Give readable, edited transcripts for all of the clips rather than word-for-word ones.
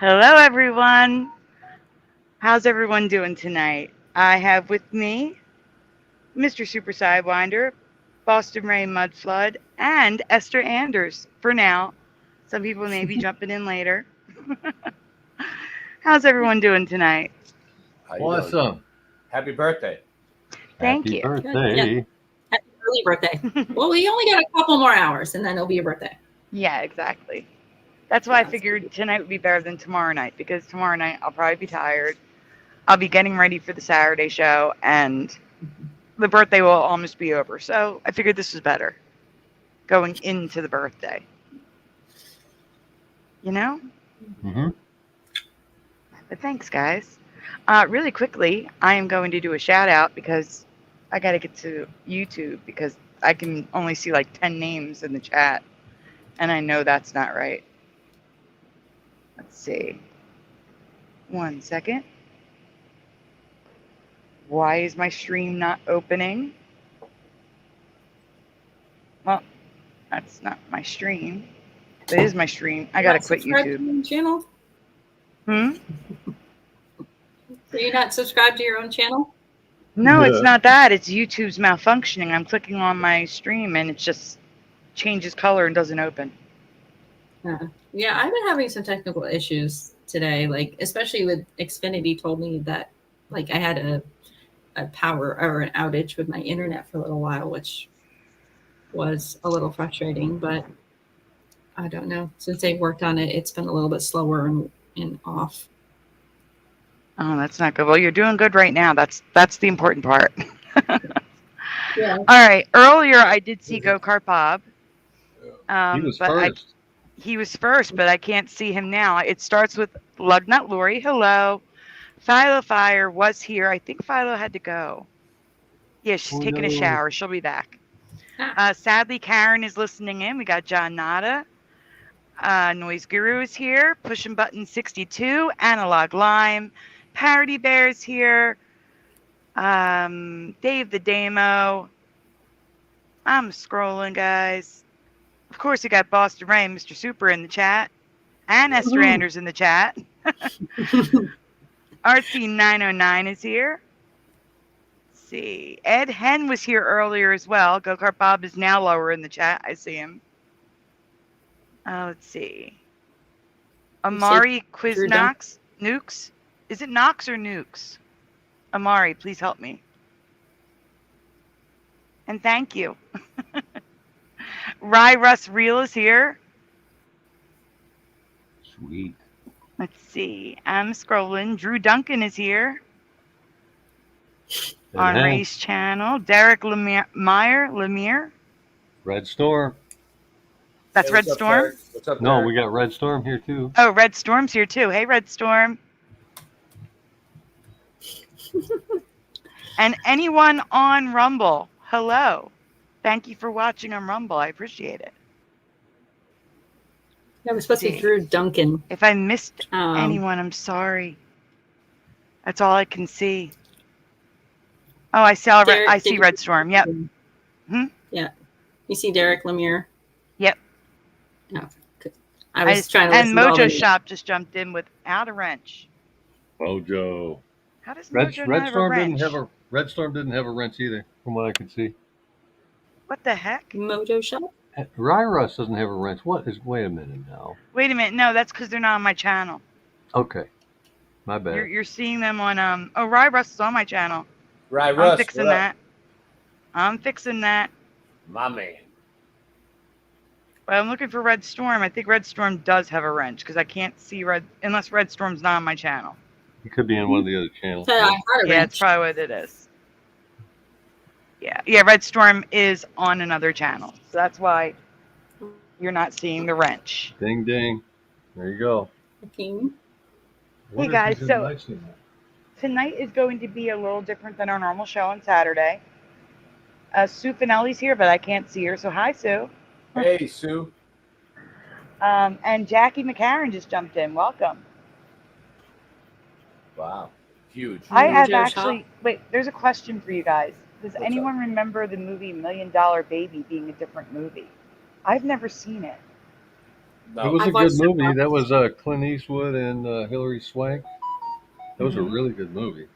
Hello, everyone. How's everyone doing tonight? I have with me Mr. Super Sidewinder, Boston Rain Mudflood, and Esther Anders for now. Some people may be jumping in later. How's everyone doing tonight? How you doing? Awesome. Happy birthday. Thank Happy you. birthday. Yeah. Happy early birthday. Well, we only got a couple more hours and then it'll be your birthday. Yeah, exactly. That's why I Yeah, figured tonight would be better than tomorrow night, because tomorrow night I'll probably be tired. I'll be getting ready for the Saturday show, and the birthday will almost be over. So I figured this was better going into the birthday. You know? Mm-hmm. But thanks, guys. Really quickly, I am going to do a shout out because I got to get to YouTube because I can only see like 10 names in the chat. And I know that's not right. Let's see. 1 second. Why is my stream not opening? Well, that's not my stream. It is my stream. I gotta quit YouTube. To your channel? Hmm? Are you not subscribed to your own channel? No, it's not that. It's YouTube's malfunctioning. I'm clicking on my stream and it just changes color and doesn't open. Yeah, I've been having some technical issues today, like especially with Xfinity told me that like I had a power or an outage with my internet for a little while, which was a little frustrating, but I don't know. Since they worked on it, it's been a little bit slower and off. Oh, that's not good. Well, you're doing good right now. That's the important part. Yeah. All right. Earlier, I did see Go-Kart Bob. He was but first. He was first, but I can't see him now. It starts with Lugnut Lori. Hello. Philo Fire was here. I think Philo had to go. Yeah, she's taking a shower. She'll be back. Sadly, Karen is listening in. We got John Nada. Noise Guru is here. Pushing Button 62. Analog Lime. Parody Bear is here. Dave the Damo. I'm scrolling, guys. Of course, you got Boston Rain, Mr. Super in the chat. And Esther Anders in the chat. RC909 is here. Let's see. Ed Hen was here earlier as well. Go-Kart Bob is now lower in the chat. I see him. Let's see. Amari Quiznox. Nukes. Is it Knox or Nukes? Amari, please help me. And thank you. Rye Russ Real is here. Sweet. Let's see. I'm scrolling. Drew Duncan is here. On Ray's channel. Derek Lemire. Red Storm. That's Hey, Red what's up, Storm? Derek? What's up, No, Derek? we got Red Storm here too. Oh, Red Storm's here too. Hey, Red Storm. And anyone on Rumble, hello. Thank you for watching on Rumble. I appreciate it. That was supposed to be Drew Duncan. If I missed anyone, I'm sorry. That's all I can see. Oh, I see Red Storm. Yep. Yeah. You see Derek Lemire? Yep. No. I was trying to and Mojo Shop just jumped in without a wrench. Mojo. How does Red Mojo Storm not have a wrench? Red Storm didn't have a wrench either, from what I could see. What the heck? Mojo Shop? Ryrus doesn't have a wrench. Wait a minute now. Wait a minute. No, that's because they're not on my channel. Okay. My bad. You're seeing them on Oh, Rye Russ is on my channel. Rye Russ, I'm fixing that. I'm fixing that. My man. But I'm looking for Red Storm. I think Red Storm does have a wrench because I can't see unless Red Storm's not on my channel. He could be in one of the other channels. Yeah, that's probably what it is. Yeah, Red Storm is on another channel. So that's why you're not seeing the wrench. Ding, ding. There you go. Hey, guys, so tonight is going to be a little different than our normal show on Saturday. Sue Finelli's here, but I can't see her. So hi, Sue. Hey, Sue. And Jackie McCarran just jumped in. Welcome. Wow. Huge. I have actually... Wait, there's a question for you guys. Does anyone remember the movie $1 Million Baby being a different movie? I've never seen it. It No. was I a good watched it movie. once. That was Clint Eastwood and Hilary Swank. That was a Mhm. really good movie.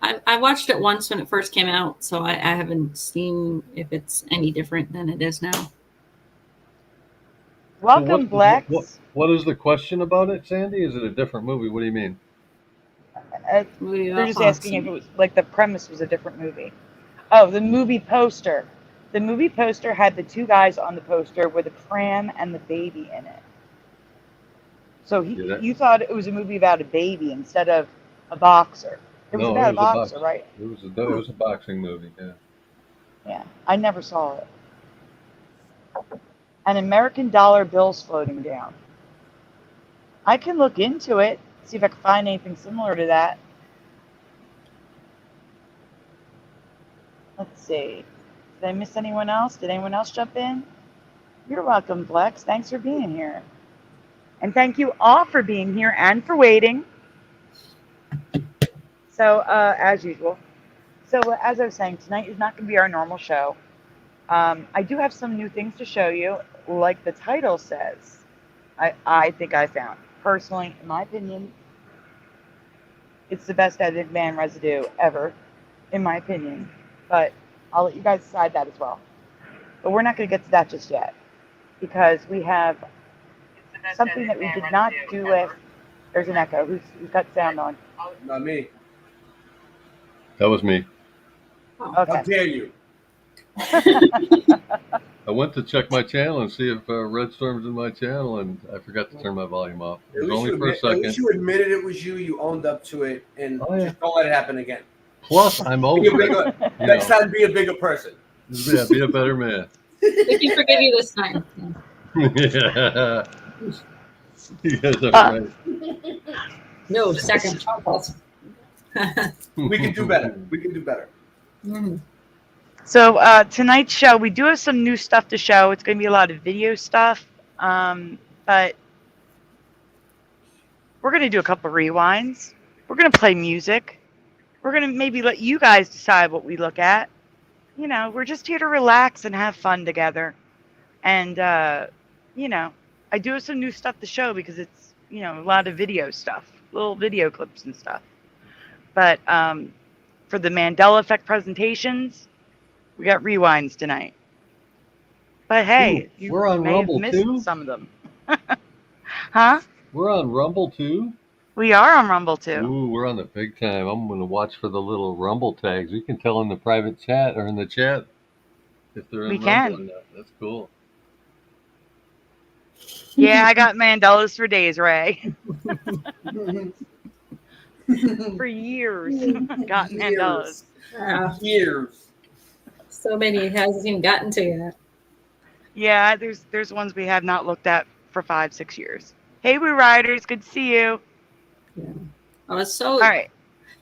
I watched it once when it first came out, so I haven't seen if it's any different than it is now. Welcome, Blex. What is the question about it, Sandy? Is it a different movie? What do you mean? Movie They're about just asking if boxing. it was like the premise was a different movie. Oh, the movie poster. The movie poster had the two guys on the poster with a pram and the baby in it. So Yeah, you thought it was a movie about a baby instead of a boxer. It was no, about it a was a boxer, box. right? It was a boxing movie. Yeah. Yeah, I never saw it. And American dollar bills floating down. I can look into it, see if I can find anything similar to that. Let's see. Did I miss anyone else? Did anyone else jump in? You're welcome, Flex. Thanks for being here. And thank you all for being here and for waiting. So, as usual. So, as I was saying, tonight is not going to be our normal show. I do have some new things to show you, like the title says. I think I found. Personally, in my opinion, it's the best edited man residue ever, in my opinion. But I'll let you guys decide that as well. But we're not going to get to that just yet, because we have something that we did not do with. There's an echo. Who's got sound on? Not me. That was me. How Okay. dare you? I went to check my channel and see if Red Storm's in my channel, and I forgot to turn my volume off. It was only for a At least second. you admitted it was you. You owned up to it, and Oh, yeah. just don't let it happen again. Plus, I'm Be a older. bigger, You next know, time, be a bigger person. yeah, be a better man. We can forgive you this time. Yeah. You guys are right. No second chances. We can do better. We can do better. So tonight's show, we do have some new stuff to show. It's going to be a lot of video stuff, but we're going to do a couple rewinds. We're going to play music. We're going to maybe let you guys decide what we look at. You know, we're just here to relax and have fun together. And, you know, I do have some new stuff to show because it's, you know, a lot of video stuff, little video clips and stuff. But for the Mandela effect presentations, we got rewinds tonight. But hey, Ooh, you we're on may Rumble have missed too? some of them. Huh? We're on Rumble too? We are on Rumble too. Ooh, we're on the big time. I'm going to watch for the little Rumble tags. We can tell in the private chat or in the chat if they're in We Rumble can. or not. That's cool. Yeah, I got Mandelas for days, Ray. For years, got Mandelas. Years. So many it hasn't even gotten to yet. Yeah, there's ones we have not looked at for 5-6 years. Hey, Woo Riders, good to see you. Oh, it's so. All right.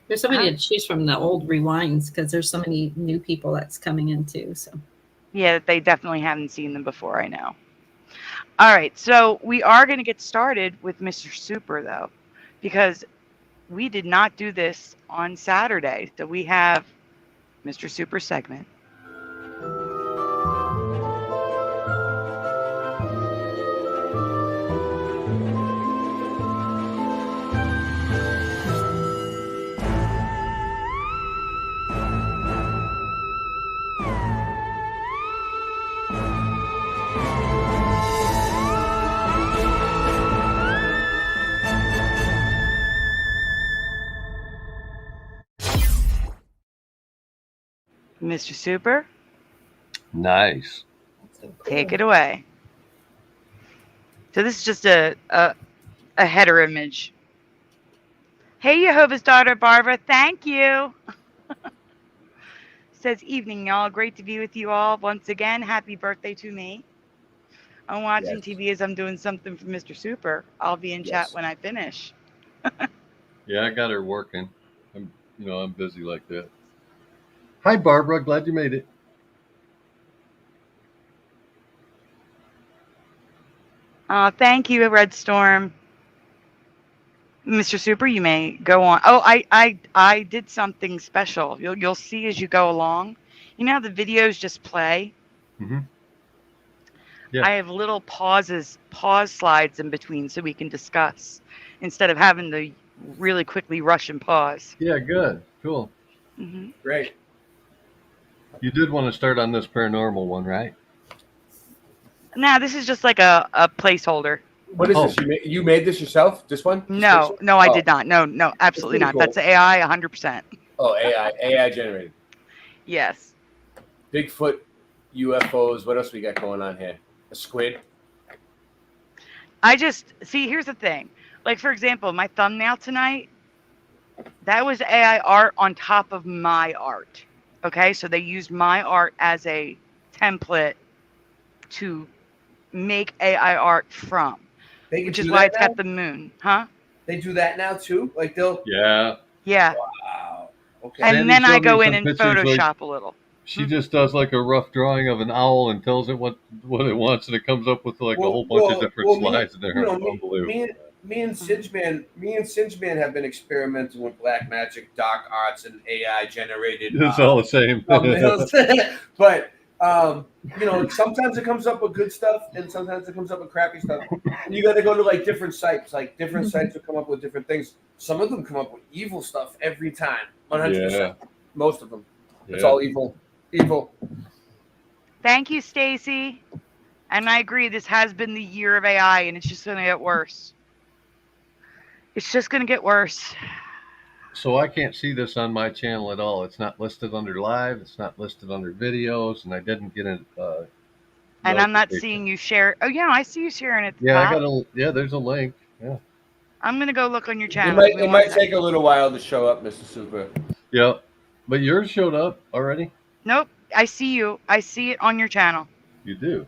There's so many to choose from the old rewinds because there's so many new people that's coming in too. So Yeah, they definitely haven't seen them before, I know. All right, so we are going to get started with Mr. Super, though, because we did not do this on Saturday. So we have Mr. Super segment. Mr. Super, Nice. take it away. So this is just a header image. Hey, Jehovah's daughter, Barbara, thank you. Says, evening, y'all. Great to be with you all once again. Happy birthday to me. I'm watching Yes. TV as I'm doing something for Mr. Super. I'll be in chat when I finish. Yeah, I got her working. I'm busy like that. Hi, Barbara. Glad you made it. Thank you, Red Storm. Mr. Super, you may go on. Oh, I did something special. You'll see as you go along. You know how the videos just play? Mm-hmm. Yeah. I have little pause slides in between so we can discuss instead of having to really quickly rush and pause. Yeah, good. Cool. Hmm. Great. You did want to start on this paranormal one, right? Now, this is just like a placeholder. What is Oh. this? You made this yourself? This one? This No, picture? no, I Oh. did not. No, absolutely pretty not. cool. That's AI 100%. Oh, AI generated. Yes. Bigfoot, UFOs. What else we got going on here? A squid. I just see. Here's the thing. Like, for example, my thumbnail tonight, that was AI art on top of my art. Okay, so they used my art as a template to make AI art from, They can which do is why that it's now? got the moon, huh? They do that now too. Like they'll. Yeah. Yeah. Wow. Okay. And Sandy then I showed me go in some and pictures, like, Photoshop a little. she just does like a rough drawing of an owl and tells it what it wants, and it comes up with like a whole bunch of different slides in there. Unbelievable. Me and Singeman have been experimenting with black magic, dark arts, and AI generated. It's all the same. Thumbnails. But sometimes it comes up with good stuff, and sometimes it comes up with crappy stuff. And you got to go to like different sites. Like different sites will come up with different things. Some of them come up with evil stuff every time. 100%. Yeah. Most of them. It's Yeah. all evil. Evil. Thank you, Stacy. And I agree, this has been the year of AI, and it's just going to get worse. It's just going to get worse. So I can't see this on my channel at all. It's not listed under live. It's not listed under videos, and I didn't get it. And I'm not seeing you share. Oh, yeah, I see you sharing it. Yeah, there's a link. Yeah. I'm going to go look on your channel. It might take a little while to show up, Mr. Super. Yeah. But yours showed up already? Nope. I see you. I see it on your channel. You do?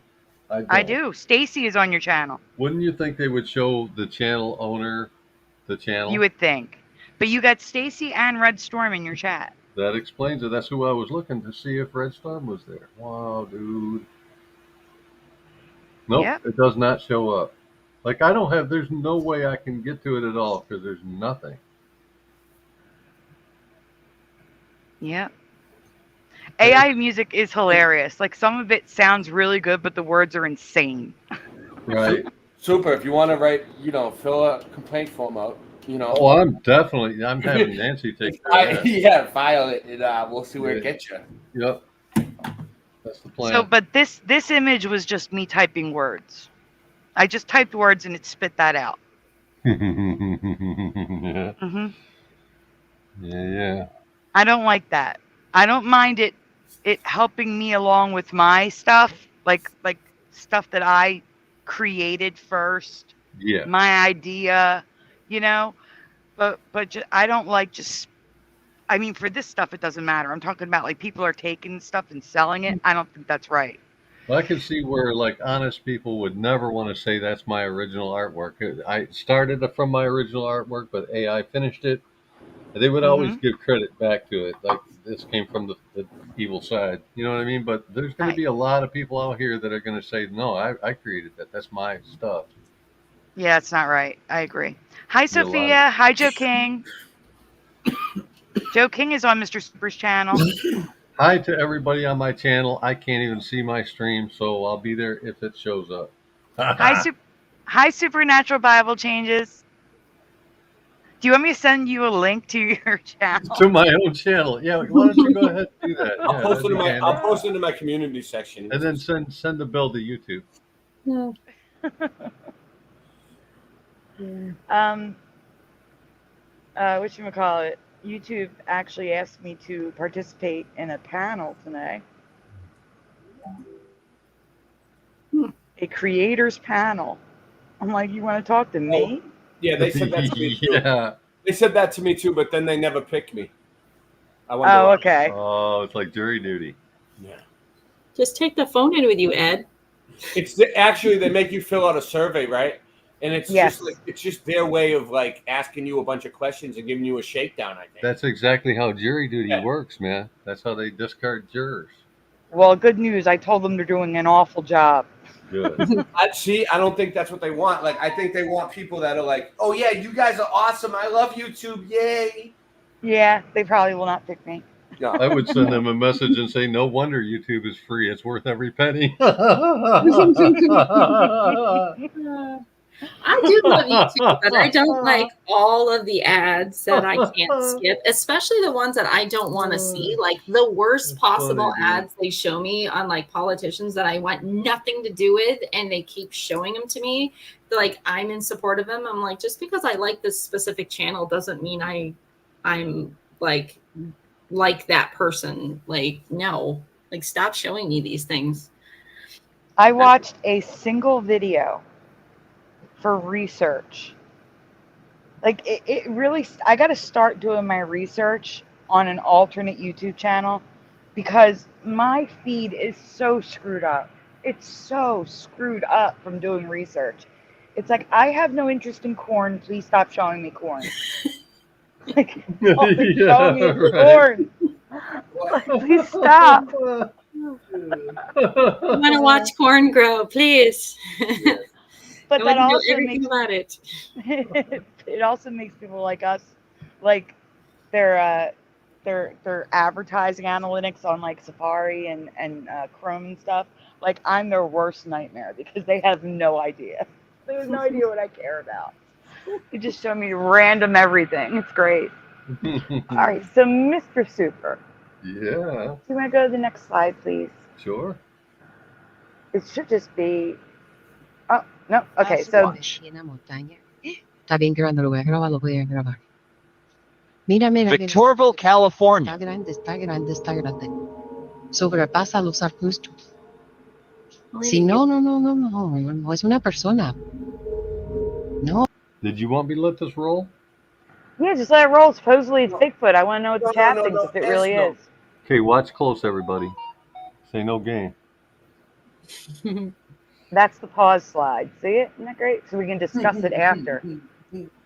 I do. Stacy is on your channel. Wouldn't you think they would show the channel owner the channel? You would think. But you got Stacy and Red Storm in your chat. That explains it. That's who I was looking to see if Red Storm was there. Wow, dude. Nope, Yep. It does not show up. Like, there's no way I can get to it at all because there's nothing. Yep. AI music is hilarious. Like, some of it sounds really good, but the words are insane. Right. Super. If you want to write, fill a complaint form out. Oh, I'm having Nancy take care of that. Yeah, file it, and we'll see where it gets you. Yep. That's the plan. So, but this image was just me typing words. I just typed words and it spit that out. Yeah. Hmm. Yeah. I don't like that. I don't mind it helping me along with my stuff, like stuff that I created first. Yeah. My idea, but I don't like I mean, for this stuff, it doesn't matter. I'm talking about like people are taking stuff and selling it. I don't think that's right. Well, I can see where like honest people would never want to say that's my original artwork. I started it from my original artwork, but AI finished it. They would always give credit back to it. Like this came from the evil side. You know what I mean? But there's going to be a lot of people out here that are going to say, no, I created that. That's my stuff. Yeah, it's not right. I agree. Hi, You're Sophia. lying. Hi, Joe King. Joe King is on Mr. Super's channel. Hi to everybody on my channel. I can't even see my stream, so I'll be there if it shows up. Hi, Supernatural Bible Changes. Do you want me to send you a link to your channel? To my own channel. Yeah, why don't you go ahead and do that? I'll Yeah, post it in that'd be handy. I'll post it into my community section. And then send the bill to YouTube. No. Whatchamacallit? YouTube actually asked me to participate in a panel tonight. A creators panel. I'm like, you want to talk to me? Yeah, they said that to me too. Yeah. They said that to me too, but then they never picked me. I wonder Oh, why. okay. Oh, it's like jury duty. Yeah. Just take the phone in with you, Ed. Actually they make you fill out a survey, right? And it's Yes. it's just their way of like asking you a bunch of questions and giving you a shakedown, I think. That's exactly how jury duty Yeah. works, man. That's how they discard jurors. Well, good news. I told them they're doing an awful job. Good. I don't think that's what they want. Like, I think they want people that are like, oh yeah, you guys are awesome. I love YouTube. Yay. Yeah, they probably will not pick me. No. I would send them a message and say, "No wonder YouTube is free. It's worth every penny." I do love YouTube, but I don't like all of the ads that I can't skip, especially the ones that I don't want to see. Like the worst possible ads they show me on like politicians that I want nothing to do with, and they keep showing them to me. Like I'm in support of them. I'm like, just because I like this specific channel doesn't mean I'm like that person. Like, no, like stop showing me these things. I watched a single video for research. Like it really, I got to start doing my research on an alternate YouTube channel because my feed is so screwed up. It's so screwed up from doing research. It's like, I have no interest in corn. Please stop showing me corn. Like, show me corn. Like, please stop. I want to watch corn grow, please. But that also makes about it. It also makes people like us, like their advertising analytics on like Safari and Chrome and stuff. Like I'm their worst nightmare because they have no idea. They have no idea what I care about. They just show me random everything. It's great. All right, so Mr. Super. Yeah. Do you want to go to the next slide, please? Sure. It should just be. Oh no. Okay, so. Está bien grande, lo voy a grabar, lo voy a grabar. Mira, mira, Victorville, California. Está grande, está grande, está grande. Sobrepasa los arbustos. Si no, no es una persona. No. Did you want me to let this roll? Yeah, just let it roll. Supposedly it's Bigfoot. I want to know what the chat thinks if it really is. Okay, watch close, everybody. Say no game. That's the pause slide. See it? Isn't that great? So we can discuss it after.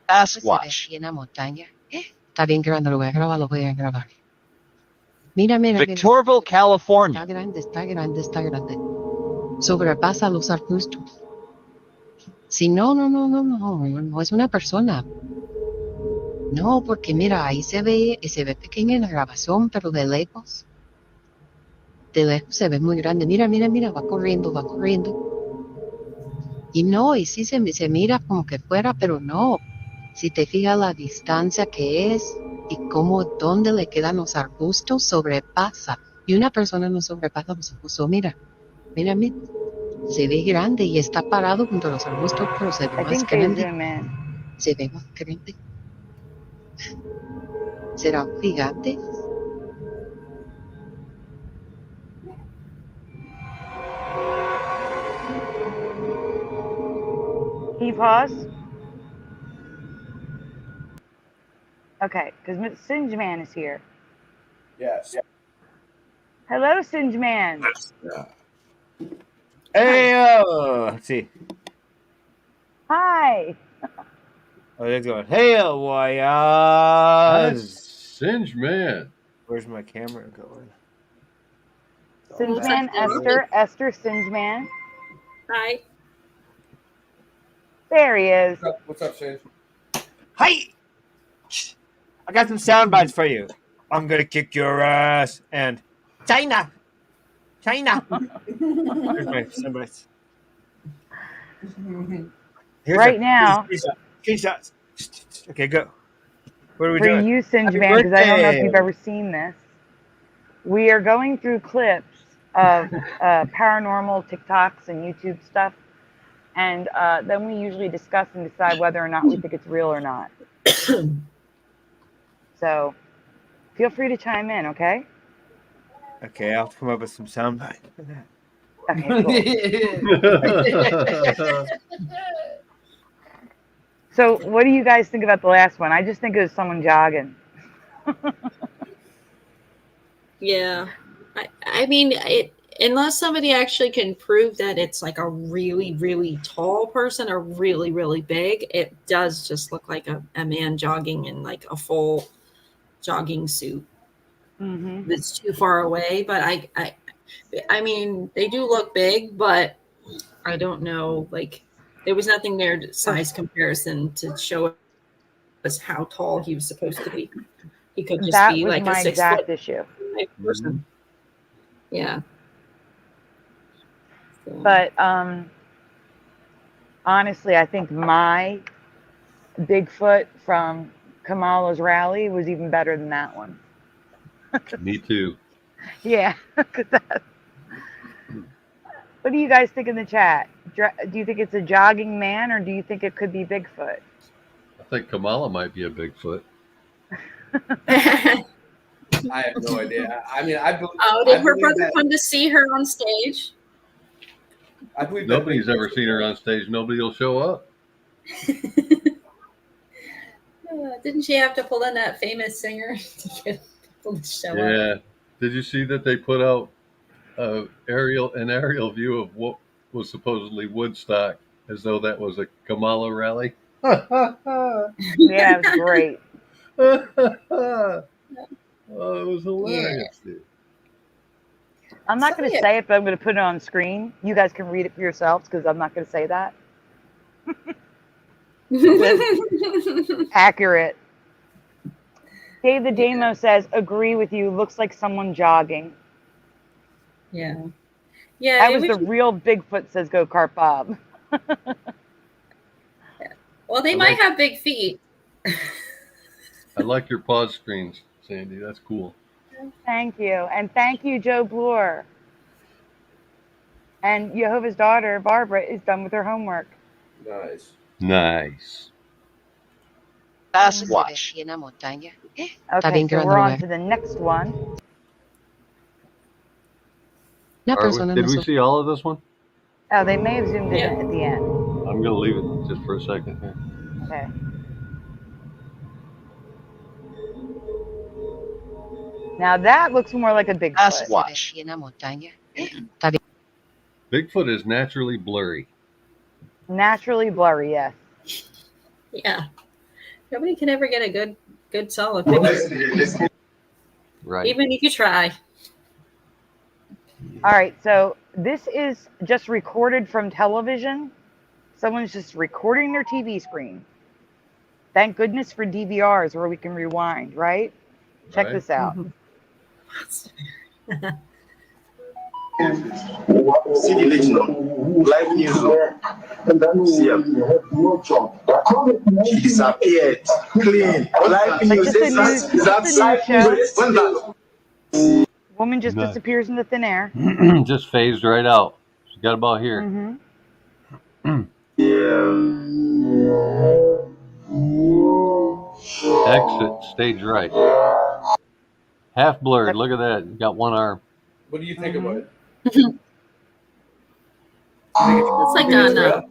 Sasquatch. En la montaña. Está bien grande, lo voy a grabar, lo voy a grabar. Mira, mira, Victorville, California. Está grande, está grande, está grande. Sobrepasa los arbustos. Si no es una persona. No, porque mira, ahí se ve pequeña en la grabación, pero de lejos se ve muy grande. Mira, va corriendo. Y no, y sí se mira como que fuera, pero no. Si te fijas la distancia que es y dónde le quedan los arbustos, sobrepasa. Y una persona no sobrepasa los arbustos. Mira. Se ve grande y está parado junto a los arbustos, pero se ve más grande. Se ve más grande. ¿Será un gigante? Can you pause? Okay, because Singe Man is here. Yes. Hello, Singe Man. Hey, let's see. Hi. Oh, they're going, hey, Singe Man. Where's my camera going? Singe Man, Esther, Singe Man. Hi. There he is. What's up, Shane? Hi! I got some sound bites for you. I'm gonna kick your ass. And China! Here's my sound bites. Right now. Screenshots. Okay, go. What are we For doing? you, Singe Happy Man, because I don't know if birthday. you've ever seen this. We are going through clips of paranormal TikToks and YouTube stuff. And then we usually discuss and decide whether or not we think it's real or not. So feel free to chime in, okay? Okay, I'll come up with some sound bites for that. Okay, cool. So what do you guys think about the last one? I just think it was someone jogging. Yeah. I mean, unless somebody actually can prove that it's like a really, really tall person or really, really big, it does just look like a man jogging in like a full jogging suit. Mm-hmm. That's too far away. But I mean, they do look big, but I don't know. Like, there was nothing there to size comparison to show us how tall he was supposed to be. He could just That be was like my a 6 exact foot. issue. my person. Yeah. So, But honestly, I think my Bigfoot from Kamala's rally was even better than that one. Me too. Yeah. What do you guys think in the chat? Do you think it's a jogging man, or do you think it could be Bigfoot? I think Kamala might be a Bigfoot. I have no idea. I mean, I believe. oh, did her brother come to see her on stage? I believe Nobody's ever seen her on stage. Nobody will show up. Didn't she have to pull in that famous singer to get people to show up? Yeah. Did you see that they put out an aerial view of what was supposedly Woodstock, as though that was a Kamala rally? Yeah, it was great. Oh, it was hilarious, dude. I'm not going to say it, but I'm going to put it on screen. You guys can read it for yourselves because I'm not going to say that. Accurate. Dave the Damo says, agree with you. Looks like someone jogging. Yeah. Yeah. That was the real Bigfoot, says Go Kart Bob. Well, they might have big feet. I like your pause screens, Sandy. That's cool. Thank you. And thank you, Joe Bloor. And Jehovah's daughter, Barbara, is done with her homework. Nice. Nice. Sasquatch. Okay, so we're on to the next one. Did we see all of this one? Oh, they may have zoomed in at the end. I'm going to leave it just for a second here. Okay. Now that looks more like a Bigfoot. Sasquatch. Bigfoot is naturally blurry. Naturally blurry, yes. Yeah. Nobody can ever get a good solid picture. Right. Even if you try. All right, so this is just recorded from television. Someone's just recording their TV screen. Thank goodness for DVRs where we can rewind, right? Check this out. Civilization, live news, disappeared, clean, live news, Woman just disappears in the thin air. Just phased right out. She got about here. Exit stage right. Half blurred. Look at that. You got one arm. What do you think about it? It's like on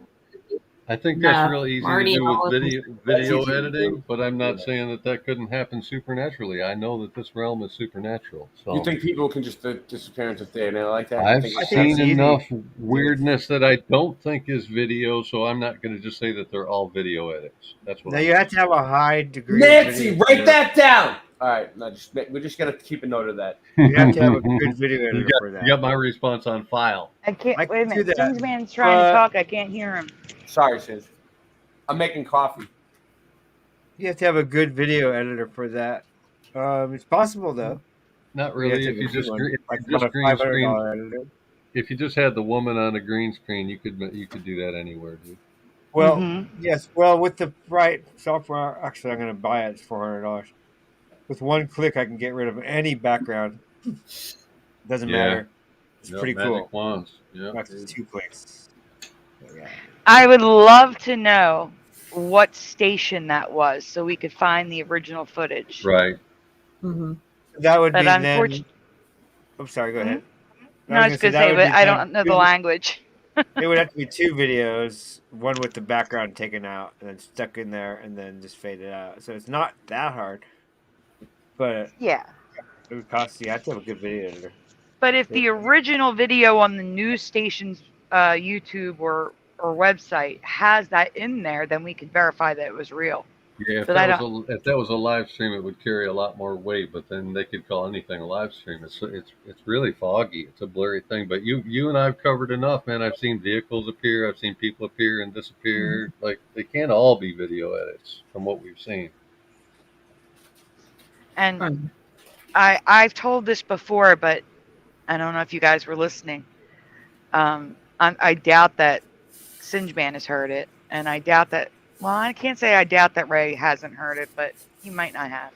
I think that's real easy Marty to do Hall. with video editing, but I'm not saying that couldn't happen supernaturally. I know that this realm is supernatural. So You think people can just disappear into thin air like that? I've I think seen it's enough weirdness that I don't think is video, so I'm not going to just say that they're all video edits. That's what. Now you have to have a high degree. Nancy, of video write that down. All right, no, we're just gonna keep a note of that. You have to have a good video editor for that. You got my response on file. I can't. Wait a do minute. that. Kingsman's trying to talk. I can't hear him. Sorry, sis. I'm making coffee. You have to have a good video editor for that. It's possible though. Not really. You If you just like green $500 screen, editor. if you just had the woman on a green screen, you could do that anywhere, dude. Well, yes. Well, with the right software, actually, I'm going to buy it. It's $400. With one click, I can get rid of any background. Doesn't matter. It's pretty cool. Wands. Yeah. After 2 clicks. Yeah. I would love to know what station that was so we could find the original footage. Right. That would But be then. unfortunately, I'm sorry. Go ahead. no, I was going to say, but I don't know the language. It would have to be 2 videos, one with the background taken out and then stuck in there and then just faded out. So it's not that hard. But yeah, it would cost you. I have to have a good video editor. But if the original video on the news station's YouTube or website has that in there, then we could verify that it was real. Yeah, if that was a live stream, it would carry a lot more weight. But then they could call anything a live stream. It's really foggy. It's a blurry thing. But you and I've covered enough, man. I've seen vehicles appear. I've seen people appear and disappear. Like they can't all be video edits from what we've seen. And I've told this before, but I don't know if you guys were listening. I doubt that Singeman has heard it, and I doubt that. Well, I can't say I doubt that Ray hasn't heard it, but he might not have.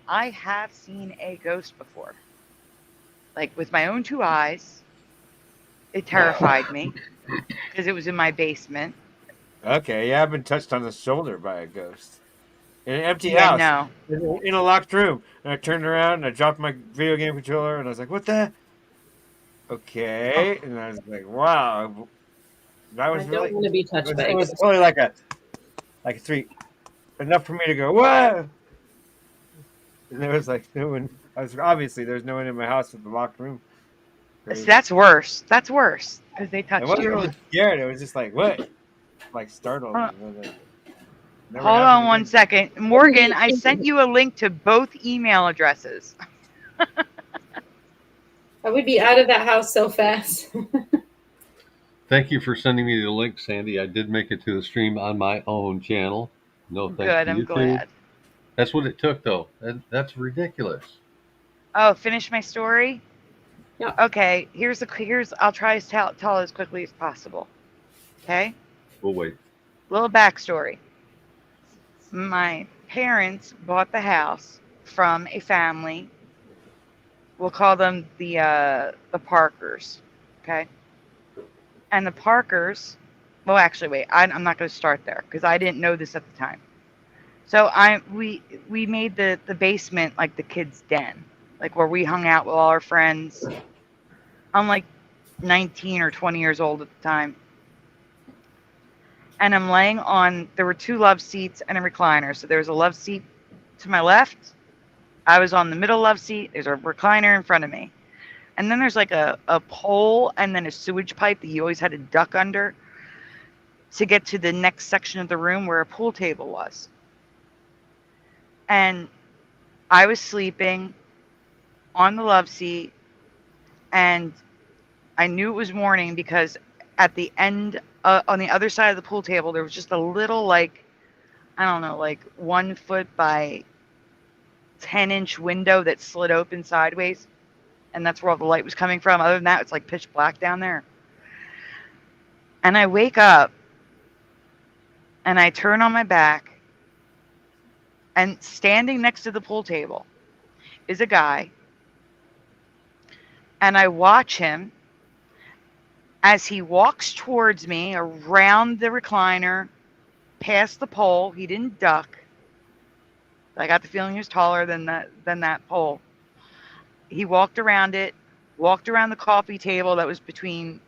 I have seen a ghost before, like with my own 2 eyes. It terrified me because it was in my basement. Okay, yeah, I've been touched on the shoulder by a ghost in an empty Yeah, house, no. in a locked room, and I turned around and I dropped my video game controller, and I was like, "What the?" Okay, and I was like, "Wow, that I was don't really." want to be touched by It a was ghost. only like a 3, enough for me to go, "What?" And there was like no one. Obviously there's no one in my house with the locked room. So that's worse. That's worse because they I touched wasn't you. really scared. It was just like, what? Like startled. Uh, Never Hold happened on one again. second. Morgan, I sent you a link to both email addresses. I would be out of that house so fast. Thank you for sending me the link, Sandy. I did make it to the stream on my own channel. No thanks Good, to I'm YouTube. glad. That's what it took, though. That's ridiculous. Oh, finish my story? Yeah. Okay, I'll try to tell as quickly as possible. Okay? We'll wait. Little backstory. My parents bought the house from a family. We'll call them the Parkers. Okay? And the Parkers, well, actually, wait. I'm not going to start there because I didn't know this at the time. So we made the basement like the kids' den, like where we hung out with all our friends. I'm like 19 or 20 years old at the time. And I'm laying on, there were 2 love seats and a recliner. So there was a love seat to my left. I was on the middle love seat. There's a recliner in front of me. And then there's like a pole and then a sewage pipe that you always had to duck under to get to the next section of the room where a pool table was. And I was sleeping on the love seat, and I knew it was morning because at the end, on the other side of the pool table, there was just a little, like, I don't know, like 1 foot by 10-inch window that slid open sideways. And that's where all the light was coming from. Other than that, it's like pitch black down there. And I wake up and I turn on my back, and standing next to the pool table is a guy. And I watch him as he walks towards me around the recliner, past the pole. He didn't duck. I got the feeling he was taller than that pole. He walked around it, walked around the coffee table that was between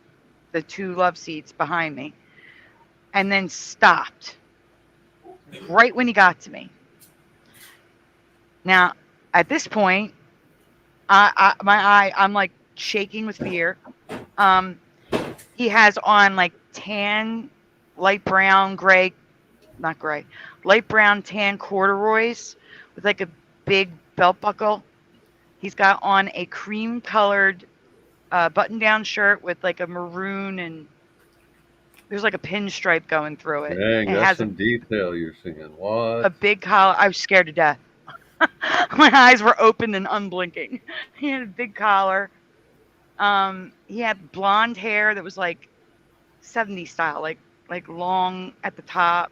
the 2 love seats behind me, and then stopped right when he got to me. Now, at this point, I'm like shaking with fear. He has on like tan, light brown, light brown tan corduroys with like a big belt buckle. He's got on a cream colored button-down shirt with like a maroon, and there's like a pinstripe going through it. Dang, It that's has some detail you're singing. What? a big collar. I was scared to death. My eyes were open and unblinking. He had a big collar. He had blonde hair that was like 70s style, like long at the top.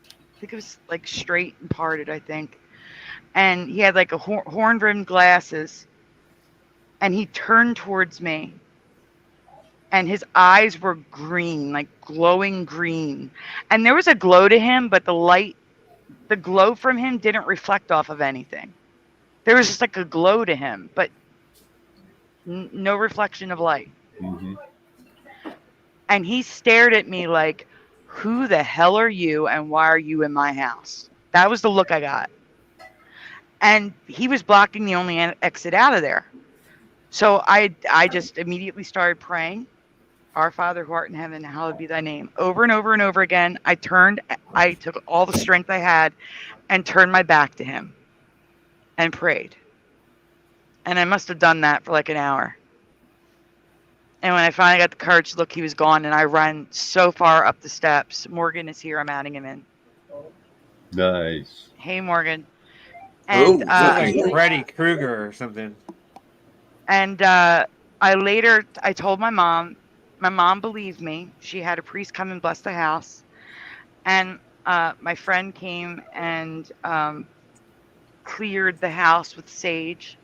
I think it was like straight and parted, I think. And he had like a horn-rimmed glasses. And he turned towards me. And his eyes were green, like glowing green. And there was a glow to him, but the glow from him didn't reflect off of anything. There was just like a glow to him, but no reflection of light. Mm-hmm. And he stared at me like, who the hell are you and why are you in my house? That was the look I got. And he was blocking the only exit out of there. So I just immediately started praying, Our Father who art in heaven, hallowed be thy name. Over and over and over again, I took all the strength I had and turned my back to him and prayed. And I must have done that for like an hour. And when I finally got the courage to look, he was gone, and I ran so far up the steps. Morgan is here. I'm adding him in. Nice. Hey, Morgan. And Ooh, Sounds Ooh. like Freddy Krueger or something. and I told my mom. My mom believed me. She had a priest come and bless the house, and my friend came and cleared the house with sage.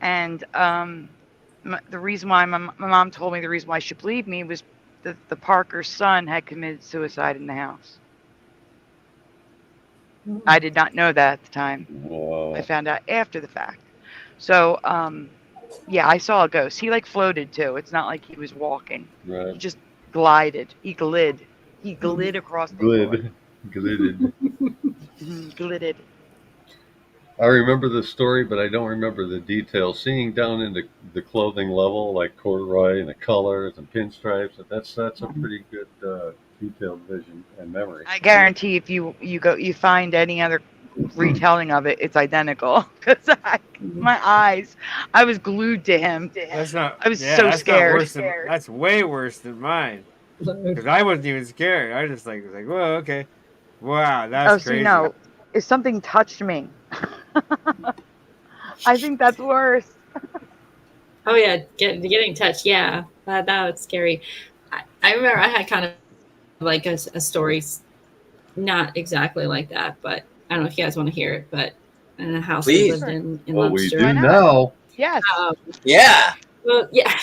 And the reason why my mom told me the reason why she believed me was that the Parker's son had committed suicide in the house. I did not know that at the time. Whoa. I found out after the fact. So, yeah, I saw a ghost. He like floated too. It's not like he was walking. He Right. just glided. He glid. He glid across the floor. Glided. Glided. I remember the story, but I don't remember the details. Seeing down into the clothing level, like corduroy and the colors and pinstripes, that's a pretty good detailed vision and memory. I guarantee if you find any other retelling of it, it's identical. Because my eyes, I was glued to him. That's not. I was yeah, so that's scared. Not worse than, that's way worse than mine. Because I wasn't even scared. I just was like, whoa, okay, wow, that's crazy. See, no, if something touched me, I think that's worse. Oh yeah, getting touched. Yeah, that was scary. I remember I had kind of like a story, not exactly like that, but I don't know if you guys want to hear it. But in a house we Please. lived in Oh, we Munster. do now. Yes. Yeah. Well, yeah.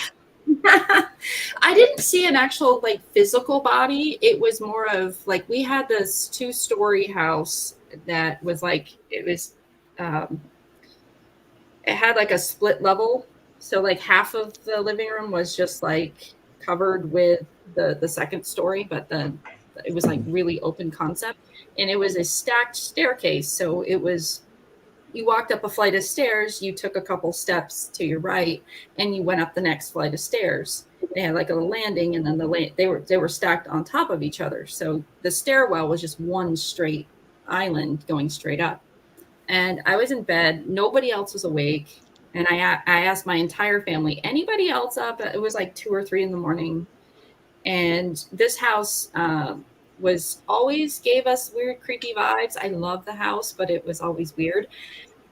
I didn't see an actual like physical body. It was more of like we had this 2-story house that was like it had like a split level. So like half of the living room was just like covered with the second story, but it was like really open concept, and it was a stacked staircase. So it was you walked up a flight of stairs, you took a couple steps to your right, and you went up the next flight of stairs. They had like a landing, and then they were stacked on top of each other. So the stairwell was just one straight island going straight up. And I was in bed, nobody else was awake, and I asked my entire family, anybody else up? It was like 2 or 3 in the morning, and this house was always gave us weird, creepy vibes. I love the house, but it was always weird.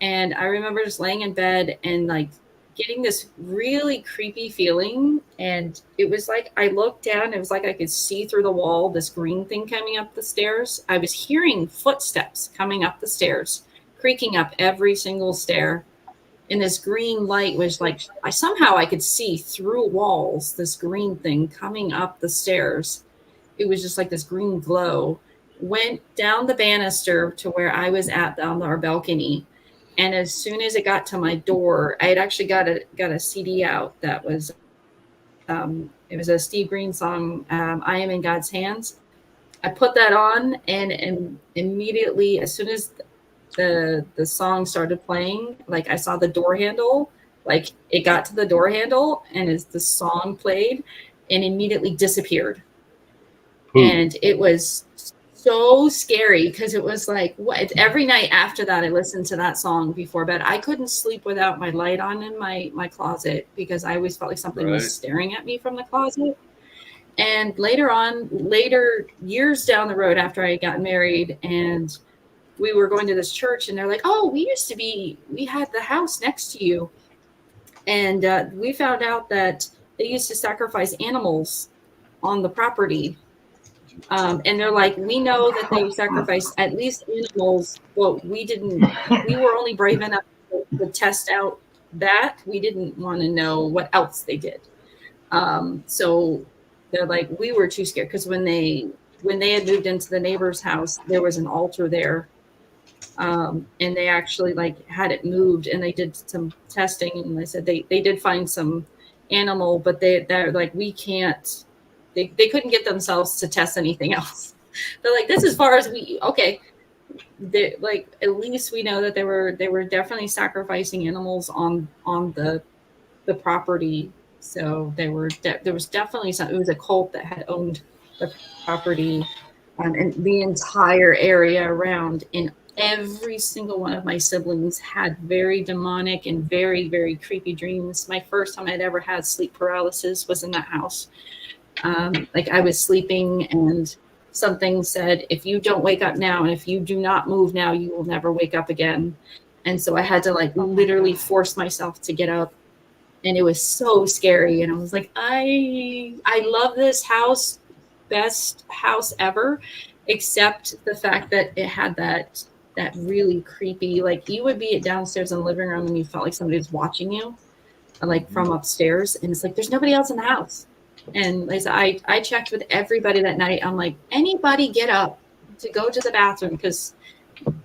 And I remember just laying in bed and like getting this really creepy feeling. And it was like I looked down, it was like I could see through the wall, this green thing coming up the stairs. I was hearing footsteps coming up the stairs, creaking up every single stair. And this green light was like, I could see through walls, this green thing coming up the stairs. It was just like this green glow. Went down the banister to where I was at on our balcony. And as soon as it got to my door, I had actually got a CD out that was, it was a Steve Green song, I Am in God's Hands. I put that on, and immediately, as soon as the song started playing, like I saw the door handle, like it got to the door handle, and as the song played, and immediately disappeared. And it was so scary because it was like what every night after that I listened to that song before bed. I couldn't sleep without my light on in my closet because I always felt like something was staring at me from the closet. And later years down the road after I got married, and we were going to this church, and they're like, oh, we had the house next to you, and we found out that they used to sacrifice animals on the property. And they're like, we know that they sacrificed at least animals, but we were only brave enough to test out that. We didn't want to know what else they did. So they're like, we were too scared because when they had moved into the neighbor's house, there was an altar there. And they actually like had it moved, and they did some testing, and they said they did find some animal, but they're like, we can't. They couldn't get themselves to test anything else. They're like, this is as far as okay. Like at least we know that they were definitely sacrificing animals on the property. So there was definitely it was a cult that had owned the property, and the entire area around. And every single one of my siblings had very demonic and very, very creepy dreams. My first time I'd ever had sleep paralysis was in that house. Like I was sleeping and something said, if you don't wake up now and if you do not move now, you will never wake up again. And so I had to like literally force myself to get up, and it was so scary. And I was like, I love this house, best house ever, except the fact that it had that really creepy, like you would be downstairs in the living room and you felt like somebody was watching you, like from upstairs, and it's like there's nobody else in the house. And like I checked with everybody that night. I'm like, anybody get up to go to the bathroom, because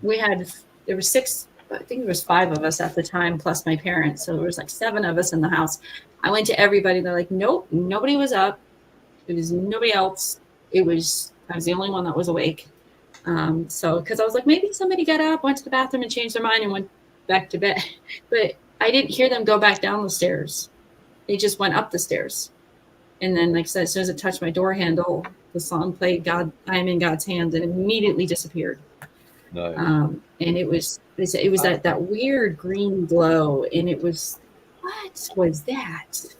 there were 6, I think there was 5 of us at the time plus my parents, so there was like 7 of us in the house. I went to everybody, they're like, nope, nobody was up, it was nobody else, I was the only one that was awake. So because I was like, maybe somebody got up, went to the bathroom and changed their mind and went back to bed, but I didn't hear them go back down the stairs. They just went up the stairs. And then, like I said, as soon as it touched my door handle, the song played, "God, I Am in God's Hand," and immediately disappeared. Nice. And it was that weird green glow, and it was, what was that?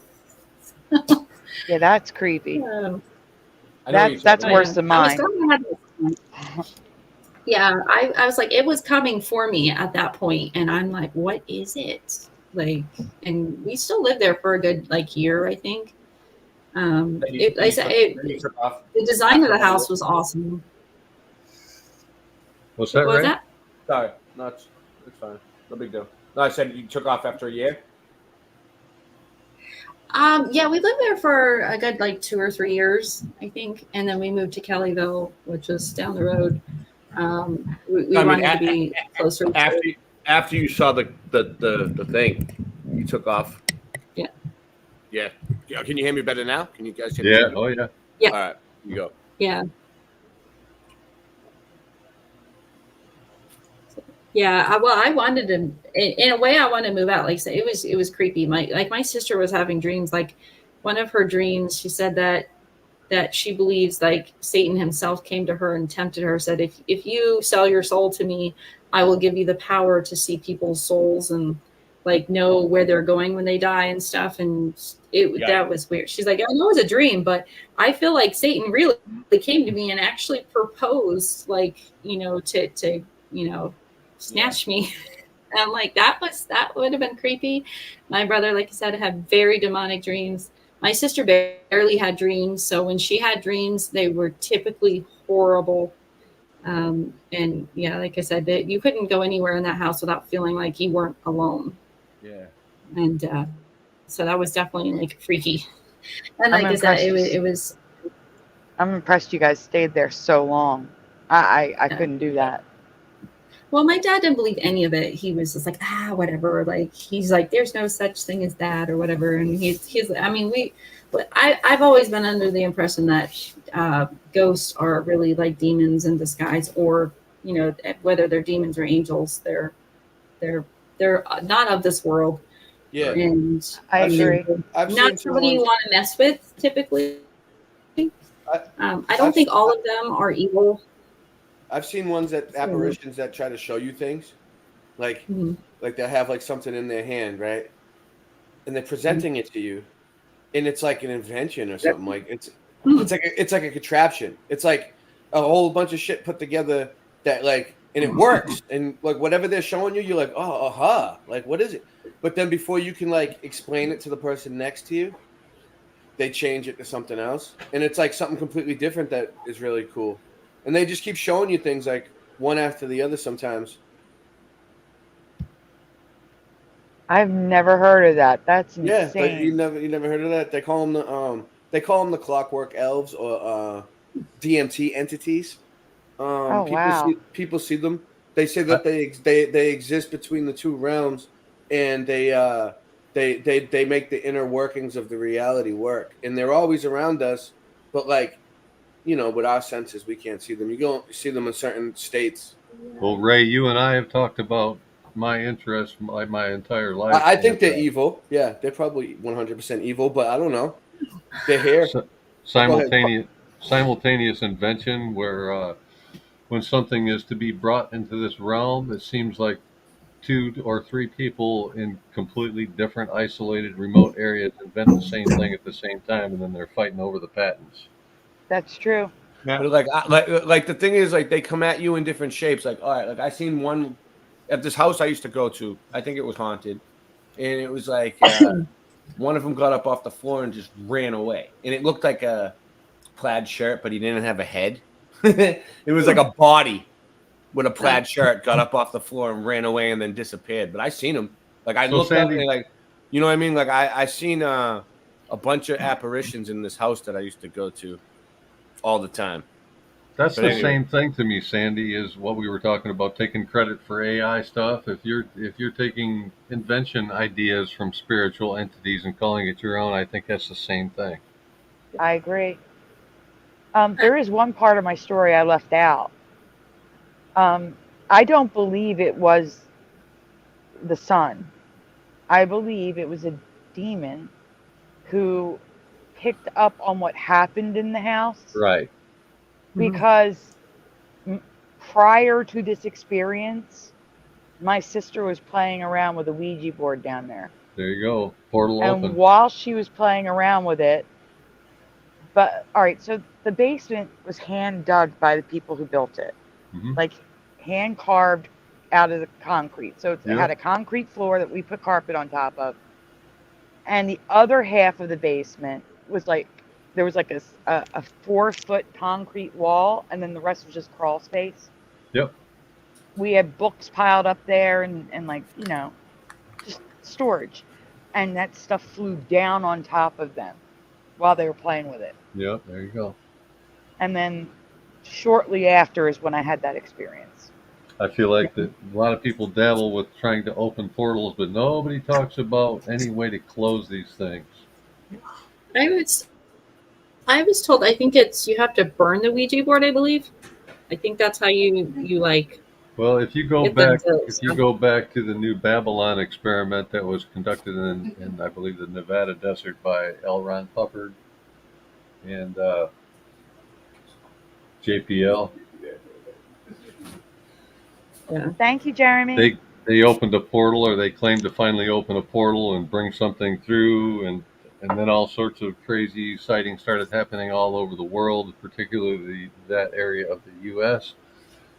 Yeah, that's creepy. That's That's worse than mine. Yeah, I was like, it was coming for me at that point, and I'm like, what is it? Like, and we still lived there for a good like year, I think. The design of the house was awesome. What's that, What was Ray? that? Sorry, no, it's fine. No big deal. No, I said you took off after a year. Yeah, we lived there for a good like 2 or 3 years, I think, and then we moved to Kellyville, which was down the road. We wanted to be closer. After you saw the thing, you took off. Yeah. Yeah. Can you hear me better now? Can you guys hear Yeah. me? Oh, yeah. Yeah. All right. You go. Yeah. Yeah. Well, I wanted to, in a way, I wanted to move out. Like I said, it was creepy. My sister was having dreams. Like one of her dreams, she said that she believes like Satan himself came to her and tempted her, said, if you sell your soul to me, I will give you the power to see people's souls and like know where they're going when they die and stuff. And that was weird. She's like, I know it's a dream, but I feel like Satan really came to me and actually proposed, like, to snatch me. And I'm like, that would have been creepy. My brother, like I said, had very demonic dreams. My sister barely had dreams, so when she had dreams, they were typically horrible. And yeah, like I said, you couldn't go anywhere in that house without feeling like you weren't alone. Yeah. And so that was definitely like freaky. And like I said, it was. I'm impressed you guys stayed there so long. I couldn't do that. Well, my dad didn't believe any of it. He was just like, whatever. Like, he's like, there's no such thing as that or whatever. And I've always been under the impression that ghosts are really like demons in disguise, or, whether they're demons or angels, they're not of this world. Yeah. And I agree. Not somebody you want to mess with typically. I don't think all of them are evil. I've seen ones apparitions that try to show you things, like they'll have like something in their hand, right, and they're presenting it to you, and it's like an invention or something. Like it's like a contraption. It's like a whole bunch of shit put together that like, and it works, and like whatever they're showing you, you're like, oh, like what is it? But then before you can like explain it to the person next to you, they change it to something else, and it's like something completely different that is really cool. And they just keep showing you things like one after the other sometimes. I've never heard of that. That's insane. Yeah, but you never heard of that? They call them the clockwork elves or DMT entities. People see them. They say that they exist between the two realms, and they make the inner workings of the reality work, and they're always around us, but like, with our senses, we can't see them. You go see them in certain states. Well, Ray, you and I have talked about my interest my entire life. I think they're evil. Yeah, they're probably 100% evil, but I don't know. They're here. Simultaneous invention, where when something is to be brought into this realm, it seems like 2 or 3 people in completely different, isolated, remote areas invent the same thing at the same time, and then they're fighting over the patents. That's true. Yeah. But like the thing is, like, they come at you in different shapes. Like, all right, like I seen one at this house I used to go to. I think it was haunted, and it was like one of them got up off the floor and just ran away, and it looked like a plaid shirt, but he didn't have a head. It was like a body with a plaid shirt, got up off the floor and ran away and then disappeared. But I seen him. Like I So, looked up Sandy- and like, you know what I mean? Like I seen a bunch of apparitions in this house that I used to go to all the time. That's But the anyway. same thing to me, Sandy, is what we were talking about, taking credit for AI stuff. If you're taking invention ideas from spiritual entities and calling it your own, I think that's the same thing. I agree. There is one part of my story I left out. I don't believe it was the sun. I believe it was a demon who picked up on what happened in the house. Right. Because prior to this experience, my sister was playing around with a Ouija board down there. There you go. Portal And open. while she was playing around with it, but all right, so the basement was hand dug by the people who built it, like hand carved out of the concrete. So it had a concrete floor that we put carpet on top of, and the other half of the basement was like there was like a 4-foot concrete wall, and then the rest was just crawl space. Yep. We had books piled up there and like, you know, just storage, and that stuff flew down on top of them while they were playing with it. Yep, there you go. And then shortly after is when I had that experience. I feel like that a lot of people dabble with trying to open portals, but nobody talks about any way to close these things. I was told, I think it's you have to burn the Ouija board, I believe. I think that's how you like. Well, if you go get them back, to the New Babylon experiment that was conducted in I believe the Nevada desert by L. Ron Hubbard and JPL. Yeah. Thank you, Jeremy. They opened a portal, or they claimed to finally open a portal and bring something through, and then all sorts of crazy sightings started happening all over the world, particularly that area of the U.S.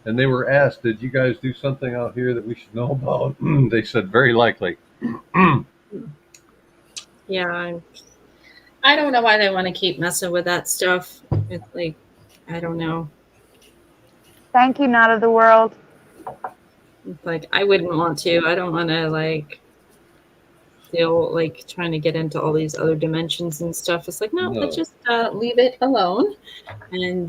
And they were asked, "Did you guys do something out here that we should know about?" They said, "Very likely." Yeah, I don't know why they want to keep messing with that stuff. It's like, I don't know. Thank you, Not of the World. It's like, I wouldn't want to. I don't want to like feel like trying to get into all these other dimensions and stuff. It's like, no. Let's just leave it alone and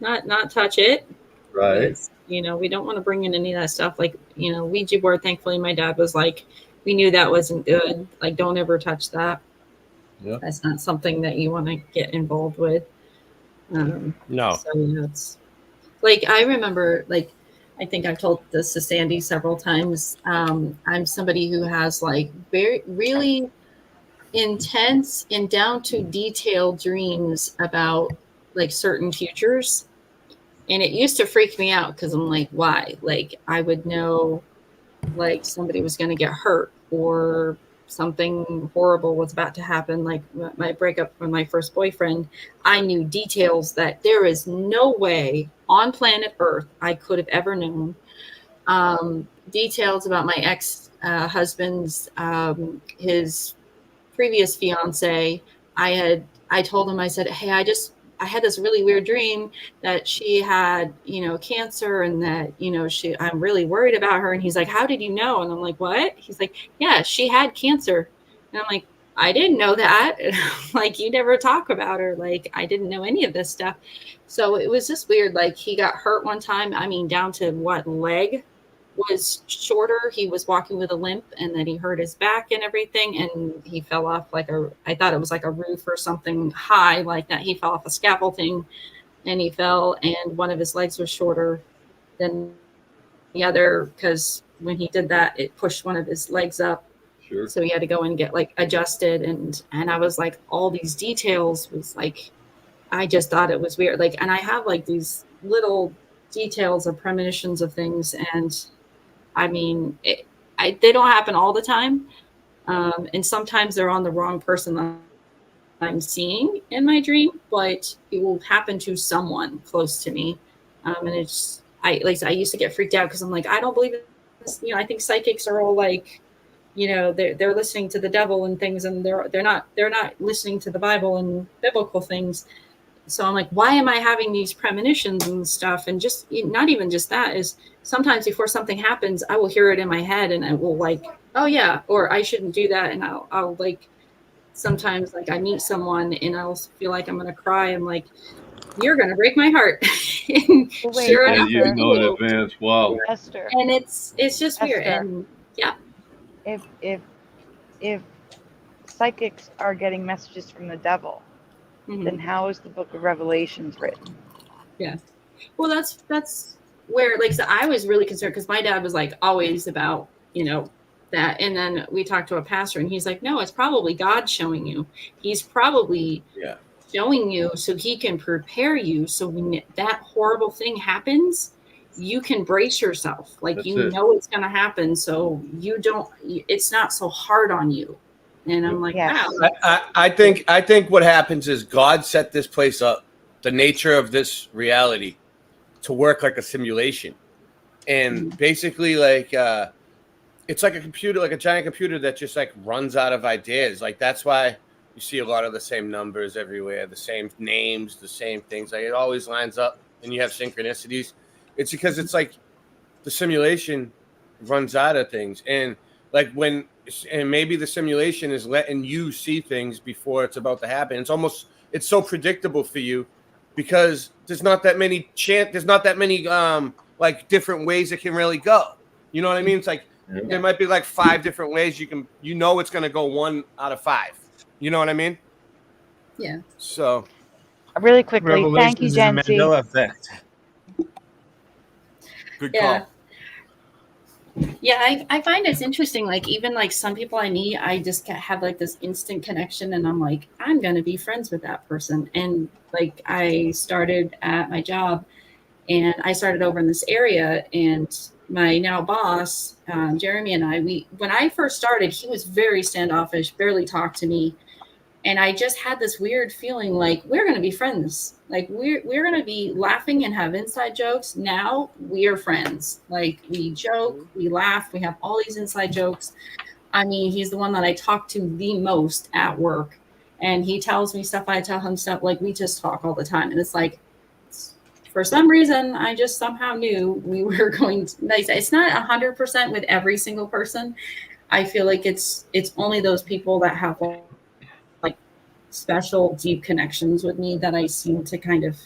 not touch it. Right. Because, you know, we don't want to bring in any of that stuff. Like, you know, Ouija board, thankfully, my dad was like, we knew that wasn't good. Like, don't ever touch that. Yep. That's not something that you want to get involved with. No. So, you know, it's like, I remember, like, I think I've told this to Sandy several times. I'm somebody who has like really intense and down to detail dreams about like certain futures. And it used to freak me out because I'm like, why? Like, I would know like somebody was going to get hurt or something horrible was about to happen. Like my breakup with my first boyfriend, I knew details that there is no way on planet Earth I could have ever known. Details about my ex-husband's, his previous fiance. I told him, I said, hey, I had this really weird dream that she had, you know, cancer and that, you know, I'm really worried about her. And he's like, how did you know? And I'm like, what? He's like, yeah, she had cancer. And I'm like, I didn't know that. Like, you never talk about her. Like, I didn't know any of this stuff. So it was just weird. Like, he got hurt one time. I mean, down to what, leg was shorter. He was walking with a limp, and then he hurt his back and everything, and he fell off I thought it was like a roof or something high like that. He fell off a scaffolding, and he fell, and one of his legs was shorter than the other because when he did that, it pushed one of his legs up. Sure. So he had to go and get like adjusted, and I was like, all these details was like, I just thought it was weird. Like, and I have like these little details of premonitions of things, and I mean, they don't happen all the time. And sometimes they're on the wrong person. I'm seeing in my dream, but it will happen to someone close to me. And it's I used to get freaked out because I'm like, I don't believe this. I think psychics are all like, they're listening to the devil and things, and they're not listening to the Bible and biblical things. So I'm like, why am I having these premonitions and stuff? And just not even just that, is sometimes before something happens, I will hear it in my head and I will like, oh yeah, or I shouldn't do that. And I'll like, sometimes like I meet someone and I'll feel like I'm going to cry. I'm like, you're going to break my heart. And Well, wait, sure Yeah, enough, you know in advance. Wow. Esther, and it's just weird. Esther. And yeah, if psychics are getting messages from the devil, then how is the Book of Revelations written? Yeah. Well, that's where, like, so I was really concerned because my dad was like always about, that. And then we talked to a pastor and he's like, no, it's probably God showing you. He's probably showing you so he can prepare you. So when that horrible thing happens, you can brace yourself. Like, That's know it's going to happen. So it's not so hard on you. And I'm like, Yes. wow. I think what happens is God set this place up, the nature of this reality, to work like a simulation. And basically, like, it's like a computer, like a giant computer that just like runs out of ideas. Like, that's why you see a lot of the same numbers everywhere, the same names, the same things. Like, it always lines up and you have synchronicities. It's because it's like the simulation runs out of things. And like and maybe the simulation is letting you see things before it's about to happen. It's so predictable for you because there's not that many like different ways it can really go. You know what I mean? It's like there might be like 5 different ways it's going to go 1 out of 5. You know what I mean? Yeah. So really quickly, thank you, Revelations is a Jency. Mandela effect. good call. Yeah, I find it's interesting. Like, even like some people I meet, I just have like this instant connection, and I'm like, I'm gonna be friends with that person. And like, I started at my job, and I started over in this area, and my now boss, Jeremy, and when I first started, he was very standoffish, barely talked to me. And I just had this weird feeling like we're going to be friends. Like we're going to be laughing and have inside jokes. Now we are friends. Like, we joke, we laugh, we have all these inside jokes. I mean, he's the one that I talk to the most at work. And he tells me stuff, I tell him stuff. Like, we just talk all the time. And it's like, for some reason, I just somehow knew we were going to, it's not 100% with every single person. I feel like it's only those people that have like special deep connections with me that I seem to kind of,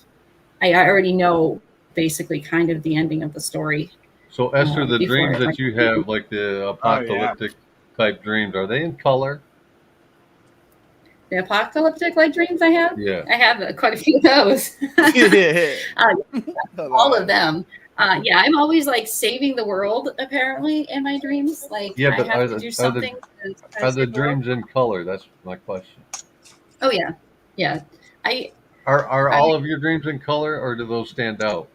I already know basically kind of the ending of the story. So Esther, the dreams that you have, like the apocalyptic type dreams, are they in color? The apocalyptic like dreams I have? Yeah. I have quite a few of those. All of them. Yeah, I'm always like saving the world apparently in my dreams. Like, Yeah, I but have to do something. Are the dreams in color? That's my question. Oh yeah. Yeah. Are all of your dreams in color, or do those stand out?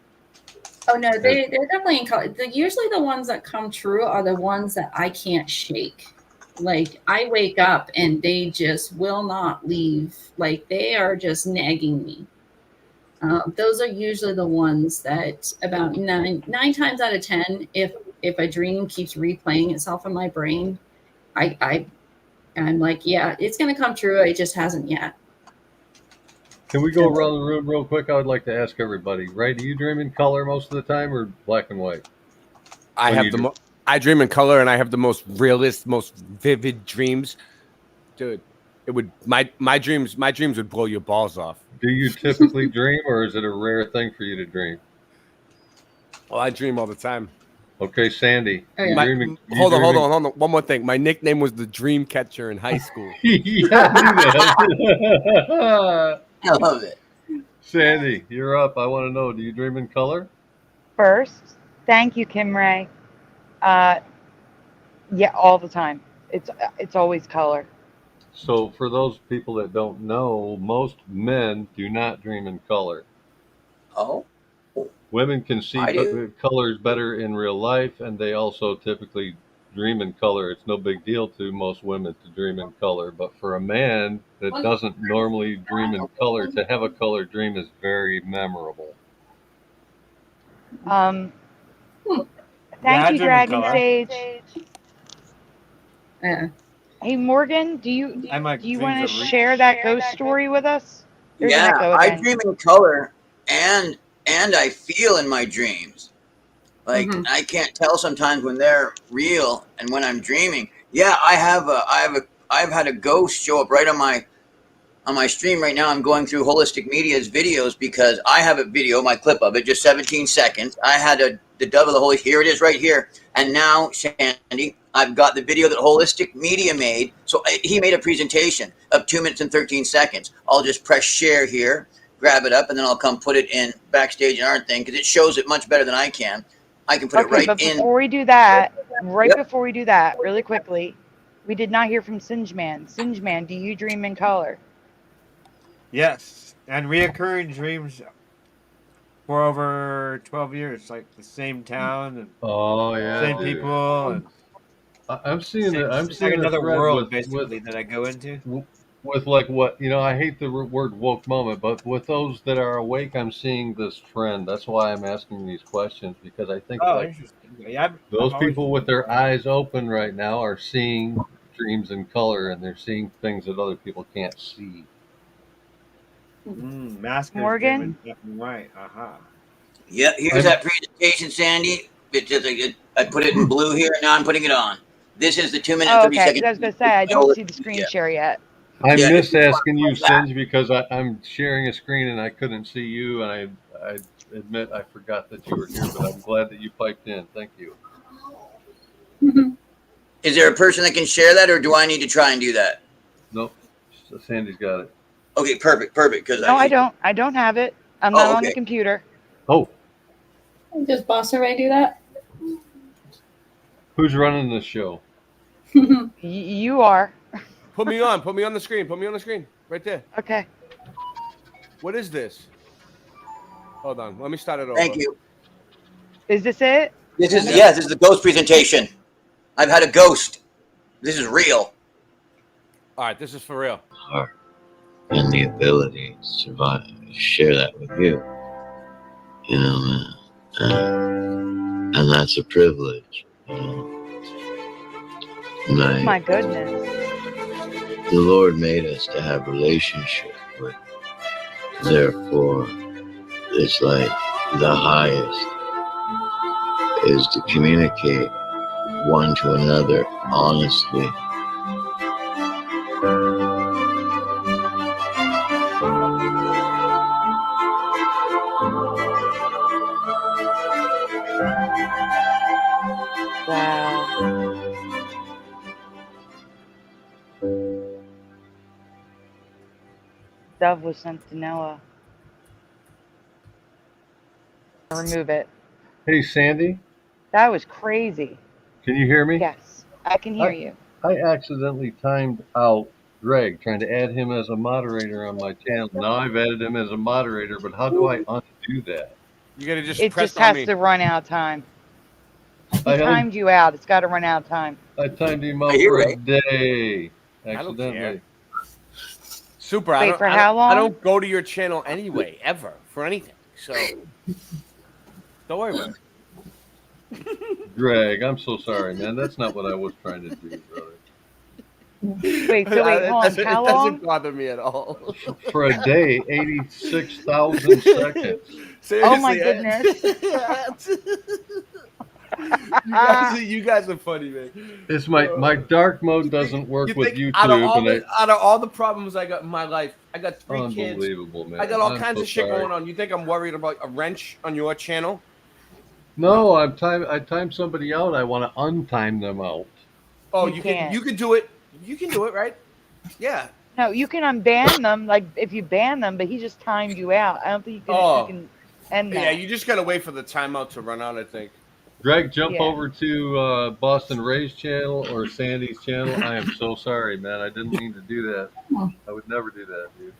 Oh no, they're definitely in color. Usually the ones that come true are the ones that I can't shake. Like, I wake up and they just will not leave. Like, they are just nagging me. Those are usually the ones that about nine times out of 10, if a dream keeps replaying itself in my brain, I'm like, yeah, it's gonna come true. It just hasn't yet. Can we go around the room real quick? I would like to ask everybody, right? Do you dream in color most of the time, or black and white? I dream in color, and I have the most realist, most vivid dreams. Dude, my dreams would blow your balls off. Do you typically dream, or is it a rare thing for you to dream? Well, I dream all the time. Okay, Sandy. Oh, yeah. Hold on. One more thing. My nickname was the Dream Catcher in high school. Yeah, I love it. Sandy, you're up. I want to know, do you dream in color? First, thank you, Kim Ray. Yeah, all the time. It's always color. So for those people that don't know, most men do not dream in color. Oh, Women can see I do. colors better in real life, and they also typically dream in color, it's no big deal to most women to dream in color. But for a man that doesn't normally dream in color, to have a color dream is very memorable. Thank I you, dream in Dragon color. Sage. Yeah. Hey Morgan, do you My want to dreams are share that ghost story with us? There's an Yeah, echo I again. dream in color, and I feel in my dreams. Like Mhm. I can't tell sometimes when they're real and when I'm dreaming. Yeah, I've had a ghost show up right on my stream right now. I'm going through Holistic Media's videos because I have a video, my clip of it, just 17 seconds. I had the Dove of the Holy. Here it is right here. And now, Sandy, I've got the video that Holistic Media made. So he made a presentation of 2 minutes and 13 seconds. I'll just press share here, grab it up, and then I'll come put it in backstage in our thing because it shows it much better than I can. I can put it right but in. before we do that, Yep. before we do that, really quickly, we did not hear from Singeman. Singeman, do you dream in color? Yes, and reoccurring dreams for over 12 years, like the same town and Oh yeah, same dude. people. And I'm seeing it. I'm it's seeing like another a thread world, with basically, that I go into. with like what I hate the word woke moment, but with those that are awake, I'm seeing this trend. That's why I'm asking these questions, because I think Oh, like interesting. Yeah, those I've always people with their eyes open right now are seeing dreams in color, and they're seeing things that other people can't see. Maskers Morgan? dreaming, left and right. Aha. Yeah, here's that presentation, Sandy. I put it in blue here, and now I'm putting it on. This is the 2 minute and Oh, 30 okay. second. Because I was going to say, I don't see the screen share yet. I Yeah, missed asking you, it's that. Singe, because I'm sharing a screen and I couldn't see you, and I admit I forgot that you were here, but I'm glad that you piped in. Thank you. Is there a person that can share that, or do I need to try and do that? Nope, Sandy's got it. Okay, perfect. Because No, I don't. I don't have it. I'm not on the okay. computer. Oh, Does Boss Ray do that? who's running this show? You are. Put me on. Put me on the screen. Put me on the screen. Right there. Okay. What is this? Hold on. Let me start it over. Thank you. Is this it? This is this is the ghost presentation. I've had a ghost. This is real. All right, this is for real. Heart and the ability to survive, share that with you. You know, and that's a privilege. You know. Oh my goodness. The Lord made us to have relationship with. Therefore, it's like the highest is to communicate one to another honestly. Wow. Dove was sent to Noah. Remove it. Hey, Sandy, That was crazy. can you hear me? Yes, I can hear you. I accidentally timed out Greg, trying to add him as a moderator on my channel. Now I've added him as a moderator, but how do I undo that? You gotta just It press just on has me. to run out of time. He I timed you out. It's got to run out of time. I timed him out You're for a right. day I don't accidentally. care. Super. Wait, for how long? I don't go to your channel anyway, ever, for anything. So don't worry about it. Greg, I'm so sorry, man. That's not what I was trying to do, brother. Wait, hold on. How it long? doesn't bother me at all. For a day, 86,000 seconds. Seriously, Oh my goodness. you guys are funny, man. It's my dark mode doesn't work You with think YouTube, out of all and the problems I got in my life, I got 3 kids. unbelievable, man. I got all I'm kinds so of shit sorry. going on. You think I'm worried about a wrench on your channel? No, I timed somebody out. I want to untime them out. Oh, You can't. you can do it. You can do it, right? Yeah. No, you can unban them, like if you ban them, but he just timed you out. I don't think you can end that. Yeah, you just gotta wait for the timeout to run out, I think. Greg, jump Yeah. over to Boston Ray's channel or Sandy's channel. I am so sorry, man. I didn't mean to do that. I would never do that, dude.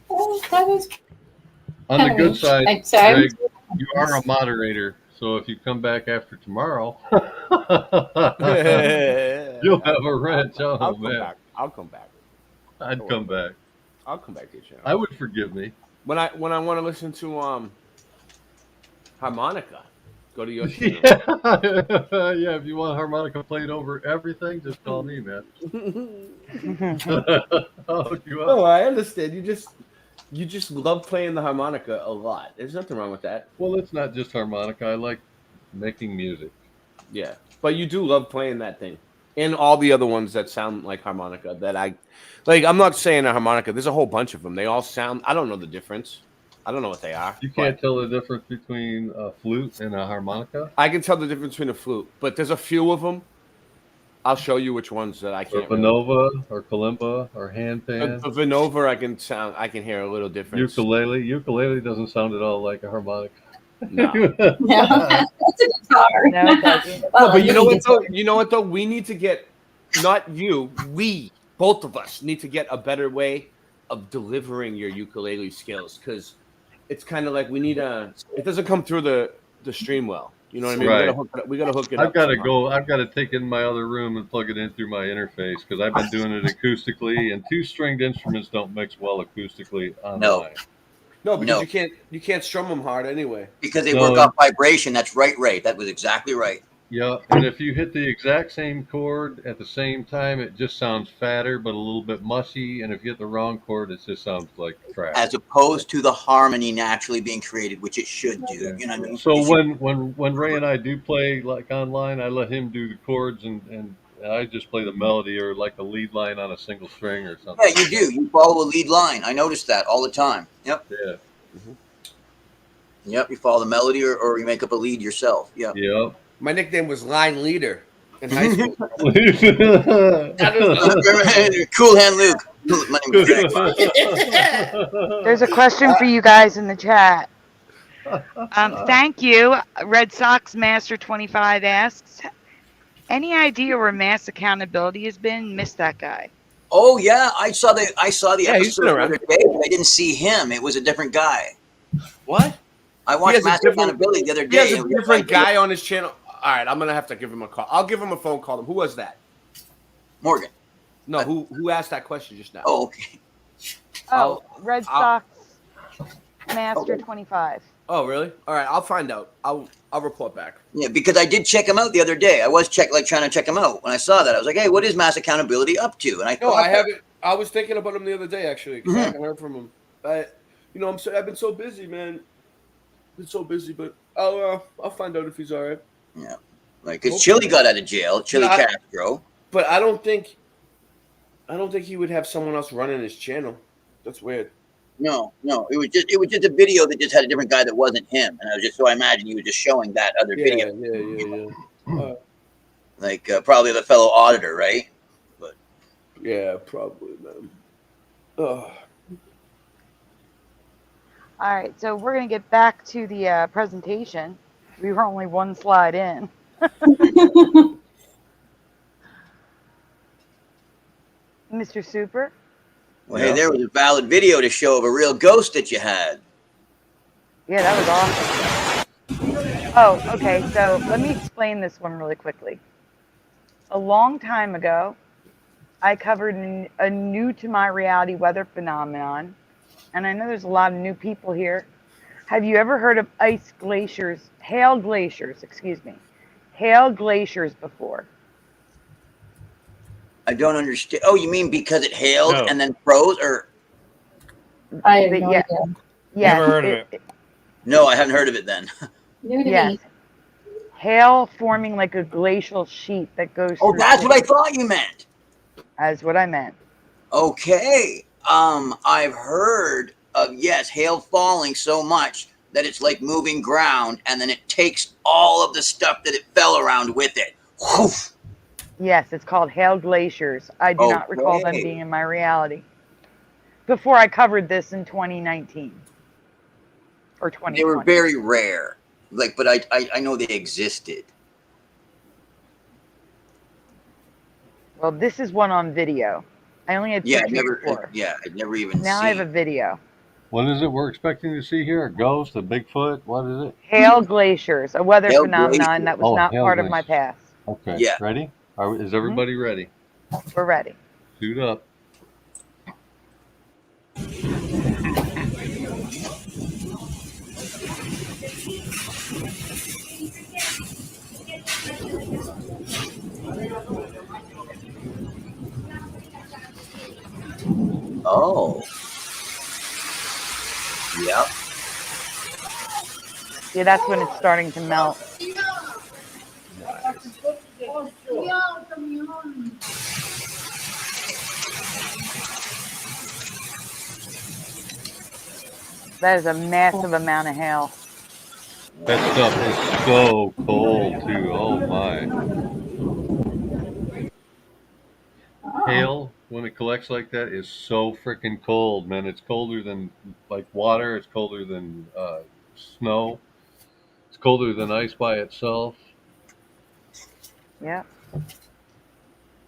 Oh, that was On the good side, I'm sorry. Greg, you are a moderator, So if you come back after tomorrow, Yeah. you'll have a wrench. I'll Oh come man, back. I'll come back. I'd come back. I'll come back to your channel. I would forgive me. When I want to listen to harmonica, go to your channel. Yeah, if you want harmonica played over everything, just call me, man. I'll hook you up. Oh, I understand. You just love playing the harmonica a lot. There's nothing wrong with that. Well, it's not just harmonica. I like making music. Yeah, but you do love playing that thing, and all the other ones that sound like harmonica. That I like. I'm not saying a harmonica. There's a whole bunch of them. They all sound. I don't know the difference. I don't know what they are. You can't tell the difference between a flute and a harmonica? I can tell the difference between a flute, but there's a few of them. I'll show you which ones that I Or can't. Vinova, or kalimba, or handpan. The Vinova, I can hear a little difference. Ukulele doesn't sound at all like a harmonica. No. Yeah, that's a guitar. No, it doesn't. No, but you know what though? You know what though? We need to get, not you, we, both of us need to get a better way of delivering your ukulele skills, because it's kind of like we need it doesn't come through the stream well. You know what I mean? Right. We gotta hook it up. I've got to take it in my other room and plug it in through my interface, because I've been doing it acoustically, and two-stringed instruments don't mix well acoustically online. No, because you can't strum them hard anyway. Because they work off vibration. That's right, Ray. That was exactly right. Yeah, and if you hit the exact same chord at the same time, it just sounds fatter but a little bit mushy. And if you hit the wrong chord, it just sounds like crap. As opposed to the harmony naturally being created, which it should do. You know what I mean? So when Ray and I do play like online, I let him do the chords and I just play the melody or like a lead line on a single string or something. Yeah, you do. You follow a lead line. I noticed that all the time. Yep. Yeah. Yep. You follow the melody or you make up a lead yourself. Yep. Yep. My nickname was Line Leader in high school. Cool Hand Luke. My name is Jack. There's a question for you guys in the chat. Thank you. Red Sox Master 25 asks, any idea where mass accountability has been? Missed that guy. Oh yeah, I saw the Yeah, he's episode been the around. other day, but I didn't see him. It was a different guy. What? I He watched has a Mass different- Accountability the other He day. has and a it was different like- guy on his channel. All right, I'm gonna have to give him a call. I'll give him a phone call. Who was that? Morgan. No, who asked that question just now? Oh, okay. Oh, Red I'll- Sox Master 25. Oh, really? All right, I'll find out. I'll report back. Yeah, because I did check him out the other day. I was trying to check him out. When I saw that, I was like, "Hey, what is Mass Accountability up to?" And I No, thought, I haven't. I was thinking about him the other day actually. 'Cause I haven't heard from him. I've been so busy, man. Been so busy, but I'll find out if he's all right. Yeah, like because Chili got out of jail, Chili Yeah, Castro. But I don't think he would have someone else running his channel. That's weird. No, it was just a video that just had a different guy that wasn't him, and I imagine he was just showing that other video, Yeah. like probably the fellow auditor, right? But Yeah, probably, man. Oh. All right, so we're going to get back to the presentation. We were only one slide in. Mr. Super? well, hey, there was a valid video to show of a real ghost that you had. Yeah, that was awesome. Oh, okay, so let me explain this one really quickly. A long time ago, I covered a new to my reality weather phenomenon, and I know there's a lot of new people here. Have you ever heard of hail glaciers before? I don't understand. Oh, you mean because it hailed No. and then froze, or I have But no yeah. idea. Yes, Never heard of it. no? I haven't heard of it then. New to Yes. me. Hail forming like a glacial sheet that goes Oh, through that's what I places. thought you meant. That's what I meant. Okay. I've heard of hail falling so much that it's like moving ground, and then it takes all of the stuff that it fell around with it. Whoof. Yes, it's called hail glaciers. I do not recall them Okay. being in my reality. Before I covered this in 2019 or 2020. They were very rare. Like, but I know they existed. Well, this is one on video. I only had Yeah, pictures before. I'd never even Now seen. I have a video. What is it we're expecting to see here? A ghost? A Bigfoot? What is it? Hail glaciers, a weather Hail phenomenon glaciers. that was not hail part of my glaciers. past. Okay. Yeah. Ready? Is everybody ready? We're ready. Suit up. Oh. Yep. Yeah, that's when it's starting to melt. That is a massive amount of hail. That stuff is so cold too. Oh my. Hail, when it collects like that, is so freaking cold, man. It's colder than like water. It's colder than snow. It's colder than ice by itself. Yeah.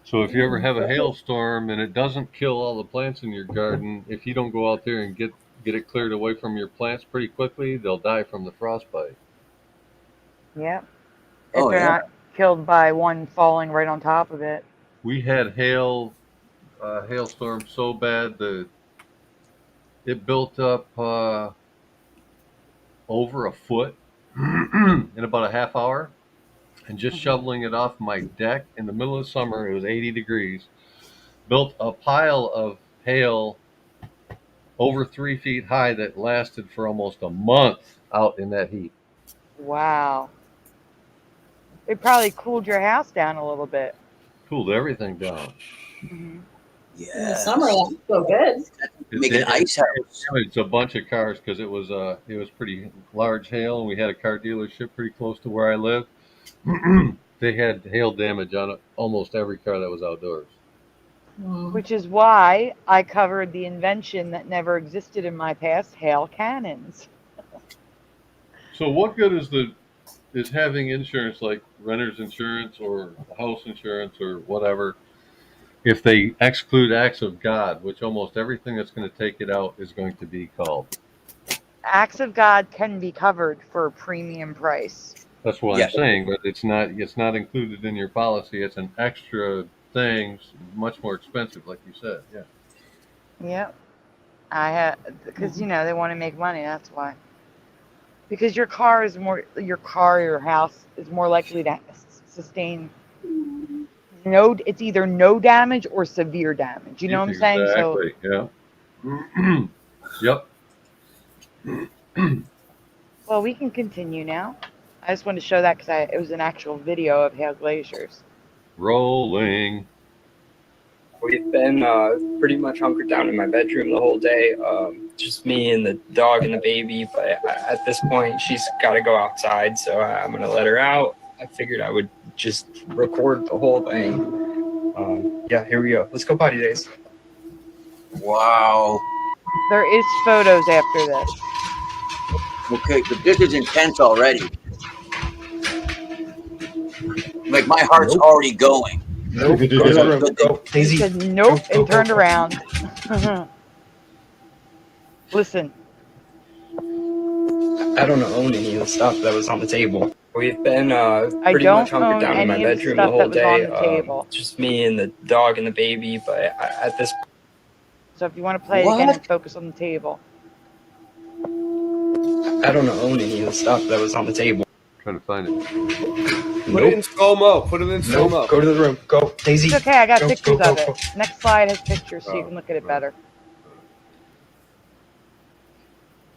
So if you ever have a hailstorm and it doesn't kill all the plants in your garden, if you don't go out there and get it cleared away from your plants pretty quickly, they'll die from the frostbite. Yeah. If they're not killed by one falling right on top of it. We had hailstorm so bad that it built up over a foot in about a half hour. And just shoveling it off my deck in the middle of summer, it was 80 degrees, built a pile of hail over 3 feet high that lasted for almost a month out in that heat. Wow. It probably cooled your house down a little bit. Cooled everything down. Mm-hmm. Yeah. In the summer, that's so good. Make an ice house. It's a bunch of cars because it was pretty large hail, and we had a car dealership pretty close to where I live. They had hail damage on almost every car that was outdoors. Which is why I covered the invention that never existed in my past, hail cannons. So what good is having insurance like renter's insurance or house insurance or whatever if they exclude acts of God, which almost everything that's going to take it out is going to be called? Acts of God can be covered for a premium price. That's what I'm saying, but it's not included in your policy. It's an extra thing, much more expensive, like you said. Yeah. Yep. Because they want to make money. That's why. Because your house is more likely to sustain it's either no damage or severe damage. You know what I'm saying? Exactly. Yeah. Yep. Well, we can continue now. I just wanted to show that because it was an actual video of hail glaciers. Rolling. We've been pretty much hunkered down in my bedroom the whole day. Just me and the dog and the baby. But at this point, she's got to go outside, so I'm going to let her out. I figured I would just record the whole thing. Here we go. Let's go potty days. Wow. There is photos after this. Okay, but this is intense already. Like my heart's already going. Nope. Go to the room. Go. He said nope and turned around. Listen. I don't own any of the stuff that was on the table. We've been pretty much hunkered down in my bedroom the whole day. Just me and the dog and the baby. But at this. So if you want to play it again and focus on the table. I don't own any of the stuff that was on the table. Trying to find it. Put it in slow-mo. Put it in slow-mo. Go to the room. Go. Daisy. It's okay. I got pictures of it. Next slide has pictures so you can look at it better.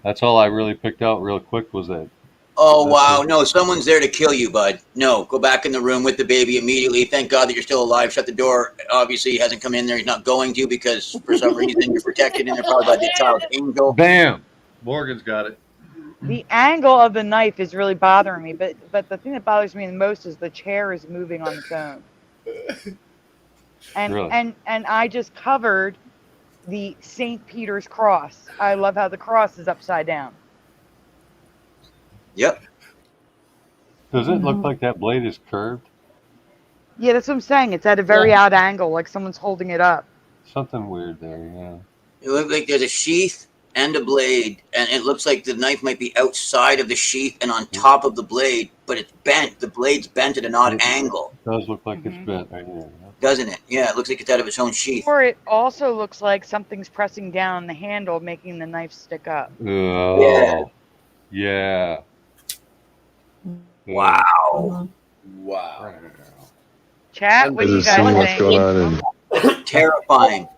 That's all I really picked out real quick was that. Oh, wow. No, someone's there to kill you, bud. No, go back in the room with the baby immediately. Thank God that you're still alive. Shut the door. Obviously, he hasn't come in there. He's not going to because for some reason you're protected in there probably by the child's angel. Bam! Morgan's got it. The angle of the knife is really bothering me, but the thing that bothers me the most is the chair is moving on its own. And Really? and I just covered the St. Peter's cross. I love how the cross is upside down. Yep. Does it look like that blade is curved? Yeah, that's what I'm saying. It's at a very odd angle, like someone's holding it up. Something weird there, yeah. It looks like there's a sheath and a blade, and it looks like the knife might be outside of the sheath and on top of the blade, but it's bent. The blade's bent at an odd angle. It does look like it's bent right here. Doesn't it? Yeah, it looks like it's out of its own sheath. Or it also looks like something's pressing down on the handle, making the knife stick up. Oh, yeah. Wow. Wow. Chat, what do you guys what's think? going on in Terrifying.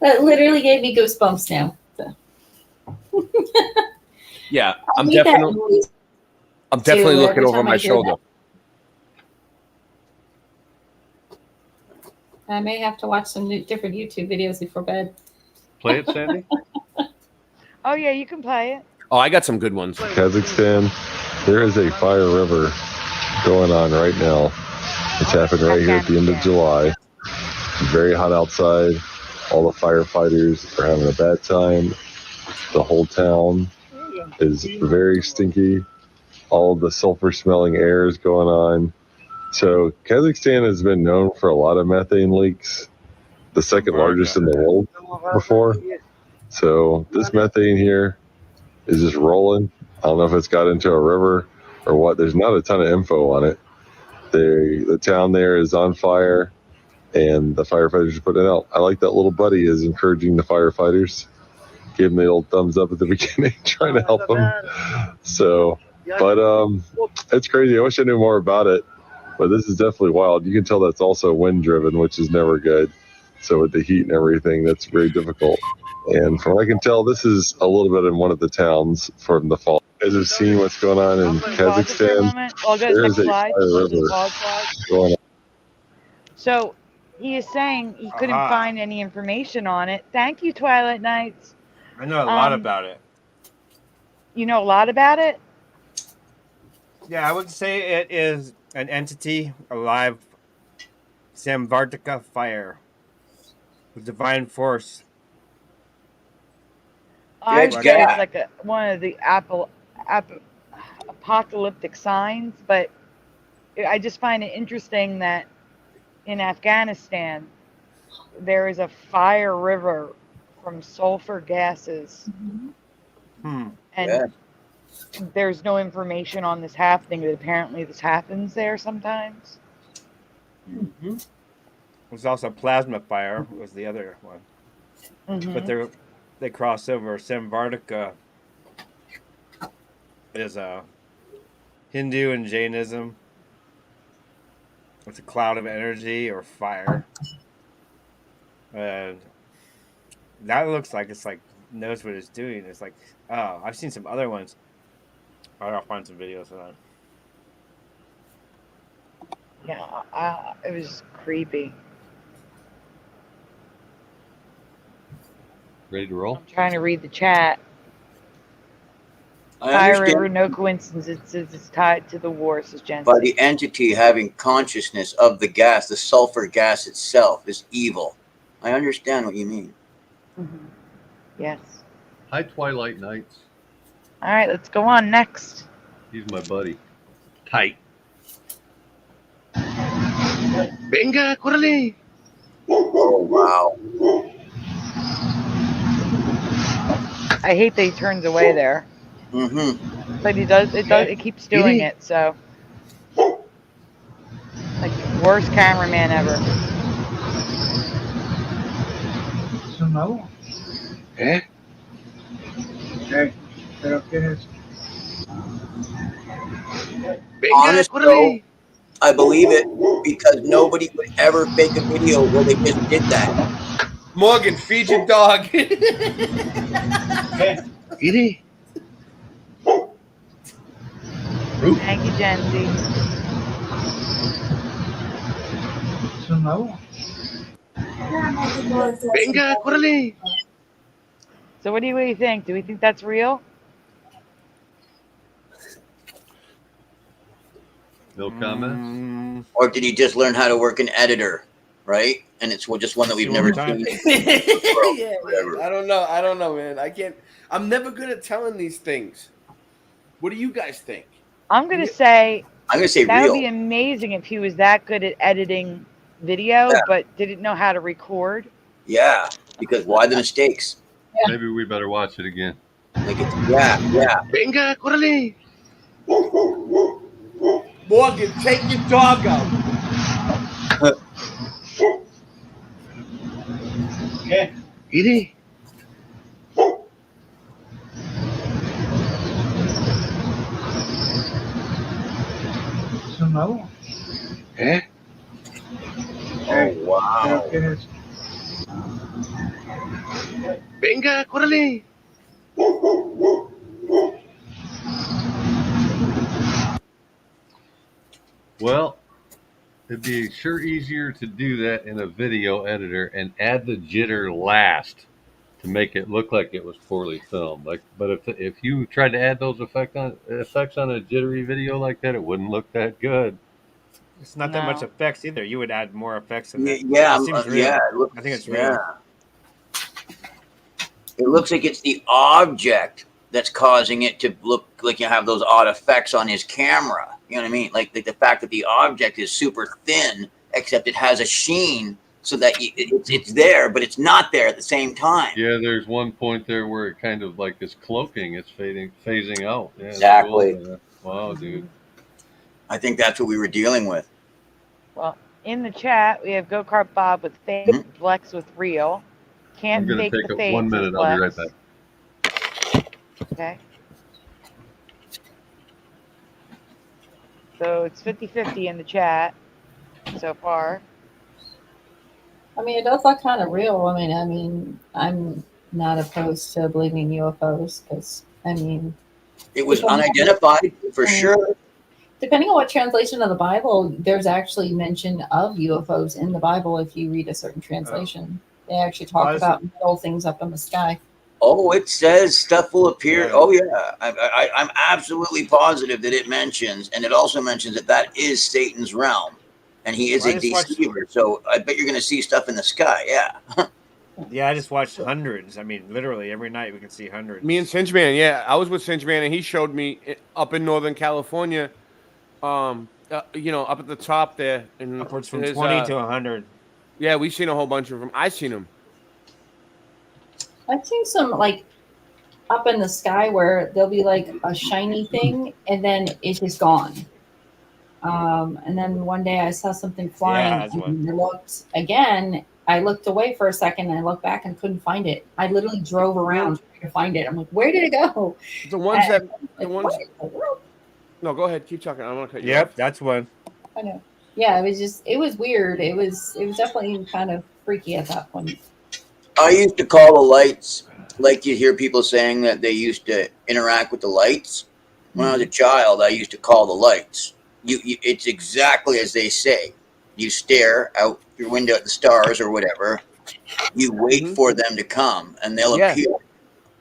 That literally gave me goosebumps now. So. Yeah, I I'm need that definitely noise looking every over time my I hear shoulder. that. I may have to watch some different YouTube videos before bed. Play it, Sandy? Oh, yeah, you can play it. Oh, I got some good ones. Kazakhstan. There is a fire river going on right now. It's happened right here at the end of July. It's very hot outside. All the firefighters are having a bad time. The whole town is very stinky. All the sulfur smelling air is going on. So Kazakhstan has been known for a lot of methane leaks, the second largest in the world before. So this methane here is just rolling. I don't know if it's got into a river or what. There's not a ton of info on it. The town there is on fire, and the firefighters are putting it out. I like that little buddy is encouraging the firefighters, give them the old thumbs up at the beginning, trying to help them. So, but it's crazy. I wish I knew more about it, but this is definitely wild. You can tell that's also wind driven, which is never good. So with the heat and everything, that's very difficult. And from what I can tell, this is a little bit in one of the towns from the fall. You guys have seen what's going on in Kazakhstan. There is a fire river going on. So he is saying he couldn't find any information on it. Thank you, Twilight Nights. I know a lot about it. You know a lot about it? Yeah, I would say it is an entity, a live Samvartika fire with divine force. I'd say it's like one of the apocalyptic signs, but I just find it interesting that in Afghanistan there is a fire river from sulfur gases, and there's no information on this happening, but apparently this happens there sometimes. There's also plasma fire was the other one, but they cross over. Samvartika is a Hindu and Jainism. It's a cloud of energy or fire, and that looks like it's like knows what it's doing. It's like, oh, I've seen some other ones. I'll find some videos of that. Yeah, it was creepy. Ready to roll? I'm trying to read the chat. I Fire understand. River, no coincidence. It's tied to the war, says Jen. By the entity having consciousness of the gas, the sulfur gas itself is evil. I understand what you mean. Yes. Hi, Twilight Nights. All right, let's go on next. He's my buddy. Tight. Venga, córrele. Oh, wow. I hate that he turns away there. But he does. It keeps doing it. So, like, worst cameraman ever. ¿Eh? ¿Pero qué es eso? Honest, though, I believe it because nobody would ever fake a video where they just did that. Morgan, feed your dog. Eddie. Thank you, Jenzy. Venga, córrele. So, what do you think? Do we think that's real? No comments? Or did he just learn how to work an editor, right? And it's just one that we've never seen. I don't know, man. I can't. I'm never good at telling these things. What do you guys think? I'm gonna say that would real. be amazing if he was that good at editing video, Yeah. but didn't know how to record. Yeah, because why the mistakes? Maybe we better watch it again. Yeah. Venga, córrele. Morgan, take your dog out. Okay. Mire. ¿Es un nuevo? ¿Eh? Oh, wow. ¿Qué es? Venga, córrele. Well, it'd be sure easier to do that in a video editor and add the jitter last to make it look like it was poorly filmed. But if you tried to add those effects on a jittery video like that, it wouldn't look that good. It's not that much effects either. You would add more effects than that. Yeah, It seems real. yeah. I think it's real. It looks like it's the object that's causing it to look like you have those odd effects on his camera. You know what I mean? Like the fact that the object is super thin, except it has a sheen so that it's there, but it's not there at the same time. Yeah, there's one point there where it kind of like is cloaking. It's phasing out. Yeah, Exactly. Cool. Wow, dude. I think that's what we were dealing with. Well, in the chat, we have Go Kart Bob with fake, Flex with real. Can't I'm going fake to take the a face 1 minute. with I'll be right Flex. back. Okay. So it's 50-50 in the chat so far. I mean, it does look kind of real. I mean, I'm not opposed to believing UFOs because, I mean, it was unidentified for sure. Depending on what translation of the Bible, there's actually mention of UFOs in the Bible. If you read a certain translation, they actually talk about metal things up in the sky. Oh, it says stuff will appear. Yeah. Oh, yeah. I'm absolutely positive that it mentions, and it also mentions that is Satan's realm, and he is a deceiver. So I bet you're going to see stuff in the sky. Yeah. Yeah, I just watched hundreds. I mean, literally every night we can see hundreds. Me and Singeman, yeah. I was with Singeman, and he showed me up in Northern California, up at the top there. And upwards from 20 to 100. Yeah, we've seen a whole bunch of them. I've seen them. I've seen some like up in the sky where there'll be like a shiny thing and then it's just gone. And then one day I saw something flying and I looked away for a second and I looked back and couldn't find it. I literally drove around trying to find it. I'm like, where did it go? No, go ahead. Keep talking. I don't want to cut you off. Yep, that's one. I know. Yeah, it was weird. It was definitely kind of freaky at that point. I used to call the lights, like you hear people saying that they used to interact with the lights. When I was a child, I used to call the lights. It's exactly as they say. You stare out your window at the stars or whatever. You wait for them to come, and they'll appear.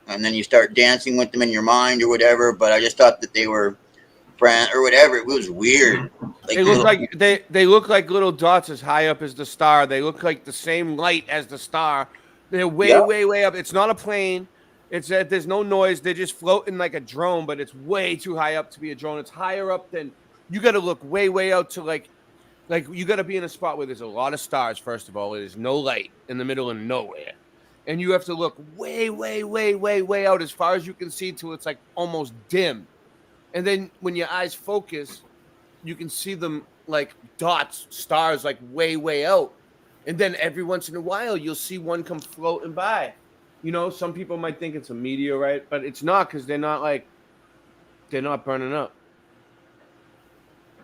And then you start dancing with them in your mind or whatever. But I just thought that they were friends or whatever. It was weird. They look like little dots as high up as the star. They look like the same light as the star. They're way up. It's not a plane. It's there's no noise. They're just floating like a drone, but it's way too high up to be a drone. It's higher up than you got to look way out to like you got to be in a spot where there's a lot of stars. First of all, there's no light in the middle of nowhere, and you have to look way out as far as you can see till it's like almost dim, and then when your eyes focus, you can see them like dots, stars, like way out. And then every once in a while, you'll see one come floating by. You know, some people might think it's a meteorite, but it's not because they're not burning up.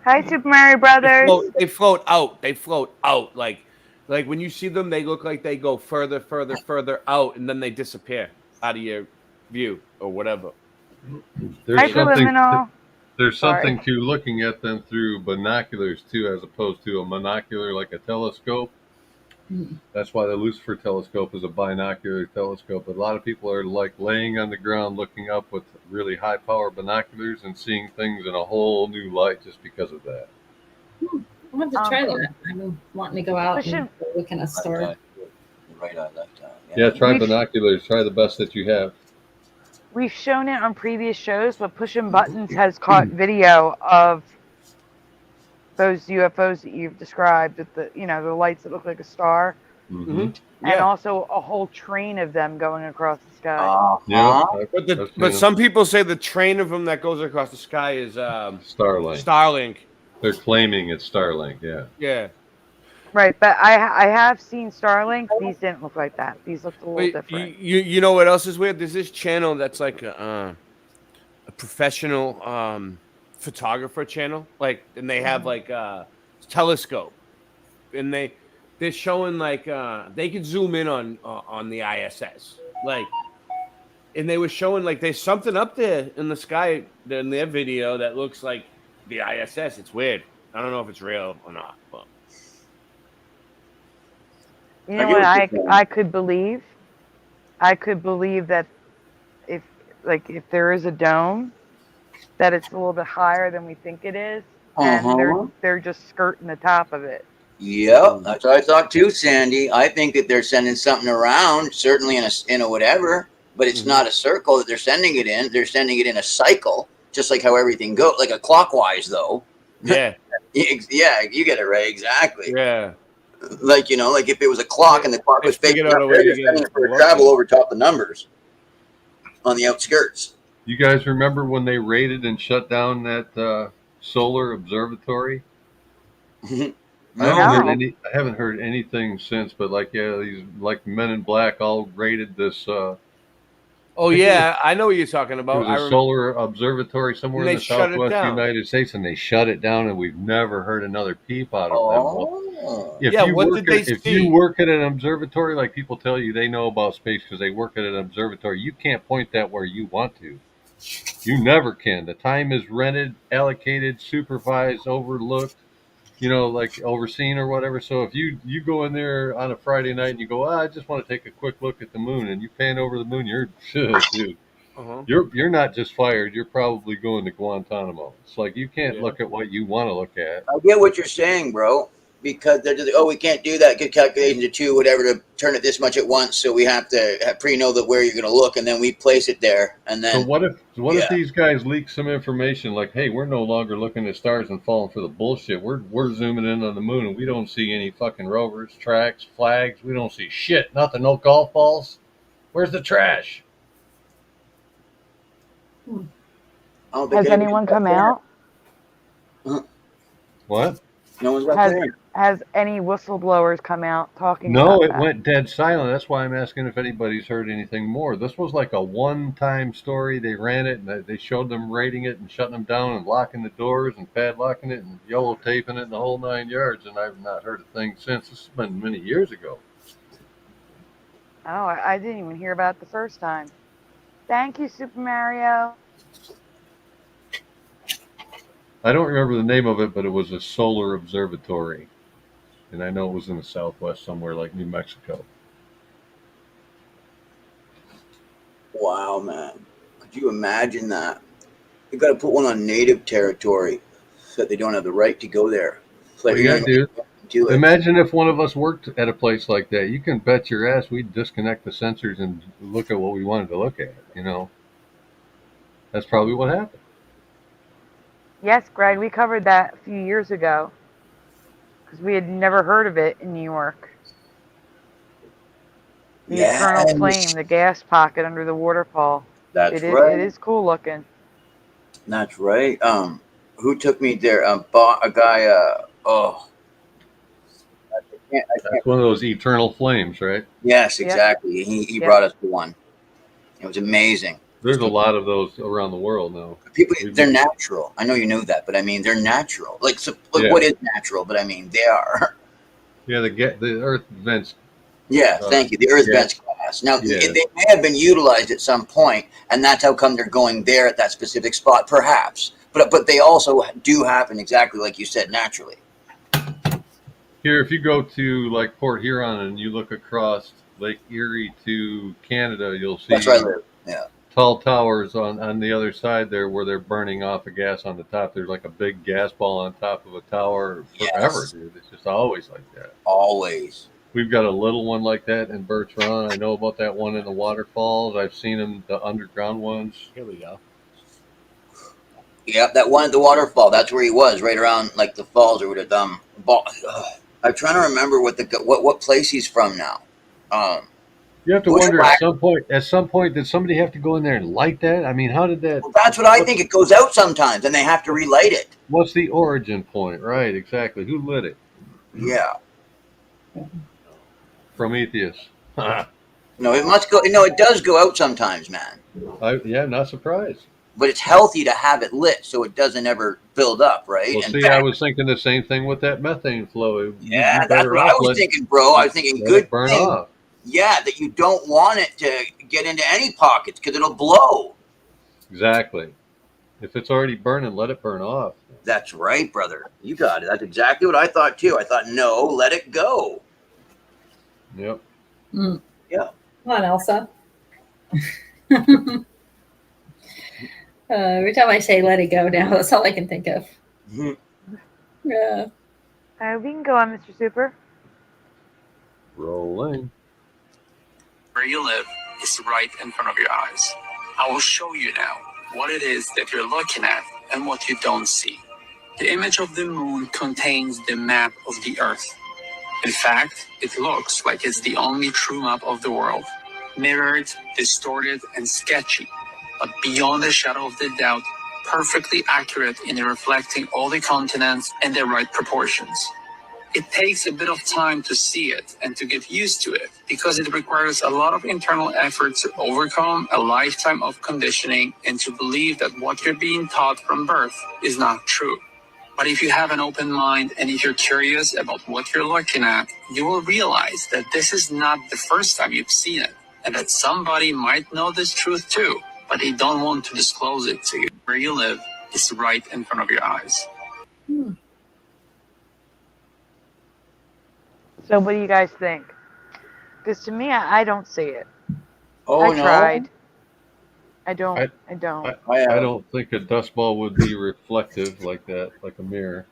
Hi, Super Mario Brothers. They float out. Like when you see them, they look like they go further out, and then they disappear out of your view or whatever. There's something to looking at them through binoculars too, as opposed to a monocular like a telescope. That's why the Lucifer telescope is a binocular telescope. But a lot of people are like laying on the ground looking up with really high power binoculars and seeing things in a whole new light just because of that. I'll have to try that. I'm wanting to go out and look in a store. Right on that time. Yeah, try binoculars. Try the best that you have. We've shown it on previous shows, but Pushing Buttons has caught video of those UFOs that you've described with the lights that look like a star. Mm-hmm. and Yeah. also a whole train of them going across the sky. Yeah. But some people say the train of them that goes across the sky is Starlink. Starlink. They're claiming it's Starlink. Yeah. Yeah. Right, but I have seen Starlink. These didn't look like that. These looked a little But different. you know what else is weird? There's this channel that's like a professional photographer channel, like, and they have like a telescope, and they're showing like they could zoom in on the ISS, like, and they were showing like there's something up there in the sky in their video that looks like the ISS. It's weird. I don't know if it's real or not. But You know what I could believe? I could believe that if there is a dome, that it's a little bit higher than we think it is, and they're just skirting the top of it. Yep, that's what I thought too, Sandy. I think that they're sending something around, certainly in a whatever, but it's not a circle that they're sending it in. They're sending it in a cycle, just like how everything goes, like a clockwise though. Yeah. Yeah, you get it right, exactly. Yeah. Like, you know, like if it was a clock and the clock was facing up there, you're sending it for a travel over top the numbers on the outskirts. You guys remember when they raided and shut down that solar observatory? I haven't heard anything since, but like, yeah, these like Men in Black all raided this. Oh yeah, I know what you're talking about. There was a solar observatory somewhere in the southwest United States, and they shut it down, and we've never heard another peep out of them. If you work at an observatory, like people tell you they know about space because they work at an observatory, you can't point that where you want to. You never can. The time is rented, allocated, supervised, overlooked, you know, like overseen or whatever. So if you go in there on a Friday night and you go, I just want to take a quick look at the moon, and you pan over the moon, you're dude. You're not just fired. You're probably going to Guantanamo. It's like you can't look at what you want to look at. I get what you're saying, bro. Because they're just, we can't do that. Good calculations to two, whatever, to turn it this much at once. So we have to pre-know that where you're going to look, and then we place it there. And then, so what if these guys leak some information like, hey, we're no longer looking at stars and falling for the bullshit. We're zooming in on the moon, and we don't see any fucking rovers, tracks, flags. We don't see shit. Nothing. No golf balls. Where's the trash? Has anyone come out? What? No one's back there. Has any whistleblowers come out talking No, about it that? went dead silent. That's why I'm asking if anybody's heard anything more. This was like a one-time story. They ran it, and they showed them raiding it and shutting them down and locking the doors and padlocking it and yellow taping it and the whole 9 yards, and I've not heard a thing since. This has been many years ago. Oh, I didn't even hear about it the first time. Thank you, Super Mario. I don't remember the name of it, but it was a solar observatory. And I know it was in the southwest somewhere like New Mexico. Wow, man. Could you imagine that? You got to put one on native territory so that they don't have the right to go there. Well, yeah, dude. Imagine if one of us worked at a place like that. You can bet your ass we'd disconnect the sensors and look at what we wanted to look at, you know. That's probably what happened. Yes, Greg, we covered that a few years ago because we had never heard of it in New York. The eternal flame, the gas pocket under the waterfall. That's right. It is cool looking. That's right. Who took me there? A guy. That's one of those eternal flames, right? Yes, exactly. Yep. He brought us to one. It was amazing. There's a lot of those around the world now. People, they're natural. I know you know that, but I mean, they're natural. What is natural? But I mean, they are. Yeah, the Earth vents. Yeah, thank you. The Earth vents glass. Now, they may have been utilized at some point, and that's how come they're going there at that specific spot, perhaps. But they also do happen exactly like you said, naturally. Here, if you go to like Port Huron and you look across Lake Erie to Canada, you'll see. That's where I live. Yeah. Tall towers on the other side there where they're burning off a gas on the top. There's like a big gas ball on top of a tower forever, dude. It's just always like that. Always. We've got a little one like that in Birch Run. I know about that one in the waterfalls. I've seen them, the underground ones. Here we go. Yeah, that one at the waterfall. That's where he was, right around like the falls or whatever. I'm trying to remember what place he's from now. You have to wonder at some point. At some point, did somebody have to go in there and light that? I mean, how did that? Well, that's what I think. It goes out sometimes, and they have to relight it. What's the origin point? Right, exactly. Who lit it? Yeah. Prometheus. No, it must go. No, it does go out sometimes, man. Yeah, not surprised. But it's healthy to have it lit so it doesn't ever build up, right? Well, and see, I was thinking the same thing with that methane flow. Yeah, that's what I was thinking, bro. I was thinking good burn thing. off. Yeah, that you don't want it to get into any pockets because it'll blow. Exactly. If it's already burning, let it burn off. That's right, brother. You got it. That's exactly what I thought too. I thought, no, let it go. Yep. Mm. Yeah. Come on, Elsa. Every time I say let it go now, that's all I can think of. Yeah. We can go on, Mr. Super. Rolling. Where you live is right in front of your eyes. I will show you now what it is that you're looking at and what you don't see. The image of the moon contains the map of the Earth. In fact, it looks like it's the only true map of the world. Mirrored, distorted, and sketchy, but beyond a shadow of the doubt, perfectly accurate in reflecting all the continents in the right proportions. It takes a bit of time to see it and to get used to it because it requires a lot of internal effort to overcome a lifetime of conditioning and to believe that what you're being taught from birth is not true. But if you have an open mind and if you're curious about what you're looking at, you will realize that this is not the first time you've seen it and that somebody might know this truth too, but they don't want to disclose it to you. Where you live is right in front of your eyes. So what do you guys think? Because to me, I don't see it. Oh, I no? tried. I don't. I don't think a dust ball would be reflective like that, like a mirror.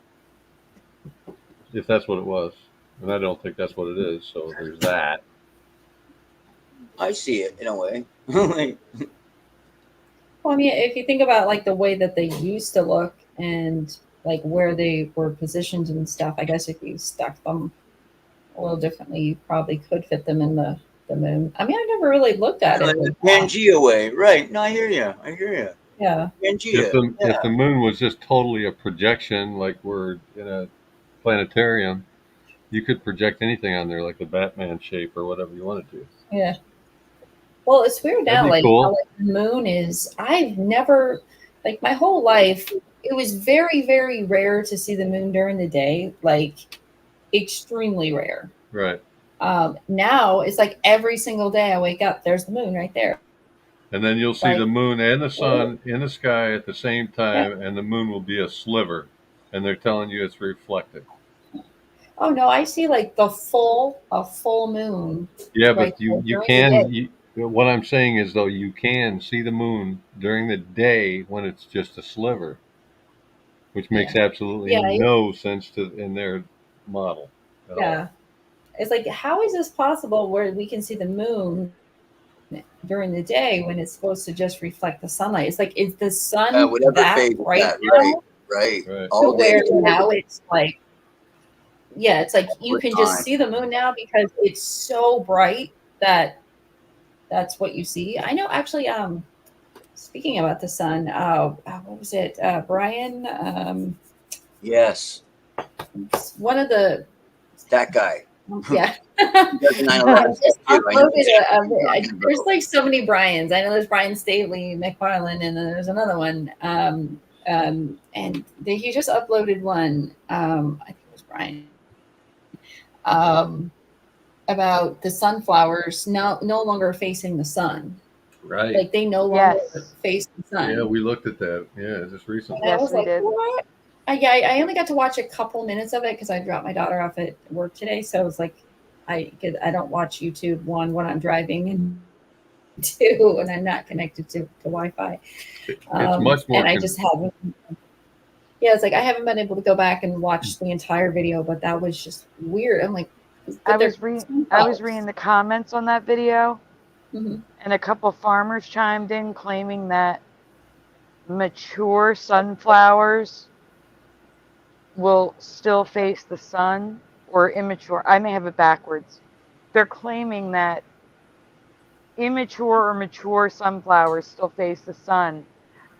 If that's what it was. And I don't think that's what it is, so there's that. I see it in a way. Well, I mean, if you think about like the way that they used to look and like where they were positioned and stuff, I guess if you stuck them a little differently, you probably could fit them in the moon. I mean, I never really looked at it. The Pangea way, right? No, I hear you. Yeah. Pangea. If the moon was just totally a projection, like we're in a planetarium, you could project anything on there, like the Batman shape or whatever you wanted to. Yeah. Well, it's weird now, That'd be like cool. how like, the moon is. I've never, like my whole life, it was very, very rare to see the moon during the day, like extremely rare. Right. Now it's like every single day I wake up, there's the moon right there. And then you'll see Like- the moon and the sun in the sky at the same time, and the moon will be a sliver, and they're telling you it's reflected. Oh no, I see like a full moon. Yeah, right but you during the can. day. What I'm saying is, though, you can see the moon during the day when it's just a sliver, which makes absolutely no sense in their model at all. It's like, how is this possible where we can see the moon during the day when it's supposed to just reflect the sunlight? It's like, is the sun that bright now? Right. To where now it's like, it's like you can just see the moon now because it's so bright that that's what you see. I know, actually, speaking about the sun, what was it? Brian? Yes. One of the... That guy. Yeah. Just uploaded there's like so many Brians. I know there's Brian Staley, MacFarlane, and then there's another one. And he just uploaded one. I think it was Brian. About the sunflowers no longer facing the sun. Right. Like they no longer face the sun. Yeah, we looked at that. Yeah, just recently. And I was like, what? I only got to watch a couple minutes of it because I dropped my daughter off at work today. So it's like I don't watch YouTube, one, when I'm driving, and two, when I'm not connected to Wi-Fi. It's much more. And I just haven't. Yeah, it's like I haven't been able to go back and watch the entire video, but that was just weird. I'm like, I was reading the comments on that video, and a couple farmers chimed in claiming that mature sunflowers will still face the sun, or immature. I may have it backwards. They're claiming that immature or mature sunflowers still face the sun,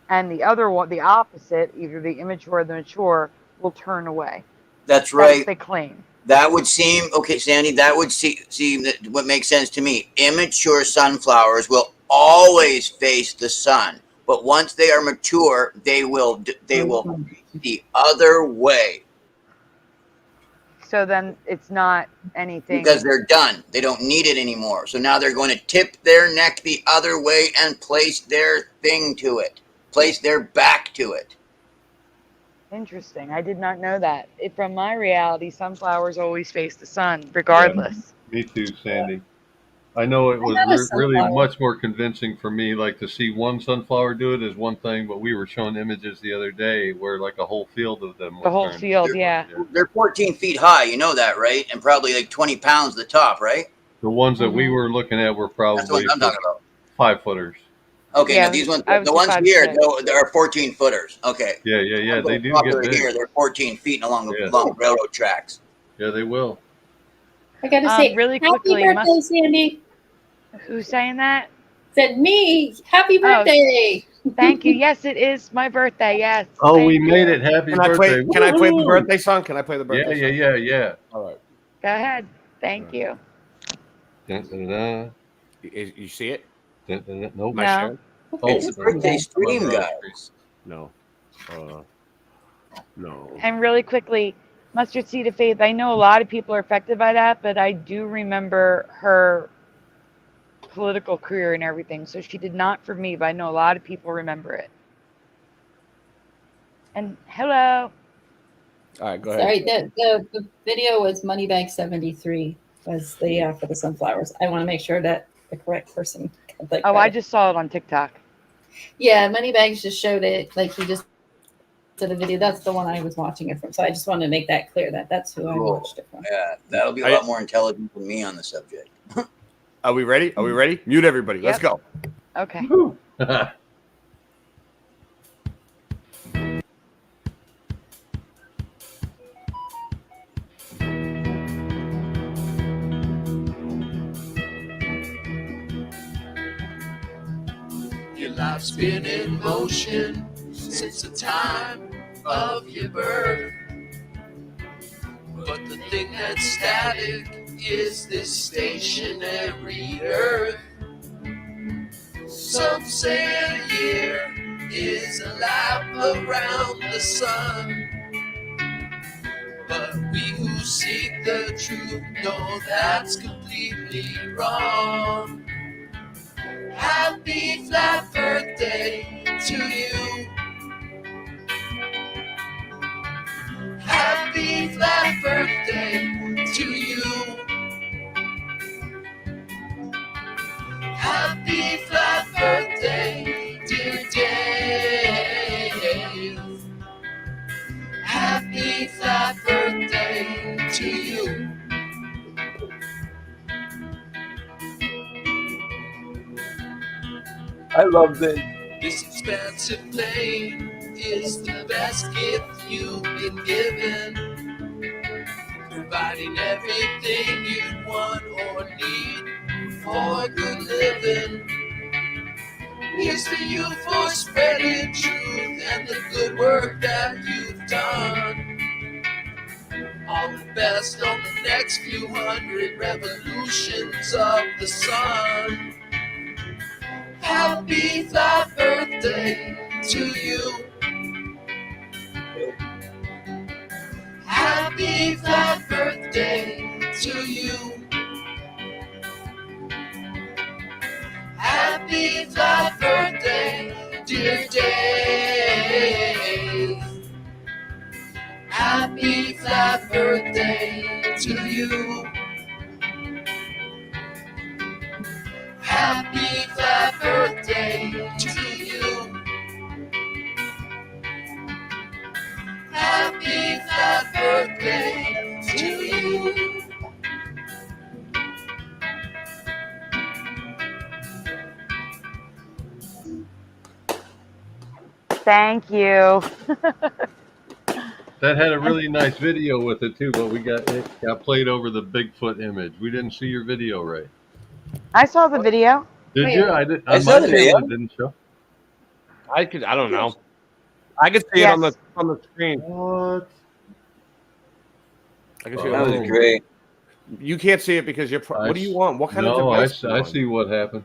and the other one, the opposite, either the immature or the mature, will turn away. That's right. That's what they claim. That would seem okay, Sandy. That would seem that what makes sense to me. Immature sunflowers will always face the sun, but once they are mature, they will the other way. So then it's not anything. Because they're done. They don't need it anymore. So now they're going to tip their neck the other way and place their thing to it. Place their back to it. Interesting. I did not know that. From my reality, sunflowers always face the sun, regardless. Yeah, me too, Sandy. I know it was really much more convincing for me, like to see one sunflower do it is one thing, but we were shown images the other day where like a whole field of them. The whole field, yeah. They're 14 feet high, you know that, right? And probably like 20 pounds at the top, right? The ones that we were looking at were probably That's what I'm talking about. 5-footers. Okay, Yeah, now these ones, the ones here, there are 14 footers. Okay. Yeah. They do get big. Here, they're 14 feet along the railroad tracks. Yeah, they will. I gotta say, really happy quickly, birthday, Sandy. Who's saying that? Said me. Happy birthday. Thank you. Yes, it is my birthday. Yes. Oh, we made it. Happy birthday. Can I play the birthday song? Can I play the birthday song? Yeah. All right. Go ahead. Thank you. Dun, dun, dun. You see it? Dun, dun, dun. Nope. No. It's a birthday stream, guys. No. No. And really quickly, Mustard Seed of Faith. I know a lot of people are affected by that, but I do remember her political career and everything. So she did not for me, but I know a lot of people remember it. And hello. All right, go ahead. Sorry, the video was Moneybag 73 was the for the sunflowers. I want to make sure that the correct person got that Oh, credit. I just saw it on TikTok. Yeah, Moneybags just showed it. Like he just did a video. That's the one I was watching it from. So I just wanted to make that clear that that's who I watched it from. Yeah, that'll be a lot more intelligent than me on the subject. Are we ready? Are we ready? Mute everybody. Let's go. Okay. Your life's been in motion since the time of your birth. But the thing that's static is this stationary earth. Some say a year is a lap around the sun. But we who seek the truth know that's completely wrong. Happy flat birthday to you. Happy flat birthday to you. Happy flat birthday, dear Dave. Happy flat birthday to you. I love this. This expensive plane is the best gift you've been given, providing everything you'd want or need for good living. Here's to you for spreading truth and the good work that you've done. All the best on the next few hundred revolutions of the sun. Happy flat birthday to you. Happy flat birthday to you. Happy flat birthday, dear Dave. Happy flat birthday to you. Happy flat birthday to you. Happy flat birthday to you. Thank you. That had a really nice video with it too, but it got played over the Bigfoot image. We didn't see your video right. I saw the video. Did you? I did. I On saw my the channel, video. it didn't show. I don't know. I could see it on the screen. What? I can see it. That was great. You can't see it because you're. What do you want? What kind of device? I see what happened.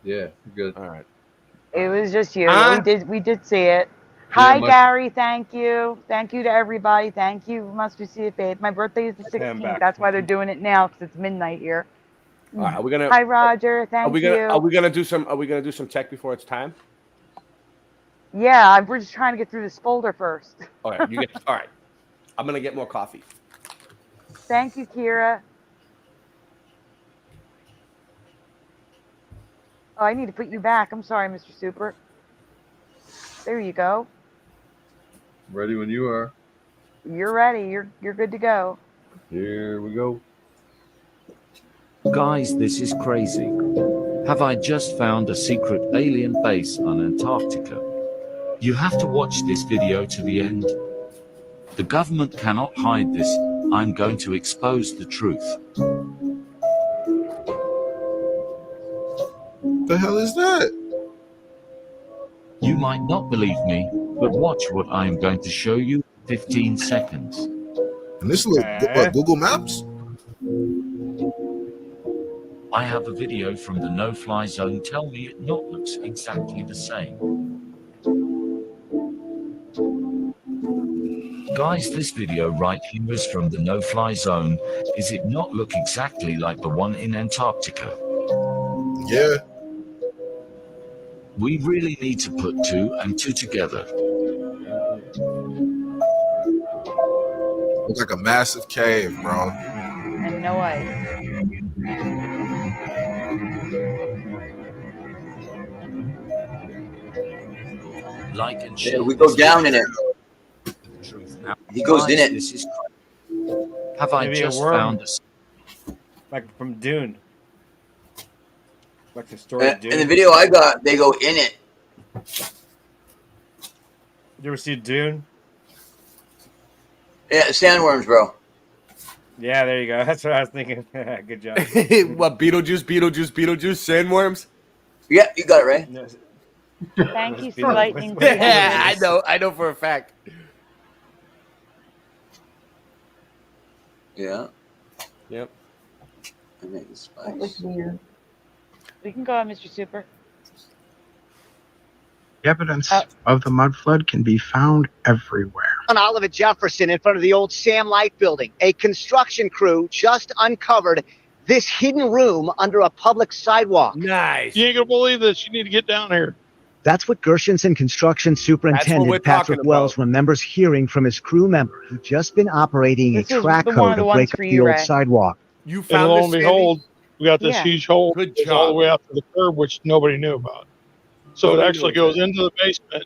Yeah, good. All right. It was just you. Huh? We did see it. Hi, Gary. Thank you. Thank you to everybody. Thank you. Must receive it. My birthday is the 16th. That's why they're doing it now because it's midnight here. All right, are we gonna? Hi, Roger. Thank you. Are we gonna do some? Are we gonna do some tech before it's time? Yeah, we're just trying to get through this folder first. All right, all right. I'm gonna get more coffee. Thank you, Kira. Oh, I need to put you back. I'm sorry, Mr. Super. There you go. Ready when you are. You're ready. You're good to go. Here we go. Guys, this is crazy. Have I just found a secret alien base on Antarctica? You have to watch this video to the end. The government cannot hide this. I'm going to expose the truth. The hell is that? You might not believe me, but watch what I am going to show you in 15 seconds. And this look Google Maps? I have a video from the no-fly zone. Tell me it not looks exactly the same. Guys, this video right here is from the no-fly zone. Is it not look exactly like the one in Antarctica? Yeah. We really need to put 2 and 2 together. Looks like a massive cave, bro. And no ice. Like and share. Yeah, we go down in it. He goes in it. This is have I Maybe just a worm. found a Like from Dune. Like the story of Dune. In the video I got, they go in it. You ever see Dune? Yeah, sandworms, bro. Yeah, there you go. That's what I was thinking. Good job. What, Beetlejuice, sandworms? Yeah, you got it right. Thank you for lightning. Yeah, I know for a fact. Yeah. Yep. I make the spice. That was weird. We can go on, Mr. Super. Evidence of the mud flood can be found everywhere. On Oliver Jefferson in front of the old Sam Light building, a construction crew just uncovered this hidden room under a public sidewalk. Nice. You ain't gonna believe this. You need to get down here. That's what Gershenson Construction That's what we're Superintendent Patrick talking Wells about. remembers hearing from his crew member who'd just been operating This a is track one code of the to ones break for up you, the old Ray. sidewalk. You And found lo this, and behold, we got this Yeah. huge hole Good that goes all job. the way out to the curb, which nobody knew about. So What it are we actually doing goes into the basement.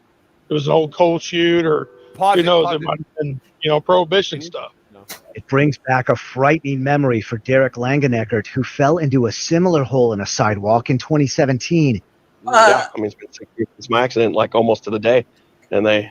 It was an old coal chute, or Pause who it, knows? pause It it. might have been, prohibition stuff. It brings back a frightening memory for Derek Langeneckert, who fell into a similar hole in a sidewalk in 2017. Yeah, I mean, it's been 6 years since my accident, like almost to the day. And the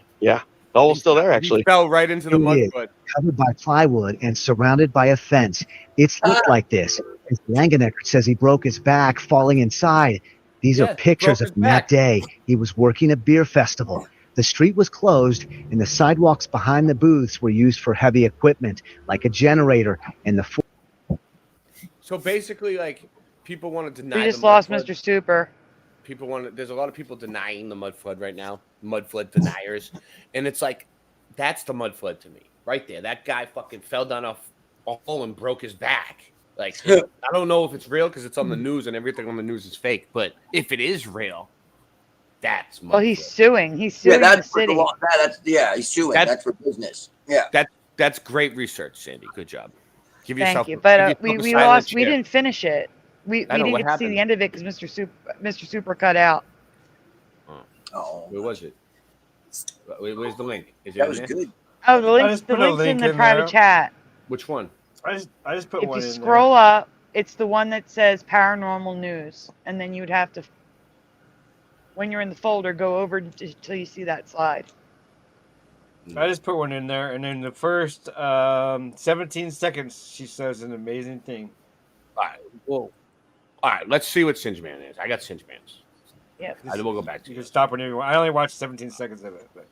hole's still there, actually. He fell right into the It mud is flood. covered by plywood and surrounded by a fence. It's looked like this. As Langeneckert says he broke his back falling inside. These Yeah, are pictures broke of his that back. day. He was working a beer festival. The street was closed, and the sidewalks behind the booths were used for heavy equipment, like a generator and the So basically, like, people want to deny We the just mud lost flood. Mr. Super. There's a lot of people denying the mud flood right now, mud flood deniers. And it's like, that's the mud flood to me, right there. That guy fucking fell down a hole and broke his back. Like, I don't know if it's real because it's on the news and everything on the news is fake. But if it is real, that's mud Well, he's flood. suing. He's suing Yeah, the that's for the city. law. He's suing. That's for business. Yeah. That's great research, Sandy. Good job. Give Thank yourself, you. But give yourself we a silent lost. We chair. didn't finish it. We I know, didn't what get to see happened? the end of it because Mr. Super cut out. Oh. Where was it? Where's the link? Is it That in was there? good. Oh, the link's just put a link in the in private there. chat. Which one? I just put If one you in scroll up, it's the one that says Paranormal News, and then you'd have to, when you're in the folder, go over until you see that slide. I just put one in there, and in the first 17 seconds, she says an amazing thing. All right. Well, all right. Let's see what Singe Man is. I got Singe Man's. Yep. I will go back to You can stop whenever you want. I only watched 17 seconds of it, but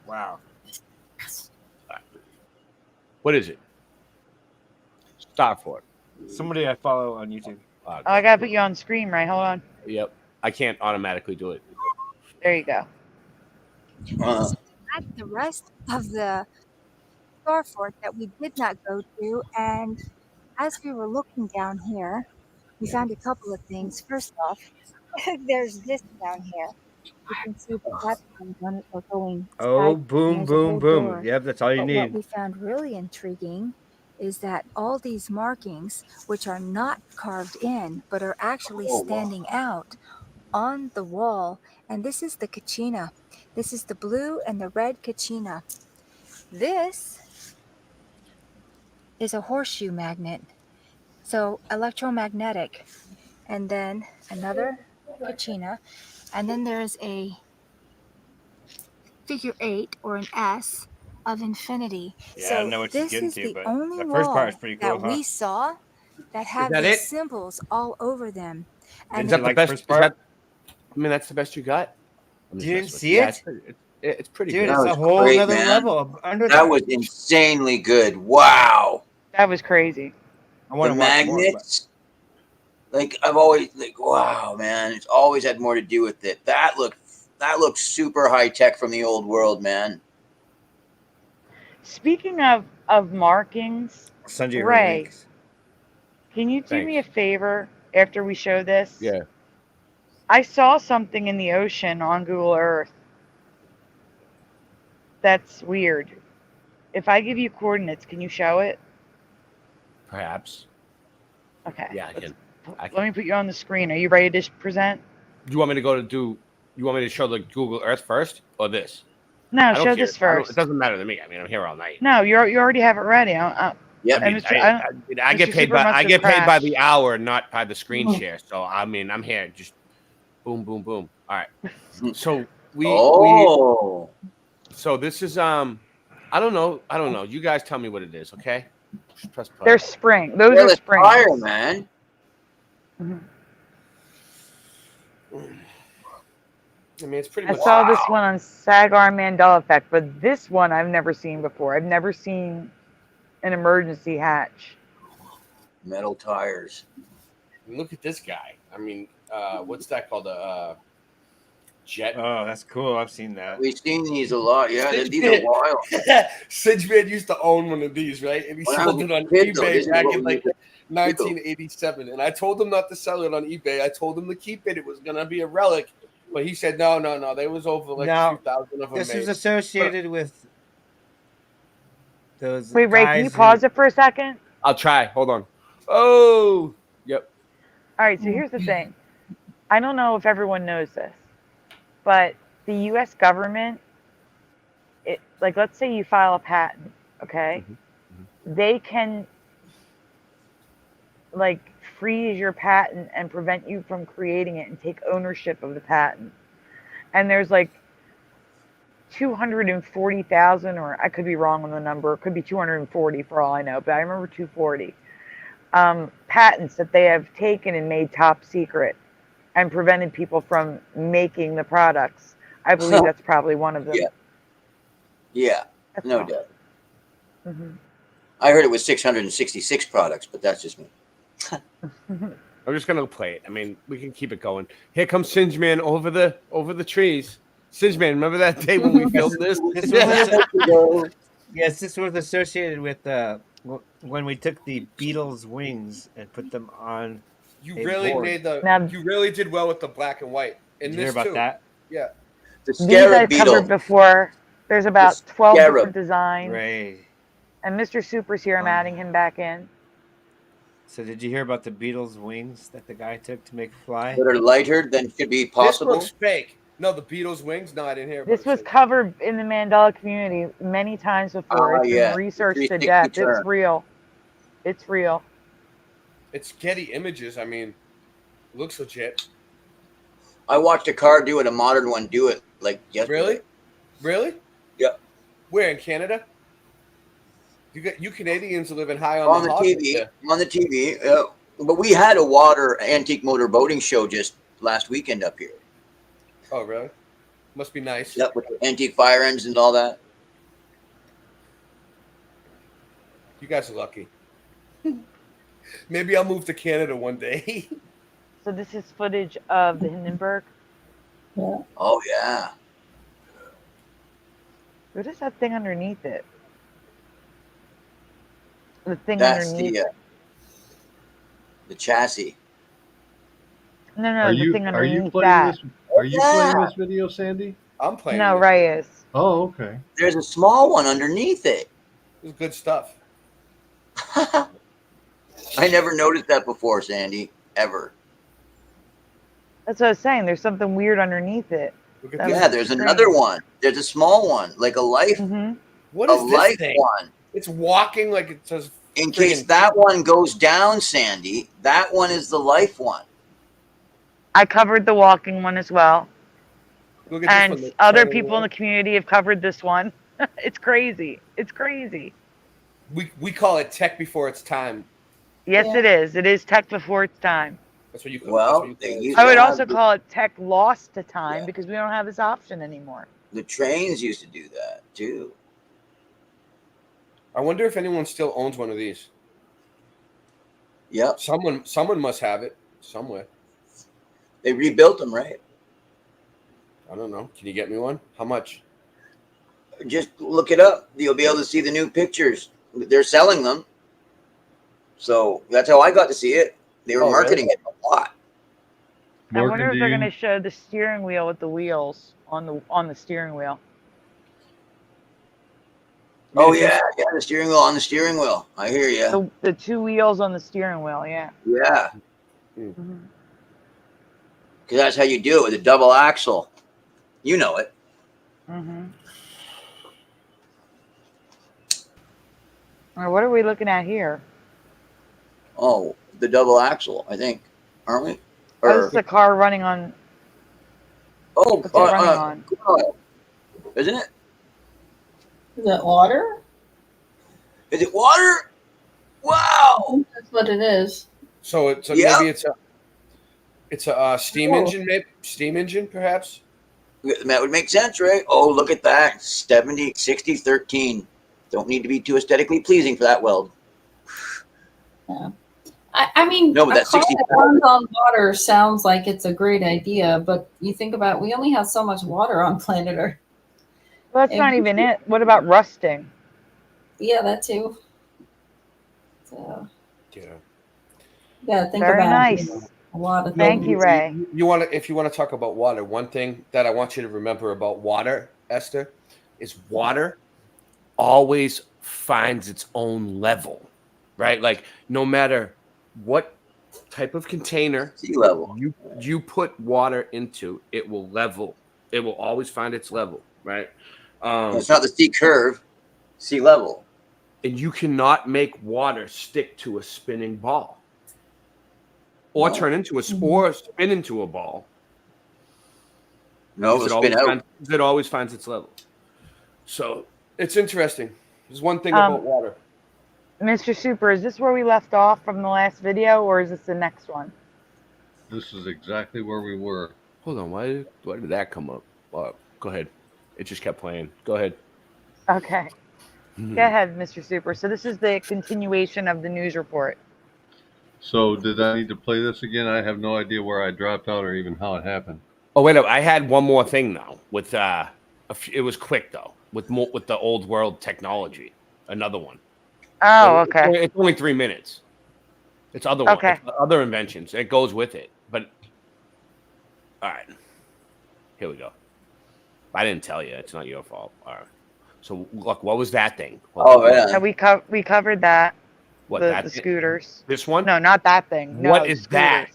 wow. What is it? Stop for it. Somebody I follow on YouTube. Oh, I gotta put you on screen, right? Hold on. Yep. I can't automatically do it. There you go. At the rest of the star fort that we did not go to, and as we were looking down here, we found a couple of things. First off, there's this down here. You can see the platforms on it are going. Oh, side- boom, there's a boom, whole boom. door. Yep, that's all you But need. what we found really intriguing is that all these markings, which are not carved in, but are actually standing out on the wall, and this is the kachina. This is the blue and the red kachina. This is a horseshoe magnet, so electromagnetic. And then another kachina, and then there's a figure 8 or an S of infinity. Yeah, so I know what she's this getting is to, the but only the first wall part is pretty cool, that we huh? saw that have that these it? symbols all over them. And Is that the best? I mean, that's the best you got. I'm just You didn't messing with see you. it? Yeah, it's pretty Dude, good. it's a whole great, other man. level under That was insanely good. Wow. That was crazy. I The want to watch more. magnets. Like I've always wow, man. It's always had more to do with it. That looks super high tech from the old world, man. Speaking of markings, Send you her Ray, links. can you do Thanks. me a favor after we show this? Yeah. I saw something in the ocean on Google Earth. That's weird. If I give you coordinates, can you show it? Perhaps. Okay. Yeah, I can. Let me put you on the screen. Are you ready to present? Do you want me to go to do? You want me to show the Google Earth first or this? No, I don't show care. this I don't- first. It doesn't matter to me. I mean, I'm here all night. No, you already have it ready. I and mean, Mr. I get Mr. paid Super by must I have get paid by crashed. the hour, not by the screen share. So I mean, I'm here. Just boom, boom, boom. All right. So so this is I don't know. You guys tell me what it is, okay? Just press play. They're spring. Those Well, are it's springs. fire, man. I mean, it's pretty I much. saw this one on Sagar Mandela Effect, but this one I've never seen before. I've never seen an emergency hatch. Metal tires. Look at this guy. I mean, what's that called? A jet. Oh, that's cool. I've seen that. We've seen these a lot. Yeah, Singe these Man- are wild. Singe Man used to own one of these, right? And he When I sold was it a on kid, though, eBay this is back what in we like used to do. 1987. And I told him not to sell it on eBay. I told him to keep it. It was gonna be a relic. But he said no. There was over like Now, 2,000 of them this made. is associated with those Wait, Ray, can you guys pause it for a second? I'll try. Hold on. Oh, yep. All right, so here's the thing. I don't know if everyone knows this, but the U.S. government, like, let's say you file a patent, okay? They can, like, freeze your patent and prevent you from creating it and take ownership of the patent. And there's, like, 240,000, or I could be wrong on the number. It could be 240 for all I know, but I remember 240 patents that they have taken and made top secret and prevented people from making the products. I believe that's probably one of them. Yeah, That's no all. doubt. Mhm. I heard it was 666 products, but that's just me. I'm just gonna play it. I mean, we can keep it going. Here comes Singe Man over the trees. Singe Man, remember that day when we filmed this? Yes, this was associated with when we took the Beatles' wings and put them on. You a really board. made the. Now- you really did well with the black and white. And Did you this hear about too. that? Yeah. The These scarab I've beetle. covered before. There's about 12 scarab. different designs. Ray. And Mr. Super's here. I'm adding him back in. So did you hear about the Beatles' wings that the guy took to make fly? That are lighter than should be possible. This looks fake. No, the Beatles' wings. No, I didn't hear. This was covered in the Mandela community many times before. It's yeah. been researched to 360 death. turn. It's real. It's real. It's Getty Images. I mean, looks legit. I watched a car do it, a modern one do it like yesterday. Really? Yeah. Where in Canada? You Canadians are living high On the the hog TV. there. On the TV. But we had a water antique motor boating show just last weekend up here. Oh, really? Must be nice. Yep, with the antique fire engines and all that. You guys are lucky. Maybe I'll move to Canada one day. So this is footage of the Hindenburg. Yeah. Oh, yeah. What is that thing underneath it? The thing That's underneath. The chassis. No, Are the you thing are you underneath playing that. this? Are you playing this video, Sandy? I'm playing. No, this. Ray is. Oh, okay. There's a small one underneath it. This is good stuff. I never noticed that before, Sandy. Ever. That's what I was saying. There's something weird underneath it. Yeah, there's another one. There's a small one, like a life. What a is this life thing? one. It's walking like it says. In case that one goes down, Sandy, that one is the life one. I covered the walking one as well. Look at And this one, other people in the community have covered this one. It's crazy. It's crazy. We call it tech before its time. Yes, it is. It is tech before its time. That's what you call it. I would also call it tech lost to time because we don't have this option anymore. The trains used to do that too. I wonder if anyone still owns one of these. Yep. Someone must have it somewhere. They rebuilt them, right? I don't know. Can you get me one? How much? Just look it up. You'll be able to see the new pictures. They're selling them. So that's how I got to see it. They were marketing it a lot. I wonder if they're going to show the steering wheel with the wheels on the steering wheel. Oh yeah, the steering wheel on the steering wheel. I hear you. The two wheels on the steering wheel, yeah. Yeah. Because that's how you do it with a double axle. You know it. All right, what are we looking at here? Oh, the double axle, I think, aren't we? Oh, this is a car running on. Oh, what's it running on? Isn't it? Is that water? Is it water? Wow. That's what it is. So maybe it's a steam engine, maybe steam engine, perhaps. That would make sense, right? Oh, look at that. 70, 60, 13. Don't need to be too aesthetically pleasing for that weld. Yeah. I mean, no, but a that car 60 that runs on water sounds like it's a great idea, but you think about we only have so much water on planet Earth. Well, that's not even it. What about rusting? Yeah, that too. So, yeah, think Very about nice. a lot of things. Thank you, Ray. If you want to talk about water, one thing that I want you to remember about water, Esther, is water always finds its own level, right? Like no matter what type of container sea level you put water into, it will level. It will always find its level, right? It's not the sea curve, sea level. And you cannot make water stick to a spinning ball or turn into or spin into a ball. No, it'll spin out. It always finds its level. So it's interesting. There's one thing about water. Mr. Super, is this where we left off from the last video, or is this the next one? This is exactly where we were. Hold on. Why did that come up? Go ahead. It just kept playing. Go ahead. Okay. Go ahead, Mr. Super. So this is the continuation of the news report. So did I need to play this again? I have no idea where I dropped out or even how it happened. Oh wait, I had one more thing though. With it was quick though. With the old world technology, another one. Oh, okay. It's only 3 minutes. It's other other inventions. It goes with it. But all right, here we go. I didn't tell you. It's not your fault. All right. So look, what was that thing? Yeah, we covered that. What the scooters? This one? No, not that thing. No, what is that?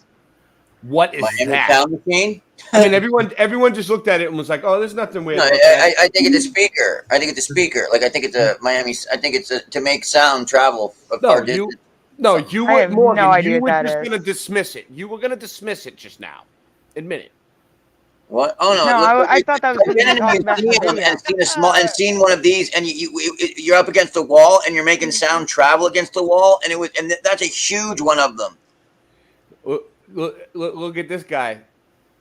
What is that? Sound machine? I mean, everyone just looked at it and was like, "Oh, there's nothing weird." No, I think it's a speaker. I think it's a speaker. Like I think it's a Miami. I think it's to make sound travel a far distance. You I have Morgan, no idea you were what that just is. going to dismiss it. You were going to dismiss it just now. Admit it. What? Oh no! No, Look, I thought that was I've something been you in a talked about in the museum video. and seen a small and seen one of these, and you're up against the wall, and you're making sound travel against the wall, and that's a huge one of them. Look at this guy.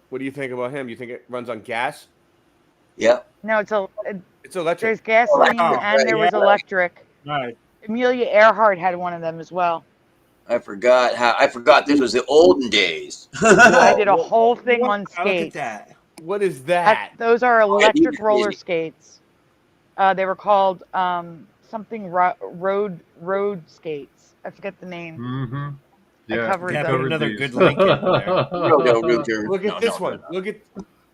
What do you think about him? You think it runs on gas? Yep. No, it's electric. There's gasoline Oh, and there was electric. Right. Amelia Earhart had one of them as well. I forgot this was the olden days. I did a whole thing on skates. Look at that. What is that? Those are electric Yeah, roller skates. They were called something road skates. I forget the name. Mm-hmm. I Yeah, covered Yeah, them. put another these. good link in there. Look at this one. Look at.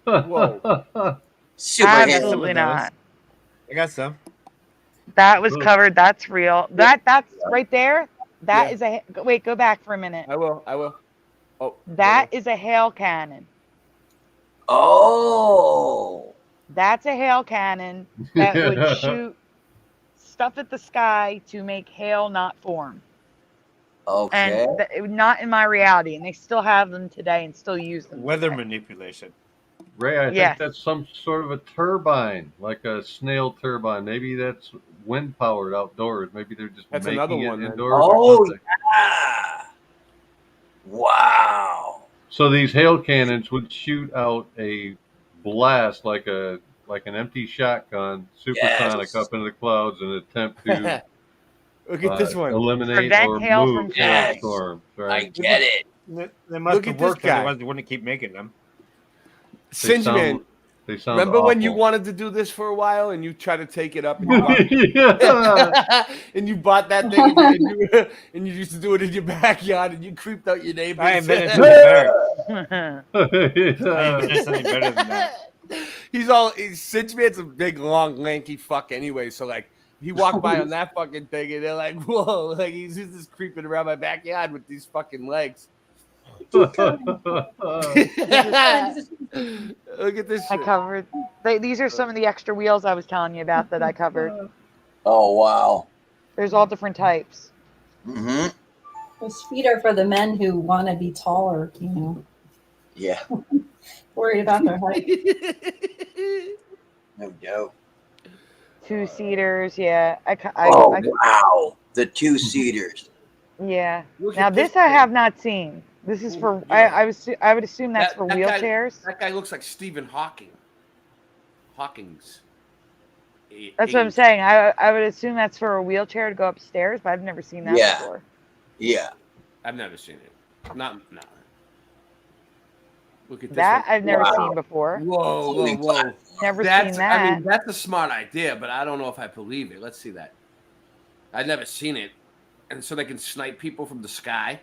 Whoa. Super Absolutely not. I got some. That was Cool. covered. That's real. That's right there. That is a. Wait, go back for a minute. I will. Oh. That is a hail cannon. Oh. That's a hail cannon that would shoot stuff at the sky to make hail not form. Okay. And not in my reality, and they still have them today and still use them. Weather today. manipulation. Ray, I Yes. think that's some sort of a turbine, like a snail turbine. Maybe that's wind powered outdoors. Maybe they're just That's making another it one, then. indoors Oh or something. yeah. Wow. So these hail cannons would shoot out a blast like an empty shotgun, supersonic Yes. up into the clouds in an attempt to Look at this one. eliminate Prevent or hail move from hailstorms. I Right? get it. They must Look have at this worked, guy. otherwise they wouldn't keep making them. Singeman. They sound Remember when you awful. wanted to do this for a while and you tried to take it up and you bought, Yeah. and you bought that thing and you used to do it in your backyard and you creeped out your neighbors. I invented something better. I Yeah. invented something better than that. Singeman's a big, long, lanky fuck anyway. So like, he walked by on that fucking thing and they're like, whoa, like he's just creeping around my backyard with these fucking legs. Look at this I shit. covered. These are some of the extra wheels I was telling you about that I covered. Oh wow. There's all different types. Mm-hmm. Those feet are for the men who want to be taller, you know, Yeah. worried about their height. No doubt. 2-seaters, yeah. Oh wow. The 2-seaters. Yeah. Look Now at this this I thing. have not seen. This is for. I would assume that's for That wheelchairs. That guy looks like Stephen Hawking. Hawking's. That's what I'm saying. I would assume that's for a wheelchair to go upstairs, but I've never seen that Yeah. before. Yeah. I've never seen it. No. Look at this That one. I've never Wow. seen before. Whoa. Never That's, seen that. I mean, that's a smart idea, but I don't know if I believe it. Let's see that. I've never seen it. And so they can snipe people from the sky.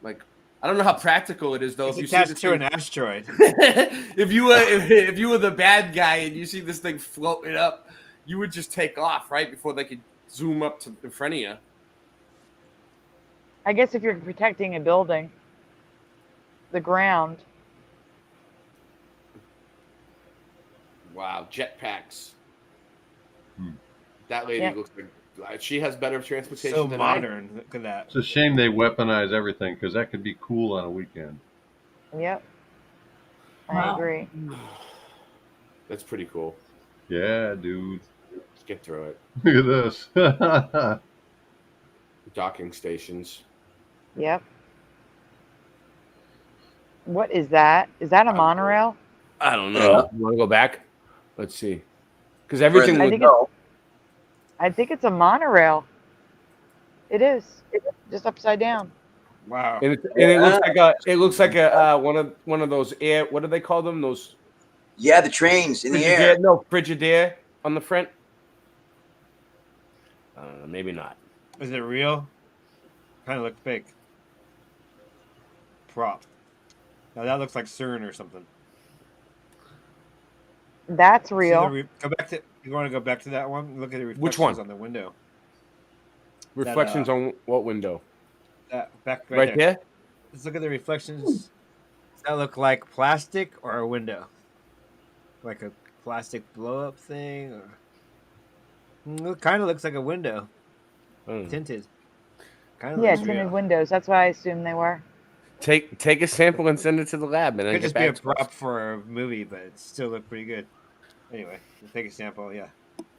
Like, I don't know how practical it is, though. It's if you see attached this to thing, an asteroid. if you were the bad guy and you see this thing floating up, you would just take off right before they could zoom up to in front of you. I guess if you're protecting a building, the ground. Wow, jetpacks. Hmm. That lady Yeah. looks like she has better transportation So than modern. Look at that. It's a shame they weaponize everything because that could be cool on a weekend. Yep. I Wow. agree. I. That's pretty cool. Yeah, dude. Let's get through it. Look at this. Docking stations. Yep. What is that? Is that a monorail? I don't know. You want to go back? Let's see. Because everything I was think I think it's a monorail. It is. It's just upside down. Wow. and it looks like a one of those air. What do they call them? Those Yeah, the trains in the Frigidaire? air. No, Frigidaire on the front. Maybe not. Is it real? Kind of look fake. Prop. Now that looks like CERN or something. That's See real. go back to. You want to go back to that one? Look at the reflections Which one? on the window. Reflections on what window? That back Right there? Let's look at the reflections. Does that look like plastic or a window? Like a plastic blow up thing? Or... It kind of looks like a window. Tinted. Kind of Yeah, looks tinted real. windows. That's why I assumed they were. Take a sample and send it to the lab, and then Could get just be a back to us. prop for a movie, but it still looked pretty good. Anyway, we'll take a sample. Yeah.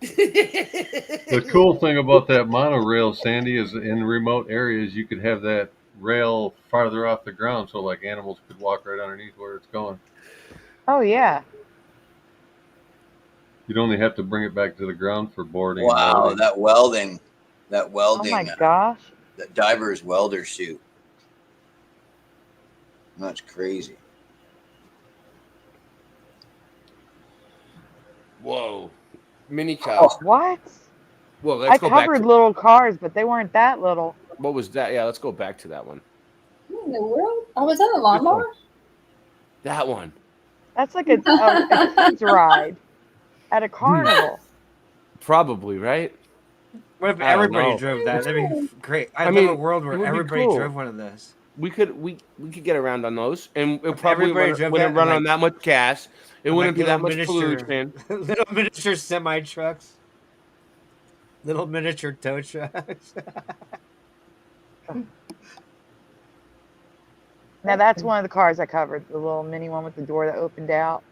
The cool thing about that monorail, Sandy, is in remote areas you could have that rail farther off the ground, so like animals could walk right underneath where it's going. Oh yeah. You'd only have to bring it back to the ground for boarding. and Wow, loading. that welding, Oh my gosh. that diver's welder suit. That's crazy. Whoa, mini cars. What? Well, I let's go back. covered little cars, but they weren't that little. What was that? Yeah, let's go back to that one. What in the world? Oh, was that a lawnmower? That one. That's like a kids ride at a carnival. Probably, right? What if I don't everybody know. drove that? That'd be great. I mean, love a world it where would be everybody cool. drove one of those. We could get around on those, and it probably everybody wouldn't drove wouldn't that, run like- on that much gas. It Like wouldn't be that little much miniature- pollution. Little miniature semi trucks. Little miniature tow trucks. Now that's one of the cars I covered, the little mini one with the door that opened out.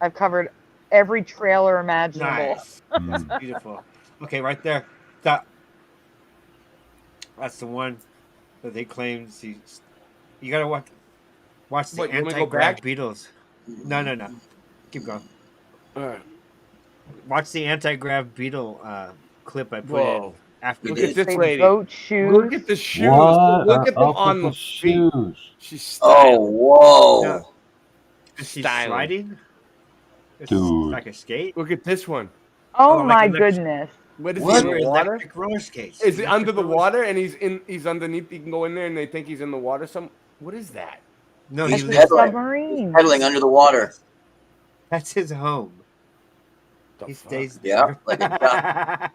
I've covered every trailer imaginable. Nice. That's beautiful. Okay, right there. Stop. That's the one that they claimed. You gotta watch the What, you wanna go anti-grav back? beetles. No. Keep going. All right. Watch the anti-grav beetle clip I put Whoa. in after Look this. at this Big lady. boat shoes. Look at the shoes. What Look at them are up on the with the feet. shoes? She's Oh, styling. whoa. No. Is she Styling. sliding? It's Dude. like a skate? Look at this one. Oh like my electric- goodness. What is What? he in the water? Electric roller skates. Is it Electric under the roller- water and he's underneath? He can go in there and they think he's in the water. What is that? No, He's he It's a lives, pedaling. submarine. Pedaling under the water. that's his home. The He fuck? stays Yeah, there. like a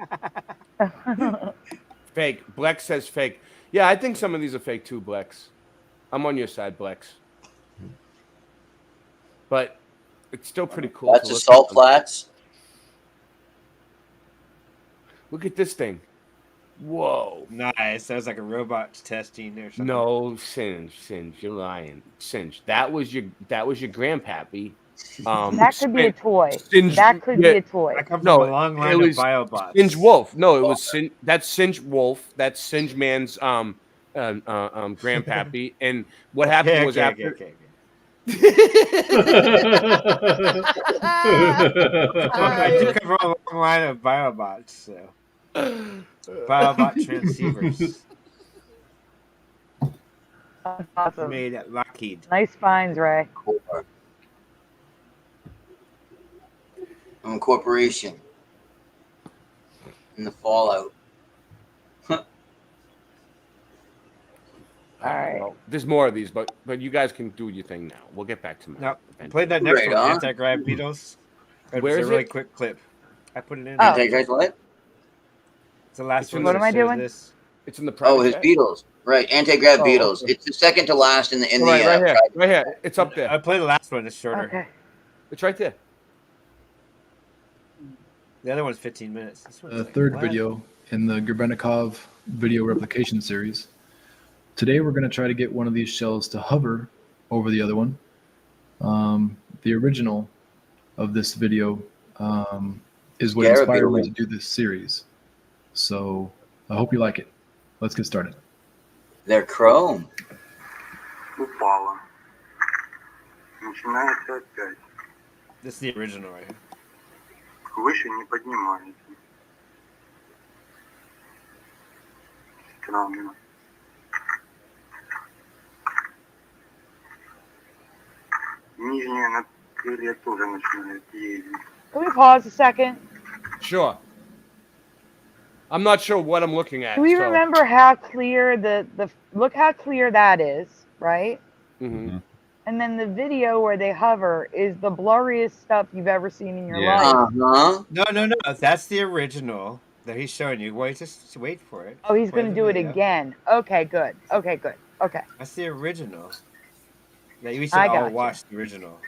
Fake. Blex says fake. Yeah, I think some of these are fake too, Blex. I'm on your side, Blex. But it's still pretty cool. That's to a look salt at. flats. Look at this thing. Whoa. Nice. That was like a robot testing or something. No, Singe, you're lying. Singe. That was your grandpappy. That could be a toy. Singe, That could be yeah, a toy. I come from No, a long it line of was biobots. Singe Wolf. No, it was that's Singe Wolf. That's Singe Man's grandpappy. And what happened Okay, was okay, after. okay. I do come from a long line of biobots, so biobot transceivers Awesome. made at Lockheed. Nice finds, Ray. I'm a corporation. In the fallout. All right. Well, there's more of these, but you guys can do your thing now. We'll get back to Matt. Now, eventually. play that next Right one, on. anti-grav beetles. It Where was is a really it? quick clip. I put it in. Oh. Take guys what? It's the last It's one. in What that am I shows doing? This. It's in the private Oh, his chat. Beatles. Right, anti-grav Oh, Beatles. okay. It's the second to last in the Right here. Right here. It's up I there. play the last one. It's shorter. Okay. It's right there. The other one's 15 minutes. This one's The like, third what? video in the Grebennikov video replication series. Today we're going to try to get one of these shells to hover over the other one. The original of this video is what inspired me to do this series. So I hope you like it. Let's get started. They're chrome. Упала. Начинается опять. This is the original right here. Выше не поднимается. Странно. Нижняя на крылья тоже начинает ездить. Can we pause a second? Sure. I'm not sure what I'm looking at. Do we so- remember how clear the look how clear that is, right? Mhm. And then the video where they hover is the blurriest stuff you've ever seen in your Yeah. life. Uh-huh. No. That's the original that he's showing you. Wait, just wait for it. Oh, he's Play going to the do it video. again. Okay, good. Okay, good. Okay. That's the original. Yeah, we should I all gotcha. watch the original.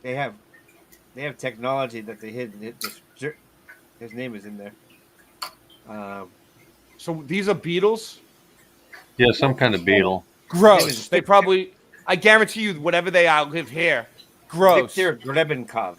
They have technology that they hid. His name is in there. So these are Beatles? Yeah, some kind of beetle. Gross. They probably, I guarantee you, whatever they are, live here. Gross. Victor Grebenkov.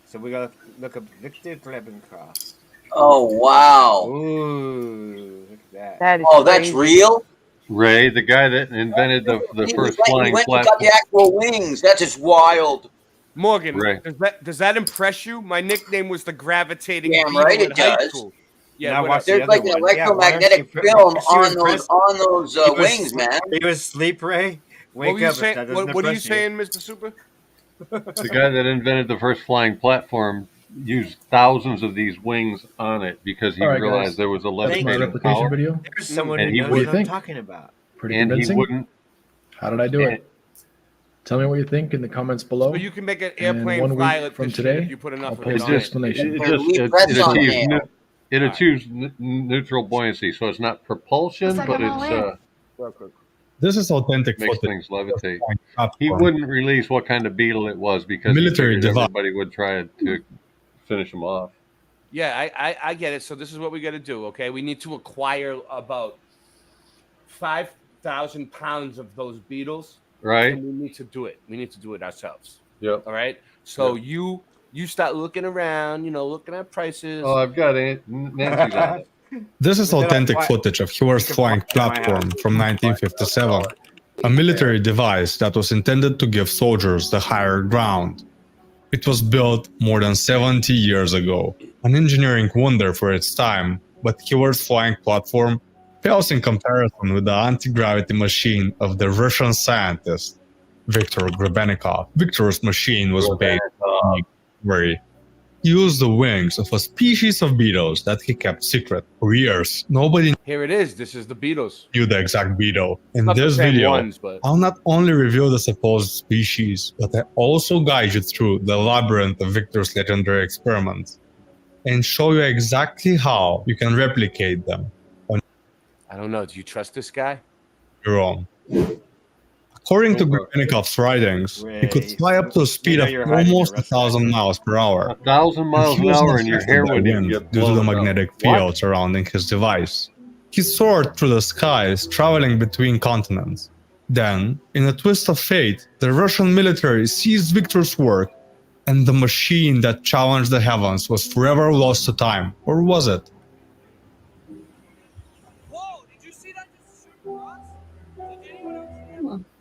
So we gotta look up Victor Grebenkov. Oh wow! Ooh, look at that. That is Oh, that's real. Ray, the guy that invented the first He flying went and got platform. the actual wings. That's just wild. Morgan, Right. does that impress you? My nickname was the gravitating Damn beetle right in it high does. school. Now what watch I- There's like an electromagnetic film on those wings, man. He was asleep, Ray. What were you saying? What are you saying, Mr. Super? The guy that invented the first flying platform used thousands of these wings on it because he All right, realized guys. there was a That's my levitating replication power. video. There's someone and who he knows would what I'm talking about. Pretty and convincing. he wouldn't. How did I do it? Tell me what you think in the comments below. So you can make an And airplane 1 fly week like from this shit today, if you put enough I'll of post it the on it. explanation. It achieves neutral buoyancy, so it's not propulsion, Looks like but I'm all it's This is authentic makes footage. things levitate. Platform. He wouldn't release what kind of beetle it was because Military he figured device. everybody would try to finish him off. Yeah, I get it. So this is what we got to do. Okay, we need to acquire about 5,000 pounds of those beetles. Right. And we need to do it. We need to do it ourselves. Yep. All right. So you start looking around. Looking at prices. Oh, I've got it. Nancy's on it. This is authentic footage of Hewler's flying platform from 1957, a military device that was intended to give soldiers the higher ground. It was built more than 70 years ago, an engineering wonder for its time, but Hewler's flying platform pales in comparison with the anti-gravity machine of the Russian scientist Viktor Grebenikov. Viktor's machine was based on imagery. He used the wings of a species of beetles that he kept secret for years. Nobody Here it is. This is the beetles. knew the exact beetle. In Not the this same video, ones, but- I'll not only reveal the supposed species, but I also guide you through the labyrinth of Victor's legendary experiments and show you exactly how you can replicate them on I don't know. Do you trust this guy? your own. According to Grebenikov's writings, he could fly up to a speed of almost 1,000 miles per hour. 1,000 miles He an was hour not and your affected hair by wouldn't even wind get due to the blown up. magnetic What? field surrounding his device. He soared through the skies, traveling between continents. Then, in a twist of fate, the Russian military seized Victor's work, and the machine that challenged the heavens was forever lost to time. Or was it?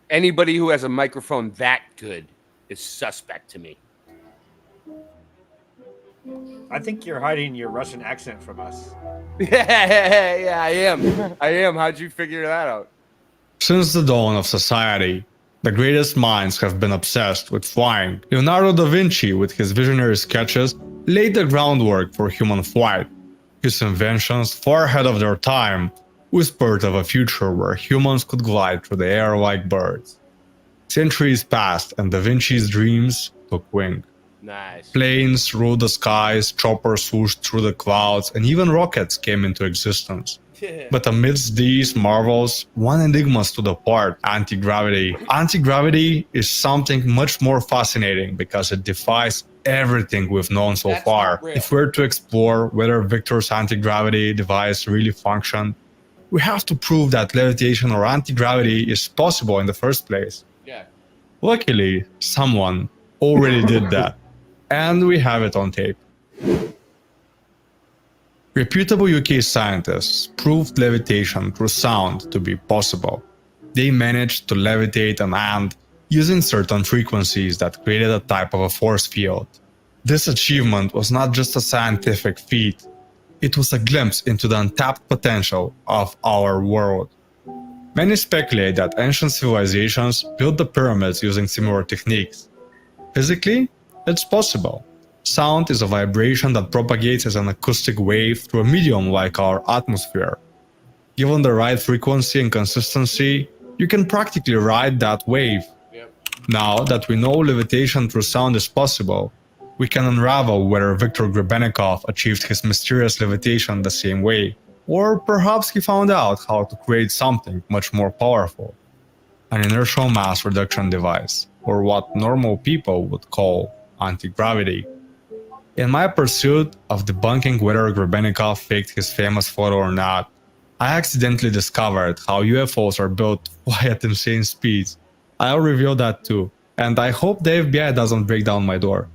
Anybody who has a microphone that good is suspect to me. I think you're hiding your Russian accent from us. Yeah, I am. I am. How'd you figure that out? Since the dawn of society, the greatest minds have been obsessed with flying. Leonardo da Vinci, with his visionary sketches, laid the groundwork for human flight. His inventions, far ahead of their time, whispered of a future where humans could glide through the air like birds. Centuries passed and Da Vinci's dreams took wing. Nice. Planes ruled the skies, choppers swooshed through the clouds, and even rockets came into existence. But amidst these marvels, one enigma stood apart: anti-gravity. Anti-gravity is something much more fascinating because it defies everything we've known so far. If we're to explore whether Victor's anti-gravity device really functioned, we have to prove that levitation or anti-gravity is possible in the first place. Yeah. Luckily, someone already did that, and we have it on tape. Reputable UK scientists proved levitation through sound to be possible. They managed to levitate an ant using certain frequencies that created a type of a force field. This achievement was not just a scientific feat, it was a glimpse into the untapped potential of our world. Many speculate that ancient civilizations built the pyramids using similar techniques. Physically, it's possible. Sound is a vibration that propagates as an acoustic wave through a medium like our atmosphere. Given the right frequency and consistency, you can practically ride that wave. Now that we know levitation through sound is possible, we can unravel whether Viktor Grebenikov achieved his mysterious levitation the same way, or perhaps he found out how to create something much more powerful. An inertial mass reduction device, or what normal people would call anti-gravity. In my pursuit of debunking whether Grebenikov faked his famous photo or not, I accidentally discovered how UFOs are built to fly at insane speeds. I'll reveal that too, and I hope the FBI doesn't break down my door.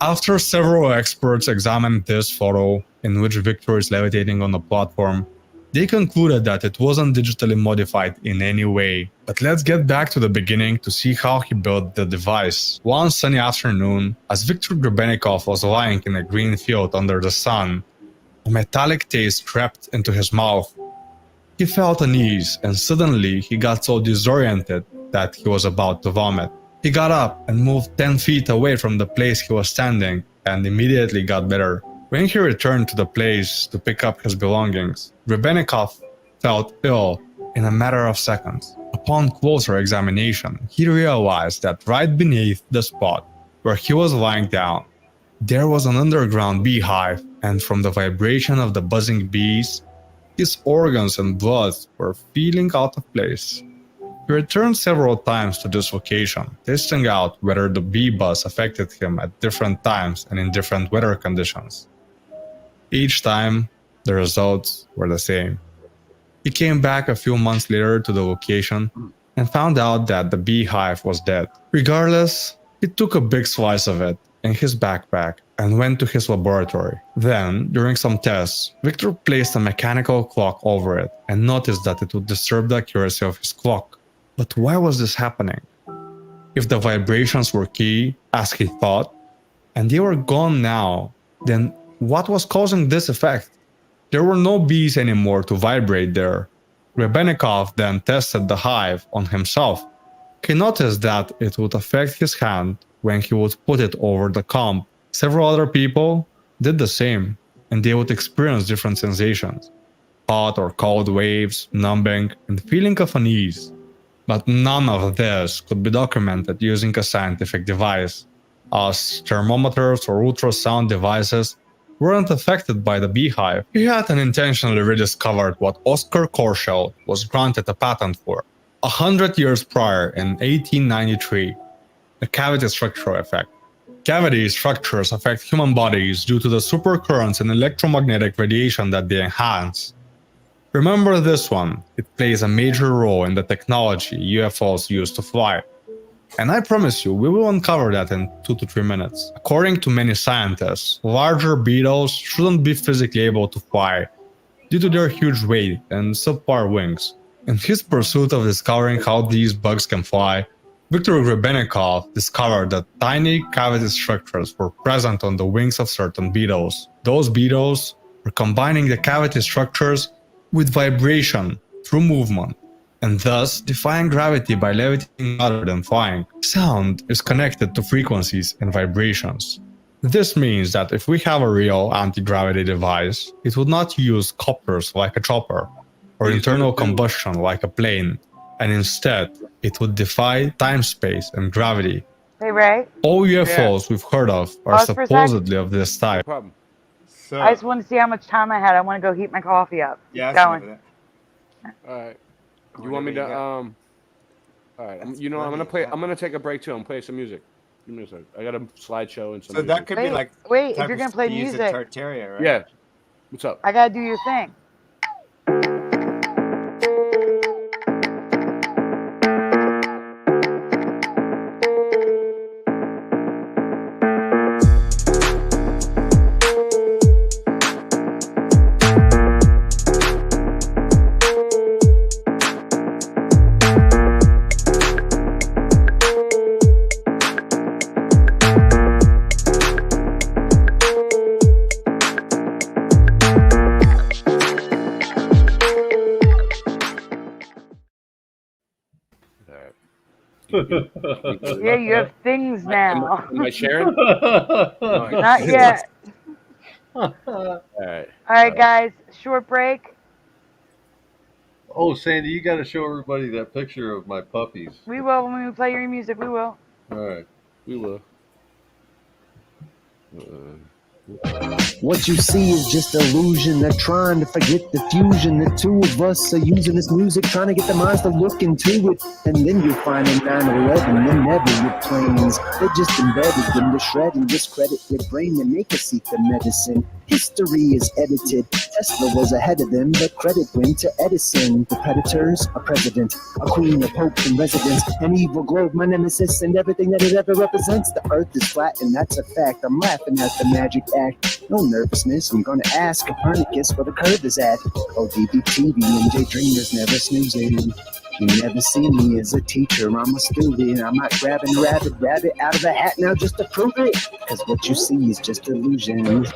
After several experts examined this photo, in which Victor is levitating on a platform, they concluded that it wasn't digitally modified in any way. But let's get back to the beginning to see how he built the device. One sunny afternoon, as Viktor Grebennikov was lying in a green field under the sun, a metallic taste crept into his mouth. He felt unease, and suddenly he got so disoriented that he was about to vomit. He got up and moved 10 feet away from the place he was standing, and immediately got better. When he returned to the place to pick up his belongings, Grebennikov felt ill in a matter of seconds. Upon closer examination, he realized that right beneath the spot where he was lying down, there was an underground beehive, and from the vibration of the buzzing bees, his organs and blood were feeling out of place. He returned several times to this location, testing out whether the bee buzz affected him at different times and in different weather conditions. Each time, the results were the same. He came back a few months later to the location and found out that the beehive was dead. Regardless, he took a big slice of it in his backpack and went to his laboratory. Then, during some tests, Victor placed a mechanical clock over it and noticed that it would disturb the accuracy of his clock. But why was this happening? If the vibrations were key, as he thought, and they were gone now, then what was causing this effect? There were no bees anymore to vibrate there. Grebennikov then tested the hive on himself. He noticed that it would affect his hand when he would put it over the comb. Several other people did the same, and they would experience different sensations: hot or cold waves, numbing, and feeling of unease. But none of this could be documented using a scientific device, as thermometers or ultrasound devices weren't affected by the beehive. He had unintentionally rediscovered what Oskar Korschelt was granted a patent for 100 years prior in 1893, the cavity structure effect. Cavity structures affect human bodies due to the supercurrents and electromagnetic radiation that they enhance. Remember this one, it plays a major role in the technology UFOs use to fly. And I promise you, we will uncover that in 2 to 3 minutes. According to many scientists, larger beetles shouldn't be physically able to fly due to their huge weight and subpar wings. In his pursuit of discovering how these bugs can fly, Viktor Grebennikov discovered that tiny cavity structures were present on the wings of certain beetles. Those beetles were combining the cavity structures with vibration through movement, and thus defying gravity by levitating rather than flying. Sound is connected to frequencies and vibrations. This means that if we have a real anti-gravity device, it would not use couplers like a chopper, or internal combustion like a plane, and instead, it would defy time, space, and gravity. Hey, Ray. All UFOs we've heard of are Pause for a sec. supposedly of this type. So, I just want to see how much time I had. I want to go heat my coffee up. yeah, Keep going. All right. You want me to all right. I'm gonna take a break too. I'm playing some music. Give me a second. I got a slideshow and some. So music. that could be like wait, if type you're of gonna play use of music, Tartarian, right? Yeah. What's up? I gotta do your thing. Yeah, you have things now. Am I sharing? Not yet. All right. All right, guys. Short break. Oh, Sandy, you got to show everybody that picture of my puppies. We will when we play your music. We will. All right. We will. What you see is just illusion. They're trying to forget the fusion. The two of us are using this music, trying to get the minds to look into it. And then you'll find in 9/11, they're never your planes. They're just embedded in the shred and discredit your brain and make us seek the medicine. History is edited. Tesla was ahead of them, but credit went to Edison. The predators, a president, a queen, a pope in residence, an evil globe, my nemesis, and everything that it ever represents. The earth is flat, and that's a fact. I'm laughing at the magic act. No nervousness, I'm gonna ask Copernicus where the curve is at. ODB-TV and Daydreamers never snoozing. You never see me as a teacher, I'm a student. I might grab and rabbit out of a hat now just to prove it. Cause what you see is just illusion.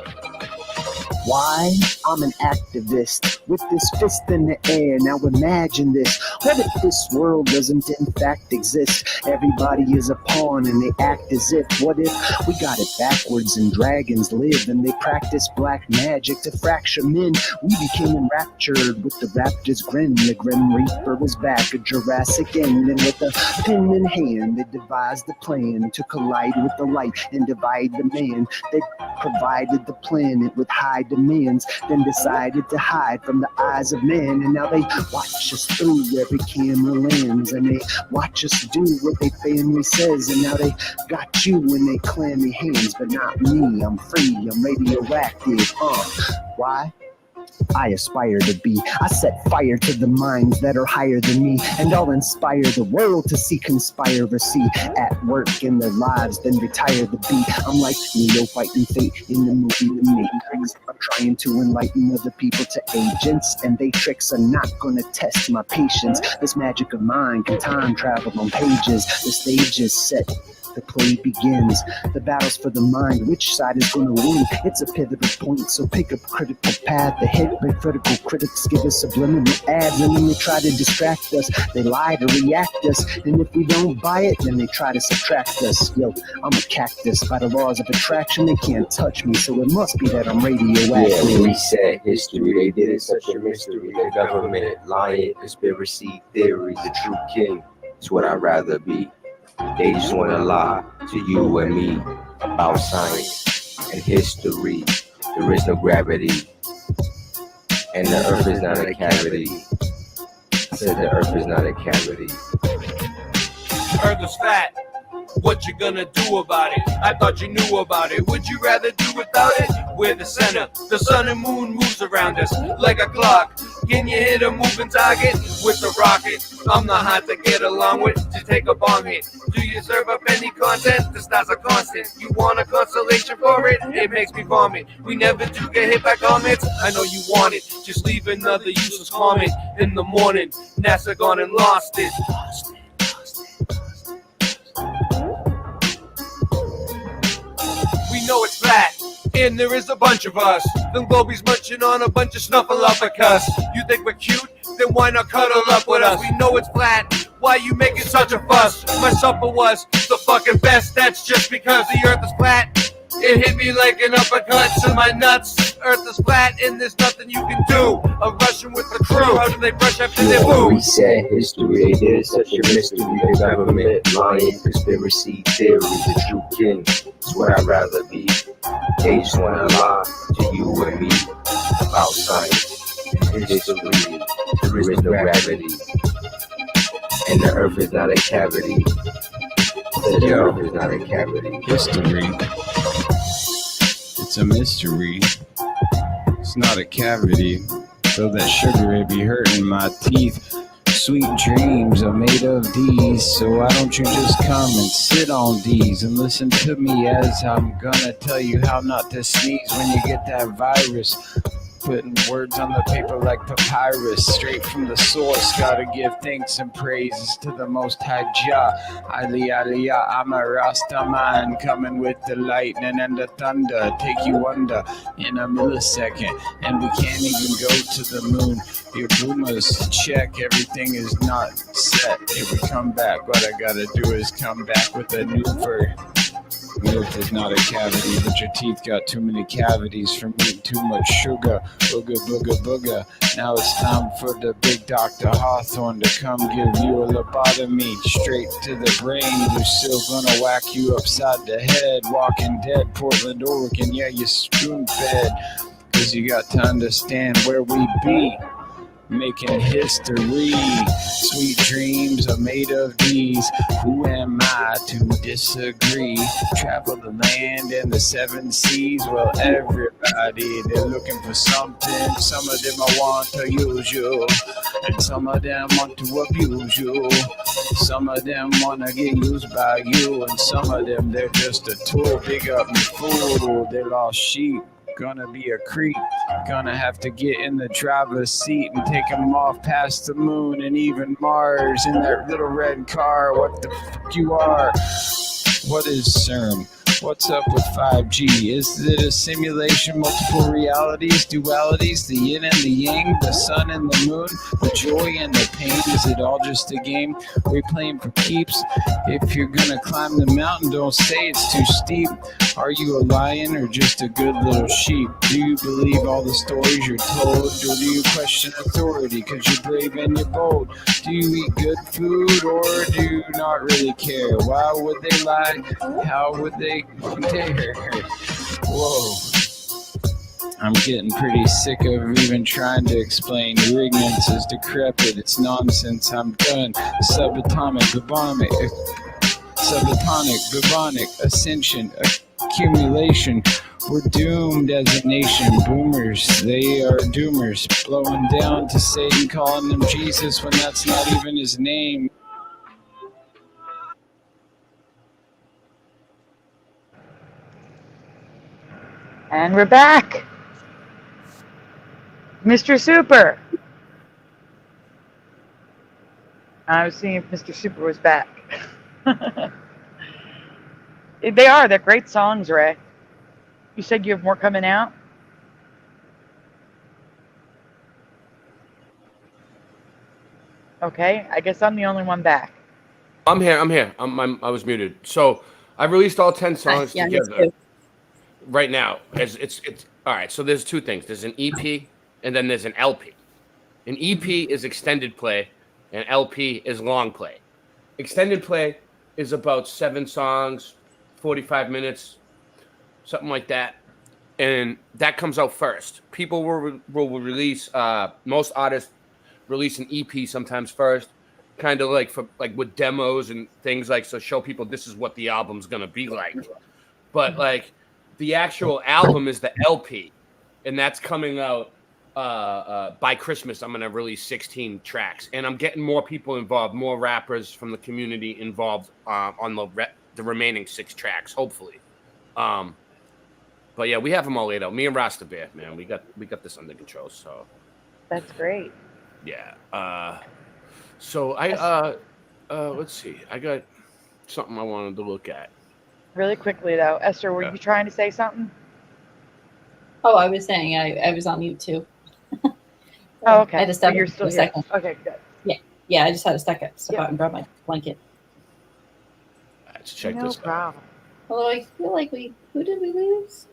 Why? I'm an activist with this fist in the air. Now imagine this. What if this world doesn't in fact exist? Everybody is a pawn and they act as if. What if we got it backwards and dragons live and they practice black magic to fracture men? We became enraptured with the raptor's grin. The Grim Reaper was back, a Jurassic end. And with a pen in hand, they devised the plan to collide with the light and divide the man. They provided the planet with high demands, then decided to hide from the eyes of man. And now they watch us through every camera lens, and they watch us do what their family says. And now they got you in their clammy hands, but not me. I'm free, I'm radioactive. Why? I aspire to be. I set fire to the minds that are higher than me, and I'll inspire the world to see conspiracy at work in their lives, then retire the beat. I'm like Neo fighting fate in the movie The Matrix. I'm trying to enlighten other people to agents, and they tricks are not gonna test my patience. This magic of mine can time travel on pages. The stage is set. The play begins. The battle's for the mind. Which side is going to win? It's a pivotal point, so pick a critical path. The hypocritical critics give us subliminal ads, and then they try to distract us. They lie to react us, and if we don't buy it, then they try to subtract us. Yo, I'm a cactus. By the laws of attraction, they can't touch me, so it must be that I'm radioactive. Yeah, reset history. They did it such a mystery. The government, lying, conspiracy theories. The true king is what I'd rather be. They just want to lie to you and me about science and history. There is no gravity, and the earth is not a cavity. I said the earth is not a cavity. Earth is fat. What you gonna do about it? I thought you knew about it. Would you rather do without it? We're the center. The sun and moon moves around us like a clock. Can you hit a moving target with the rocket? I'm not hard to get along with. Just take a bomb hit. Do you serve up any content? The stars are constant. You want a constellation for it? It makes me vomit. We never do get hit by comments. I know you want it. Just leave another useless comment in the morning. NASA gone and lost it. We know it's flat, and there is a bunch of us. Them globies munching on a bunch of snuffleupagus. You think we're cute? Then why not cuddle up with us? We know it's flat. Why you making such a fuss? My supper was the fucking best. That's just because the earth is flat. It hit me like an uppercut to my nuts. Earth is flat and there's nothing you can do. I'm rushing with the crew. How do they brush after their food? Reset history. They did it such a mystery. The government, lying, conspiracy theories. The true king is what I'd rather be. They just want to lie to you and me about science and history. There is no gravity, and the earth is not a cavity. The earth is not a cavity. History. It's a mystery. It's not a cavity. So that sugar it be hurting my teeth. Sweet dreams are made of these, so why don't you just come and sit on these and listen to me as I'm gonna tell you how not to sneeze when you get that virus. Putting words on the paper like papyrus, straight from the source. Gotta give thanks and praises to the Most High Jah. Aliyah, I'm a Rasta man, coming with the lightning and the thunder. Take you under in a millisecond, and we can't even go to the moon. Your boomers check, everything is not set. If we come back, what I gotta do is come back with a new version. Milk is not a cavity, but your teeth got too many cavities from eating too much sugar. Booga, booga, booga. Now it's time for the big Dr. Hawthorne to come give you a lobotomy straight to the brain. We're still gonna whack you upside the head. Walking Dead, Portland, Oregon, yeah, you spoon fed. Cause you got to understand where we be. Making history. Sweet dreams are made of these. Who am I to disagree? Travel the land and the seven seas. Well, everybody, they're looking for something. Some of them I want to use you, and some of them want to abuse you. Some of them want to get used by you, and some of them, they're just a tool. Big up me fool, they're lost sheep. Gonna be a creep, gonna have to get in the driver's seat and take him off past the moon and even Mars in that little red car. What the fuck you are? What is CERN? What's up with 5G? Is it a simulation, multiple realities, dualities, the yin and the yang, the sun and the moon, the joy and the pain? Is it all just a game? We're playing for keeps. If you're gonna climb the mountain, don't say it's too steep. Are you a lion or just a good little sheep? Do you believe all the stories you're told? Or do you question authority because you're brave and you're bold? Do you eat good food or do you not really care? Why would they lie? How would they dare? Whoa. I'm getting pretty sick of even trying to explain. Your ignorance is decrepit, it's nonsense, I'm done. Subatomic, bubonic, ascension, accumulation. We're doomed as a nation. Boomers, they are doomers. Blowing down to Satan, calling him Jesus when that's not even his name. And we're back. Mr. Super. I was seeing if Mr. Super was back. They're great songs, Ray. You said you have more coming out? Okay, I guess I'm the only one back. I'm here. I was muted. So I released all 10 songs together right now. It's all right. So there's two things. There's an EP and then there's an LP. An EP is extended play, and LP is long play. Extended play is about 7 songs, 45 minutes, something like that. And that comes out first. People will release, most artists release an EP sometimes first, kind of like with demos and things like, so show people this is what the album's going to be like. But like the actual album is the LP, and that's coming out by Christmas. I'm going to release 16 tracks, and I'm getting more people involved, more rappers from the community involved on the remaining 6 tracks, hopefully. But yeah, we have them all laid out. Me and Rasta Bear, man, we got this under control. So that's great. Yeah. So I let's see. I got something I wanted to look at. Really quickly though, Esther, were you trying to say something? Oh, I was saying I was on mute too. Oh, okay. I had to step you're still a here. second. Okay, good. Yeah. I just had to step out and grab my blanket. Let's check no this problem. Although I feel like who did we lose?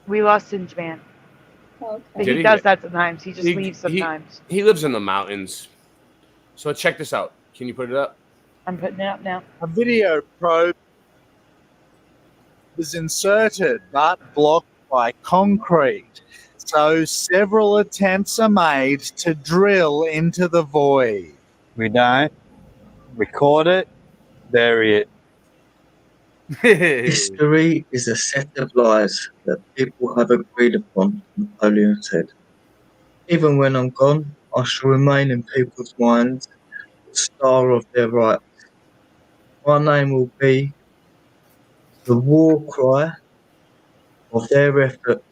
We lost Singe Man. Oh, okay. But he does that sometimes. He just leaves sometimes. He lives in the mountains. So check this out. Can you put it up? I'm putting it up now. A video probe was inserted but blocked by concrete. So several attempts are made to drill into the void. We don't record it, bury it. History is a set of lies that people have agreed upon, Napoleon said. Even when I'm gone, I shall remain in people's minds the star of their rights. My name will be the war cry of their efforts.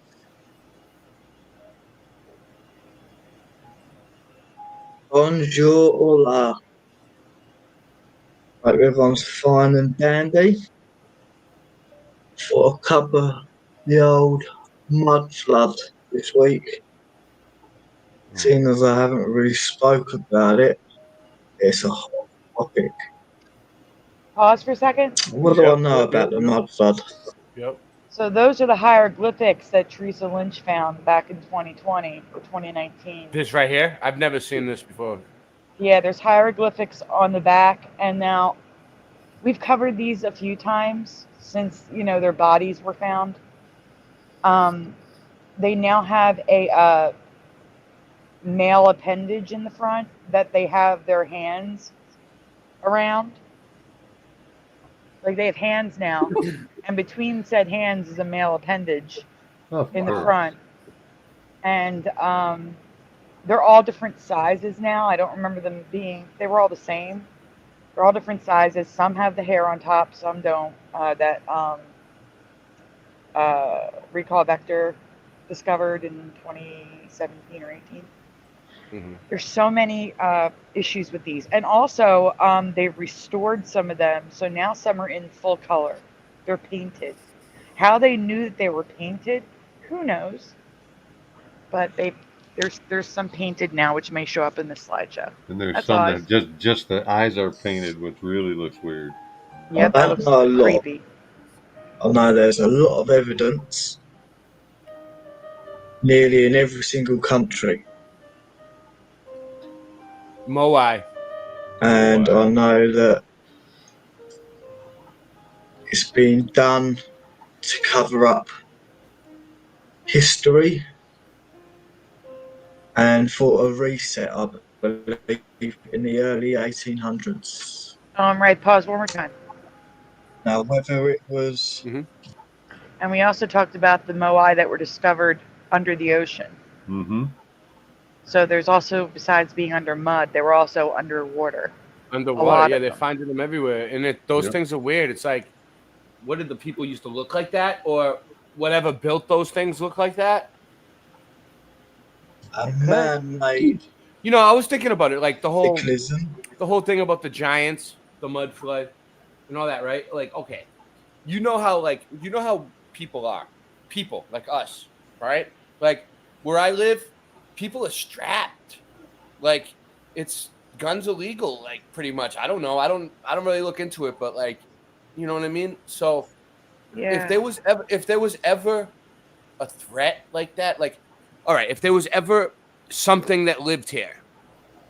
Bonjour, hola. Hope everyone's fine and dandy. For a cup of the old mud flood this week. Seeing as I haven't really spoke about it, it's a hot topic. pause for a second? What do I know about the mud flood? Yep. So those are the hieroglyphics that Teresa Lynch found back in 2020 or 2019. This right here, I've never seen this before. Yeah, there's hieroglyphics on the back, and now we've covered these a few times since, you know, their bodies were found. They now have a male appendage in the front that they have their hands around. Like they have hands now, and between said hands is a male appendage in the front. And they're all different sizes now. I don't remember them being, they were all the same. They're all different sizes. Some have the hair on top, some don't. That Recall Vector discovered in 2017 or 18. Mm-hmm. There's so many issues with these. And also, they've restored some of them. So now some are in full color. They're painted. How they knew that they were painted, who knows? But there's some painted now, which may show up in this slideshow. And there's That's some odd. that just the eyes are painted, which really looks weird. Yep, that looks creepy. I know there's a lot of evidence nearly in every single country. Moai. And I know that it's been done to cover up history and for a reset, I believe, in the early 1800s. Right, pause one more time. Now, whether it was... And we also talked about the moai that were discovered under the ocean. Mm-hmm. So there's also, besides being under mud, they were also underwater. Underwater, yeah, they're finding them everywhere. And those things are weird. It's like, what did the people used to look like that? Or whatever built those things look like that? A man-made... You know, I was thinking about it, like the whole mechanism. thing about the giants, the mud flood, and all that, right? Like, okay, you know how people are, people like us, right? Like where I live, people are strapped. Like it's guns illegal, like pretty much. I don't know. I don't really look into it, but like, you know what I mean? So Yeah. if there was ever a threat like that, like, all right, if there was ever something that lived here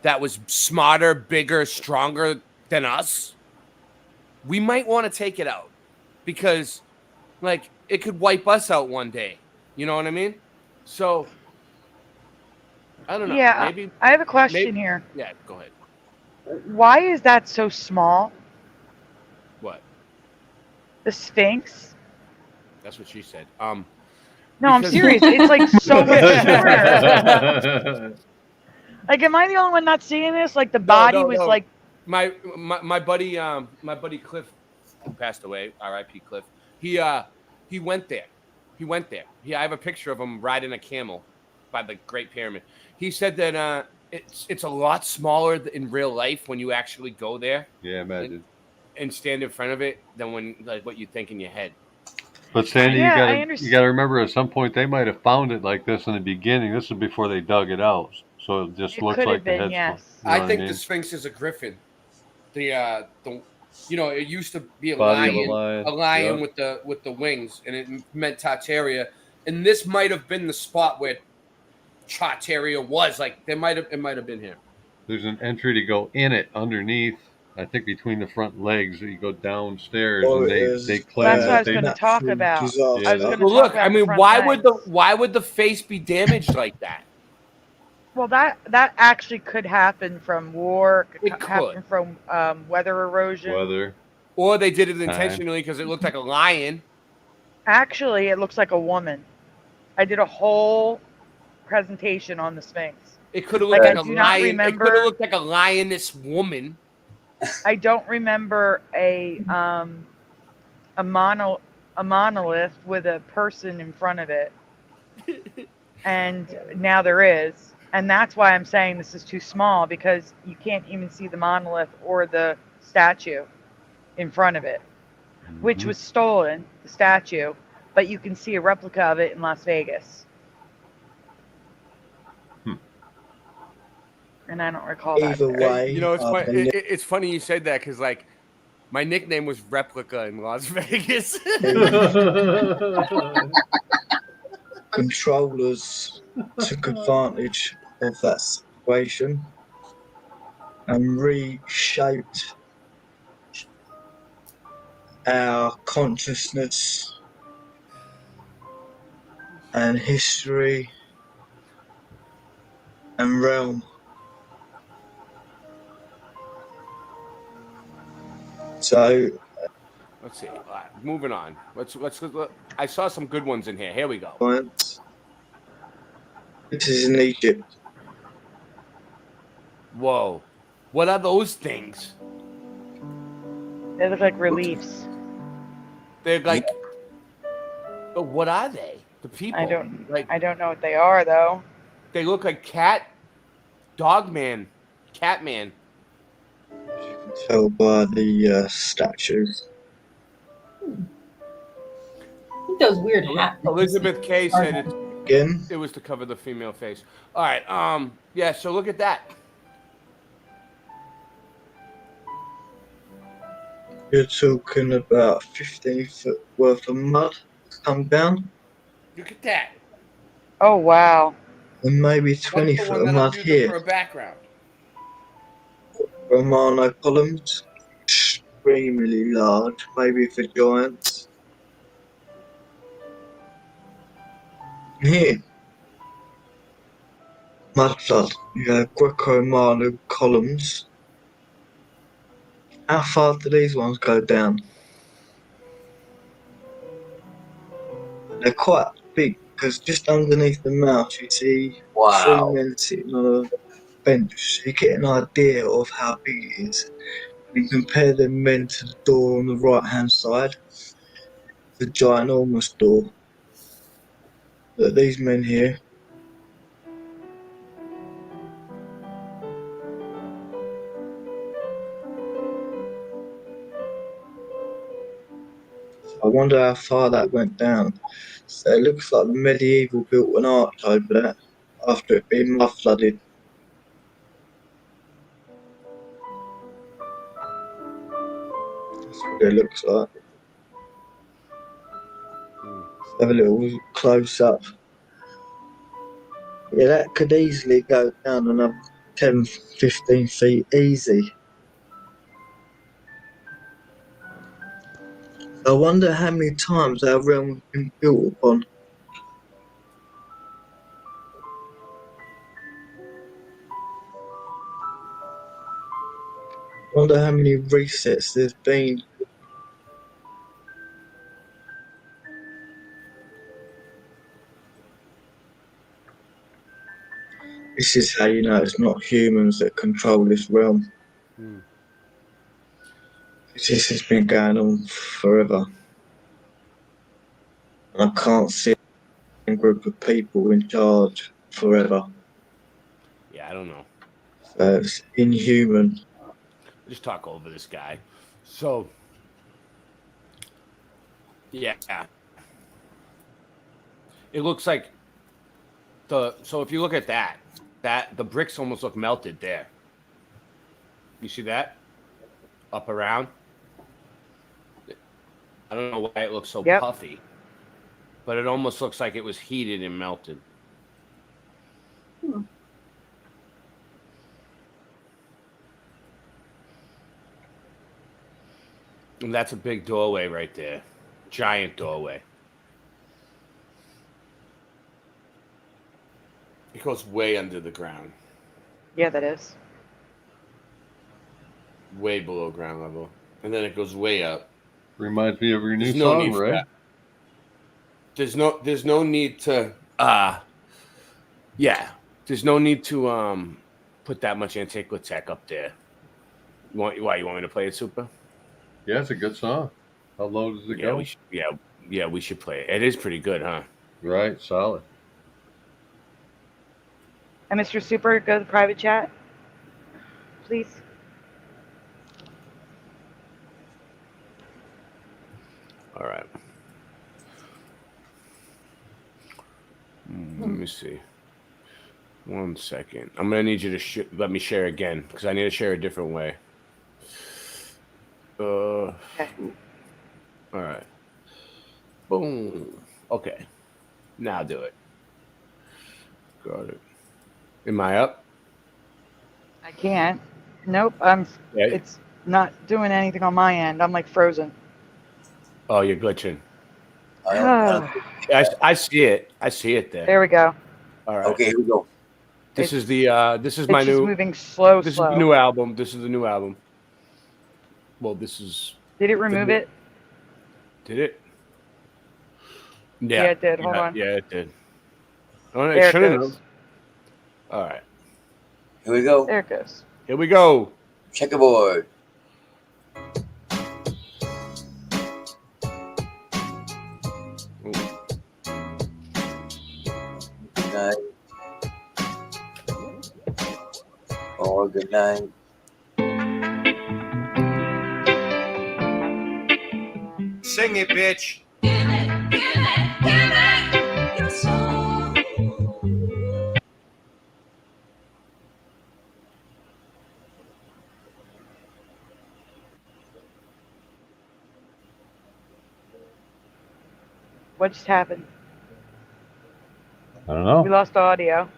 that was smarter, bigger, stronger than us, we might want to take it out because like it could wipe us out one day. You know what I mean? So I don't know. Yeah, Maybe I have a question here. Yeah, go ahead. Why is that so small? What? The Sphinx? That's what she said. No, I'm serious. It's like so much shorter. Like, am I the only one not seeing this? Like, the body was like my buddy Cliff, who passed away, R.I.P. Cliff. He went there. I have a picture of him riding a camel by the Great Pyramid. He said that it's a lot smaller in real life when you actually go there. Yeah, imagine. And stand in front of it than when like what you think in your head. But Sandy, Yeah, you gotta remember at some point they might have found it like this in the beginning. This is before they dug it out, so it just looks like the head's. Yes. You know I think what the Sphinx is a griffin. The you know, it used to be a Body lion, of a lion. Yeah. with the wings, and it meant Tartaria. And this might have been the spot where Tartaria was. Like it might have been here. There's an entry to go in it underneath. I think between the front legs, you go downstairs and they claim That's what I was going to talk about. Yeah, I was going to Well, talk look, about I mean, front why would the face be damaged like that? Well, that actually could happen from war. It could happen from weather erosion. Or they did it intentionally because it looked like a lion. Actually, it looks like a woman. I did a whole presentation on the Sphinx. It could have looked like a lion. Remember, it could have looked like a lioness woman. I don't remember a monolith with a person in front of it, and now there is, and that's why I'm saying this is too small because you can't even see the monolith or the statue in front of it, which was stolen, the statue, but you can see a replica of it in Las Vegas. And I don't recall that. Either way, You know, it's funny. It's funny you said that because, like, My nickname was Replica in Las Vegas. Controllers took advantage of that situation and reshaped our consciousness and history and realm. So Let's see. All right, moving on. Let's look. I saw some good ones in here. Here we go. This is in Egypt. Whoa. What are those things? They look like reliefs. They're like. But what are they? The people. I don't know what they are though. They look like dog man, cat man. You can tell by the statues. I think those weird hats. Elizabeth K said Again? It was to cover the female face. All right. Yeah. So look at that. You're talking about 15 foot worth of mud come down, Look at that. Oh wow. and maybe 20 That's the foot one of that I'm mud using for here. a background. Romano columns, extremely large, maybe for giants. Here, mud flood. You have Greco-Romano columns. How far do these ones go down? They're quite big because just underneath the mouth you see three men sitting on a bench. So you get an idea of how big it is. You compare them men to the door on the right hand side, the ginormous door. Look, these men here. I wonder how far that went down. So it looks like the medieval built an arch over that after it being mud flooded. That's what it looks like. Let's have a little close up. Yeah, that could easily go down another 10, 15 feet easy. I wonder how many times our realm has been built upon. I wonder how many resets there's been. This is how you know it's not humans that control this realm. This has been going on forever. I can't see a group of people in charge forever. Yeah, I don't know. So it's inhuman. Just talk over this guy. So, yeah. It looks like so if you look at that the bricks almost look melted there. You see that? Up around? I don't know why it looks so puffy, but it almost looks like it was heated and melted. And that's a big doorway right there. Giant doorway. It goes way under the ground. Yeah, that is. Way below ground level. And then it goes way up. Reminds me of your new There's no song, need for right? that. There's no need to there's no need to put that much Antiquitech up there. You want me to play it, Super? Yeah, it's a good song. How low does it go? We should play it. It is pretty good, huh? Right, solid. And Mr. Super, go to the private chat, please. All right. Let me see. 1 second. I'm gonna need you to let me share again because I need to share a different way. Now do it. Got it. Am I up? I can't. Nope. Yeah. It's not doing anything on my end. I'm like frozen. Oh, you're glitching. I I see it. I see it there. There we go. All right. Okay, here we go. This is It's my just new moving slow. This is the new album. This is the new album. Well, this is. Did it remove it? Did it? Yeah, it did. Hold on. Yeah, it did. Oh, There it it shouldn't goes. have. All right. Here we go. There it goes. Here we go. Checkerboard. Good night. Oh, good night. Sing it, bitch. What just happened? I don't know. We lost audio.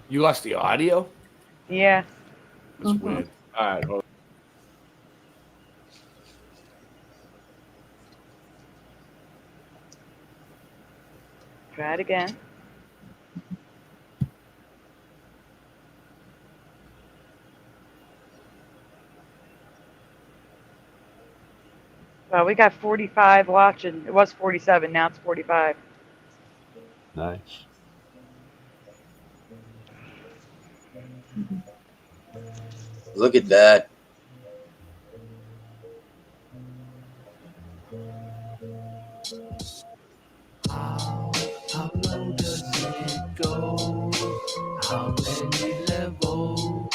You lost the audio? Yeah. That's weird. All right. Hold on. Try it again. Well, we got 45 watching. It was 47. Now it's 45. Nice. Look at that. How low does it go? How many levels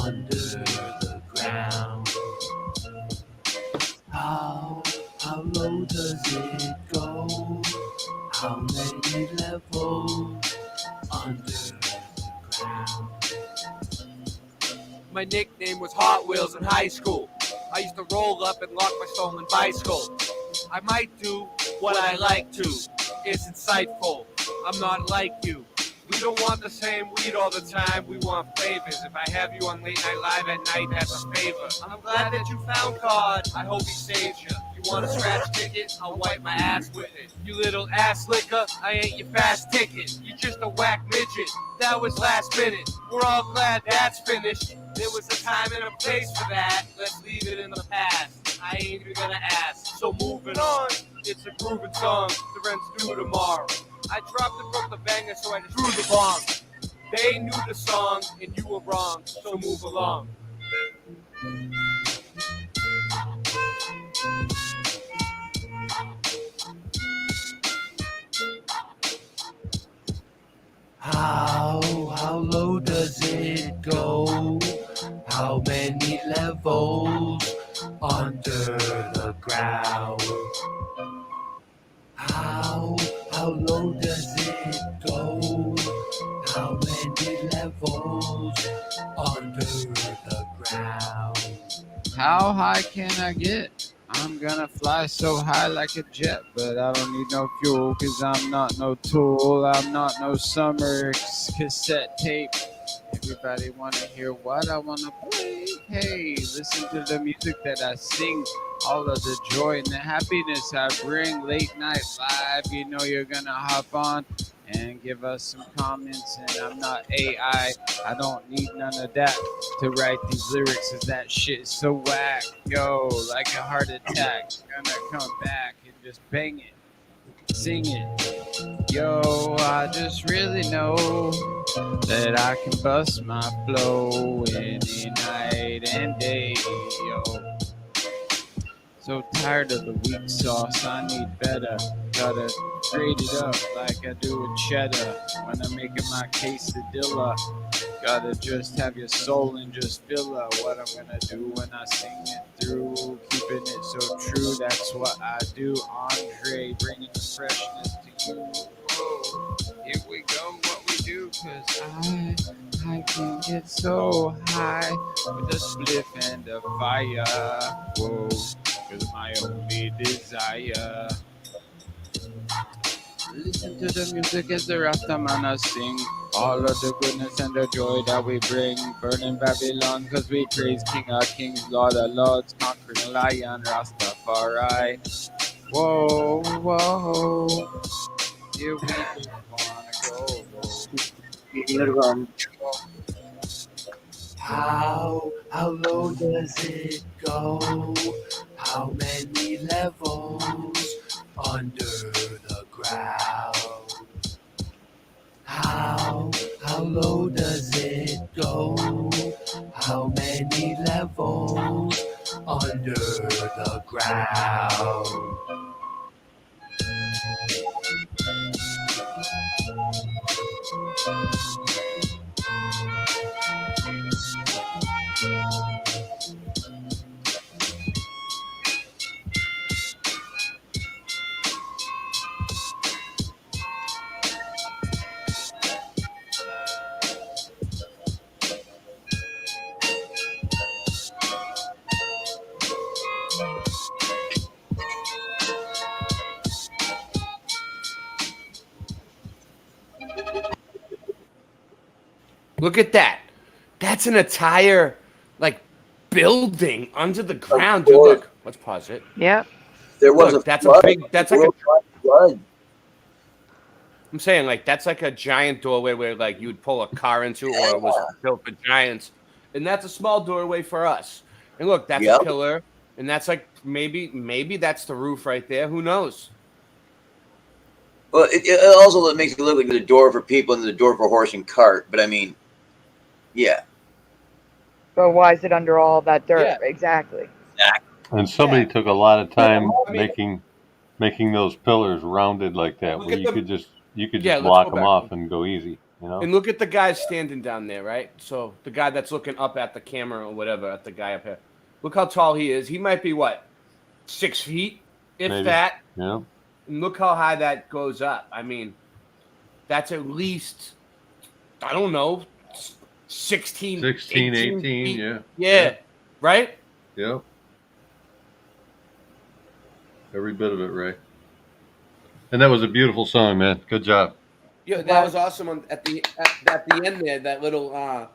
under the ground? How low does it go? How many levels under the ground? My nickname was Hot Wheels in high school. I used to roll up and lock my stolen bicycle. I might do what I like to. It's insightful. I'm not like you. We don't want the same weed all the time. We want flavors. If I have you on Late Night Live at night, that's a favor. I'm glad that you found God. I hope he saves you. You want a scratch ticket? I'll wipe my ass with it. You little ass licker, I ain't your fast ticket. You're just a whack midget. That was last minute. We're all glad that's finished. There was a time and a place for that. Let's leave it in the past. I ain't even gonna ask. So moving on. It's a grooving song. The rent's due tomorrow. I dropped it from the banger, so I just drew the bomb. They knew the song, and you were wrong. So move along. How low does it go? How many levels under the ground? How low does it go? How many levels under the ground? How high can I get? I'm gonna fly so high like a jet, but I don't need no fuel, cause I'm not no tool. I'm not no summer cassette tape. Everybody wanna hear what I wanna play? Hey, listen to the music that I sing. All of the joy and the happiness I bring. Late Night Live, you know you're gonna hop on and give us some comments. And I'm not AI, I don't need none of that to write these lyrics, cause that shit is so whack. Yo, like a heart attack, gonna come back and just bang it, sing it. Yo, I just really know that I can bust my flow any night and day. Yo, so tired of the weak sauce, I need better. Gotta grade it up like I do with cheddar when I'm making my quesadilla. Gotta just have your soul and just feel what I'm gonna do when I sing it through. Keeping it so true, that's what I do. Andre, bringing the freshness to you. Whoa, here we go, what we do, cause I can get so high with a spliff and a fire. Whoa. 'cause my only desire. Listen to the music as the Rastamana sing. All of the goodness and the joy that we bring. Burning Babylon, cause we praise King of Kings, Lord of Lords, conquering Lion, Rastafari. Whoa, whoa. Here we just wanna go. How low does it go? How many levels under the ground? How low does it go? How many levels under the ground? Look at that. That's an entire like building under the ground. Dude, look, let's pause it. Yep. There was Look, a that's flood, a big. That's like worldwide flood. I'm saying, like, that's like a giant doorway where like you would pull a car into, or it was built for giants, and that's a small doorway for us. And look, that's a pillar, and that's like maybe that's the roof right there. Who knows? Well, it also makes it look like the door for people and the door for horse and cart. But I mean, yeah. But why is it under all that dirt? Yeah. Exactly. And somebody took a lot of time making those pillars rounded like that, where you could just block them off and go easy, you know. And look at the guy standing down there, right? So the guy that's looking up at the camera or whatever, at the guy up here. Look how tall he is. He might be what, 6 feet, if Maybe. that. Yeah. And look how high that goes up. I mean, that's at least, I don't know, 16, 18, feet. yeah. Yeah. Right? Yep. Every bit of it, Ray. And that was a beautiful song, man. Good job. Yeah, that was awesome. At the end there, that little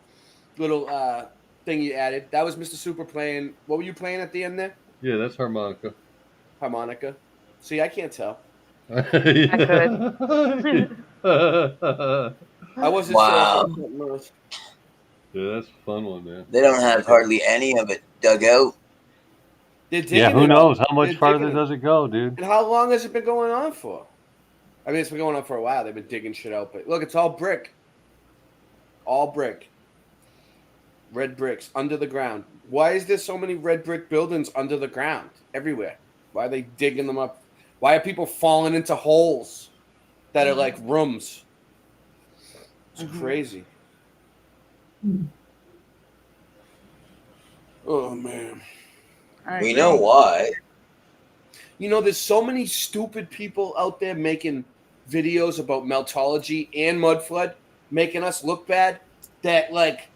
thing you added. That was Mr. Super playing. What were you playing at the end there? Yeah, that's harmonica. Harmonica. See, I can't tell. I could. I wasn't sure. Yeah, that's a fun one, man. They don't have hardly any of it dug out. Yeah, who knows? How much farther does it go, dude? And how long has it been going on for? I mean, it's been going on for a while. They've been digging shit out. But look, it's all brick. All brick. Red bricks under the ground. Why is there so many red brick buildings under the ground everywhere? Why are they digging them up? Why are people falling into holes that are like rooms? It's crazy. Oh, man. We know why. You know, there's so many stupid people out there making videos about meltology and mud flood, making us look bad, that like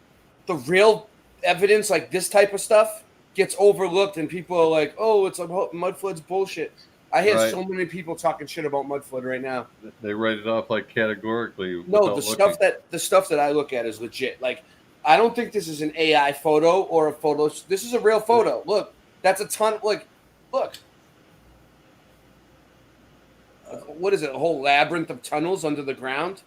the real evidence, like this type of stuff, gets overlooked, and people are like, "Oh, it's about mud flood's bullshit." I hear so many people talking shit about mud flood right now. They write it off like categorically. No, the stuff that I look at is legit. Like, I don't think this is an AI photo or a photo. This is a real photo. Look, that's a ton. Like, look. What is it? A whole labyrinth of tunnels under the ground?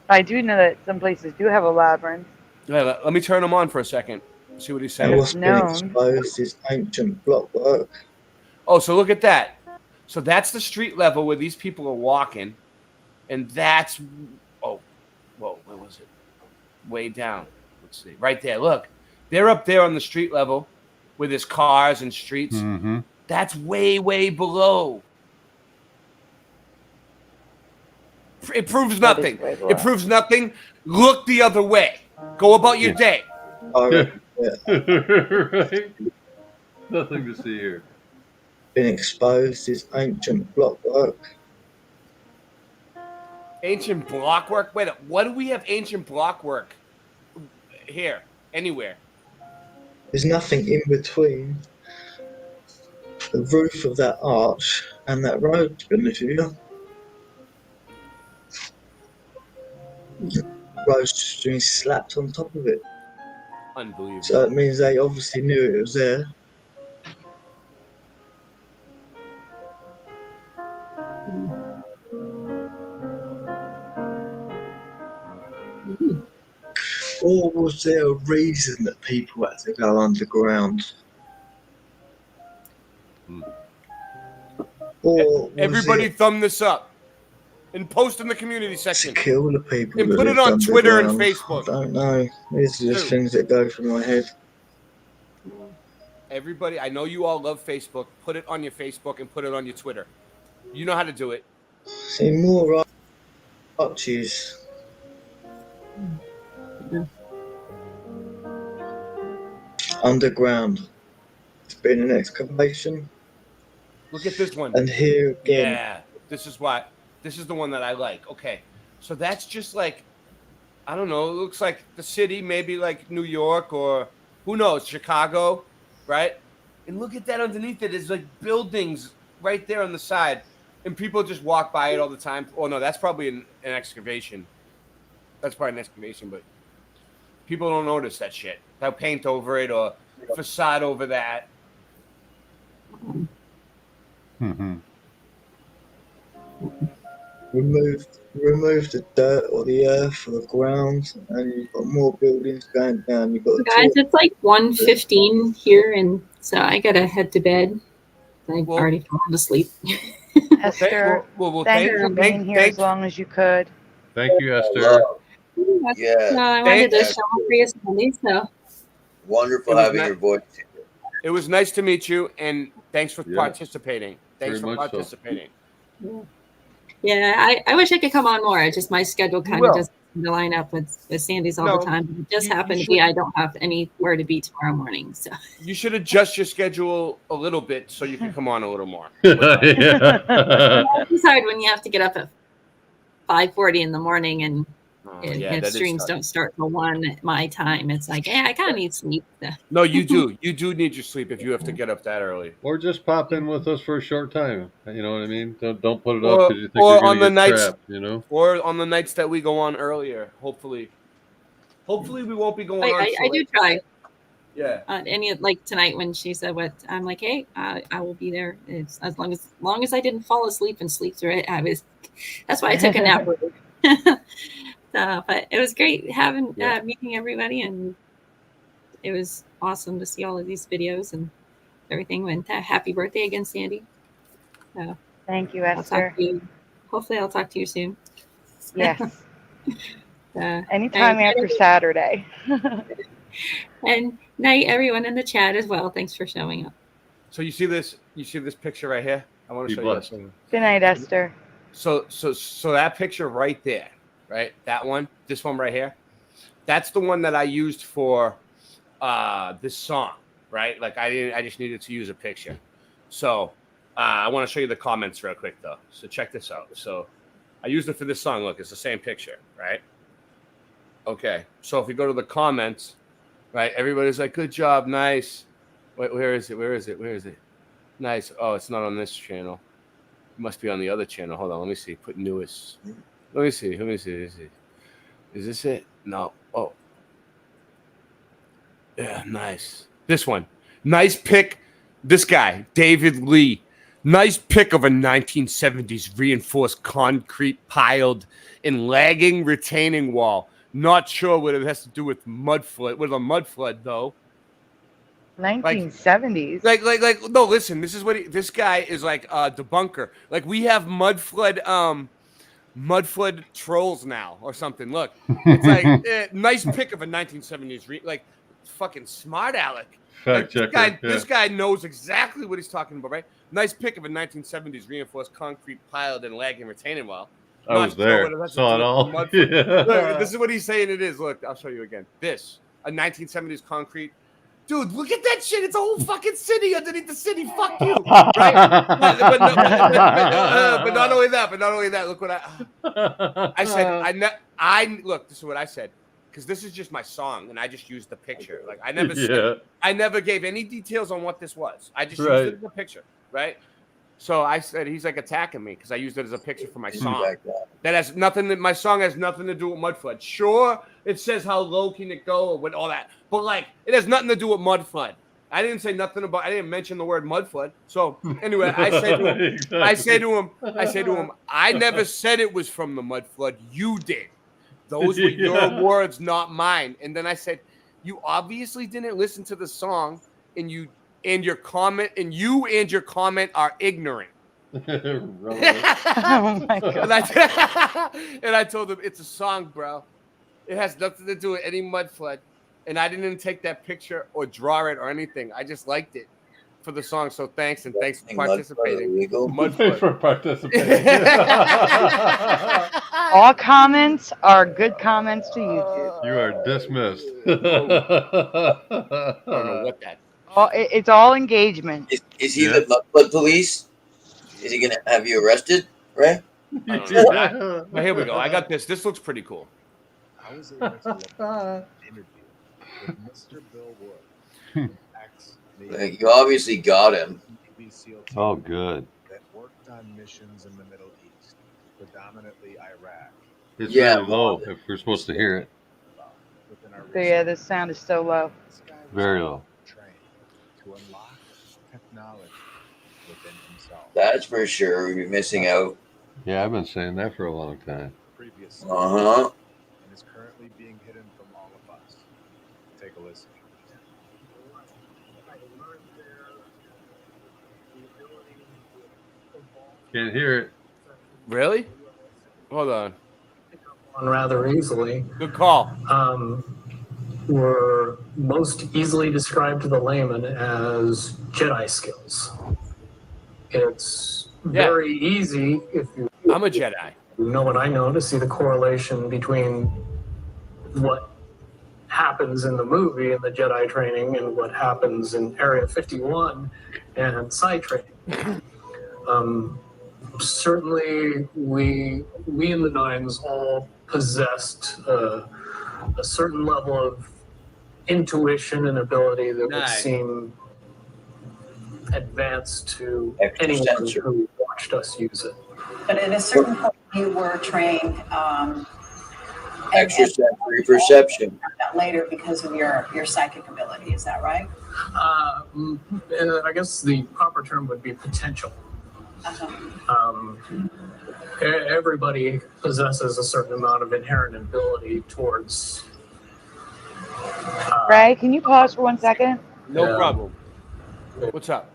I do know that some places do have a labyrinth. Yeah, let me turn him on for a second. See what he's saying. And what's been exposed is ancient blockwork. Oh, so look at that. So that's the street level where these people are walking, and that's where was it? Way down. Let's see. Right there. Look, they're up there on the street level where there's cars and streets. Mm-hmm. That's way, way below. It proves nothing. It proves nothing. Look the other way. Go about your day. Right. Nothing to see here. Been exposed is ancient blockwork. Ancient blockwork? Wait, what do we have ancient blockwork here? anywhere. There's nothing in between the roof of that arch and that road, to be honest with you. The road's just been slapped on top of it. Unbelievable. So it means they obviously knew it was there. Or was there a reason that people had to go underground? Or was Everybody it thumb this up and post in the community section. to kill the people And that put it lived on Twitter and underground? Facebook. I don't know. These are just Dude. things that go through my head. Everybody, I know you all love Facebook. Put it on your Facebook and put it on your Twitter. You know how to do it. See, more arches. Underground. It's been an excavation. Look at this one. And here again. Yeah, this is the one that I like. Okay, so that's just like, I don't know. It looks like the city, maybe like New York or who knows, Chicago, right? And look at that underneath it. There's like buildings right there on the side, and people just walk by it all the time. Oh no, that's probably an excavation. That's probably an excavation, but people don't notice that shit. They'll paint over it or facade over that. Mm-hmm. Remove the dirt or the earth or the ground, and you've got more buildings going down. You've got Guys, it's like 1:15 here, and so I gotta head to bed. I've already fallen asleep. Esther, thank you for being here as long as you could. Thank you, Esther. Yeah. No, I wanted to show up for you Sunday, so. Wonderful It was having ni- your voice. It was nice to meet you, and thanks for Yeah. participating. Thanks Very for much so. participating. Yeah, I wish I could come on more. Just my schedule kind will. of doesn't seem to line up with Sandy's all No, the time. It just you happened to should- be I don't have anywhere to be tomorrow morning. So You should adjust your schedule a little bit so you can come on a little more. it's hard when you have to get up at 5:40 in the morning and yeah, if that is streams tough. don't start till 1 at my time. It's like, I kind of need sleep. No, you do. You do need your sleep if you have to get up that early. Or just pop in with us for a short time. You know what I mean? Don't put it up Or, because you think or you're on going the to get nights, trapped, you know? or on the nights that we go on earlier. Hopefully we won't be going on. I so do late. try. Yeah. Any like tonight when she said what, I'm like, hey, I will be there. It's as long as I didn't fall asleep and sleep through it. That's why I took a nap. But it was great having meeting everybody, and it was awesome to see all of these videos and everything. And happy birthday again, Sandy. Thank you, I'll Esther. talk to you. Hopefully, I'll talk to you soon. Yes. Anytime and- after Saturday. And night, everyone in the chat as well. Thanks for showing up. So you see this picture right here? I want to show you this one. Good night, Esther. So that picture right there, right? That one, this one right here, that's the one that I used for this song, right? Like I just needed to use a picture. So I want to show you the comments real quick though. So check this out. So I used it for this song. Look, it's the same picture, right? Okay. So if you go to the comments, right, everybody's like, "Good job, nice." Wait, where is it? Nice. Oh, it's not on this channel. It must be on the other channel. Hold on, let me see. Put newest. Let me see. Is this it? No. Oh. Yeah, nice. This one. Nice pick. This guy, David Lee. Nice pick of a 1970s reinforced concrete piled and lagging retaining wall. Not sure what it has to do with mud flood. With a mud flood, though. 1970s. Like no, listen, this guy is like a debunker. Like we have mud flood trolls now or something. Look, it's like nice pick of a 1970s like fucking smart Alec. Fact checker. This guy knows exactly what he's talking about, right? Nice pick of a 1970s reinforced concrete piled and lagging retaining wall. I was there. Saw it all. Look, this is what he's saying it is. Look, I'll show you again. This, a 1970s concrete. Dude, look at that shit. It's a whole fucking city underneath the city. Fuck you. Right? but not only that, look what I said. Look, this is what I said. because this is just my song, and I just used the picture. Like I never gave any details on what this was. I just used it as a picture, right? So I said he's like attacking me because I used it as a picture for my song. That has nothing. My song has nothing to do with mud flood. Sure, it says how low can it go or with all that, but like it has nothing to do with mud flood. I didn't say nothing about. I didn't mention the word mud flood. So anyway, I say to him, I never said it was from the mud flood. You did. Those were your words, not mine. And then I said, you obviously didn't listen to the song, and your comment are ignorant. Oh my God. And I told him it's a song, bro. It has nothing to do with any mud flood. And I didn't take that picture or draw it or anything. I just liked it for the song. So thanks, and thanks for participating. Thanks for participating. All comments are good comments to YouTube. You are dismissed. I don't know what that. It's all engagement. Is he the mud flood police? Is he gonna have you arrested, right? Well, here we go. I got this. This looks pretty cool. I was able to look at an interview with Mr. Bill Wood. Like, you obviously got him. Oh, good. That worked on missions in the Middle East, predominantly Iraq. It's really low if we're supposed to hear it. So yeah, this sound is so low. Very low. To unlock technology within himself. That's for sure. We'd be missing out. Yeah, I've been saying that for a long time. Uh-huh. And is currently being hidden from all of us. Take a listen. Can't hear it. Really? Hold on. Rather easily. Good call. Were most easily described to the layman as Jedi skills. It's very easy if you. I'm a Jedi. You know what I know to see the correlation between what happens in the movie and the Jedi training and what happens in Area 51 and Psi training. Certainly, we in the Nines all possessed a certain level of intuition and ability that would seem advanced to anyone who watched us use it. But at a certain point, you were trained extrasensory perception. That later because of your psychic ability. Is that right? I guess the proper term would be potential. Everybody possesses a certain amount of inherent ability towards. Ray, can you pause for 1 second? No problem. What's up?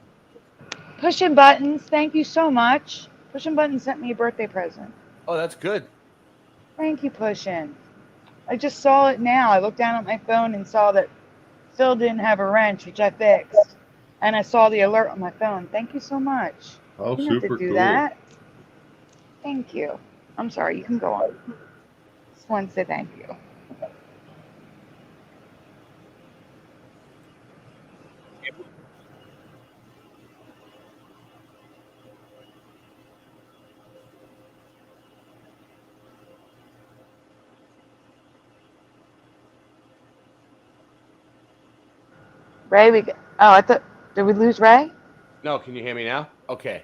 Pushing Buttons, thank you so much. Pushing Buttons sent me a birthday present. Oh, that's good. Thank you, Pushing. I just saw it now. I looked down at my phone and saw that Phil didn't have a wrench, which I fixed. And I saw the alert on my phone. Thank you so much. Oh, you super have to do cool. that. Thank you. I'm sorry, you can go on. Just want to say thank you. Ray, I thought, did we lose Ray? No, can you hear me now? Okay.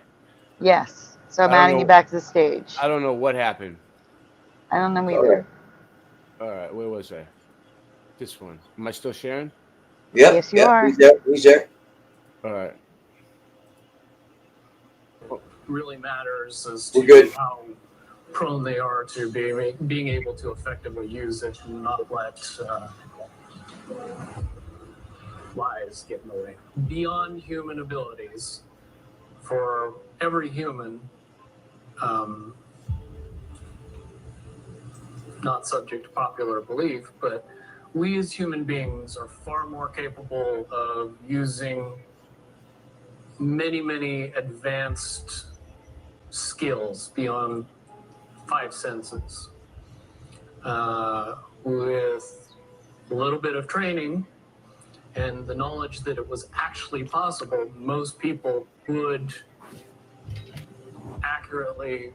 Yes. So I'm adding you back to the stage. I don't know what happened. I don't know either. All right, where was I? This one. Am I still sharing? Yep. Yes, you are. He's there. All right. What really matters is We're good. how prone they are to being able to effectively use it and not let lies get in the way. Beyond human abilities, for every human, not subject to popular belief, but we as human beings are far more capable of using many, many advanced skills beyond 5 senses. With a little bit of training and the knowledge that it was actually possible, most people would accurately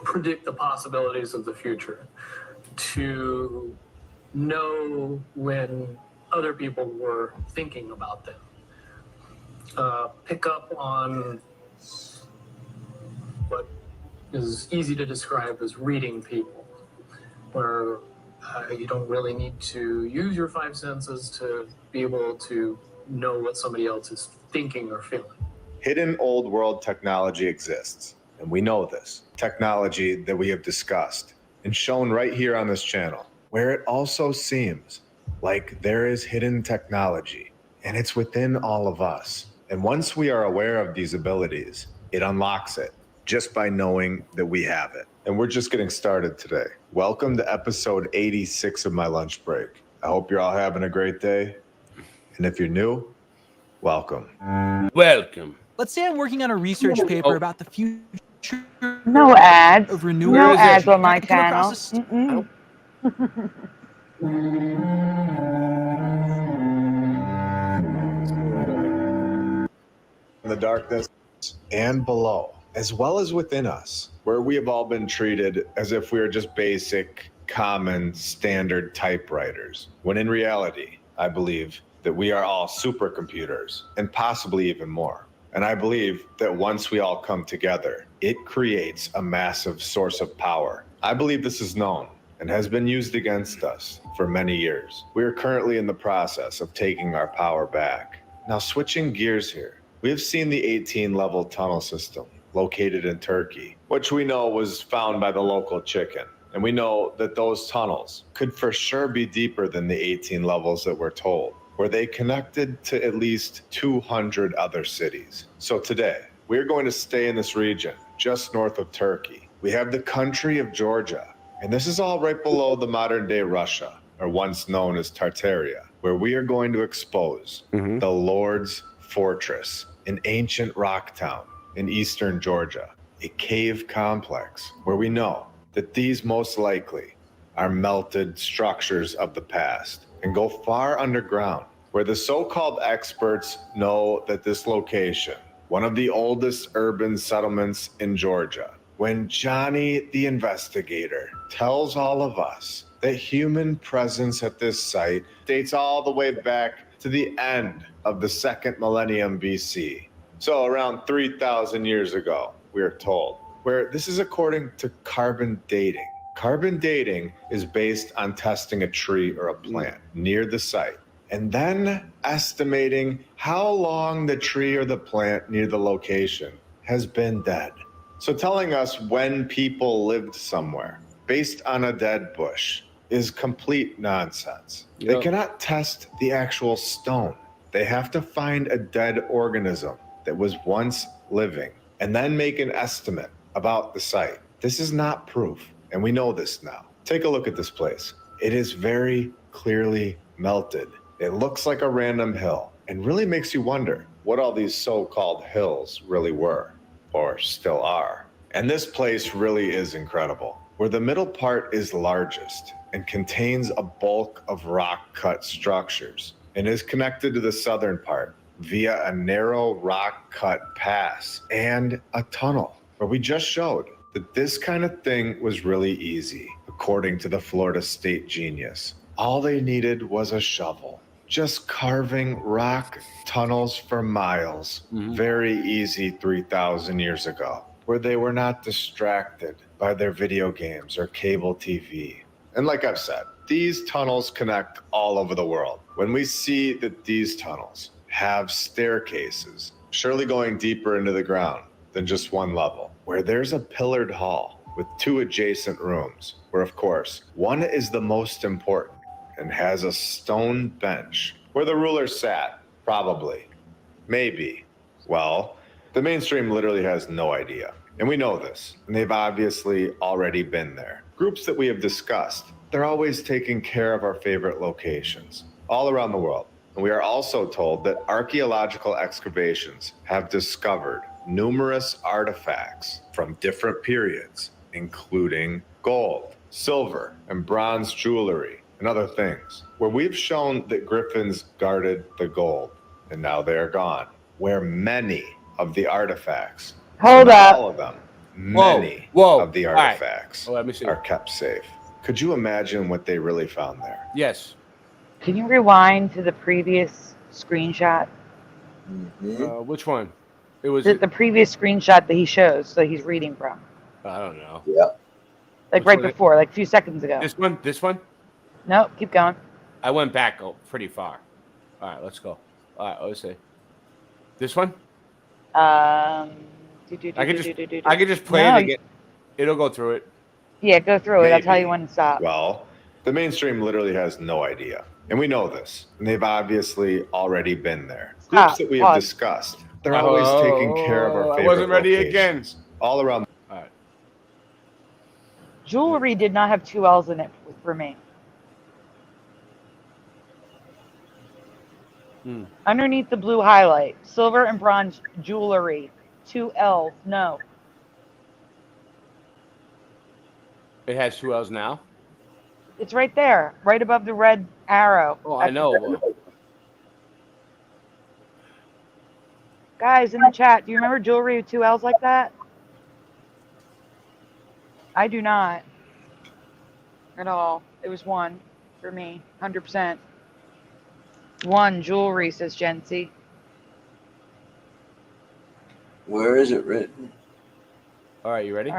predict the possibilities of the future. to know when other people were thinking about them. Pick up on what is easy to describe as reading people, where you don't really need to use your five senses to be able to know what somebody else is thinking or feeling. Hidden old world technology exists, and we know this. Technology that we have discussed and shown right here on this channel, where it also seems like there is hidden technology, and it's within all of us. And once we are aware of these abilities, it unlocks it just by knowing that we have it. And we're just getting started today. Welcome to episode 86 of My Lunch Break. I hope you're all having a great day. And if you're new, welcome. Welcome. Let's say I'm working on a research paper about the future. No ads. Of renewable No energy. ads on my I come channel. across a In the darkness and below, as well as within us, where we have all been treated as if we are just basic, common, standard typewriters, when in reality, I believe that we are all supercomputers and possibly even more. And I believe that once we all come together, it creates a massive source of power. I believe this is known and has been used against us for many years. We are currently in the process of taking our power back. Now, switching gears here, we have seen the 18-level tunnel system located in Turkey, which we know was found by the local chicken. And we know that those tunnels could for sure be deeper than the 18 levels that we're told, where they connected to at least 200 other cities. So today, we're going to stay in this region, just north of Turkey. We have the country of Georgia, and this is all right below the modern-day Russia, or once known as Tartaria, where we are going to expose the Lord's Fortress, an ancient rock town in eastern Georgia, a cave complex where we know that these most likely are melted structures of the past and go far underground, where the so-called experts know that this location, one of the oldest urban settlements in Georgia, when Johnny the investigator tells all of us that human presence at this site dates all the way back to the end of the second millennium BC. So around 3,000 years ago, we are told, where this is according to carbon dating. Carbon dating is based on testing a tree or a plant near the site, and then estimating how long the tree or the plant near the location has been dead. So telling us when people lived somewhere based on a dead bush is complete nonsense. Yep. They cannot test the actual stone. They have to find a dead organism that was once living and then make an estimate about the site. This is not proof, and we know this now. Take a look at this place. It is very clearly melted. It looks like a random hill and really makes you wonder what all these so-called hills really were or still are. And this place really is incredible, where the middle part is largest and contains a bulk of rock-cut structures and is connected to the southern part via a narrow rock-cut pass and a tunnel, where we just showed that this kind of thing was really easy, according to the Florida State genius. All they needed was a shovel, just carving rock tunnels for miles. Very easy 3,000 years ago, where they were not distracted by their video games or cable TV. And like I've said, these tunnels connect all over the world. When we see that these tunnels have staircases, surely going deeper into the ground than just one level, where there's a pillared hall with two adjacent rooms, where of course, one is the most important and has a stone bench where the ruler sat, probably, maybe. Well, the mainstream literally has no idea. And we know this, and they've obviously already been there. Groups that we have discussed, they're always taking care of our favorite locations all around the world. And we are also told that archaeological excavations have discovered numerous artifacts from different periods, including gold, silver, and bronze jewelry, and other things, where we've shown that griffins guarded the gold, and now they are gone, where many of the artifacts, Hold not up. all of them, many of the artifacts are kept safe. Could you imagine what they really found there? Yes. Can you rewind to the previous screenshot? Which one? It was The previous screenshot that he shows that he's reading from. I don't know. Yeah. Like Which right one? before, like a few seconds ago. This one? This one? Nope, keep going. I went back pretty far. All right, let's go. All right, let's see. This one? I I could just play it again. It'll go through it. Yeah, go through it. I'll tell you when to stop. Well, the mainstream literally has no idea. And we know this. And they've obviously already been there. Groups that we have discussed. They're always taking care of our favorite I wasn't ready locations. again. All around. All right. Jewelry did not have 2 L's in it for me. Underneath the blue highlight, silver and bronze jewelry, 2 L's. No. It has 2 L's now? It's right there, right above the red arrow. Oh, I know. Guys in the chat, do you remember jewelry with 2 L's like that? I do not. At all. It was 1 for me, 100%. 1 jewelry, says Jency. Where is it written? All right, you ready?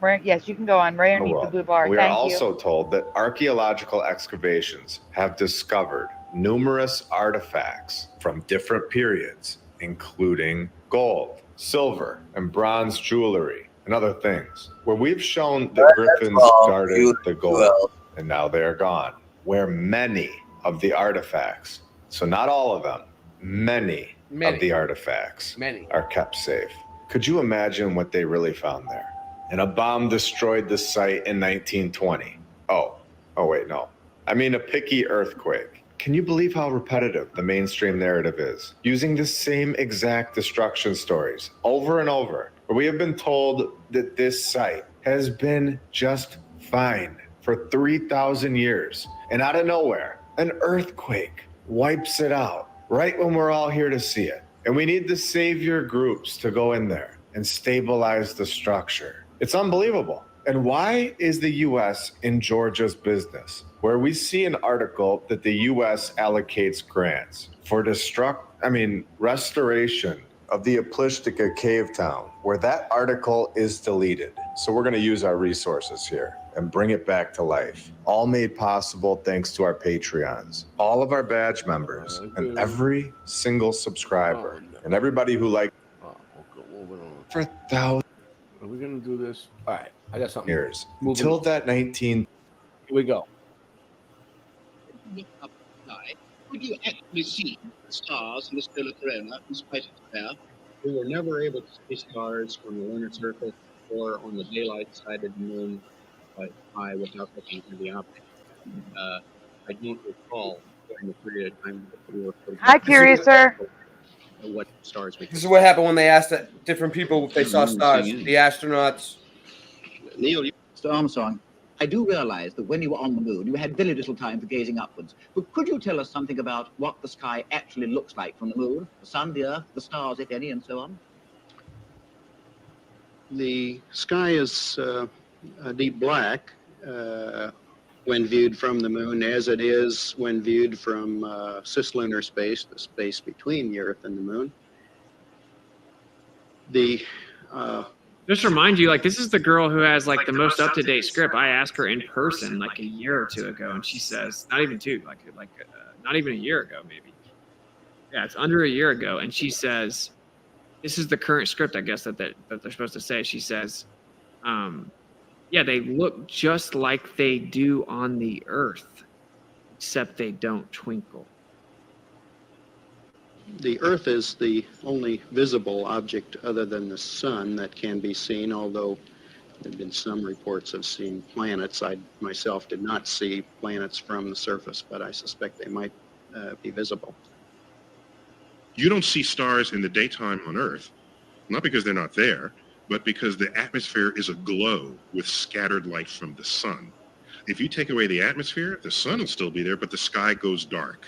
Right, yes, you can go on right underneath the blue bar. We are Thank you. also told that archaeological excavations have discovered numerous artifacts from different periods, including gold, silver, and bronze jewelry, and other things, where we've shown that griffins guarded the gold, and now they are gone, where many of the artifacts, so not all of them, many of the artifacts are kept safe. Could you imagine what they really found there? And a bomb destroyed the site in 1920. Oh wait, no. I mean a picky earthquake. Can you believe how repetitive the mainstream narrative is? Using the same exact destruction stories over and over, where we have been told that this site has been just fine for 3,000 years. And out of nowhere, an earthquake wipes it out right when we're all here to see it. And we need the savior groups to go in there and stabilize the structure. It's unbelievable. And why is the U.S. in Georgia's business, where we see an article that the U.S. allocates grants for restoration of the Aplistica cave town, where that article is deleted? So we're going to use our resources here and bring it back to life. All made possible thanks to our Patreons, all of our badge members, and every single subscriber, and everybody who liked for thousands. Are we going to do this? All right, I got something. Years. Until that 19... Here we go. Look up the sky, could you actually see the stars in the stellar corona in spite of the glare? We were never able to see stars from the lunar surface or on the daylight side of the moon quite high without looking at the object. I don't recall during the period of time that we were... Hi, Curiouser. What stars we This is what happened when they asked different people if they saw stars. The astronauts. Neil, Mr. Armstrong, I do realize that when you were on the moon, you had very little time for gazing upwards. But could you tell us something about what the sky actually looks like from the moon? The sun, the earth, the stars, if any, and so on? The sky is a deep black when viewed from the moon, as it is when viewed from cislunar space, the space between the Earth and the moon. Just remind you, like, this is the girl who has like the most up-to-date script. I asked her in person like a year or two ago, and she says not even two, not even a year ago, maybe. Yeah, it's under a year ago, and she says, "This is the current script, I guess that they're supposed to say." She says, "Yeah, they look just like they do on the Earth, except they don't twinkle." The Earth is the only visible object other than the sun that can be seen, although there have been some reports of seeing planets. I myself did not see planets from the surface, but I suspect they might be visible. You don't see stars in the daytime on Earth, not because they're not there, but because the atmosphere is aglow with scattered light from the sun. If you take away the atmosphere, the sun will still be there, but the sky goes dark.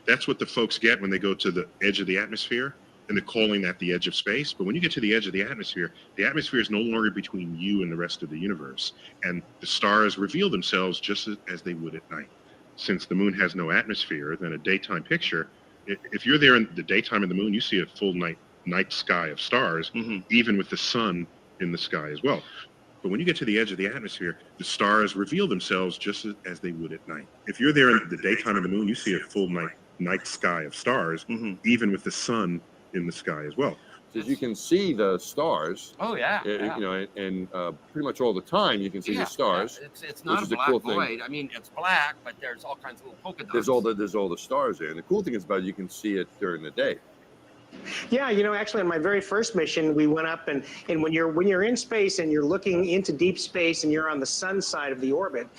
That's what the folks get when they go to the edge of the atmosphere. and they're calling that the edge of space. But when you get to the edge of the atmosphere is no longer between you and the rest of the universe. And the stars reveal themselves just as they would at night. Since the moon has no atmosphere, then a daytime picture, if you're there in the daytime of the moon, you see a full night sky of stars, even with the sun in the sky as well. But when you get to the edge of the atmosphere, the stars reveal themselves just as they would at night. If you're there in the daytime of the moon, you see a full night sky of stars, even with the sun in the sky as well. Because you can see the stars. Oh yeah. You know, and pretty much all the time you can see the stars. Yeah. It's not a black void. I mean, it's black, but there's all kinds of little polka dots. There's all the stars there, and the cool thing is about it, you can see it during the day. Yeah, you know, actually on my very first mission, we went up and when you're in space and you're looking into deep space and you're on the sun side of the orbit,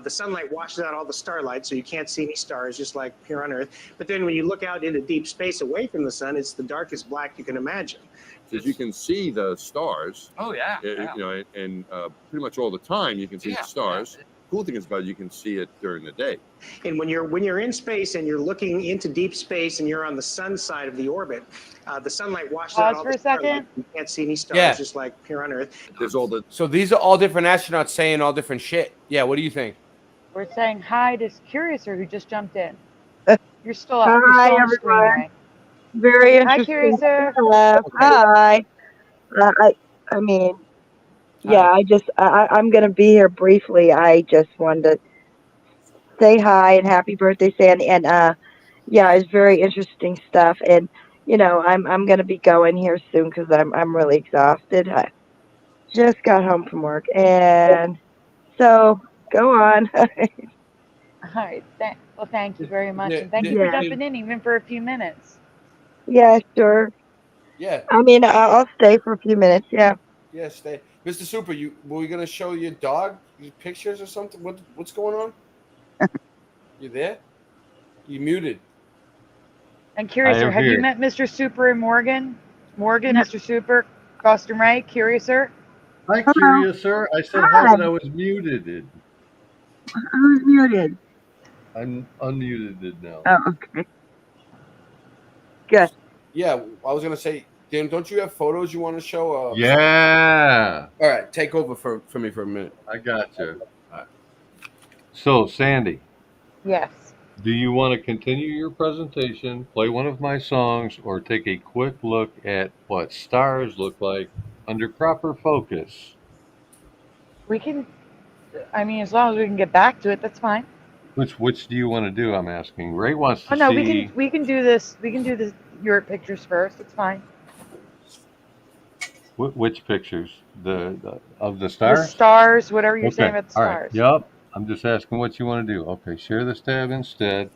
the sunlight washes out all the starlight, so you can't see any stars, just like here on Earth. But then when you look out into deep space away from the sun, it's the darkest black you can imagine. Because you can see the stars. Oh yeah. You know, and pretty much all the time you can see the stars. Cool thing is about it, you can see it during the day. And when you're in space and you're looking into deep space and you're on the sun side of the orbit, the sunlight washes out all the starlight. You can't see any stars, just like here on Earth. There's all the. So these are all different astronauts saying all different shit. Yeah, what do you think? We're saying hi to Curiouser who just jumped in. You're still up. Hi, you're still on the everyone. screen, right? Very Hi, interesting. Curiouser. Hello. Hi. I mean, yeah, I'm going to be here briefly. I just wanted to say hi and happy birthday, Sandy. And yeah, it's very interesting stuff. And you know, I'm going to be going here soon because I'm really exhausted. I just got home from work, and so go on. All right. Well, thank you very much, and thank you for jumping in even for a few minutes. Yeah, sure. Yeah. I mean, I'll stay for a few minutes. Yeah. Yeah, stay. Mr. Super, were we gonna show your dog pictures or something? What's going on? You there? You muted. And Curiouser, have you met Mr. Super and Morgan? Morgan, Mr. Super, Boston Ray, Curiouser? Hi, Curiouser. I said hi, but I was muted. Who's muted? I'm unmuted now. Oh, okay. Good. Yeah, I was gonna say, Dan, don't you have photos you want to show? Yeah. All right, take over for me for a minute. I got you. So, Sandy. Yes. Do you want to continue your presentation, play one of my songs, or take a quick look at what stars look like under proper focus? We can, I mean, as long as we can get back to it, that's fine. Which do you want to do? I'm asking. Ray wants to Oh no, see. we can do this. We can do this. Your pictures first. It's fine. Which pictures? The of the stars? The stars, whatever you're saying about the All stars. right. Yep. I'm just asking what you want to do. Okay, share this tab instead.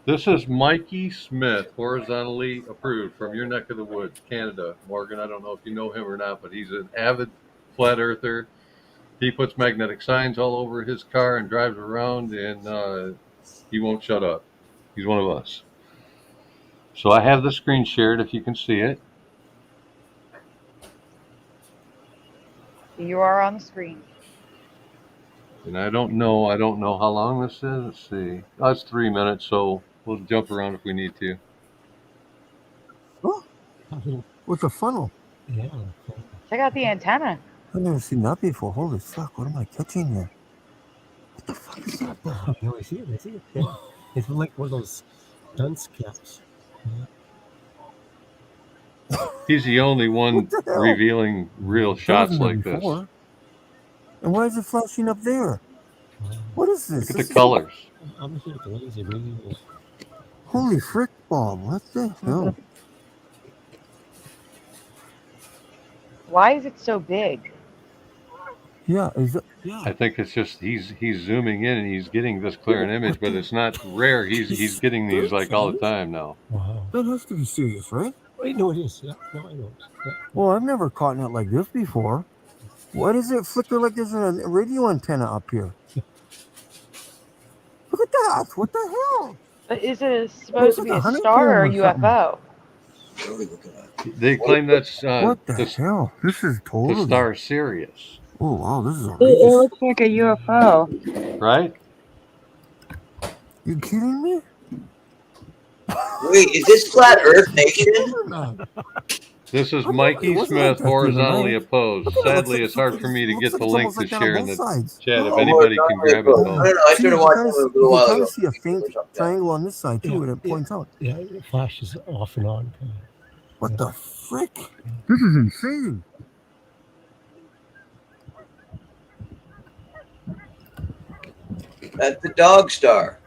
This is Mikey Smith, horizontally approved from your neck of the woods, Canada. Morgan, I don't know if you know him or not, but he's an avid flat earther. He puts magnetic signs all over his car and drives around, and he won't shut up. He's one of us. So I have the screen shared if you can see it. You are on the screen. And I don't know how long this is. Let's see. Oh, it's 3 minutes, so we'll jump around if we need to. Oh, with a funnel. Yeah. Check out the antenna. I've never seen that before. Holy fuck, what am I catching here? What the fuck is that? No, I see it. Yeah. It's like one of those dunce caps. He's the only one revealing real shots like this. Before. And why is it flashing up there? What is this? Look at the colors. I'm looking at the laser. Really. Holy frick bomb. What the hell? Why is it so big? Yeah, I think it's just he's zooming in and he's getting this clear an image, but it's not rare. He's getting these like all the time now. Wow. That has to be serious, right? Wait, no, it is. Yeah, no, I know. Yeah. Well, I've never caught it like this before. Why does it flicker like there's a radio antenna up here? Look at that! What the hell? But is it supposed to be a star or a UFO? They claim that's what the hell? This is totally the star Sirius. Oh wow, this is It looks like a UFO. Right? You kidding me? Wait, is this Flat Earth Nation? This is Mikey wasn't Smith, like that the other horizontally night. opposed. Look at it, Sadly, it's hard for me to get the link to share in the chat. If Oh, anybody can horizontally grab it, opposed. though. I don't know. I See, started you watching can it a little while kind ago. of see a faint triangle on this side too, and it points out. Yeah, it flashes off and on. What the frick? This is insane. That's the dog star.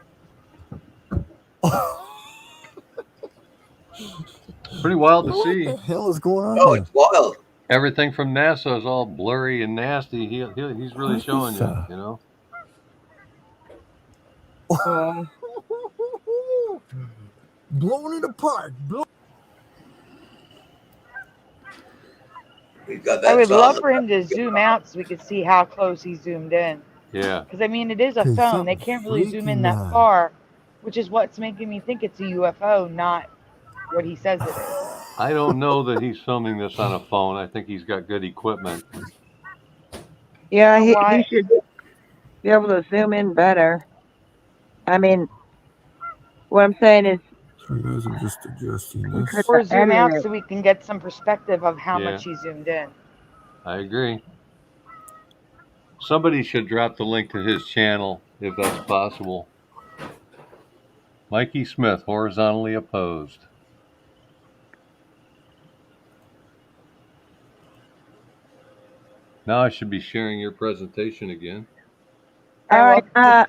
Pretty wild to What see. the hell is going on Oh, here? it's wild. Everything from NASA is all blurry and nasty. He's really showing you, you know? Blowing it apart. We've got I that would song. love for him to zoom out so we could see how close he zoomed in. Yeah. Because, I mean, it is a 'Cause phone. They something's can't really zoom in freaking that out. far, which is what's making me think it's a UFO, not what he says it is. I don't know that he's filming this on a phone. I think he's got good equipment. Yeah, he Why? should be able to zoom in better. I mean, what I'm saying is, So you guys are just adjusting he this. could Or zoom out edit so we can get some perspective of how Yeah. much he zoomed in. I agree. Somebody should drop the link to his channel if that's possible. Mikey Smith, horizontally opposed. Now I should be sharing your presentation again. All right. I'm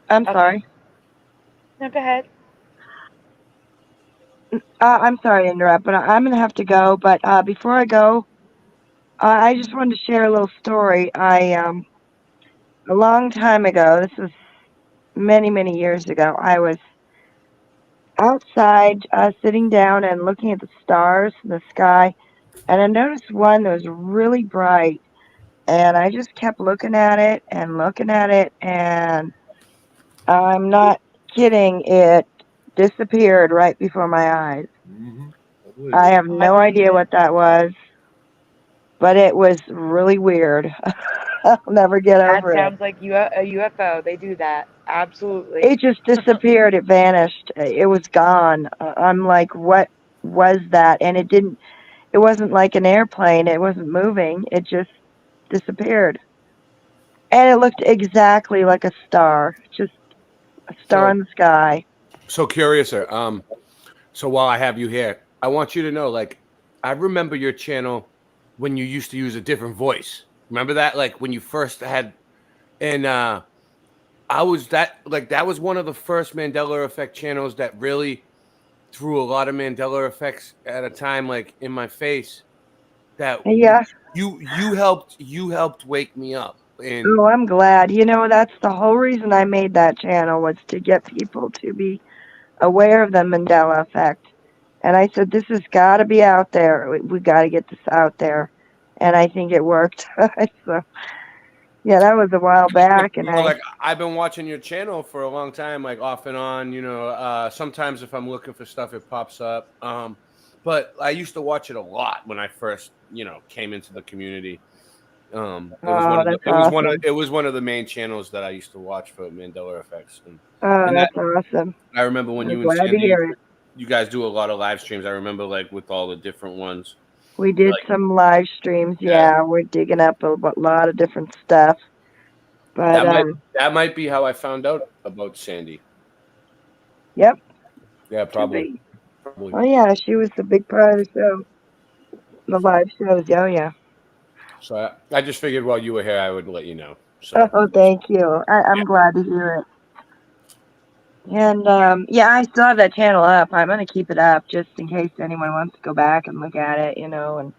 Okay. sorry. No, go ahead. I'm sorry to interrupt, but I'm gonna have to go. But before I go, I just wanted to share a little story. A long time ago, this was many years ago, I was outside sitting down and looking at the stars in the sky, and I noticed one that was really bright, and I just kept looking at it, and I'm not kidding, it disappeared right before my eyes. I have no idea what that was, but it was really weird. I'll never get That over it. sounds like a UFO. They do that. Absolutely. It just disappeared. It vanished. It was gone. I'm like, what was that? And it wasn't like an airplane. It wasn't moving. It just disappeared. And it looked exactly like a star. Just a star in the sky. So Curiouser, so while I have you here, I want you to know, like, I remember your channel when you used to use a different voice. Remember that? Like when you first had, and that was one of the first Mandela Effect channels that really threw a lot of Mandela effects at a time, like in my face. That Yeah. you helped wake me up. And Oh, I'm glad. You know, that's the whole reason I made that channel, was to get people to be aware of the Mandela effect. And I said, this has got to be out there. We got to get this out there. And I think it worked. So, yeah, that was a while back. And like I've been watching your channel for a long time, like off and on. You know, sometimes if I'm looking for stuff, it pops up. But I used to watch it a lot when I first, came into the community. It was one of the main channels that I used to watch for Mandela effects. And that's awesome. I remember when I'm you and glad to Sandy, hear it. you guys do a lot of live streams. I remember like with all the different ones. We did some live streams. Yeah, we're digging up a lot of different stuff. But that might be how I found out about Sandy. Yep. Yeah, probably. Oh yeah, she was a big part of the show. The live shows. Oh yeah. So I just figured while you were here, I would let you know. So. Oh, thank you. I'm glad to hear it. And yeah, I still have that channel up. I'm gonna keep it up just in case anyone wants to go back and look at it, and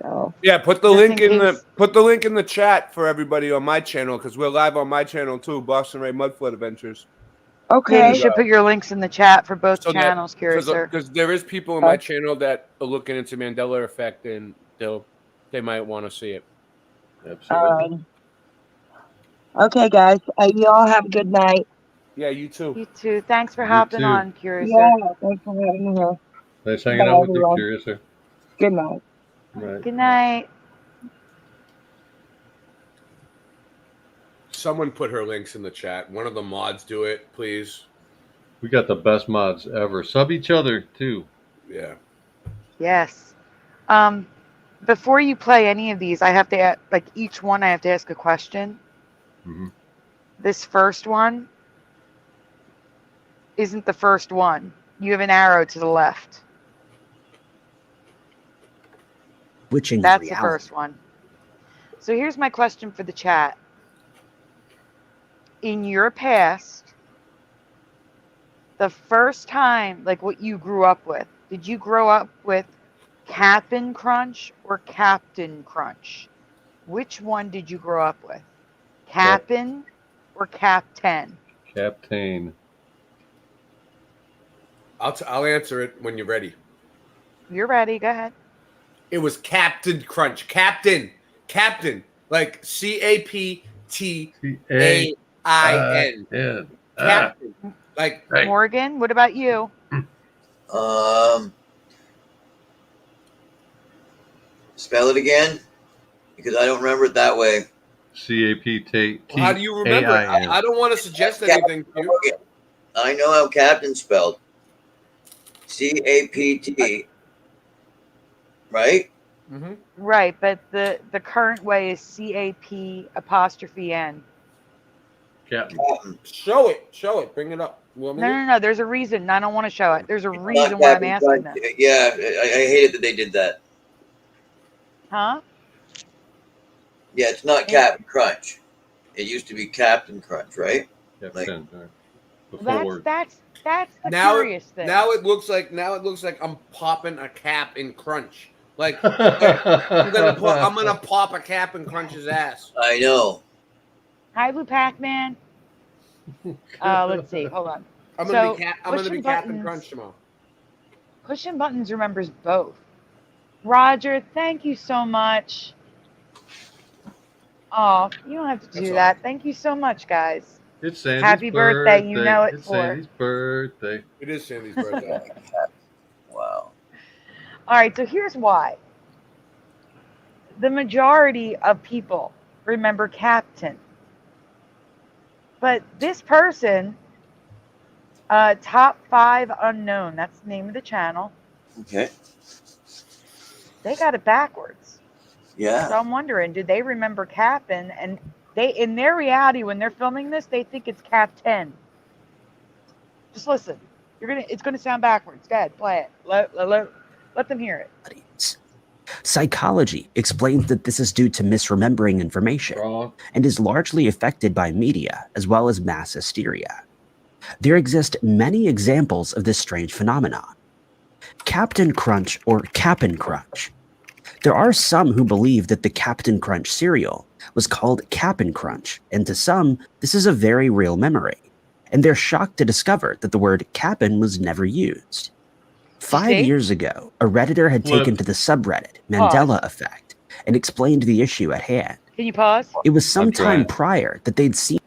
so. Yeah, put the link in the chat for everybody on my channel, because we're live on my channel too, Boston Ray Mudflood Adventures. Okay. Yeah, you should put your links in the chat for both channels, Curiouser. Because there is people on my channel that are looking into Mandela Effect, and they might want to see it. Absolutely. Okay, guys. You all have a good night. Yeah, you too. You too. Thanks for hopping on, Curiouser. Yeah, thanks for having me here. Nice hanging out with you, Curiouser. Good night. Right. Good night. Someone put her links in the chat. One of the mods do it, please. We got the best mods ever. Sub each other too. Yeah. Yes. Before you play any of these, I have to like each one. I have to ask a question. Mm-hmm. This first one isn't the first one. You have an arrow to the left. Switching That's reality. the first one. So here's my question for the chat. In your past, the first time, like what you grew up with, did you grow up with Cap'n Crunch or Captain Crunch? Which one did you grow up with? Cap'n or Captain? Captain. I'll answer it when you're ready. You're ready. Go ahead. It was Captain Crunch. Captain. Like CAPTAIN. Captain. Like Morgan, what about you? Spell it again, because I don't remember it that way. CAPT. How do you remember it? I don't want to suggest anything to you. I know how captain spelled. CAPT. Right? Mm-hmm. Right, but the current way is CAP''N. Captain. Show it. Bring it up. No. There's a reason. I don't want to show it. There's a reason why I'm asking this. Yeah, I hated that they did that. Huh? Yeah, it's not Captain Crunch. It used to be Captain Crunch, right? Captain. That's the Now, curious thing. now it looks like I'm popping a cap in Crunch. Like I'm gonna pop a cap in Crunch's ass. I know. Hi, Blue Pac-Man. Let's see. Hold on. I'm gonna be Captain Crunch tomorrow. Pushing buttons remembers both. Roger, thank you so much. Oh, you don't have to do that. Thank you so much, guys. It's Sandy's Happy birthday. You know it it's for. Sandy's birthday. It is Sandy's birthday. Wow. All right, so here's why. The majority of people remember Captain. But this person, top 5 unknown, that's the name of the channel. Okay. They got it backwards. Yeah. So I'm wondering, did they remember Captain? And they, in their reality, when they're filming this, they think it's Captain. Just listen. It's gonna sound backwards. Go ahead, play it. Let them hear it. Psychology explains that this is due to misremembering information and is largely affected by media as well as mass hysteria. There exist many examples of this strange phenomenon. Captain Crunch or Cap'n Crunch. There are some who believe that the Captain Crunch cereal was called Cap'n Crunch, and to some, this is a very real memory, and they're shocked to discover that the word Cap'n was never used. 5 years ago, a Redditor had taken to the subreddit Mandela Effect and explained the issue at hand. Can you pause? It was some time prior that they'd seen.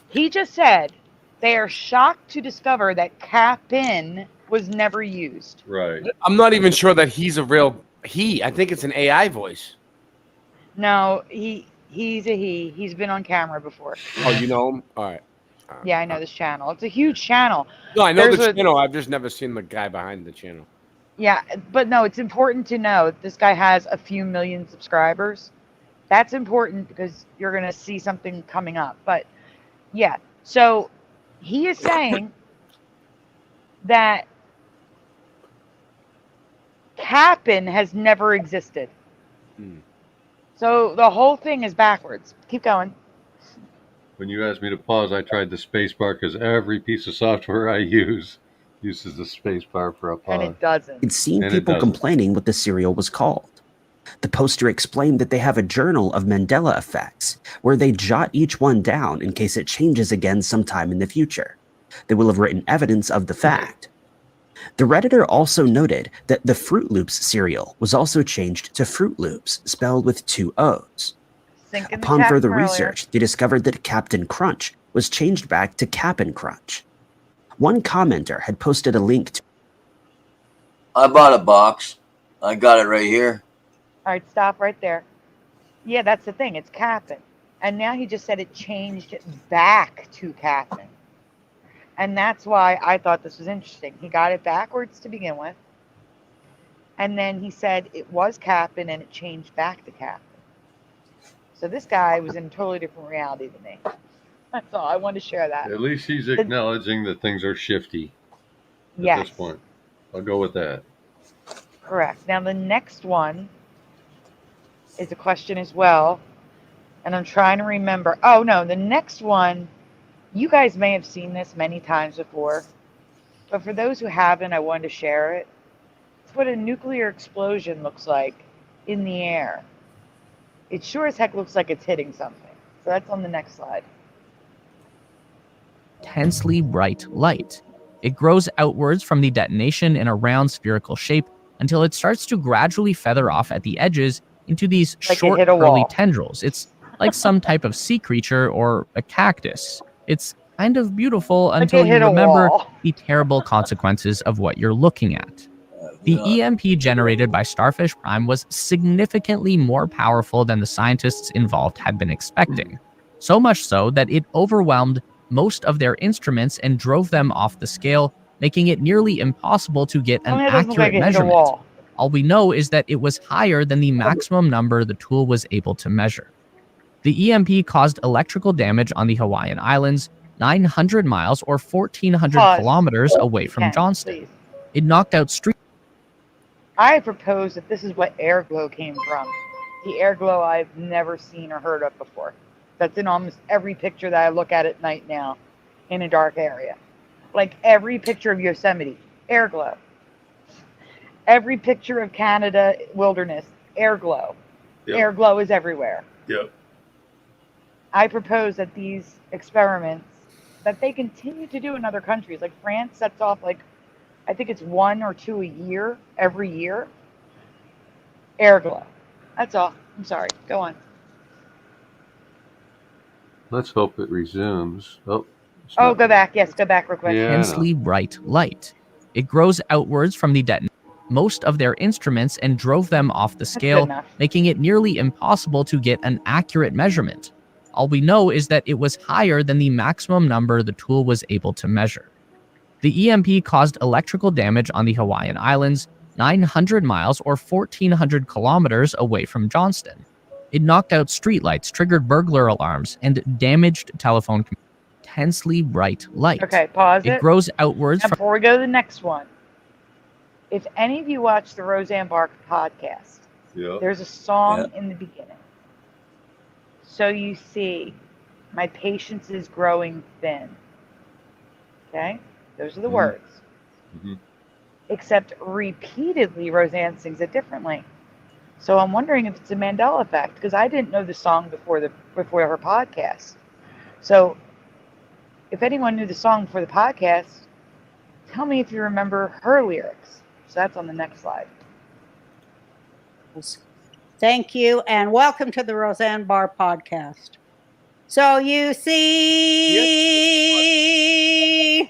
He just said they are shocked to discover that Cap'n was never used. Right. I'm not even sure that he's a real he. I think it's an AI voice. No, he's a he. He's been on camera before. Oh, you know him? All right. Yeah, I know this channel. It's a huge channel. No, I know the channel. I've just never seen the guy behind the channel. Yeah, but no, it's important to know this guy has a few million subscribers. That's important because you're going to see something coming up. But yeah, so he is saying that Cap'n has never existed. So the whole thing is backwards. Keep going. When you asked me to pause, I tried the space bar because every piece of software I use uses the space bar for a pause. And it doesn't. I'd seen people complaining what the cereal was called. The poster explained that they have a journal of Mandela effects, where they jot each one down in case it changes again sometime in the future. They will have written evidence of the fact. The Redditor also noted that the Fruit Loops cereal was also changed to Fruit Loops, spelled with 2 O's. Upon further research, they discovered that Captain Crunch was changed back to Cap'n Crunch. One commenter had posted a link to. I bought a box. I got it right here. All right, stop right there. Yeah, that's the thing. It's Cap'n. And now he just said it changed back to Cap'n. And that's why I thought this was interesting. He got it backwards to begin with. And then he said it was Cap'n and it changed back to Cap'n. So this guy was in a totally different reality than me. That's all. I wanted to share that. At least he's acknowledging that things are shifty at Yes. this point. I'll go with that. Correct. Now the next one is a question as well. And I'm trying to remember. Oh, no. The next one, you guys may have seen this many times before. But for those who haven't, I wanted to share it. It's what a nuclear explosion looks like in the air. It sure as heck looks like it's hitting something. So that's on the next slide. Intensely bright light. It grows outwards from the detonation in a round spherical shape until it starts to gradually feather off at the edges into these Like it short hit a curly wall. tendrils. It's like some type of sea creature or a cactus. It's kind of beautiful until it you hit a remember wall. the terrible consequences of what you're looking at. The EMP generated by Starfish Prime was significantly more powerful than the scientists involved had been expecting. So much so that it overwhelmed most of their instruments and drove them off the scale, making it nearly impossible to get an Tell me it doesn't look like accurate it hit a measurement. wall. All we know is that it was higher than the maximum number the tool was able to measure. The EMP caused electrical damage on the Hawaiian Islands, 900 miles or 1,400 Pause. kilometers away from Ken, Johnston. please. It knocked out street. I propose that this is what air glow came from. The air glow I've never seen or heard of before. That's in almost every picture that I look at night now in a dark area. Like every picture of Yosemite, air glow. Every picture of Canada wilderness, air glow. Yep. Air glow is everywhere. Yep. I propose that these experiments, that they continue to do in other countries. Like France sets off like, I think it's 1 or 2 a year, every year. Air glow. That's all. I'm sorry. Go on. Let's hope it resumes. Oh, Oh, go back. Yes, go back real quick. Yeah. Intensely bright light. It grows outwards from the detonation. Most of their instruments and drove them off the scale, enough. making it nearly impossible to get an accurate measurement. All we know is that it was higher than the maximum number the tool was able to measure. The EMP caused electrical damage on the Hawaiian Islands, 900 miles or 1,400 kilometers away from Johnston. It knocked out streetlights, triggered burglar alarms, and damaged telephone. Intensely bright light. Okay, pause it. It grows outwards Now, from. before we go to the next one, if any of you watch the Roseanne Barr podcast, there's a song in the beginning. So you see, my patience is growing thin. Okay? Those are the words. Mm-hmm. Except repeatedly, Roseanne sings it differently. So I'm wondering if it's a Mandela effect, because I didn't know the song before her podcast. So if anyone knew the song before the podcast, tell me if you remember her lyrics. So that's on the next slide. Thank you, and welcome to the Roseanne Barr podcast. So you see,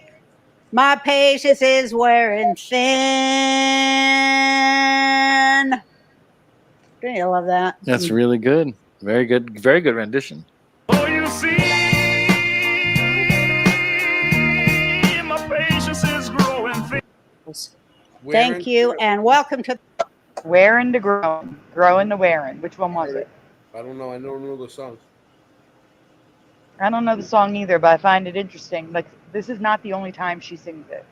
my patience is wearing thin. Don't you love that? That's really good. Very good rendition. Oh, you see, my patience is growing thin. Thank you, and welcome to Wearing to Growing. Growing to Wearing. Which one was it? I don't know. I don't know the song. I don't know the song either, but I find it interesting. Like, this is not the only time she sings it.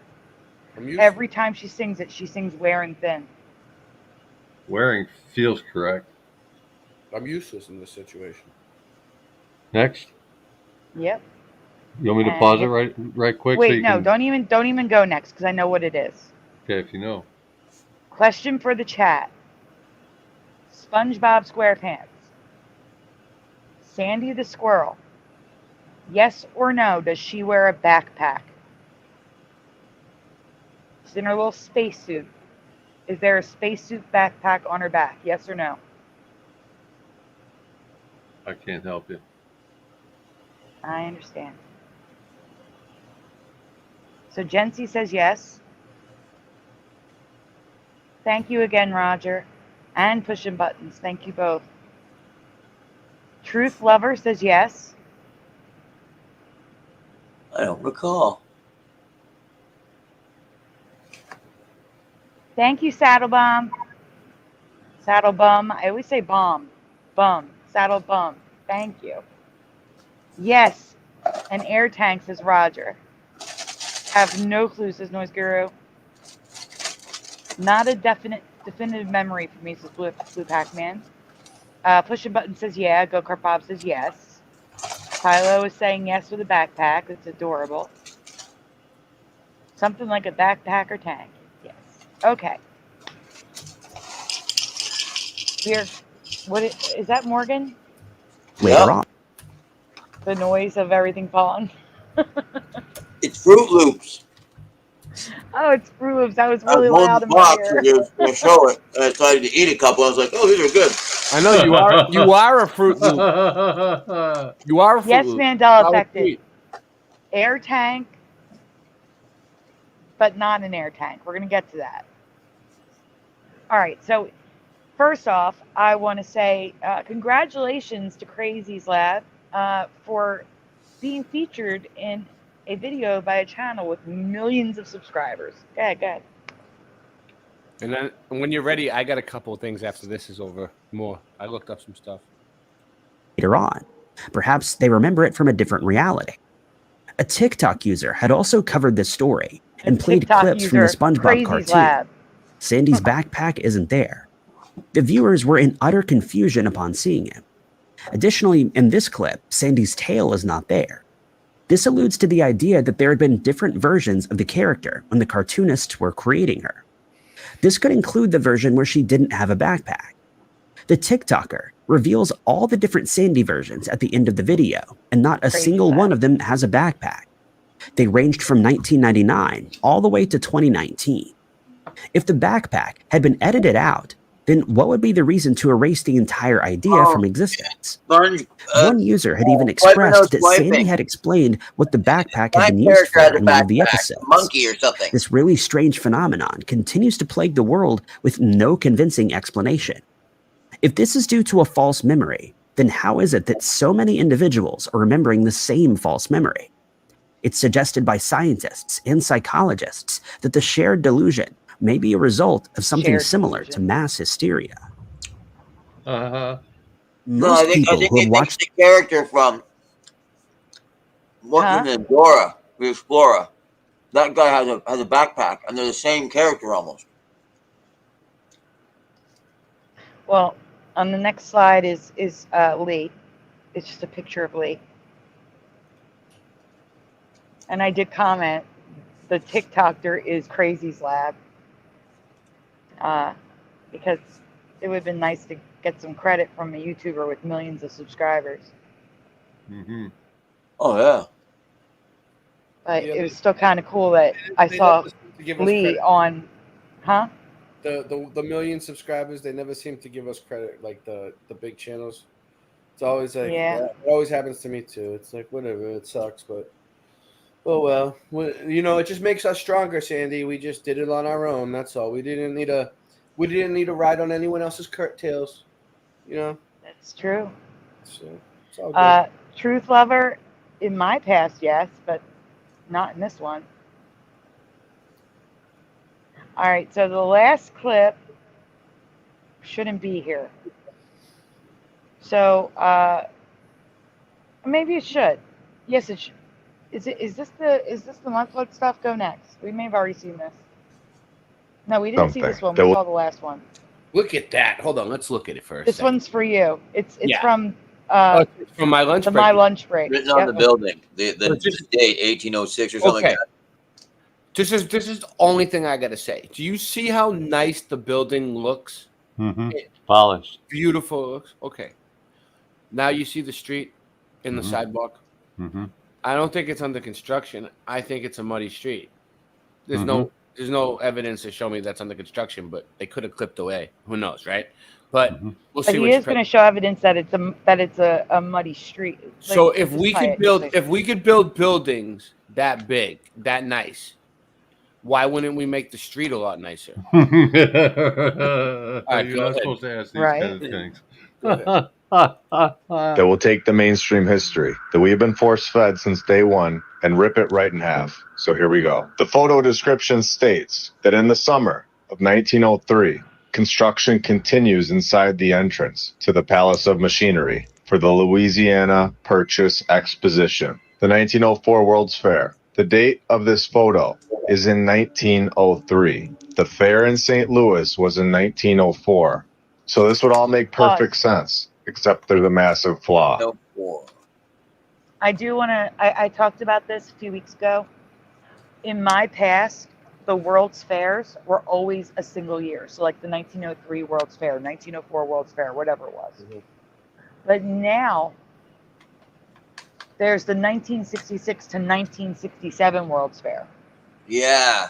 Every time she sings it, she sings Wearing Thin. Wearing feels correct. I'm useless in this situation. Next. Yep. You want me to And pause it right quick? so Wait, you no, can... don't even go next, because I know what it is. Okay, if you know. Question for the chat. SpongeBob SquarePants. Sandy the Squirrel. Yes or no, does she wear a backpack? She's in her little spacesuit. Is there a spacesuit backpack on her back? Yes or no? I can't help you. I understand. So Jency says yes. Thank you again, Roger. And Pushing Buttons. Thank you both. Truth Lover says yes. I don't recall. Thank you, Saddle Bomb. Saddle Bum. I always say bomb. Bum. Saddle Bum. Thank you. Yes, an air tank, says Roger. Have no clue, says Noise Guru. Not a definitive memory for me, says Blue Pac-Man. Push a button says yeah. Go Kart Bob says yes. Philo is saying yes with a backpack. It's adorable. Something like a backpack or tank. Yes. Okay. What is that, Morgan? Later on. The noise of everything falling. It's Fruit Loops. Oh, it's Fruit Loops. That was I was really holding loud the in my box ear. to show it, and I decided to eat a couple. I was like, "Oh, these are good." I know you are. You are a Fruit Loop. You are a Fruit Yes, Loop. Mandela How affected. sweet. Air tank, but not an air tank. We're going to get to that. All right. So first off, I want to say congratulations to Crazy's Lab for being featured in a video by a channel with millions of subscribers. Go ahead. And then when you're ready, I got a couple of things after this is over. More. I looked up some stuff. Later on. Perhaps they remember it from a different reality. A TikTok user had also covered this story and played TikTok clips from the user, SpongeBob Crazy's cartoon. Lab. Sandy's backpack isn't there. The viewers were in utter confusion upon seeing it. Additionally, in this clip, Sandy's tail is not there. This alludes to the idea that there had been different versions of the character when the cartoonists were creating her. This could include the version where she didn't have a backpack. The TikToker reveals all the different Sandy versions at the end of the video, and not a single one of them has a backpack. They ranged from 1999 all the way to 2019. If the backpack had been edited out, then what would be the reason to erase the entire idea from existence? One user had even expressed that Sandy had explained what the backpack had been used for in one of the episodes. Monkey or something. This really strange phenomenon continues to plague the world with no convincing explanation. If this is due to a false memory, then how is it that so many individuals are remembering the same false memory? It's suggested by scientists and psychologists that the shared delusion may be a result of something similar to mass hysteria. No, Most I think people who have it's watched the character from what's his name, Dora the Explorer. That guy has a backpack, and they're the same character almost. Well, on the next slide is Lee. It's just a picture of Lee. And I did comment, the TikToker is Crazy's Lab. Because it would have been nice to get some credit from a YouTuber with millions of subscribers. Mm-hmm. Oh, yeah. But it was still kind of cool that I saw Lee on, The million subscribers, they never seem to give us credit, like the big channels. It's always like, it always happens to me too. It's like, whatever, it sucks, but oh well. It just makes us stronger, Sandy. We just did it on our own. That's all. We didn't need to ride on anyone else's coattails. That's true. So it's all good. Truth Lover, in my past, yes, but not in this one. All right, so the last clip shouldn't be here. So maybe it should. Yes, it should. Is this the monthly stuff? Go next. We may have already seen this. No, we didn't see this one. We saw the last one. Look at that. Hold on, let's look at it first. This one's for you. It's from it's from my lunch break. My lunch break. Written on the building. The date 1806 or something like that. This is the only thing I gotta say. Do you see how nice the building looks? Mm-hmm. Polished. Beautiful it looks. Okay. Now you see the street in the sidewalk. Mm-hmm. I don't think it's under construction. I think it's a muddy street. There's no evidence to show me that's under construction, but they could have clipped away. Who knows, right? But we'll see. But he is going to show evidence that it's a muddy street. So if we could build buildings that big, that nice, why wouldn't we make the street a lot nicer? You're not supposed to ask these kind of things. That will take the mainstream history that we have been force-fed since day one and rip it right in half. So here we go. The photo description states that in the summer of 1903, construction continues inside the entrance to the Palace of Machinery for the Louisiana Purchase Exposition, the 1904 World's Fair. The date of this photo is in 1903. The fair in St. Louis was in 1904. So this would all make perfect sense, except there's a massive flaw. I do want to, I talked about this a few weeks ago. In my past, the World's Fairs were always a single year. So like the 1903 World's Fair, 1904 World's Fair, whatever it was. But now, there's the 1966 to 1967 World's Fair. Yeah.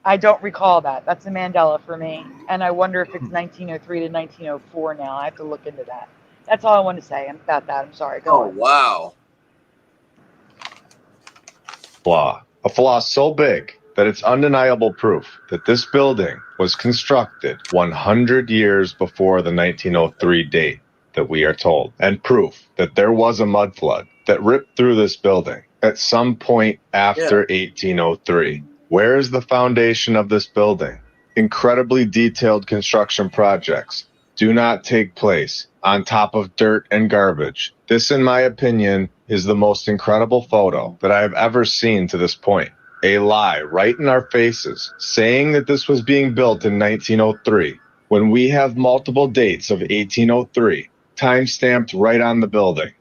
I don't recall that. That's a Mandela for me. And I wonder if it's 1903 to 1904 now. I have to look into that. That's all I want to say about that. I'm sorry. Go on. Wow. Flaw. A flaw so big that it's undeniable proof that this building was constructed 100 years before the 1903 date that we are told, and proof that there was a mud flood that ripped through this building at some point after 1803. Where is the foundation of this building? Incredibly detailed construction projects do not take place on top of dirt and garbage. This, in my opinion, is the most incredible photo that I have ever seen to this point. A lie right in our faces, saying that this was being built in 1903, when we have multiple dates of 1803, time-stamped right on the building.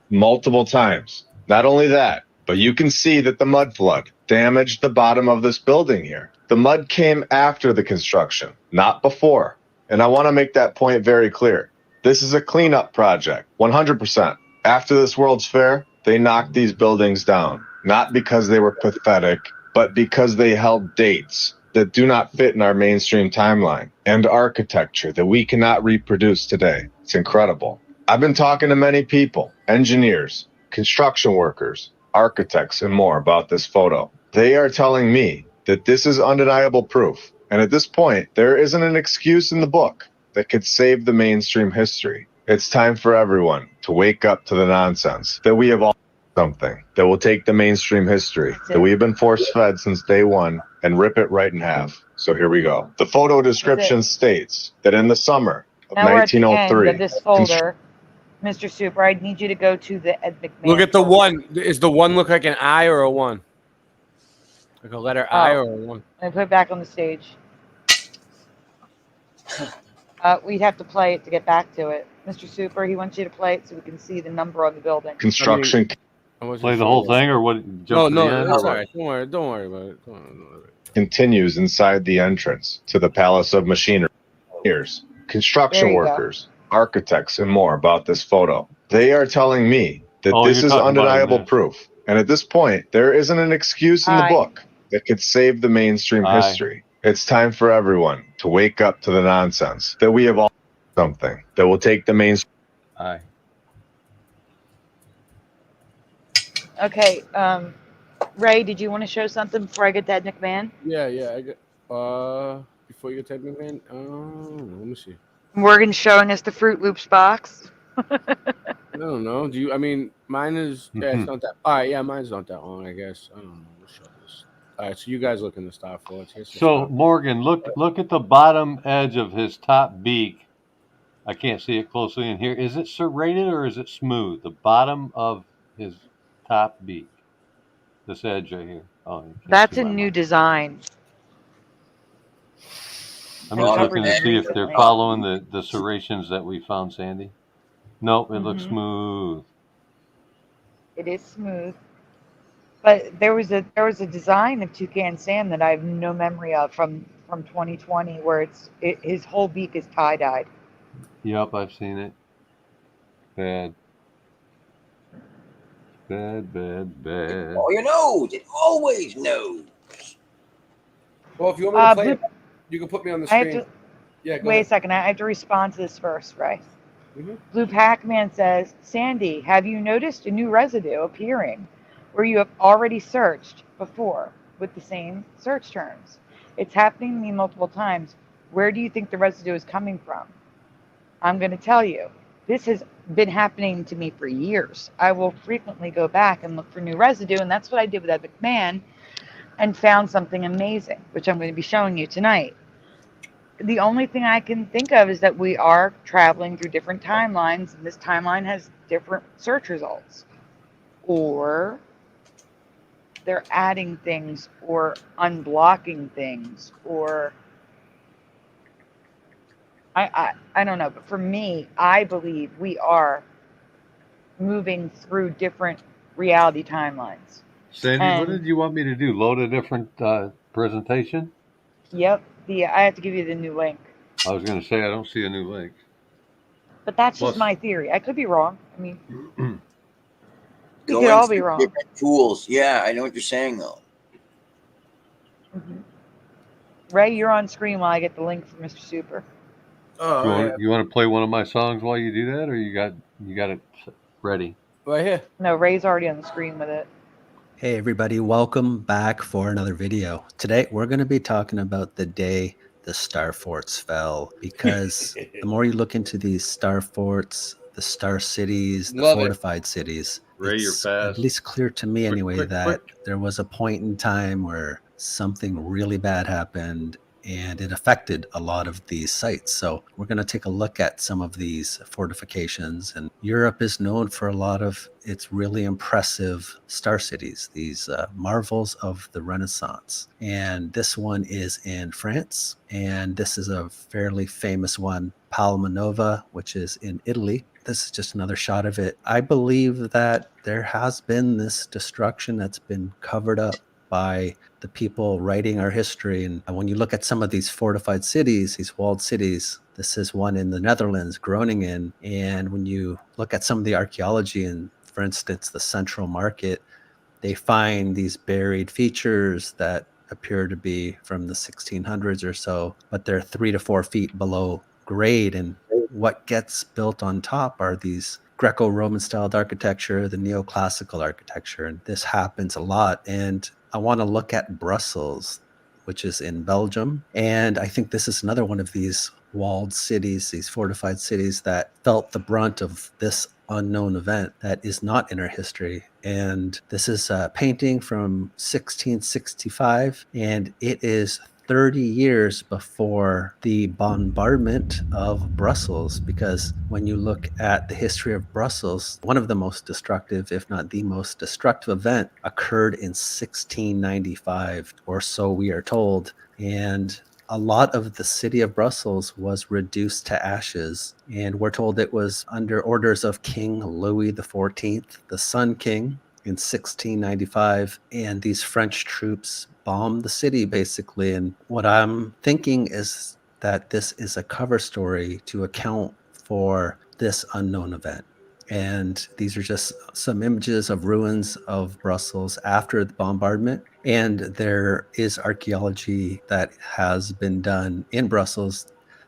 Multiple times. Not only that, but you can see that the mud flood damaged the bottom of this building here. The mud came after the construction, not before. And I want to make that point very clear. This is a cleanup project, 100%. After this World's Fair, they knocked these buildings down, not because they were pathetic, but because they held dates that do not fit in our mainstream timeline and architecture that we cannot reproduce today. It's incredible. I've been talking to many people, engineers, construction workers, architects, and more about this photo. They are telling me that this is undeniable proof. And at this point, there isn't an excuse in the book that could save the mainstream history. It's time for everyone to wake up to the nonsense that we have all something that will take the mainstream history that we have been force-fed since day one and rip it right in half. So here we go. The photo description states that in the summer of Now we're at the 1903, end of this folder. Mr. Super, I need you to go to the Ed McMahon. Look at the folder. one. Is the one look like an I or a one? Like a letter I or a one? I put it back on the stage. We'd have to play it to get back to it. Mr. Super, he wants you to play it so we can see the number on the building. construction. Play the whole thing, or what? No, Jump to no, the end? that's all right. Don't worry about it. Don't worry. Continues inside the entrance to the Palace of Machinery. Here's construction There you go. workers, architects, and more about this photo. They are telling me that Oh, this you're is talking about it, undeniable man. proof. And at this point, there isn't an excuse in the Aye. book that could save the mainstream Aye. history. It's time for everyone to wake up to the nonsense that we have all something that will take the mainstream. Aye. Okay, Ray, did you want to show something before I get to Ed McMahon? Yeah. I got, before you get typing, man. Let me see. Morgan's showing us the Fruit Loops box. I don't know. Do you? I mean, mine is. Yeah, it's not that. All right. Yeah, mine's not that long. I guess. I don't know. We'll show this. All right. So you guys look in the star for it. So Morgan, look at the bottom edge of his top beak. I can't see it closely in here. Is it serrated or is it smooth? The bottom of his top beak. This edge right here. Oh, you can't That's see a my new mouth. design. I'm just Covered looking to see if they're recently. following the serrations that we found, Sandy. Nope, it looks Mhm. smooth. It is smooth. But there was a design of Toucan Sam that I have no memory of from 2020 where his whole beak is tie-dyed. Yep, I've seen it. Bad. Bad. Oh, you knows. It always knows. Well, if you want me to play Blue- it, you can put me on the I have screen. to, Yeah. Go wait a ahead. second. I have to respond to this first, Ray. Mhm. Blue Pac-Man says, Sandy, have you noticed a new residue appearing where you have already searched before with the same search terms? It's happening to me multiple times. Where do you think the residue is coming from? I'm going to tell you. This has been happening to me for years. I will frequently go back and look for new residue, and that's what I did with Ed McMahon. and found something amazing, which I'm going to be showing you tonight. The only thing I can think of is that we are traveling through different timelines, and this timeline has different search results. Or they're adding things or unblocking things, or I don't know. But for me, I believe we are moving through different reality timelines. Sandy, what And did you want me to do? Load a different presentation? yep, I have to give you the new link. I was going to say I don't see a new link. But that's Plus- just my theory. I could be wrong. I mean, we Going could all be through wrong. different tools. Yeah, I know what you're saying though. Ray, you're on screen while I get the link for Mr. Super. You want to play one of my songs while you do that, or you got it ready? Right here. No, Ray's already on the screen with it. Hey everybody, welcome back for another video. Today we're going to be talking about the day the star forts fell, because the more you look into these star forts, the star cities, the Love it. fortified cities, Ray, you're it's fast. at least clear to me anyway quick, that there was a point in time where something really bad happened and it affected a lot of these sites. So we're going to take a look at some of these fortifications. And Europe is known for a lot of its really impressive star cities, these marvels of the Renaissance. And this one is in France, and this is a fairly famous one, Palma Nova, which is in Italy. This is just another shot of it. I believe that there has been this destruction that's been covered up by the people writing our history. And when you look at some of these fortified cities, these walled cities, this is one in the Netherlands, Groningen. And when you look at some of the archaeology, and for instance, the Central Market, they find these buried features that appear to be from the 1600s or so, but they're 3 to 4 feet below grade. And what gets built on top are these Greco-Roman styled architecture, the neoclassical architecture, and this happens a lot. And I want to look at Brussels, which is in Belgium. And I think this is another one of these walled cities, these fortified cities that felt the brunt of this unknown event that is not in our history. And this is a painting from 1665, and it is 30 years before the bombardment of Brussels, because when you look at the history of Brussels, one of the most destructive, if not the most destructive event occurred in 1695, or so we are told. And a lot of the city of Brussels was reduced to ashes, and we're told it was under orders of King Louis XIV, the Sun King, in 1695, and these French troops bombed the city basically. And what I'm thinking is that this is a cover story to account for this unknown event. And these are just some images of ruins of Brussels after the bombardment. And there is archaeology that has been done in Brussels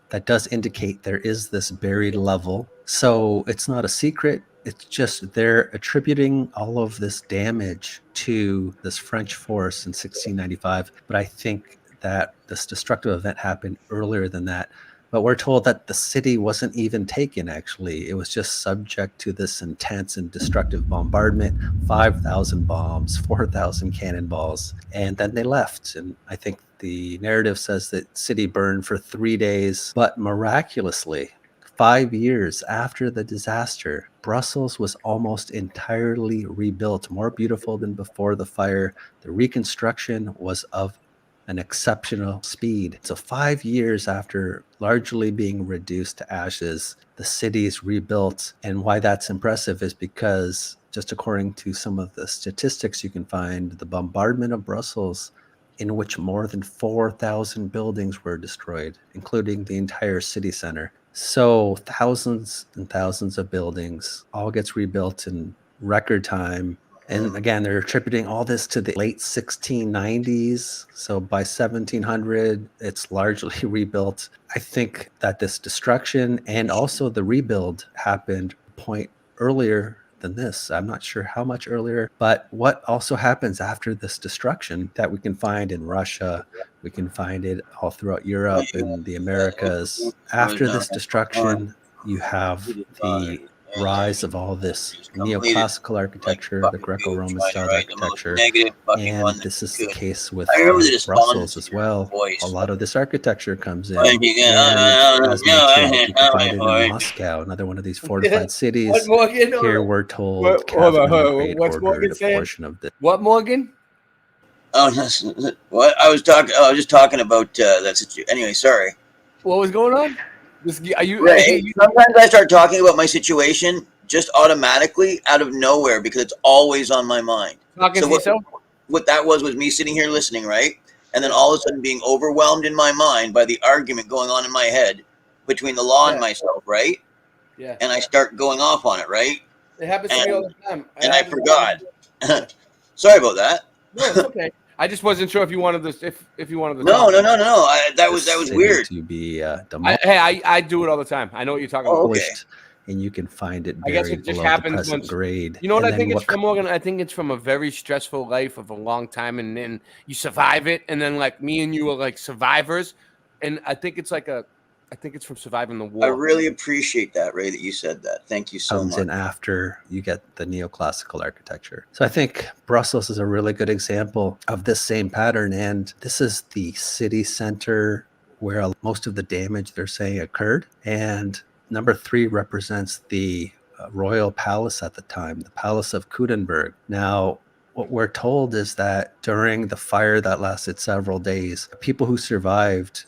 that does indicate there is this buried level. So it's not a secret. It's just they're attributing all of this damage to this French force in 1695. But I think that this destructive event happened earlier than that. But we're told that the city wasn't even taken, actually. It was just subject to this intense and destructive bombardment, 5,000 bombs, 4,000 cannonballs, and then they left. And I think the narrative says that the city burned for 3 days, but miraculously, 5 years after the disaster, Brussels was almost entirely rebuilt, more beautiful than before the fire. The reconstruction was of an exceptional speed. So 5 years after largely being reduced to ashes, the city's rebuilt. And why that's impressive is because, just according to some of the statistics you can find, the bombardment of Brussels, in which more than 4,000 buildings were destroyed, including the entire city center. So thousands and thousands of buildings all gets rebuilt in record time. And again, they're attributing all this to the late 1690s. So by 1700, it's largely rebuilt. I think that this destruction and also the rebuild happened a point earlier than this. I'm not sure how much earlier, but what also happens after this destruction that we can find in Russia, we can find it all throughout Europe and the Americas. After this destruction, you have the rise of all this neoclassical architecture, the Greco-Roman style architecture, and this is the case with Brussels as well. A lot of this architecture comes in, and as mentioned, you can find it in Moscow, another one of these fortified cities. Here we're told Catherine the Great ordered a portion of this. What, Morgan? Oh, what I was talking. I was just talking about that situation. Anyway, sorry. What was going on? Are you? Right. Sometimes I start talking about my situation just automatically out of nowhere because it's always on my mind. Talking to yourself? What that was me sitting here listening, right? And then all of a sudden being overwhelmed in my mind by the argument going on in my head between the law and myself, right? Yeah. And I start going off on it, right? It happens to me all the time. And I forgot. Sorry about that. No, it's okay. I just wasn't sure if you wanted this. If you wanted to. No. That was weird. To be I do it all the time. I know what you're talking about. Okay. And you can find it I guess buried it just below the happens present once. grade. You know what And I think then it's from, Morgan? I think it's from a very stressful life of a long time, and then you survive it, and then like me and you are like survivors, and I think it's from surviving the war. I really appreciate that, Ray, that you said that. Thank you so comes much. in after you get the neoclassical architecture. So I think Brussels is a really good example of this same pattern, and this is the city center where most of the damage they're saying occurred. And number 3 represents the royal palace at the time, the Palace of Kudenberg. Now, what we're told is that during the fire that lasted several days, people who survived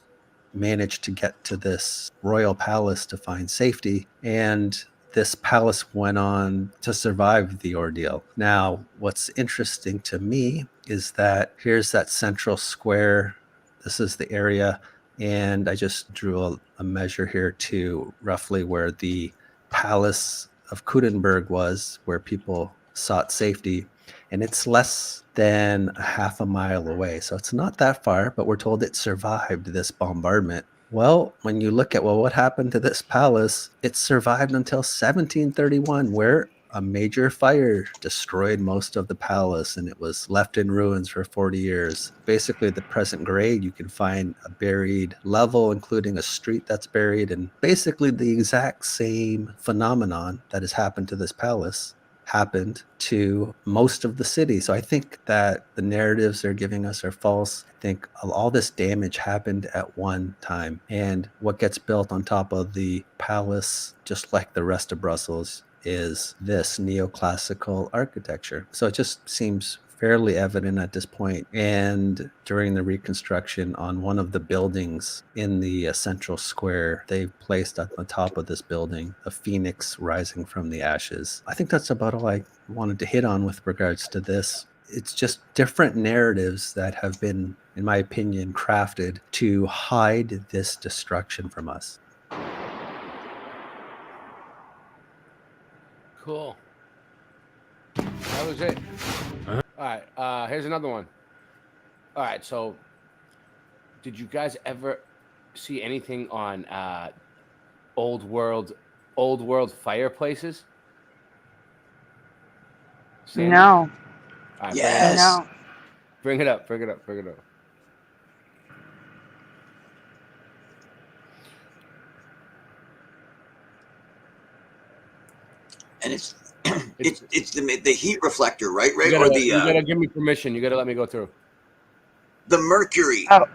managed to get to this royal palace to find safety, and this palace went on to survive the ordeal. Now, what's interesting to me is that here's that central square. This is the area, and I just drew a measure here to roughly where the Palace of Kudenberg was, where people sought safety, and it's less than a half a mile away. So it's not that far, but we're told it survived this bombardment. Well, when you look at, what happened to this palace, it survived until 1731, where a major fire destroyed most of the palace, and it was left in ruins for 40 years. Basically, the present grade, you can find a buried level, including a street that's buried, and basically the exact same phenomenon that has happened to this palace happened to most of the city. So I think that the narratives they're giving us are false. I think all this damage happened at one time, and what gets built on top of the palace, just like the rest of Brussels, is this neoclassical architecture. So it just seems fairly evident at this point. And during the reconstruction on one of the buildings in the central square, they placed at the top of this building a phoenix rising from the ashes. I think that's about all I wanted to hit on with regards to this. It's just different narratives that have been, in my opinion, crafted to hide this destruction from us. Cool. That was it. All right. Here's another one. All right. So, did you guys ever see anything on old world fireplaces? Sandy? No. All right, Yes. No. Bring it up. And it's the heat reflector, right? You gotta give me permission. You gotta let me go through. The mercury. There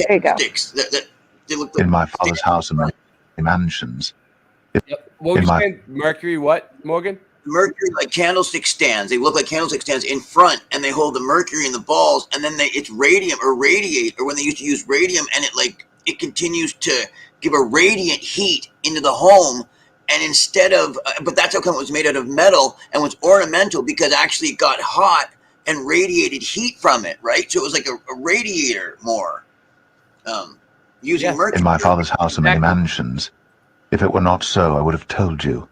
you go. Sticks that they look like In my father's house and many mansions. Yep. What were you saying? Mercury what, Morgan? Mercury, like candlestick stands. They look like candlestick stands in front, and they hold the mercury in the balls, and then it's radium or radiate, or when they used to use radium, and it continues to give a radiant heat into the home. And instead of, but that's how come it was made out of metal and was ornamental, because actually it got hot and radiated heat from it, right? So it was like a radiator more, using mercury. In my father's house are many mansions. If it were not so, I would have told you.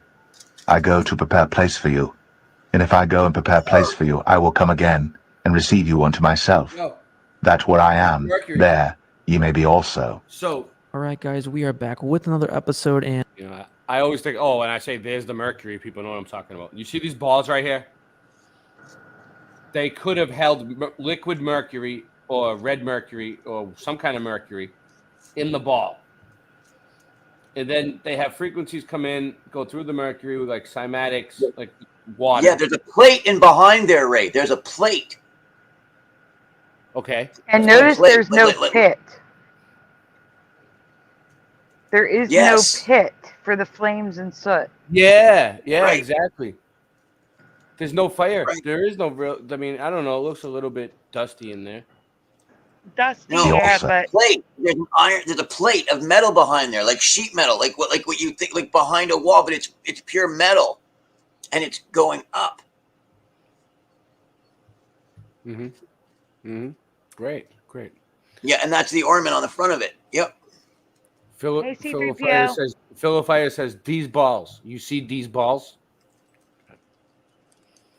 I go to prepare place for you. And if I go and prepare place for you, I will come again and receive you unto myself. That where I am, there ye may be also. So, all right, guys, we are back with another episode, and you know, I always think, when I say there's the mercury, people know what I'm talking about. You see these balls right here? They could have held liquid mercury or red mercury or some kind of mercury in the ball. And then they have frequencies come in, go through the mercury with like cymatics, like water. Yeah, there's a plate in behind there, Ray. There's a plate. Okay. And notice there's no pit. There is no pit for the flames and soot. Yeah, exactly. There's no fire. Right. There is no real. I mean, I don't know. It looks a little bit dusty in there. Dusty, no, but plate. There's an iron. There's a plate of metal behind there, like sheet metal, like what you think, like behind a wall, but it's pure metal, and it's going up. Great. Yeah, and that's the ornament on the front of it. Yep. Philophius says these balls. You see these balls?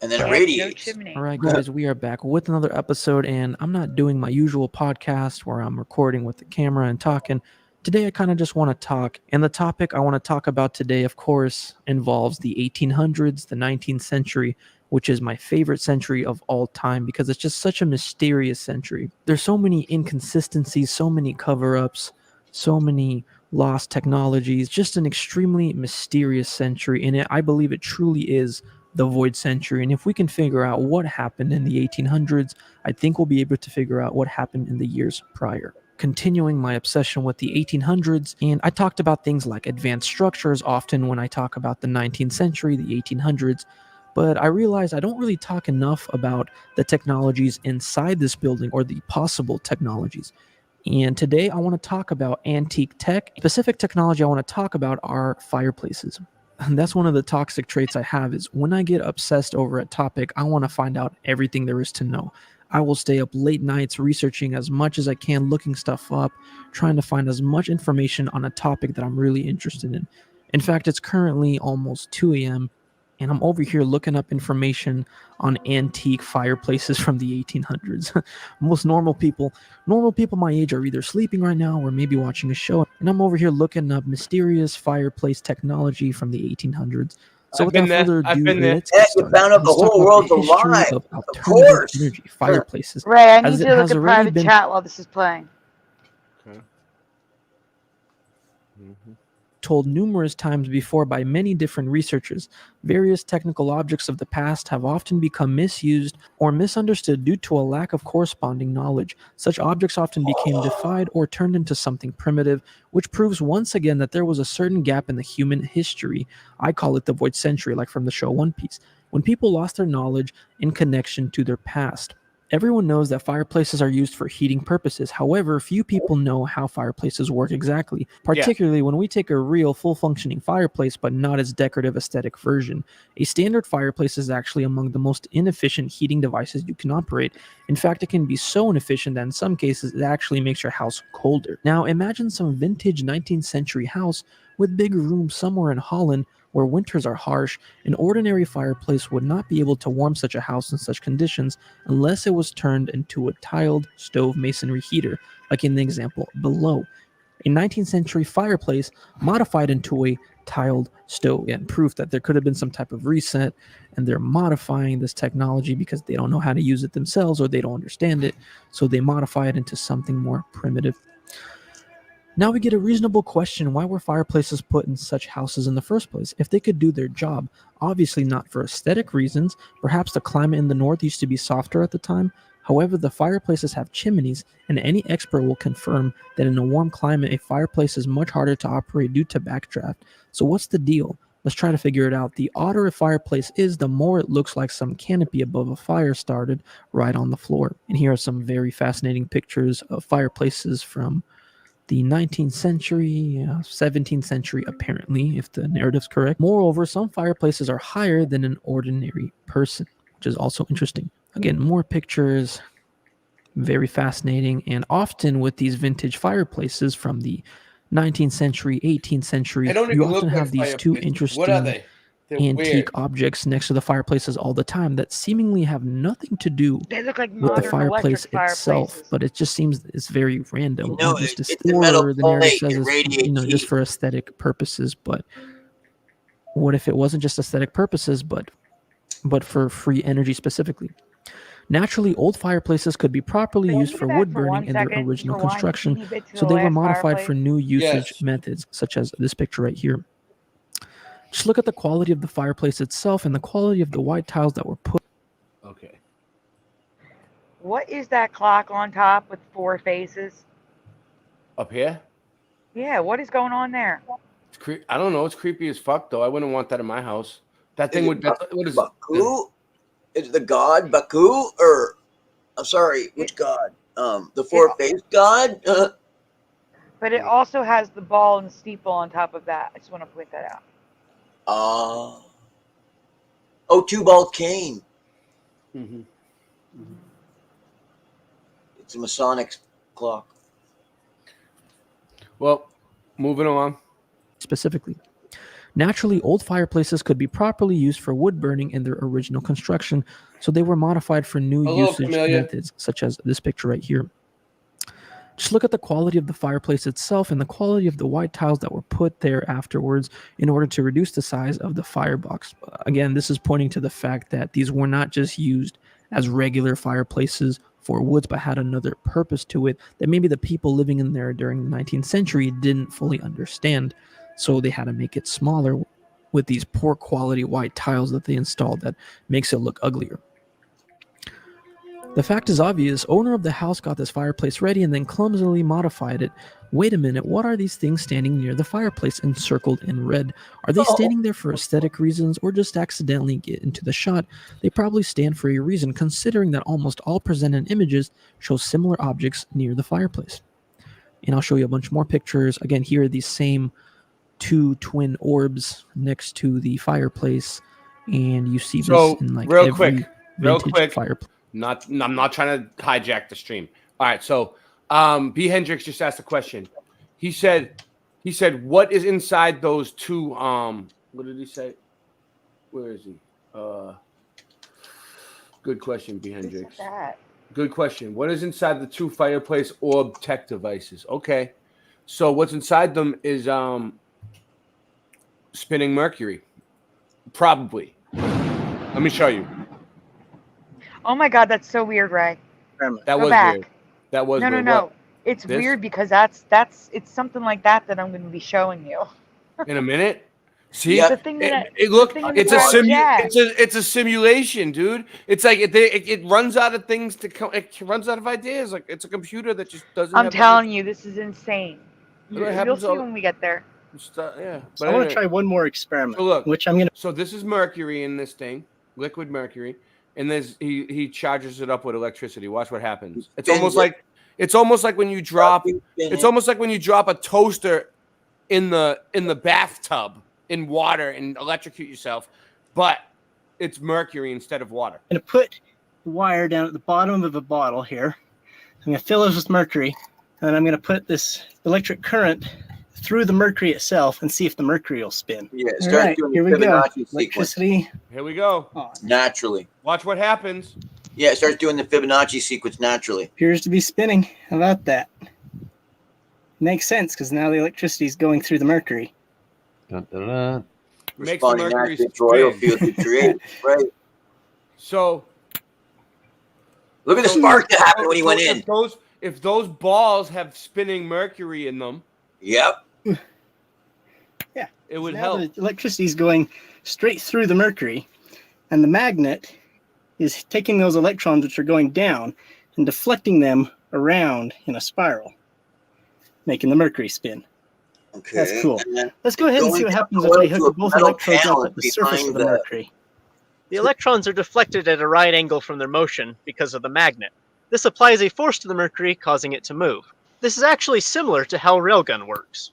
And then it radiates. All right, guys, we are back with another episode, and I'm not doing my usual podcast where I'm recording with the camera and talking. Today, I kind of just want to talk, and the topic I want to talk about today, of course, involves the 1800s, the 19th century, which is my favorite century of all time because it's just such a mysterious century. There's so many inconsistencies, so many cover-ups, so many lost technologies, just an extremely mysterious century, and I believe it truly is the void century. And if we can figure out what happened in the 1800s, I think we'll be able to figure out what happened in the years prior. Continuing my obsession with the 1800s, and I talked about things like advanced structures often when I talk about the 19th century, the 1800s, but I realized I don't really talk enough about the technologies inside this building or the possible technologies. And today I want to talk about antique tech. Specific technology I want to talk about are fireplaces. And that's one of the toxic traits I have is when I get obsessed over a topic, I want to find out everything there is to know. I will stay up late nights researching as much as I can, looking stuff up, trying to find as much information on a topic that I'm really interested in. In fact, it's currently almost 2 a.m. and I'm over here looking up information on antique fireplaces from the 1800s. Most normal people my age are either sleeping right now or maybe watching a show, and I'm over here looking up mysterious fireplace technology from the 1800s. So without further ado, let's get started. You found out the whole world's alive. Of alternative energy fireplaces. Ray, I need you to look at private chat while this is playing. Okay. Told numerous times before by many different researchers, various technical objects of the past have often become misused or misunderstood due to a lack of corresponding knowledge. Such objects often became defied or turned into something primitive, which proves once again that there was a certain gap in the human history. I call it the void century, like from the show One Piece, when people lost their knowledge in connection to their past. Everyone knows that fireplaces are used for heating purposes. However, few people know how fireplaces work exactly, particularly when we take a real full-functioning fireplace but not its decorative aesthetic version. A standard fireplace is actually among the most inefficient heating devices you can operate. In fact, it can be so inefficient that in some cases it actually makes your house colder. Now, imagine some vintage 19th century house with big rooms somewhere in Holland where winters are harsh. An ordinary fireplace would not be able to warm such a house in such conditions unless it was turned into a tiled stove masonry heater, like in the example below. A 19th century fireplace modified into a tiled stove. And proof that there could have been some type of reset, and they're modifying this technology because they don't know how to use it themselves or they don't understand it, so they modify it into something more primitive. Now we get a reasonable question: why were fireplaces put in such houses in the first place? If they could do their job, obviously not for aesthetic reasons. Perhaps the climate in the north used to be softer at the time. However, the fireplaces have chimneys, and any expert will confirm that in a warm climate, a fireplace is much harder to operate due to backdraft. So what's the deal? Let's try to figure it out. The odder a fireplace is, the more it looks like some canopy above a fire started right on the floor. And here are some very fascinating pictures of fireplaces from the 19th century, 17th century, apparently, if the narrative's correct. Moreover, some fireplaces are higher than an ordinary person, which is also interesting. Again, more pictures, very fascinating. And often with these vintage fireplaces from the 19th century, 18th century, you often have these two interesting antique objects next to the fireplaces all the time that seemingly have nothing to do with the fireplace itself, but it just seems it's very random. It's a metal plate. Says it's, just for aesthetic purposes. But what if it wasn't just aesthetic purposes, but for free energy specifically? Naturally, old fireplaces could be properly Can you used go for back wood for burning 1 in their second? original Rewind a construction, teeny bit to so the they were last modified for fireplace. new usage Yes. methods, such as this picture right here. Just look at the quality of the fireplace itself and the quality of the white tiles that were put. Okay. What is that clock on top with 4 faces? Up here? Yeah, what is going on there? It's I don't know. It's creepy as fuck, though. I wouldn't want that in my house. That thing would. What is Baku? Is it the god Baku? Or, I'm sorry, which god? The four-faced god? But it also has the ball and steeple on top of that. I just want to point that out. Oh, two-ball cane. Mm-hmm. It's a Masonic clock. Well, moving along. Specifically. Naturally, old fireplaces could be properly used for wood burning in their original construction, so they were modified for new usage methods, such as this picture right here. Just look at the quality of the fireplace itself and the quality of the white tiles that were put there afterwards in order to reduce the size of the firebox. Again, this is pointing to the fact that these were not just used as regular fireplaces for woods, but had another purpose to it that maybe the people living in there during the 19th century didn't fully understand. So they had to make it smaller with these poor quality white tiles that they installed that makes it look uglier. The fact is obvious. Owner of the house got this fireplace ready and then clumsily modified it. Wait a minute, what are these things standing near the fireplace encircled in red? Are they standing there for aesthetic reasons or just accidentally get into the shot? They probably stand for a reason, considering that almost all presented images show similar objects near the fireplace. And I'll show you a bunch more pictures. Again, here are these same 2 twin orbs next to the fireplace, and you see this in like real every quick, fireplace. I'm not trying to hijack the stream. All right, so B Hendrix just asked a question. He said, what is inside those 2? What did he say? Where is he? Good question, B Hendrix. Good question. What is inside the 2 fireplace orb tech devices? Okay, so what's inside them is spinning mercury, probably. Let me show you. Oh my God, that's so weird, Ray. That was back. weird. That was No. weird. No. What? It's This? weird because it's something like that I'm going to be showing you. In a minute. See, The thing that it's a simulation, dude. It's like it runs out of things it runs out of ideas. Like it's a computer that just doesn't. I'm telling you, this is insane. It You'll happens see when we get there. Yeah. So I want to try one more experiment. So look, which I'm going to. So this is mercury in this thing, liquid mercury, and he charges it up with electricity. Watch what happens. It's almost like when you drop. It's almost like when you drop a toaster in the bathtub in water and electrocute yourself, but it's mercury instead of water. I'm going to put the wire down at the bottom of a bottle here. I'm going to fill this with mercury, and I'm going to put this electric current through the mercury itself and see if the mercury will spin. Yeah, start doing here the we go. Fibonacci electricity. Here we go. Naturally. Watch what happens. Yeah, it starts doing the Fibonacci sequence naturally. Appears to be spinning. How about that? Makes sense because now the electricity is going through the mercury. Makes the Responding mercury naturally to oil field you create. Right. So look at the spark that happened when he went in. If those balls have spinning mercury in them, yep. Yeah. It would now help. The electricity is going straight through the mercury, and the magnet is taking those electrons which are going down and deflecting them around in a spiral, making the mercury spin. Okay. That's cool. Let's go ahead and see what happens if I hook both electrodes up at the surface of the mercury. The electrons are deflected at a right angle from their motion because of the magnet. This applies a force to the mercury, causing it to move. This is actually similar to how railgun works.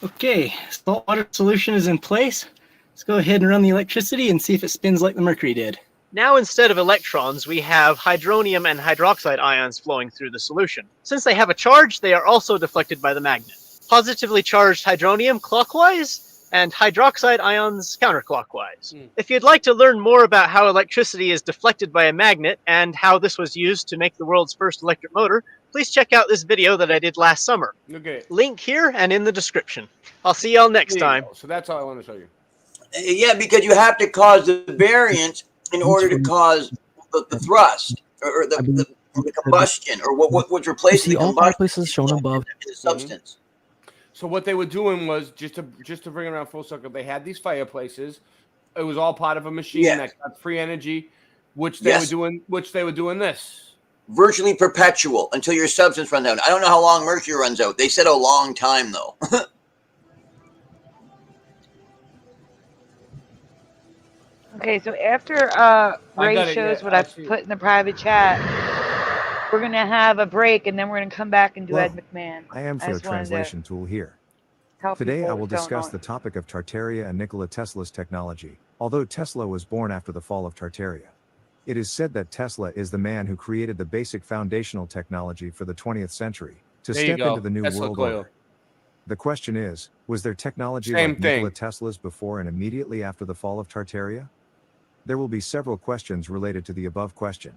Okay, saltwater solution is in place. Let's go ahead and run the electricity and see if it spins like the mercury did. Now instead of electrons, we have hydronium and hydroxide ions flowing through the solution. Since they have a charge, they are also deflected by the magnet. Positively charged hydronium clockwise, and hydroxide ions counterclockwise. If you'd like to learn more about how electricity is deflected by a magnet and how this was used to make the world's first electric motor, please check out this video that I did last summer. Okay. Link here and in the description. I'll see y'all next time. So that's all I want to show you. Yeah, because you have to cause the variance in order to cause the thrust or the combustion, or what was replacing See the all combustion fireplaces shown above. in the substance. So what they were doing was just to bring it around full circle. They had these fireplaces. It was all part of a machine that got free energy, which they were doing. Which they were doing this virtually perpetual until your substance runs out. I don't know how long mercury runs out. They said a long time though. Okay, so after Ray shows what I've put in the private chat, we're going to have a break, and then we're going to come back and do Ed McMahon. I am for the translation tool here. tell Today people I will what's going discuss on. the topic of Tartaria and Nikola Tesla's technology, although Tesla was born after the fall of Tartaria. It is said that Tesla is the man who created the basic foundational technology for the 20th century to There you step go. into the new Tesla world coil. order. The question is, was there technology Same like thing. Nikola Tesla's before and immediately after the fall of Tartaria? There will be several questions related to the above question.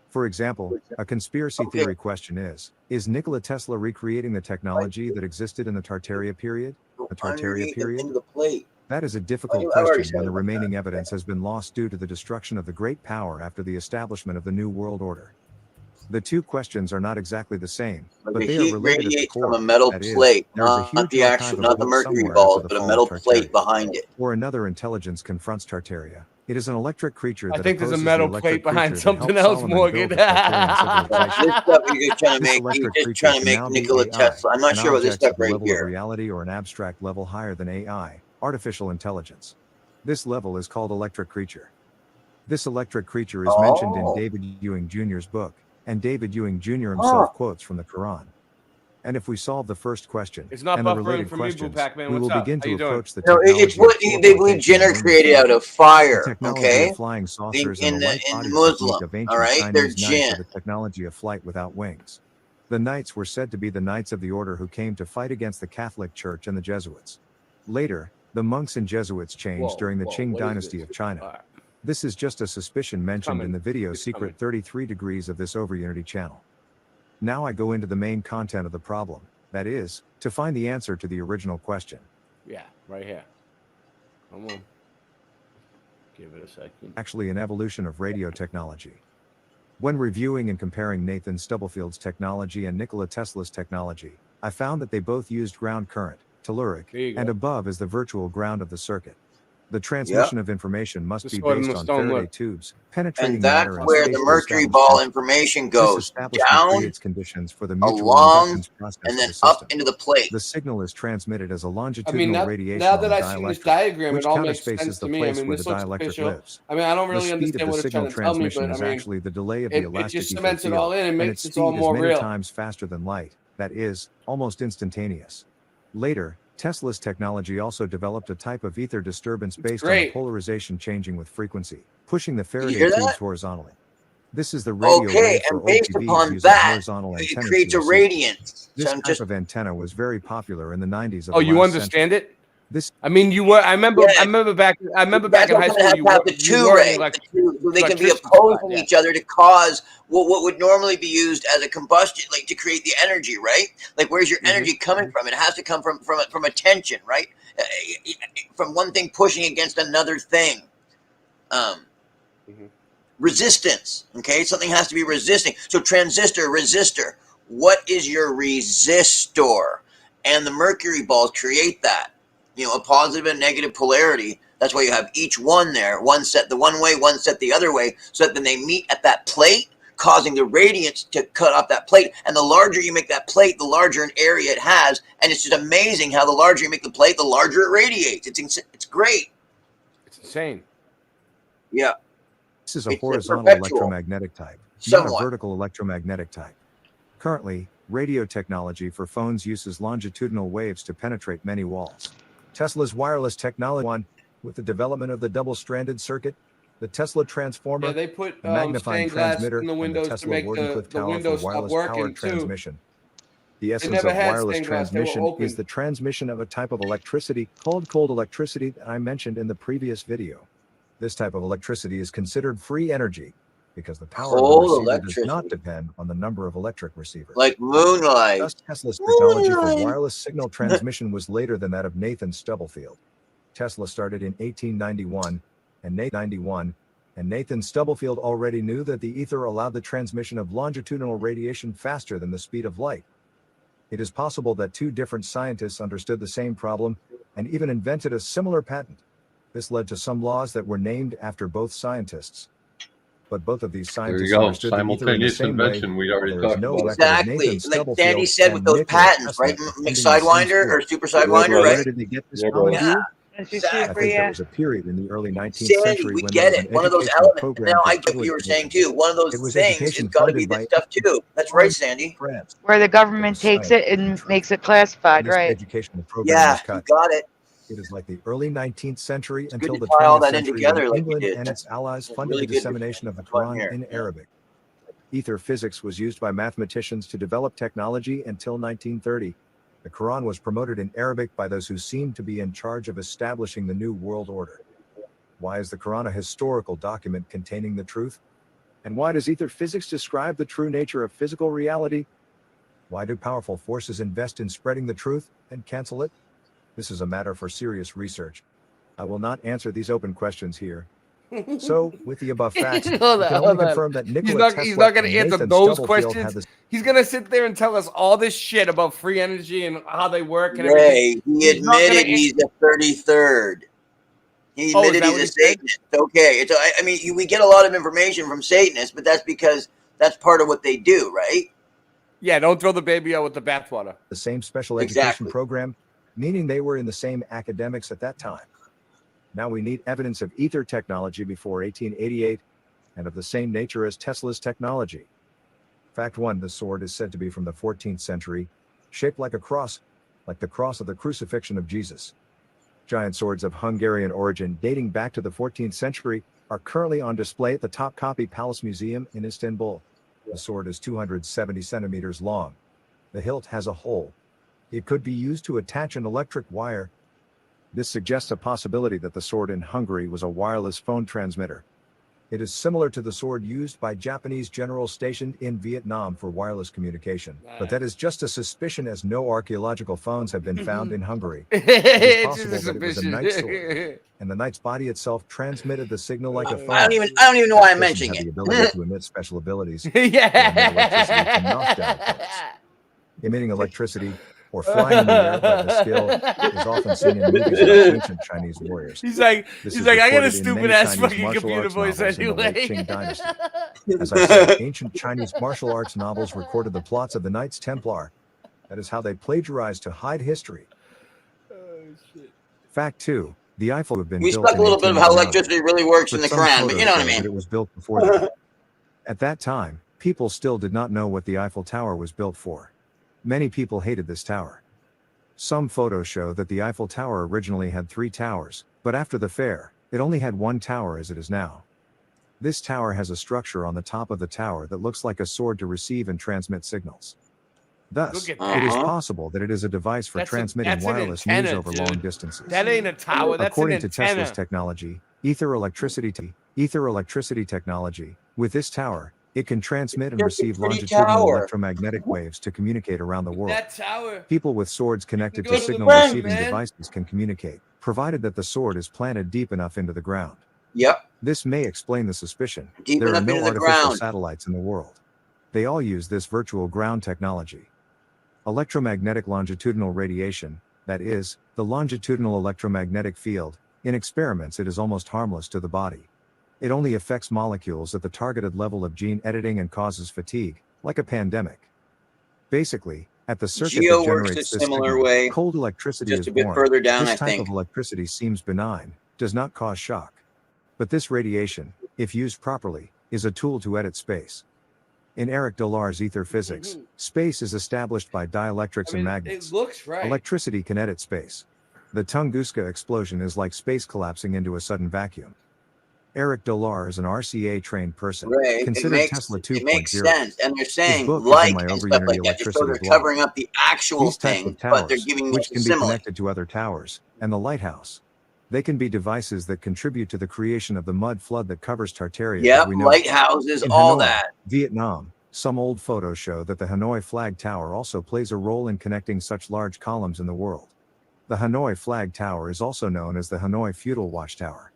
For example, a conspiracy theory question is Nikola Tesla recreating the technology that existed in the Tartaria period? The Tartaria period? That is a difficult I've already question said when the about remaining evidence has been lost due to the destruction of the great power after the establishment of the New World Order. The two questions are not exactly the same, but the they are heat related at the radiates core. from a metal That is, plate, there is a not huge the archive actual, of not the books mercury somewhere balls, after the but a fall metal of plate Tartaria. behind it. Or another intelligence confronts Tartaria. It is an electric creature I that think there's a opposes metal the electric plate behind creature that something helped else, Solomon Morgan. build the Tartarian civilization. This stuff you're just trying to This make, electric you're just creature trying to can make now be Nikola AI, Tesla. I'm not and sure about this objects stuff at the right level of here. reality or an abstract level higher than AI, artificial intelligence. This level is called electric creature. This electric creature is mentioned in David Ewing Jr.'s book, and David Ewing Jr. himself quotes from the Quran. And if we solve the first question It's not and the buffering related for me, Boo questions, Pac-Man. we What's will up? begin How to you doing? approach the No, technology it's what of they believe teleportation Jinn and winged created out flight. of fire. The technology Okay, of flying saucers and in the the light-body Muslim. technique of All ancient right, they're Chinese knights Jinn. are the technology of flight without wings. The knights were said to be the knights of the order who came to fight against the Catholic Church and the Jesuits. Later, the monks and Jesuits changed during the Qing dynasty of China. This is just a suspicion mentioned in the video Secret 33 Degrees of this Overunity channel. Now I go into the main content of the problem, that is, to find the answer to the original question. Yeah, right here. Come on. Give it a second. Actually an evolution of radio technology. When reviewing and comparing Nathan Stubblefield's technology and Nikola Tesla's technology, I found that they both used ground current, telluric, and above is the virtual ground of the circuit. The transmission of information must The be sword and based the on stone, Faraday look. tubes, penetrating And that's matter in where space the to mercury establish ball tension. information This goes establishment down, creates conditions for the mutual along, inductance process and of then the system. up into the plate. The signal is transmitted as a I longitudinal mean, radiation now on that the I've seen this dielectric, diagram, which it all makes counterspaces sense the to me. I place mean, where the this looks dielectric official. lives. I mean, I don't The really speed of understand the what it's signal trying to tell me, transmission but I is mean, actually the delay of the it elastic just ether cements it field, all in and and makes its it all speed is more many real. times faster than light, that is, almost instantaneous. Later, Tesla's technology also developed a type of ether disturbance based on the Great. polarization changing with frequency, pushing the Did you Faraday hear tubes that? horizontally. This is the radio Okay, wave for and based OTBs upon using that, horizontal it antennas creates to a receive. radiance. This So I'm type just of antenna was very popular in the 90s of Oh, the you last understand century. it? This I mean, you were. I remember back. I remember back that's in why high I'm school. going to have the You two were an ray, so they can be electricity squad. opposing Yeah. each other to cause what would normally be used as a combustion, like to create the energy, right? Like, where's your energy coming from? It has to come from a tension, right? From one thing pushing against another thing. Resistance, okay? Something has to be resisting. So transistor, resistor. What is your resistor? And the mercury balls create that. You know, a positive and negative polarity. That's why you have each one there. One set the one way, one set the other way, so that then they meet at that plate, causing the radiance to cut off that plate. And the larger you make that plate, the larger an area it has. And it's just amazing how the larger you make the plate, the larger it radiates. It's great. It's insane. Yeah. This is a It's horizontal perpetual. electromagnetic type, not a Somewhat. vertical electromagnetic type. Currently, radio technology for phones uses longitudinal waves to penetrate many walls. Tesla's wireless technology, one, with the development of the double-stranded circuit, the Tesla transformer, Yeah, they put the magnifying stained glass transmitter, in the and the windows to Tesla make Wardenclyffe the tower for windows stop wireless working powered too. transmission. The They essence never of had wireless stained glass. They were transmission is open. the transmission of a type of electricity called cold electricity that I mentioned in the previous video. This type of electricity is considered free energy because the power Cold of the receiver does electricity. not depend on the number of electric receivers. Like moonlight. Thus, Tesla's technology for Moonlight. wireless signal transmission was later than that of Nathan Stubblefield. Tesla started in 1891, and And Nathan Stubblefield already knew that the ether allowed the transmission of longitudinal radiation faster than the speed of light. It is possible that two different scientists understood the same problem and even invented a similar patent. This led to some laws that were named after both scientists. But both of these There you scientists go. understood the ether in the Simultaneous same way. invention. We already There is talked no about. record of Exactly. Nathan Like Stubblefield Sandy said with and those Nikola patents, Tesla right? attending the same Sidewinder school. or super Sidewinder, Where right? did they get this Yeah, from, brother. you? That's I just here for think there you. was a period in the early 19th Sandy, century we when get there was it. an One of those educational elements. program Now for I get what college you were saying students. too. One of those It was things education has got to be funded this by stuff too. That's right, Sandy. France. Where the It government was takes science. it and makes it classified, This right? educational program Yeah, was you cut. got it. It is like the early 19th century It's good until to the tie all 20th that in century together when like you England did. and its allies That's funded really the good. dissemination of the Fun Quran here. in Arabic. Ether physics was used by mathematicians to develop technology until 1930. The Quran was promoted in Arabic by those who seemed to be in charge of establishing the new world order. Why is the Quran a historical document containing the truth? And why does ether physics describe the true nature of physical reality? Why do powerful forces invest in spreading the truth and cancel it? This is a matter for serious research. I will not answer these open questions here. So, with the above facts, we Hold on, can hold only on. confirm that He's Nikola not, Tesla he's not going and to answer Nathan those Stubblefield had questions. the He's going to sit there and tell us all this shit about free energy and how they work and Ray, everything. he He's not gonna admitted he's the 33rd. He Oh, is admitted that he's what a he said? Satanist. Okay. It's, I mean, we get a lot of information from Satanists, but that's because that's part of what they do, right? Yeah, don't throw the baby out with the bathwater. the same special education program, meaning they were in the same academics at that time. Now we need evidence of ether technology before 1888 and of the same nature as Tesla's technology. Fact 1, the sword is said to be from the 14th century, shaped like a cross, like the cross of the crucifixion of Jesus. Giant swords of Hungarian origin dating back to the 14th century are currently on display at the Topkapi Palace Museum in Istanbul. The sword is 270 centimeters long. The hilt has a hole. It could be used to attach an electric wire. This suggests a possibility that the sword in Hungary was a wireless phone transmitter. It is similar to the sword used by Japanese generals stationed in Vietnam for wireless communication, but that is just a suspicion as no archaeological phones have been found in Hungary. It is It's just possible a that it was a suspicion. knight's sword, and the knight's body itself transmitted the signal like a phone. I don't even know why I'm That person mentioning had the it. ability to emit special abilities. Yeah. Or emit electricity to knock down opponents. Emitting electricity or flying in the air by the skill is often seen in movies about ancient Chinese warriors. He's like, This he's is like, I got a recorded in stupid many ass Chinese fucking martial computer arts voice novels in the late anyway. Qing dynasty. As I said, ancient Chinese martial arts novels recorded the plots of the Knights Templar. That is how they plagiarized to hide history. Fact 2, the Eiffel have been We built stuck in a little bit of how 1889. electricity really works in the Some Quran, but you know what I photos show mean. that it was built before that. At that time, people still did not know what the Eiffel Tower was built for. Many people hated this tower. Some photos show that the Eiffel Tower originally had 3 towers, but after the fair, it only had 1 tower as it is now. This tower has a structure on the top of the tower that looks like a sword to receive and transmit signals. Thus, Look it at is that. possible that it is a device for transmitting that's an wireless antenna, news over dude. long distances. That ain't a tower. That's According an to antenna. Tesla's technology, ether electricity technology, with this tower, it can transmit and Just a receive pretty longitudinal tower. electromagnetic waves to communicate around the world. That tower. People with swords connected Go to to the signal bank, receiving man. devices can communicate, provided that the sword is planted deep enough into the ground. Yep. This may explain the suspicion. Deep There are enough no into the artificial ground. satellites in the world. They all use this virtual ground technology. Electromagnetic longitudinal radiation, that is, the longitudinal electromagnetic field, in experiments it is almost harmless to the body. It only affects molecules at the targeted level of gene editing and causes fatigue, like a pandemic. Basically, at the circuit Geo that works a generates this similar signal, way, cold electricity just is a bit born. further down, This I type think. of electricity seems benign, does not cause shock. But this radiation, if used properly, is a tool to edit space. In Eric Dollar's ether physics, space is established by dielectrics and magnets. It looks right. Electricity can edit space. The Tunguska explosion is like space collapsing into a sudden vacuum. Eric Dollar is an RCA-trained person. Ray, Considered Tesla 2.0. it makes sense. And they're His saying book is like in my and Over stuff Unity like that, just so Electricity they're blog. covering up the actual These types thing, of but they're towers, giving which us a can be simile. connected to other towers, and the lighthouse. They can be devices that contribute to the creation of the mud flood that covers Tartaria as Yep, we know it. lighthouses, In all Hanoi, that. Vietnam, some old photos show that the Hanoi Flag Tower also plays a role in connecting such large columns in the world. The Hanoi Flag Tower is also known as the Hanoi Feudal Watchtower.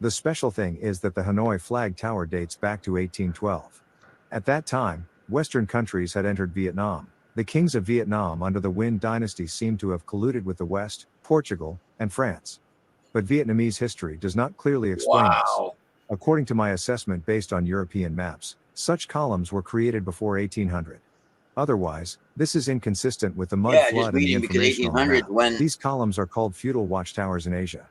The special thing is that the Hanoi flag tower dates back to 1812. At that time, Western countries had entered Vietnam. The kings of Vietnam under the Nguyen dynasty seem to have colluded with the West, Portugal, and France. But Vietnamese history does not clearly explain this. According to my assessment based on European maps, such columns were created before 1800. Otherwise, this is inconsistent with the mud Yeah, just flood and the reading because information on the 1800s map. when These columns are called feudal watchtowers in Asia.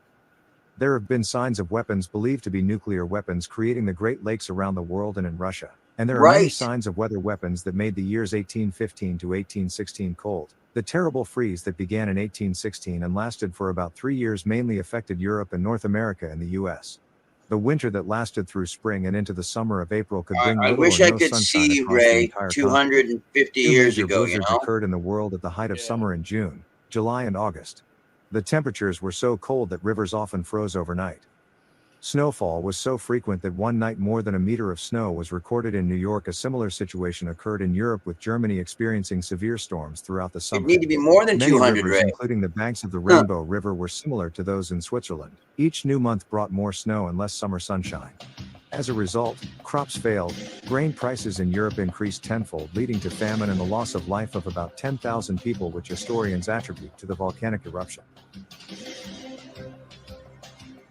There have been signs of weapons believed to be nuclear weapons creating the Great Lakes around the world and in Russia. And there are many Right. signs of weather weapons that made the years 1815 to 1816 cold. The terrible freeze that began in 1816 and lasted for about 3 years mainly affected Europe and North America and the US. The winter that lasted through spring and into the summer of April could bring I little wish or I no could sunshine see, across the Ray, entire 250 continent. years Two major ago, you blizzards know? occurred in the world at the height of summer in June, July and August. The temperatures were so cold that rivers often froze overnight. Snowfall was so frequent that one night more than a meter of snow was recorded in New York. A similar situation occurred in Europe, with Germany experiencing severe storms throughout the summer. It'd need to be more than Many 200, rivers, Ray. including the banks of the Rainbow River, were similar to those in Switzerland. Each new month brought more snow and less summer sunshine. As a result, crops failed, grain prices in Europe increased tenfold, leading to famine and the loss of life of about 10,000 people, which historians attribute to the volcanic eruption.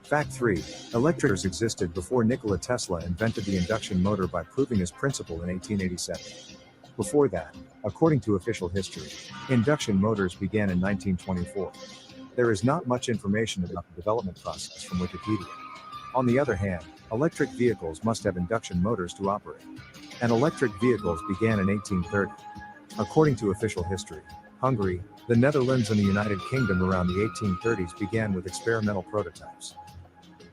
Fact 3. Electricars existed before Nikola Tesla invented the induction motor by proving his principle in 1887. Before that, according to official history, induction motors began in 1924. There is not much information about the development process from Wikipedia. On the other hand, electric vehicles must have induction motors to operate. And electric vehicles began in 1830. According to official history, Hungary, the Netherlands and the United Kingdom around the 1830s began with experimental prototypes.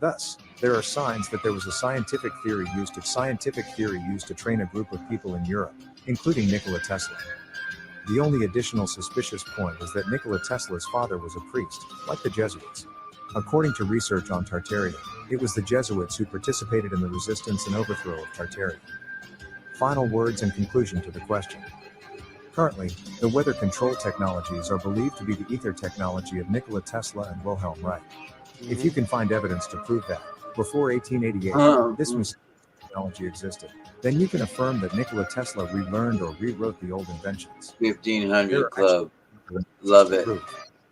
Thus, there are signs that there was a scientific theory used to train a group of people in Europe, including Nikola Tesla. The only additional suspicious point is that Nikola Tesla's father was a priest, like the Jesuits. According to research on Tartarian, it was the Jesuits who participated in the resistance and overthrow of Tartarian. Final words and conclusion to the question. Currently, the weather control technologies are believed to be the ether technology of Nikola Tesla and Wilhelm Reich. If you can find evidence to prove that, before 1888, this mysterious technology existed, then you can affirm that Nikola Tesla relearned or rewrote the old inventions. 1500 Club. Love it. The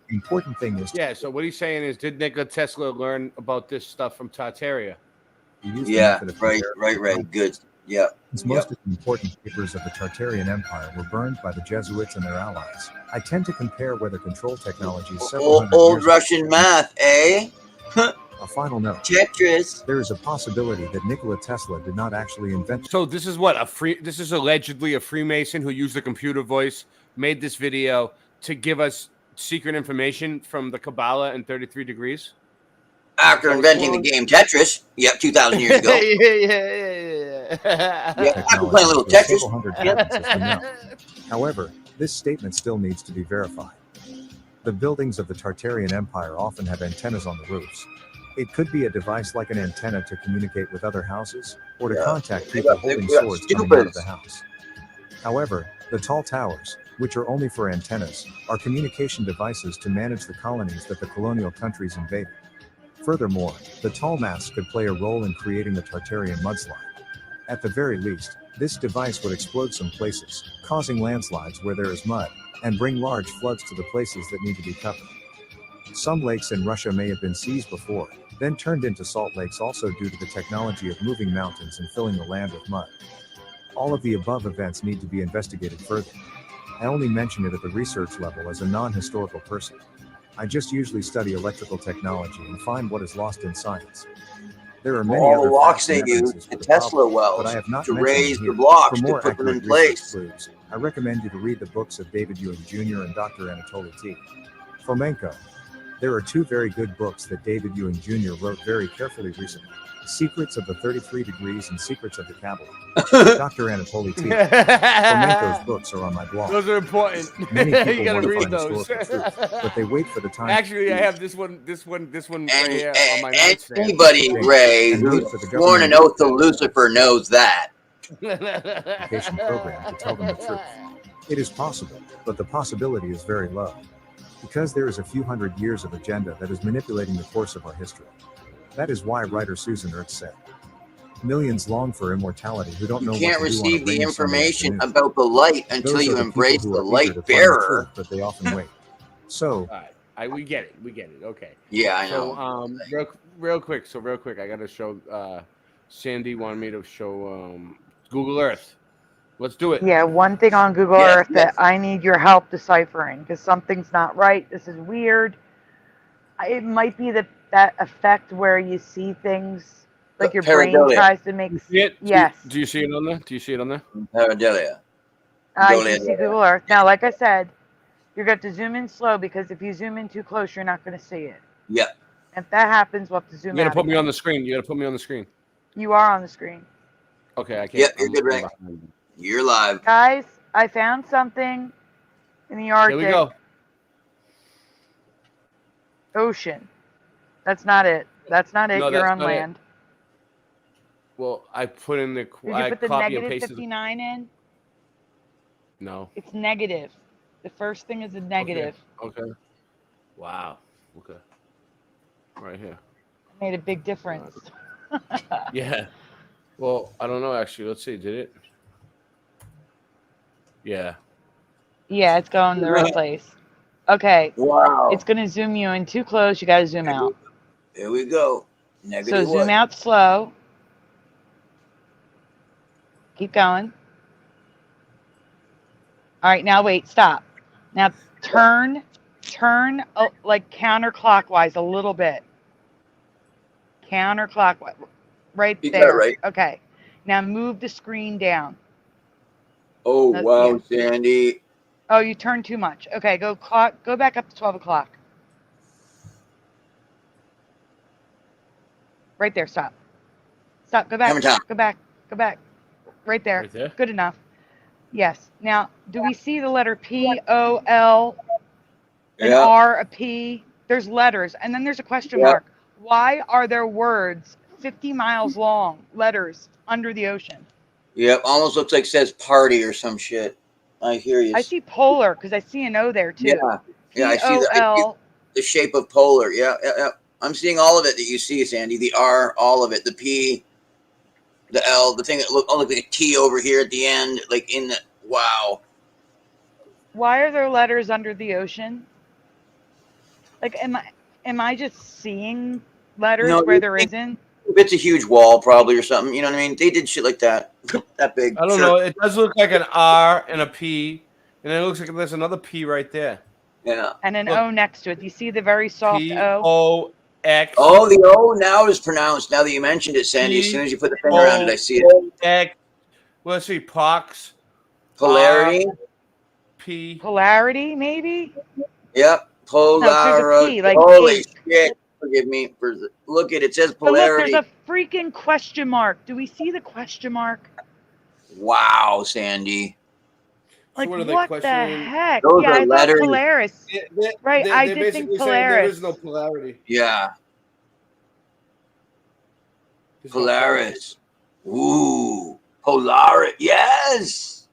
important thing is, Yeah, so what he's saying is, did Nikola Tesla learn about this stuff from Tartaria? Yeah, right. Good. Yeah. Most of the important papers of the Tartarian Empire were burned by the Jesuits and their allies. I tend to compare weather control technologies several hundred Old years Russian math, eh? A final note. Tetris. There is a possibility that Nikola Tesla did not actually invent. So this is what this is allegedly a Freemason who used a computer voice, made this video to give us secret information from the Kabbalah and 33 degrees. After inventing the game Tetris, 2,000 years ago. Yeah, after playing a little Tetris. However, this statement still needs to be verified. The buildings of the Tartarian Empire often have antennas on the roofs. It could be a device like an antenna to communicate with other houses, or to contact people holding swords coming out of the house. However, the tall towers, which are only for antennas, are communication devices to manage the colonies that the colonial countries invaded. Furthermore, the tall masts could play a role in creating the Tartarian mudslide. At the very least, this device would explode some places, causing landslides where there is mud, and bring large floods to the places that need to be covered. Some lakes in Russia may have been seas before, then turned into salt lakes, also due to the technology of moving mountains and filling the land with mud. All of the above events need to be investigated further. I only mention it at the research level as a non-historical person. I just usually study electrical technology and find what is lost in science. There are many All other the locks facts they and use evidences to for the Tesla problem, wells but I have not to mentioned raise them the here. blocks For to more put them in accurate place. research clues, I recommend you to read the books of David Ewing Jr. and Dr. Anatoly T. Fomenko. There are two very good books that David Ewing Jr. wrote very carefully recently: Secrets of the 33 Degrees and Secrets of the Kabbalah. Dr. Anatoly T. Fomenko's books are on my blog. Those are important. Many people You gotta want to read find those. historical truth, but they wait for the time. Actually, I have this one right here on my nightstand. Anybody, Ray, and who's wait for the sworn an government oath to Lucifer knows that. education program to tell them the truth. It is possible, but the possibility is very low, because there is a few hundred years of agenda that is manipulating the course of our history. That is why writer Susan Ertz said, "Millions long for immortality who don't know You can't what to do on a receive the rainy Sunday information afternoon. about the light until Those are you the people embrace who the are eager to light find the truth, bearer." but they often wait. So, All right, we get it. We get it. Okay. Yeah, I So, know. real quick. I got to show. Sandy wanted me to show Google Earth. Let's do it. Yeah, one thing on Google Yes, Earth that I need your help deciphering because something's not right. This is weird. It might be that effect where you see things like your brain Pareidolia. tries to make. You see it? Yes. Do you see it on there? Do you see it on there? Pareidolia. I do see Google Earth. Now, like I said, you're going to zoom in slow because if you zoom in too close, you're not going to see it. Yep. If that happens, we'll have to zoom You're out. gonna put me again. on the screen. You gotta put me on the screen. You are on the screen. Okay, I can't. Yep, you're good, Rick. You're live. Guys, I found something in the Arctic. Here we go. Ocean. That's not it. That's not it. No, You're that's on not it. land. Well, I put in the. Did you I put the copy and negative pasted. 59 in? No. It's negative. The first thing is a negative. Okay. Wow. Okay. Right here. It made a big difference. Yeah. Well, I don't know actually. Let's see. Did it? Yeah. Yeah, it's going the right place. Okay. Wow. It's going to zoom you in too close. You got to zoom out. Here we go. So Negative zoom what? out slow. Keep going. All right, now wait, stop. Now turn like counterclockwise a little bit. Counterclockwise. Right You got there. it right. Okay. Now move the screen down. Oh, wow, Sandy. Oh, you turned too much. Okay, go back up to 12 o'clock. Right there, stop. Stop, go back. Hammer time. Go back. Go back. Right there. Right there? Good enough. Yes. Now, do we see the letter P, O, L, an Yeah. R, a P? There's letters, and then there's a question Yeah. mark. Why are there words 50 miles long, letters, under the ocean? Yep, almost looks like it says party or some shit. I hear you. I see polar, because I see an O there, too. Yeah. Yeah, I see P-O-L. the shape of polar. Yeah, yeah, yeah. I'm seeing all of it that you see, Sandy. The R, all of it. The P, the L, the thing that look like a T over here at the end, like in the wow. Why are there letters under the ocean? Like, am I just seeing letters No, where you there think- isn't? It's a huge wall, probably, or something. You know what I mean? They did shit like that, that big. I don't know. It does look like an R and a P, and then it looks like there's another P right there. Yeah. And an Look. O next to it. Do you see the very soft O? P-O-X. Oh, the O now is pronounced. Now that you mentioned it, Sandy, as soon as you put the finger around it, I see it. X. Well, let's see. Pox. Polarity. P. Polarity, maybe? Yep. No, there's a P, like Holy H. shit. Forgive me for the look at it. It says But look, polarity. there's a freaking question mark. Do we see the question mark? Wow, Sandy. Like, what are they what the questioning? heck? Those Yeah, are I letters. thought Polaris. Right, I They're did think basically saying there Polaris. is no polarity. Yeah. There's no Polaris. Ooh. Polaris. Yes.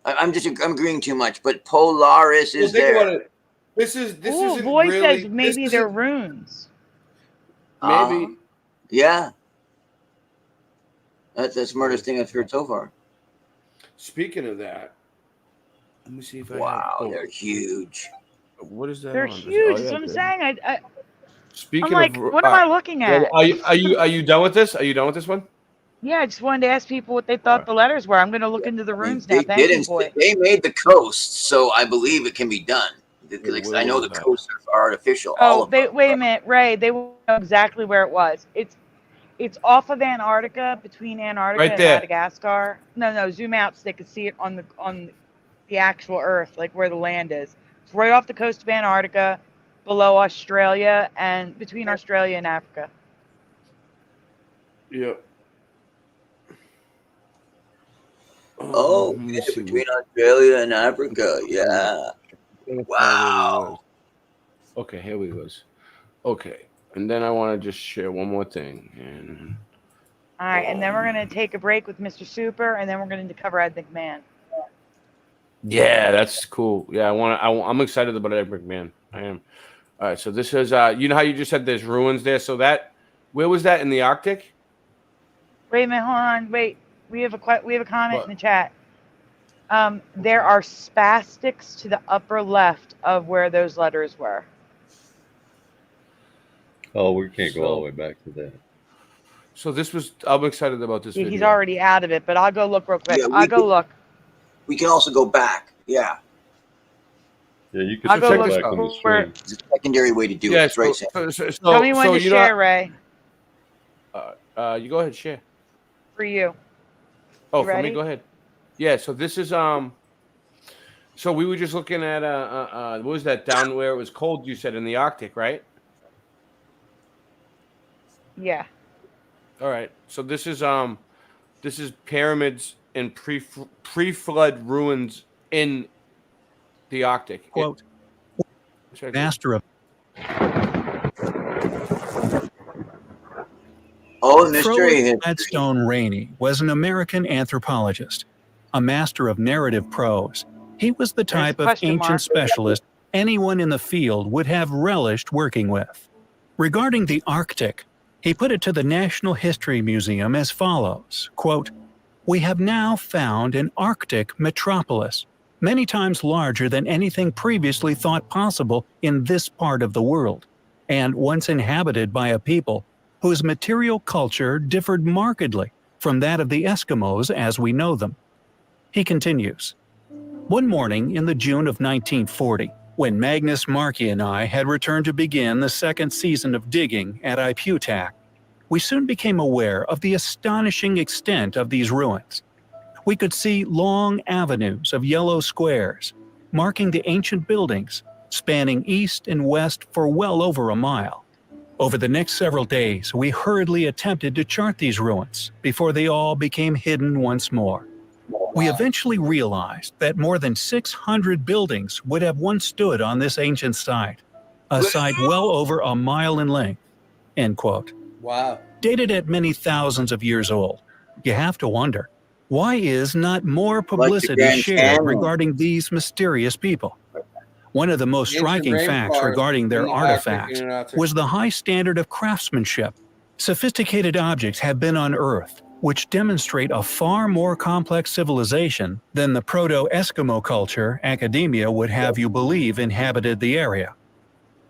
I'm agreeing too much, but Polaris Well, is think there. about it. This Ooh, isn't Boy really. says maybe this they're isn't- runes. Maybe. Yeah. That's the smartest thing I've heard so far. Speaking of that, let me see if I. Wow, have, they're huge. What is that? They're on? huge. Oh, That's yeah, what I'm good. saying. Speaking I'm like, of, what am I looking at? Are you done with this? Are you done with this one? Yeah, I just wanted to ask people what they thought the letters were. I'm going to look into the runes now. They Thank you, didn't. boy. They made the coast, so I believe it can be done. Because I know the coasts are artificial. all Oh, of them. wait a minute, Ray. They will know exactly where it was. It's off of Antarctica, between Antarctica Right and there. Madagascar. No, zoom out so they can see it on the actual Earth, like where the land is. It's right off the coast of Antarctica, below Australia, and between Australia and Africa. Yep. Oh, let me yeah, see between Australia and Africa. Yeah. what- Wow. Okay, here we go. Okay, and then I want to just share one more thing. And All right, and then we're going to take a break with Mr. Super, and then we're going to cover Ed McMahon. yeah, that's cool. Yeah, I'm excited about Ed McMahon. I am. All right, so this is you know how you just said there's ruins there. So that Where was that, in the Arctic? Wait a minute, hold on. Wait, we have a comment What? in the chat. There are spastics to the upper left of where those letters were. Oh, we can't go all the way back to that. So this was, I'm excited about this video. He's already out of it, but I'll go look real quick. Yeah, I'll go look. We can also go back. Yeah. Yeah, you I'll can go check look back on the for- stream. It's a secondary way to do Yeah, it. It's right, Sam. Tell me when to share, Ray, You go ahead, share. for you. Oh, You for me, ready? go ahead. Yeah, so this is so we were just looking at what was that, down where it was cold, you said, in the Arctic, right? Yeah. All right. So this is pyramids and pre-flood ruins in the Arctic. Quote, master of Oh, mystery. Gladstone Rainey was an American anthropologist, a master of narrative prose. He was the type of question ancient mark. specialist anyone in the field would have relished working with. Regarding the Arctic, he put it to the National History Museum as follows, quote, "We have now found an Arctic metropolis, many times larger than anything previously thought possible in this part of the world, and once inhabited by a people whose material culture differed markedly from that of the Eskimos as we know them." He continues, "One morning in the June of 1940, when Magnus Markey and I had returned to begin the second season of digging at Iputak, we soon became aware of the astonishing extent of these ruins. We could see long avenues of yellow squares, marking the ancient buildings, spanning east and west for well over a mile. Over the next several days, we hurriedly attempted to chart these ruins before they all became hidden once more. We eventually realized that more than 600 buildings would have once stood on this ancient site, a site well over a mile in length." End quote. Wow. Dated at many thousands of years old, you have to wonder, why is not more publicity Grand shared Canyon. regarding these mysterious people? One of the most Ancient striking facts rainforest regarding in their the Arctic artifacts and Antarctic. was the high standard of craftsmanship. Sophisticated objects have been unearthed, which demonstrate a far more complex civilization than the proto-Eskimo culture academia would have you believe inhabited the area.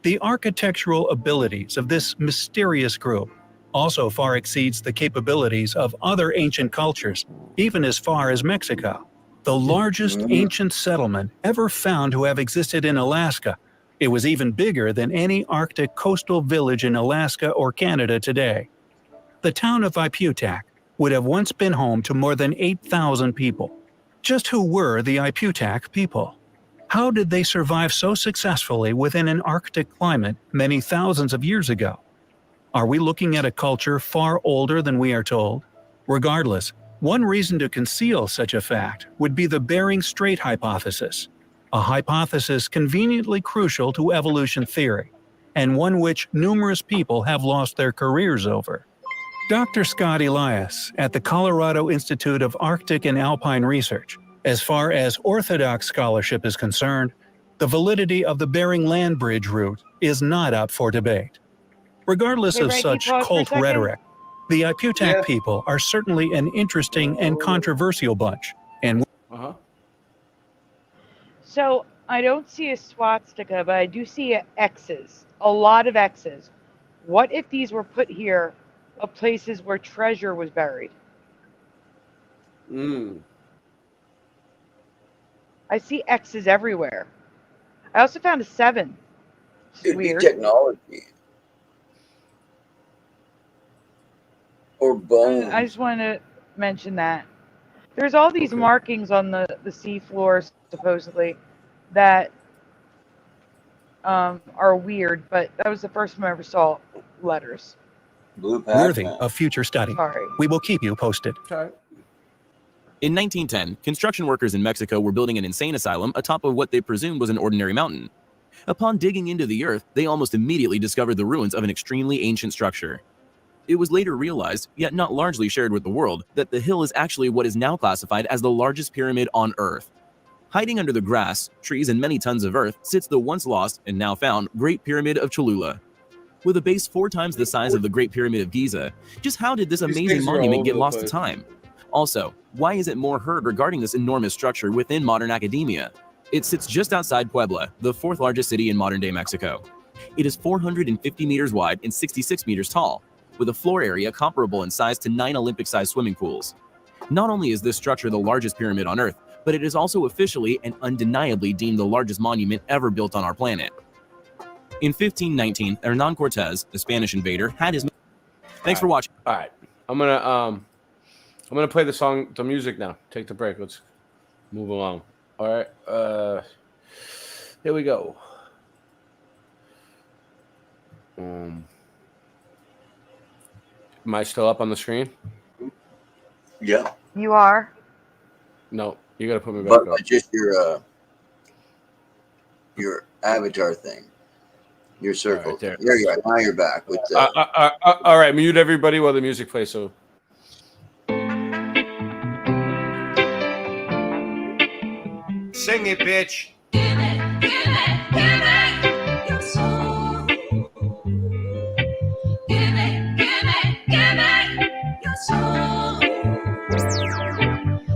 The architectural abilities of this mysterious group also far exceeds the capabilities of other ancient cultures, even as far as Mexico, the largest ancient settlement ever found to have existed in Alaska. It was even bigger than any Arctic coastal village in Alaska or Canada today. The town of Iputak would have once been home to more than 8,000 people. Just who were the Iputak people? How did they survive so successfully within an Arctic climate many thousands of years ago? Are we looking at a culture far older than we are told? Regardless, one reason to conceal such a fact would be the Bering Strait hypothesis, a hypothesis conveniently crucial to evolution theory, and one which numerous people have lost their careers over. Dr. Scott Elias at the Colorado Institute of Arctic and Alpine Research, as far as orthodox scholarship is concerned, the validity of the Bering Land Bridge route is not up for debate. Regardless Hey, of Ray, can you such pause for a cult second? rhetoric, the Iputak people are certainly an interesting and controversial bunch, and So I don't see a swastika, but I do see X's, a lot of X's. What if these were put here of places where treasure was buried? I see X's everywhere. I also found a 7. Could be Weird. technology. Or bone. I just want to mention that. There's all these markings on the sea floors, supposedly, that are weird, but that was the first time I ever saw letters. worthy of future study. Sorry. We will keep you posted. In 1910, construction workers in Mexico were building an insane asylum atop of what they presumed was an ordinary mountain. Upon digging into the earth, they almost immediately discovered the ruins of an extremely ancient structure. It was later realized, yet not largely shared with the world, that the hill is actually what is now classified as the largest pyramid on Earth. Hiding under the grass, trees, and many tons of earth sits the once lost and now found Great Pyramid of Cholula. With a base 4 times the size of the Great Pyramid of Giza, just how did this amazing things are all monument over get the lost to place. time? Also, why isn't more heard regarding this enormous structure within modern academia? It sits just outside Puebla, the 4th largest city in modern-day Mexico. It is 450 meters wide and 66 meters tall, with a floor area comparable in size to 9 Olympic-sized swimming pools. Not only is this structure the largest pyramid on Earth, but it is also officially and undeniably deemed the largest monument ever built on our planet. In 1519, Hernan Cortez, the Spanish invader, had his... Thanks for watching. All right, I'm gonna play the music now. Take the break. Let's move along. All right, here we go. Am I still up on the screen? Yeah. You are. No, you gotta put me back But up. just your avatar thing, your circle. Right, there. There you are. Now you're back with the. All right, mute everybody while the music plays. So. Sing it, bitch.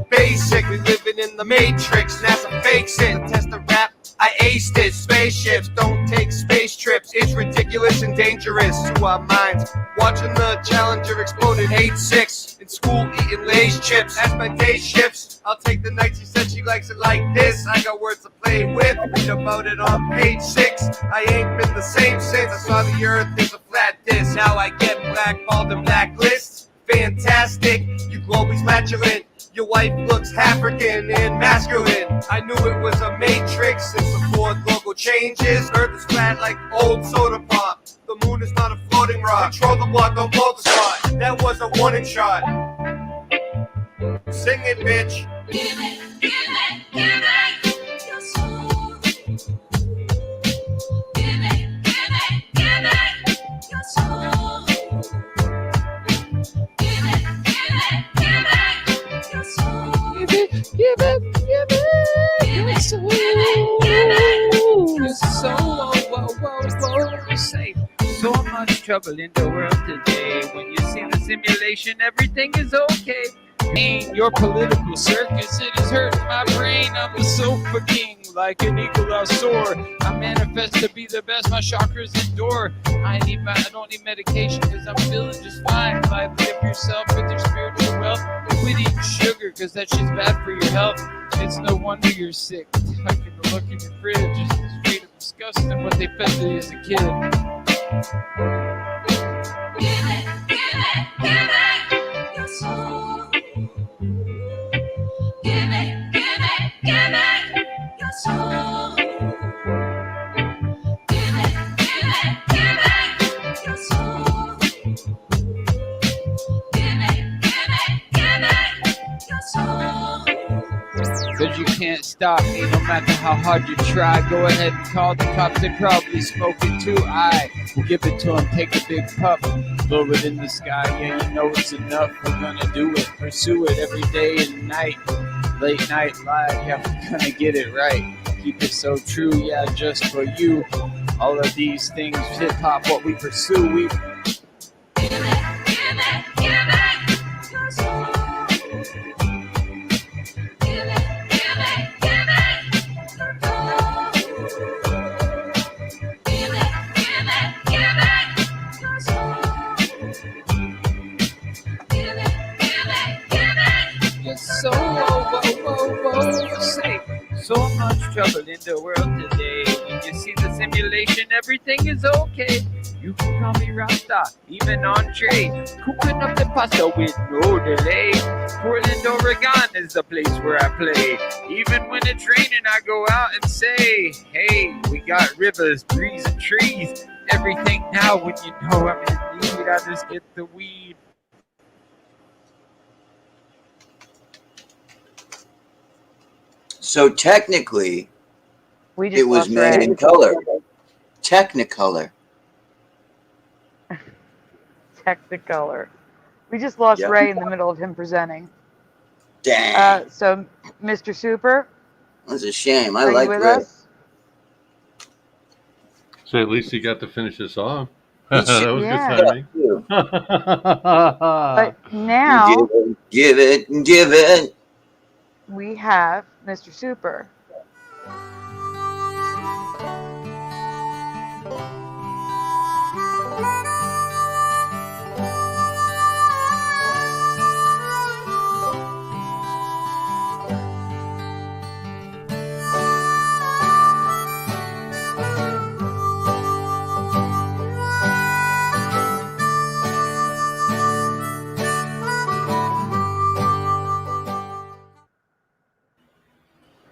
Basically living in the matrix, NASA fakes it. Test the rap, I aced it. Spaceships don't take space trips. It's ridiculous and dangerous to our minds. Watching the Challenger explode at 8-6. In school eating Lay's chips. As my day shifts, I'll take the night. She said she likes it like this. I got words to play with. Read about it on page 6. I ain't been the same since I saw the earth is a flat disc. Now I get blackballed and blacklists. Fantastic, you globies flatulent. Your wife looks African and masculine. I knew it was a matrix since the Ford logo changes. Earth is flat like old soda pop. The moon is not a floating rock. Control the block, don't blow the spot. That was a warning shot. Sing it, bitch. Give it, give it, give it. Your soul. Give it, give it, give it. Your soul. Give it, give it, give it. Your soul. Give it, give it, give it. Your soul. Give it, your soul. Whoa, whoa, whoa. Say, so much trouble in the world today. When you see the simulation, everything is okay. Your political circus, it is hurting my brain. I'm the sofa king, like an eagle I'll soar. I manifest to be the best, my chakras endure. I don't need medication, cause I'm feeling just fine. Lively up yourself with your spiritual wealth. Quit eating sugar, cause that shit's bad for your health. It's no wonder you're sick. I can look in your fridge, it's straight up disgusting what they fed to you as a kid. Give it, give it, give it, your soul. Give it, give it, give it, your soul. Give it, give it, give it, your soul. Give it, give it, give it, your soul. Cause you can't stop me no matter how hard you try. Go ahead and call the cops, they probably smoke it too. I will give it to them, take a big puff, blow it in the sky, yeah, you know it's enough. We're gonna do it, pursue it every day and night. Late night live, yeah, we're gonna get it right. Keep it so true, yeah, just for you. All of these things, hip hop, what we pursue, we. Give it, give it, give it, your soul. Give it, give it, give it, your soul. Give it, give it, give it, your soul. Give it, give it, give it, your soul. Say, so much trouble in the world today. When you see the simulation, everything is okay. You can call me Rasta, even entree. Cooking up the pasta with no delay. Portland, Oregon is the place where I play. Even when it's raining, I go out and say, hey, we got rivers, breeze, and trees. Everything now when you know I'm in need, I just get the weed. So technically, it was made in color. Technicolor. Technicolor. We just lost Yep. Ray in the middle of him presenting. Dang. So, Mr. Super, That's a shame. I are like you with Ray. us? So at least he got to finish the song. That was Yeah. good timing. But now give it. we have Mr. Super.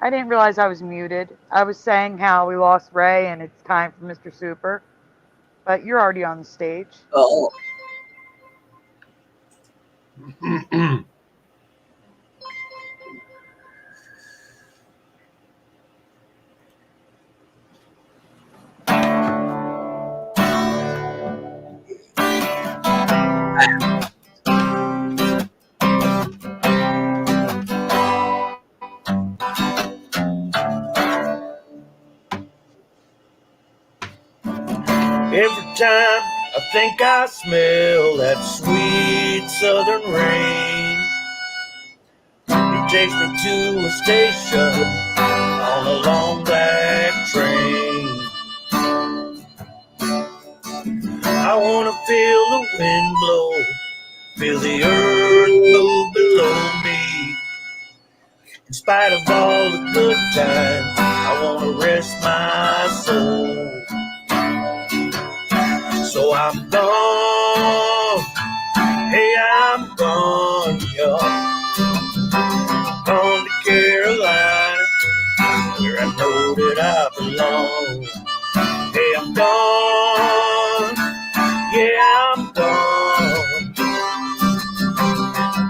I didn't realize I was muted. I was saying how we lost Ray and it's time for Mr. Super. But you're already on the stage. Oh. Every time I think I smell that sweet southern rain, it takes me to a station on a long black train. I wanna feel the wind blow, feel the earth move below me. In spite of all the good times, I wanna rest my soul. So I'm gone, hey, I'm gone, y'all. Gone to Carolina, where I know that I belong. Hey, I'm gone, yeah, I'm gone.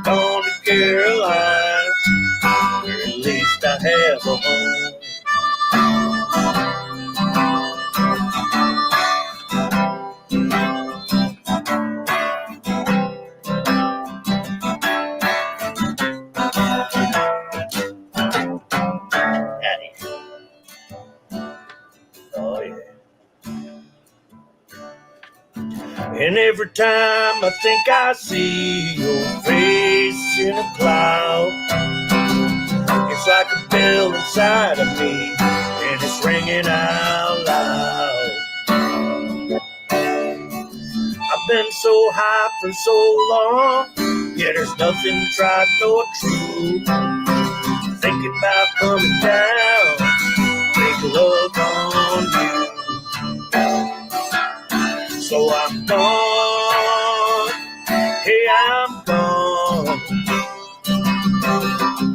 Gone to Carolina, where at least I have a home. Oh, yeah. And every time I think I see your face in a cloud, it's like a bell inside of me, and it's ringing out loud. I've been so high for so long, yeah, there's nothing tried nor true. Thinking about coming down, make love on you. So I'm gone, hey, I'm gone.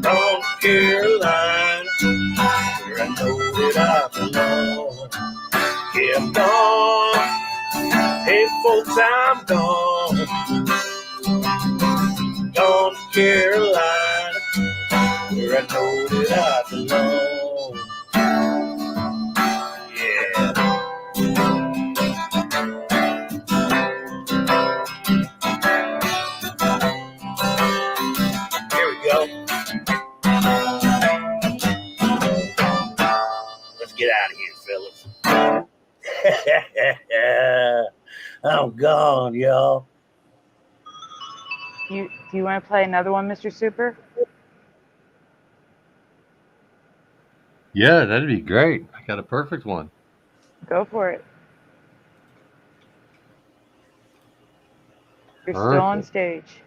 Gone to Carolina, where I know that I belong. Yeah, I'm gone, hey, folks, I'm gone. Gone to Carolina, where I know that I belong. Yeah. Here we go. Let's get out of here, fellas. I'm gone, y'all. Do you want to play another one, Mr. Super? Yeah, that'd be great. I got a perfect one. Go for it. You're Perfect. still on stage.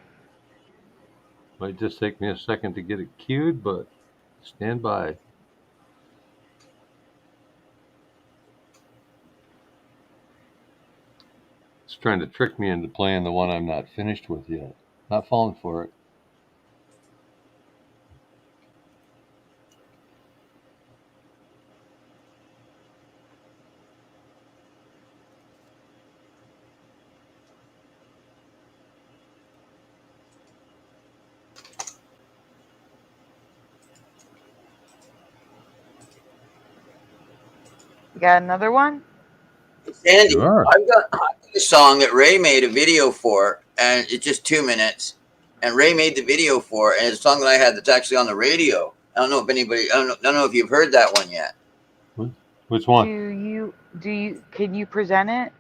Might just take me a second to get it queued, but stand by. It's trying to trick me into playing the one I'm not finished with yet. Not falling for it. You got another one? Sandy, Sure. I've got a song that Ray made a video for, and it's just 2 minutes. And Ray made the video for it, and it's a song that I had that's actually on the radio. I don't know if anybody, I don't know if you've heard that one yet. Which one? Can you present it?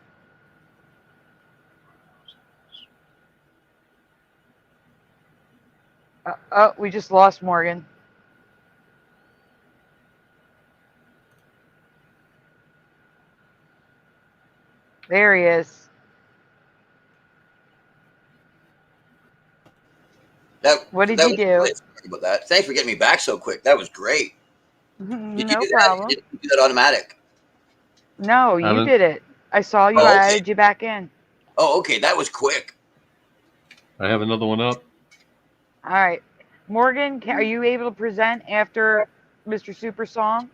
Oh, we just lost Morgan. There he is. What did you do? Sorry about that. Thanks for getting me back so quick. That was great. Did you No do problem. that? Did you do that automatic? No, you did it. I saw you. Oh, I okay. added you back in. Oh, okay. That was quick. I have another one up. All right. Morgan, are you able to present after Mr. Super Song?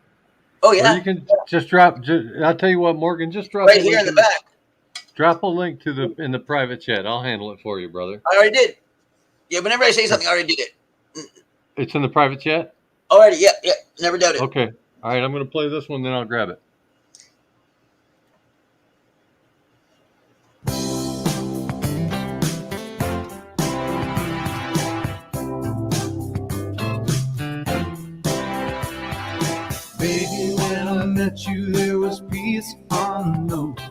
Oh, Or yeah. you can just drop. I'll tell you what, Morgan. Just drop Right a here link in the back. Drop a link to in the private chat. I'll handle it for you, brother. I already did. Yeah, whenever I say something, I already did it. It's in the private chat? Already, yeah. Never doubt it. Okay. All right, I'm going to play this one, then I'll grab it. Baby, when I met you, there was peace on the note.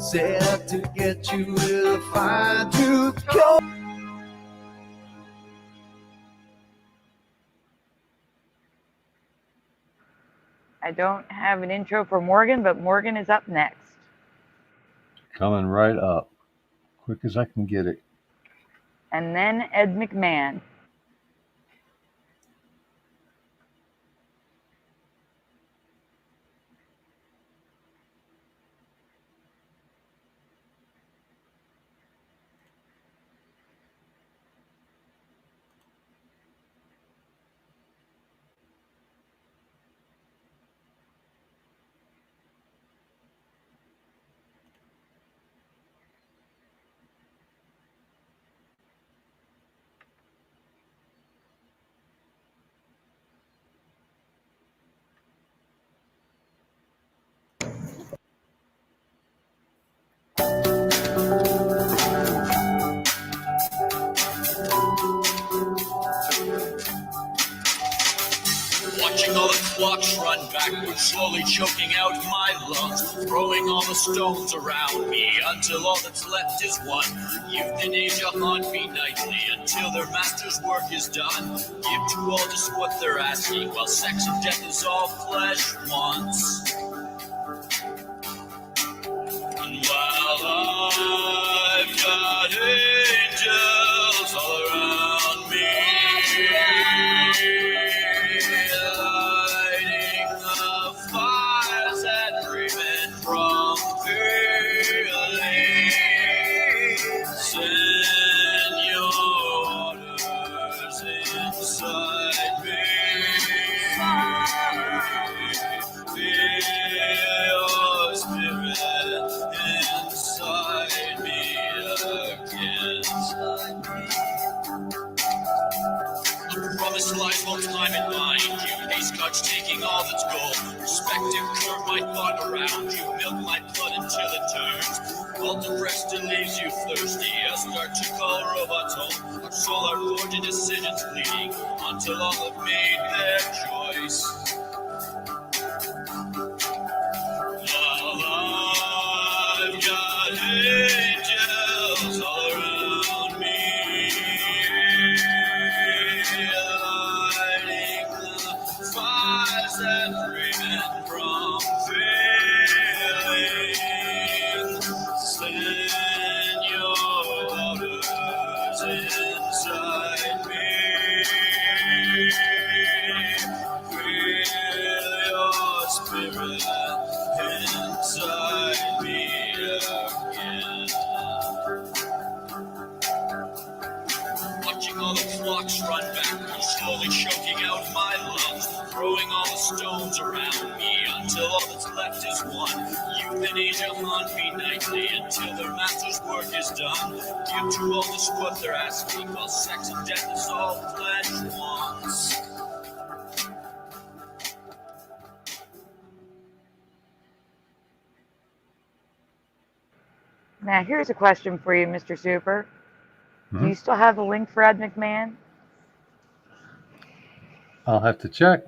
Set to get you with a fine-tooth comb. I don't have an intro for Morgan, but Morgan is up next. Coming right up. Quick as I can get it. And then Ed McMahon. Watching all the clocks run backwards, slowly choking out my lungs, throwing all the stones around me until all that's left is one. Youth and age haunt me nightly until their master's work is done. Give to all just what they're asking, while sex and death is all flesh wants. And while I've got angels all around me, promised life won't time and mind you. These cuts taking all that's gold. Perspective curve my thought around you. Milk my blood until it turns. All depressed and leaves you thirsty. I start to call robots home. Our soul, our forged decisions bleeding until all have made their choice. While I've got angels all around me, fires that prevent from failing. Send your orders inside me. Feel your spirit inside me again. Watching all the clocks run backwards, slowly choking out my lungs, throwing all the stones around me until all that's left is one. Youth and age haunt me nightly until their master's work is done. Give to all this what they're asking, while sex and death is all flesh wants. Now, here's a question for you, Mr. Super. Do you still have the link for Ed McMahon? I'll have to check.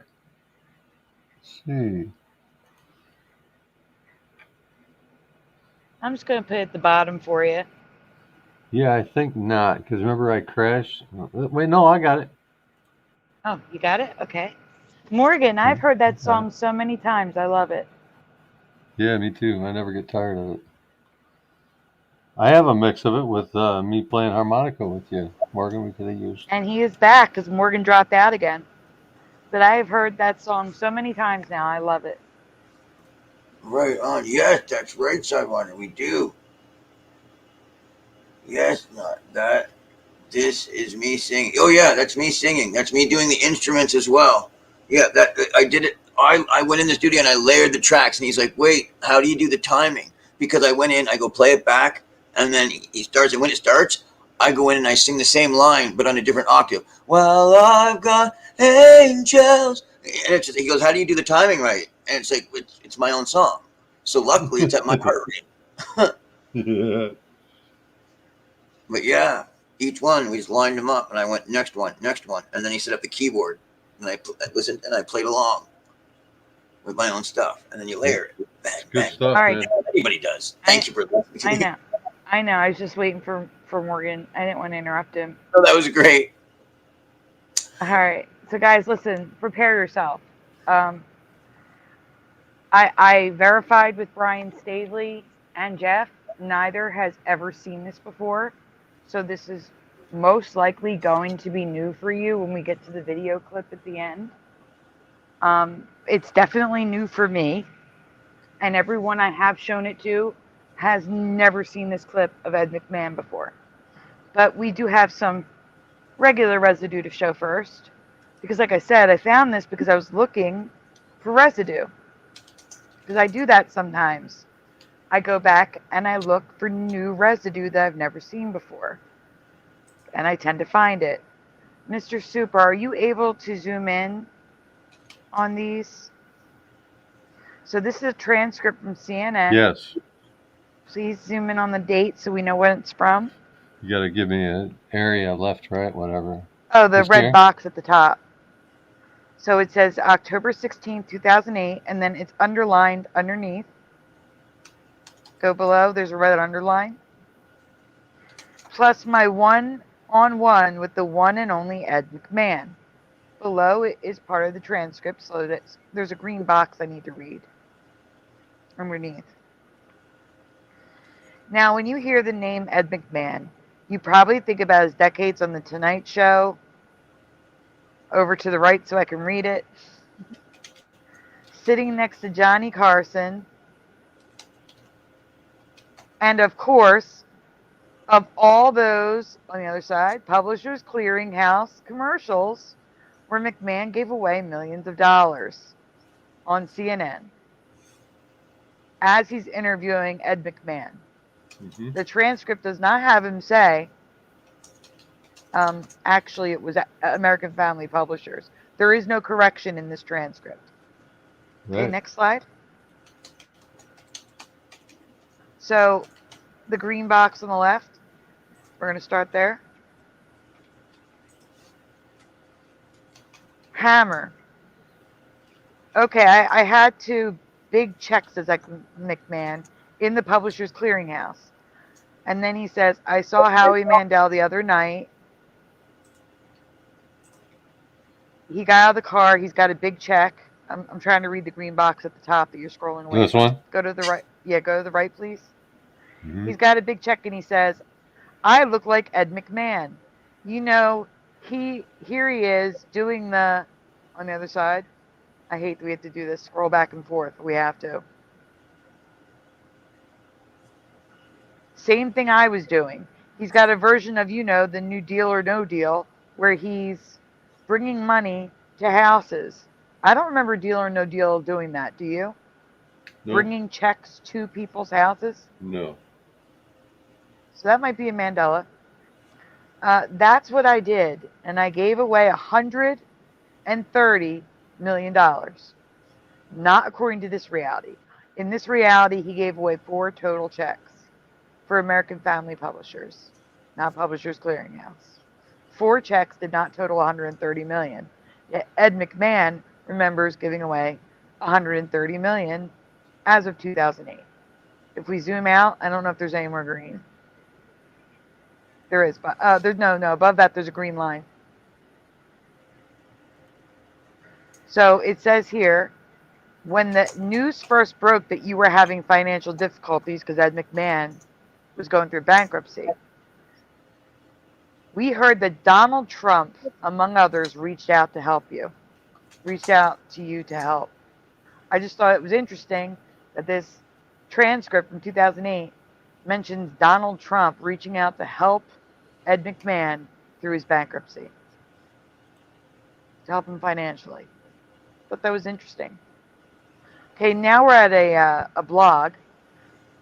Let's see. I'm just going to put it at the bottom for you. Yeah, I think not, because remember I crashed. Wait, no, I got it. Oh, you got it? Okay. Morgan, I've heard that song so many times. I love it. Yeah, me too. I never get tired of it. I have a mix of it with me playing harmonica with you, Morgan. We could have used. And he is back because Morgan dropped out again. But I have heard that song so many times now. I love it. Right on. Yes, that's right, Sidewalker. We do. Yes, not that. This is me singing. Oh yeah, that's me singing. That's me doing the instruments as well. Yeah, that I did it. I went in the studio and I layered the tracks, and he's like, "Wait, how do you do the timing?" Because I went in, I go play it back, and then he starts. And when it starts, I go in and I sing the same line but on a different octave. Well, I've got angels, and it's just, he goes, "How do you do the timing right?" And it's like it's my own song. So luckily, it's at my heart rate. Yeah. But yeah, each one we just lined them up, and I went next one, and then he set up the keyboard, and I listened and I played along with my own stuff, and then you layer it. Bang, Good bang. stuff, All right. man. Everybody does. Thank you for listening. I know. I was just waiting for Morgan. I didn't want to interrupt him. Oh, that was great. All right. So guys, listen. Prepare yourself. I verified with Brian Stavely and Jeff. Neither has ever seen this before. So this is most likely going to be new for you when we get to the video clip at the end. It's definitely new for me. And everyone I have shown it to has never seen this clip of Ed McMahon before. But we do have some regular residue to show first. Because like I said, I found this because I was looking for residue. Because I do that sometimes. I go back and I look for new residue that I've never seen before. And I tend to find it. Mr. Super, are you able to zoom in on these? So this is a transcript from CNN. Yes. Please zoom in on the date so we know when it's from. You got to give me an area, left, right, whatever. Oh, the This red here? box at the top. So it says October 16th, 2008, and then it's underlined underneath. Go below, there's a red underline. Plus my one-on-one with the one and only Ed McMahon. Below it is part of the transcript, so that there's a green box I need to read underneath. Now, when you hear the name Ed McMahon, you probably think about his decades on The Tonight Show. Over to the right so I can read it. Sitting next to Johnny Carson. And of course, of all those, on the other side, Publishers Clearinghouse commercials where McMahon gave away millions of dollars on CNN as he's interviewing Ed McMahon. Mm-hmm. The transcript does not have him say, actually, it was American Family Publishers. There is no correction in this transcript. Right. Okay, next slide. So, the green box on the left, we're going to start there. Hammer. Okay, I had to big checks as McMahon in the Publishers Clearinghouse. And then he says, I saw Howie Mandel the other night. He got out of the car. He's got a big check. I'm trying to read the green box at the top that you're scrolling away. This one? Go to the right. Yeah, go to the right, please. Mm-hmm. He's got a big check, and he says, I look like Ed McMahon. You know, here he is doing the, on the other side. I hate that we have to do this. Scroll back and forth. But we have to. Same thing I was doing. He's got a version of, you know, the New Deal or No Deal, where he's bringing money to houses. I don't remember Deal or No Deal doing that. Do you? No. Bringing checks to people's houses? No. So that might be a Mandela. That's what I did. And I gave away $130 million. Not according to this reality. In this reality, he gave away 4 total checks for American Family Publishers, not Publishers Clearinghouse. 4 checks did not total $130 million. Yet Ed McMahon remembers giving away $130 million as of 2008. If we zoom out, I don't know if there's any more green. There is, but there's no above that. There's a green line. So it says here, when the news first broke that you were having financial difficulties because Ed McMahon was going through bankruptcy, we heard that Donald Trump, among others, reached out to help you. Reached out to you to help. I just thought it was interesting that this transcript from 2008 mentions Donald Trump reaching out to help Ed McMahon through his bankruptcy. To help him financially. Thought that was interesting. Okay, now we're at a blog,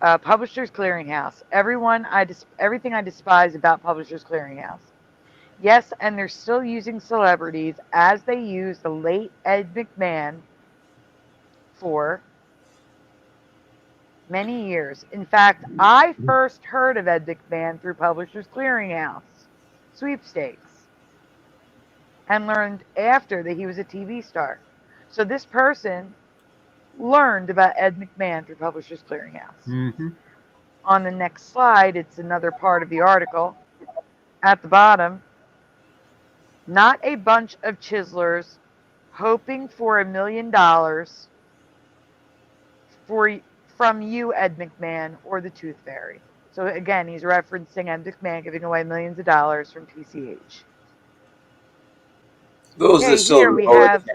Publishers Clearinghouse. Everything I despise about Publishers Clearinghouse. Yes, and they're still using celebrities as they used the late Ed McMahon for many years. In fact, I first heard of Ed McMahon through Publishers Clearinghouse sweepstakes and learned after that he was a TV star. So this person learned about Ed McMahon through Publishers Clearinghouse. Mm-hmm. On the next slide, it's another part of the article. At the bottom, not a bunch of chiselers hoping for $1 million from you, Ed McMahon, or the Tooth Fairy. So again, he's referencing Ed McMahon giving away millions of dollars from PCH. Those are so here we have,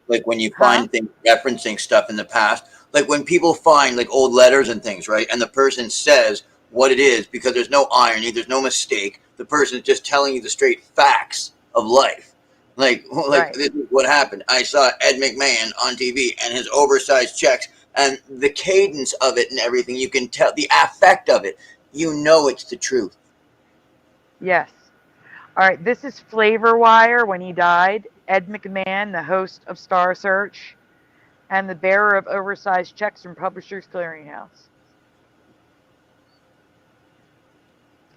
like when you find things referencing stuff in the past, like when people find like old letters and things, right? And the person says what it is because there's no irony, there's no mistake. The person's just telling you the straight facts of life. Like this is what happened. I saw Ed McMahon on TV and his oversized checks and the cadence of it and everything. You can tell the affect of it. You know it's the truth. Yes. All right, this is Flavor Wire when he died. Ed McMahon, the host of Star Search and the bearer of oversized checks from Publishers Clearinghouse.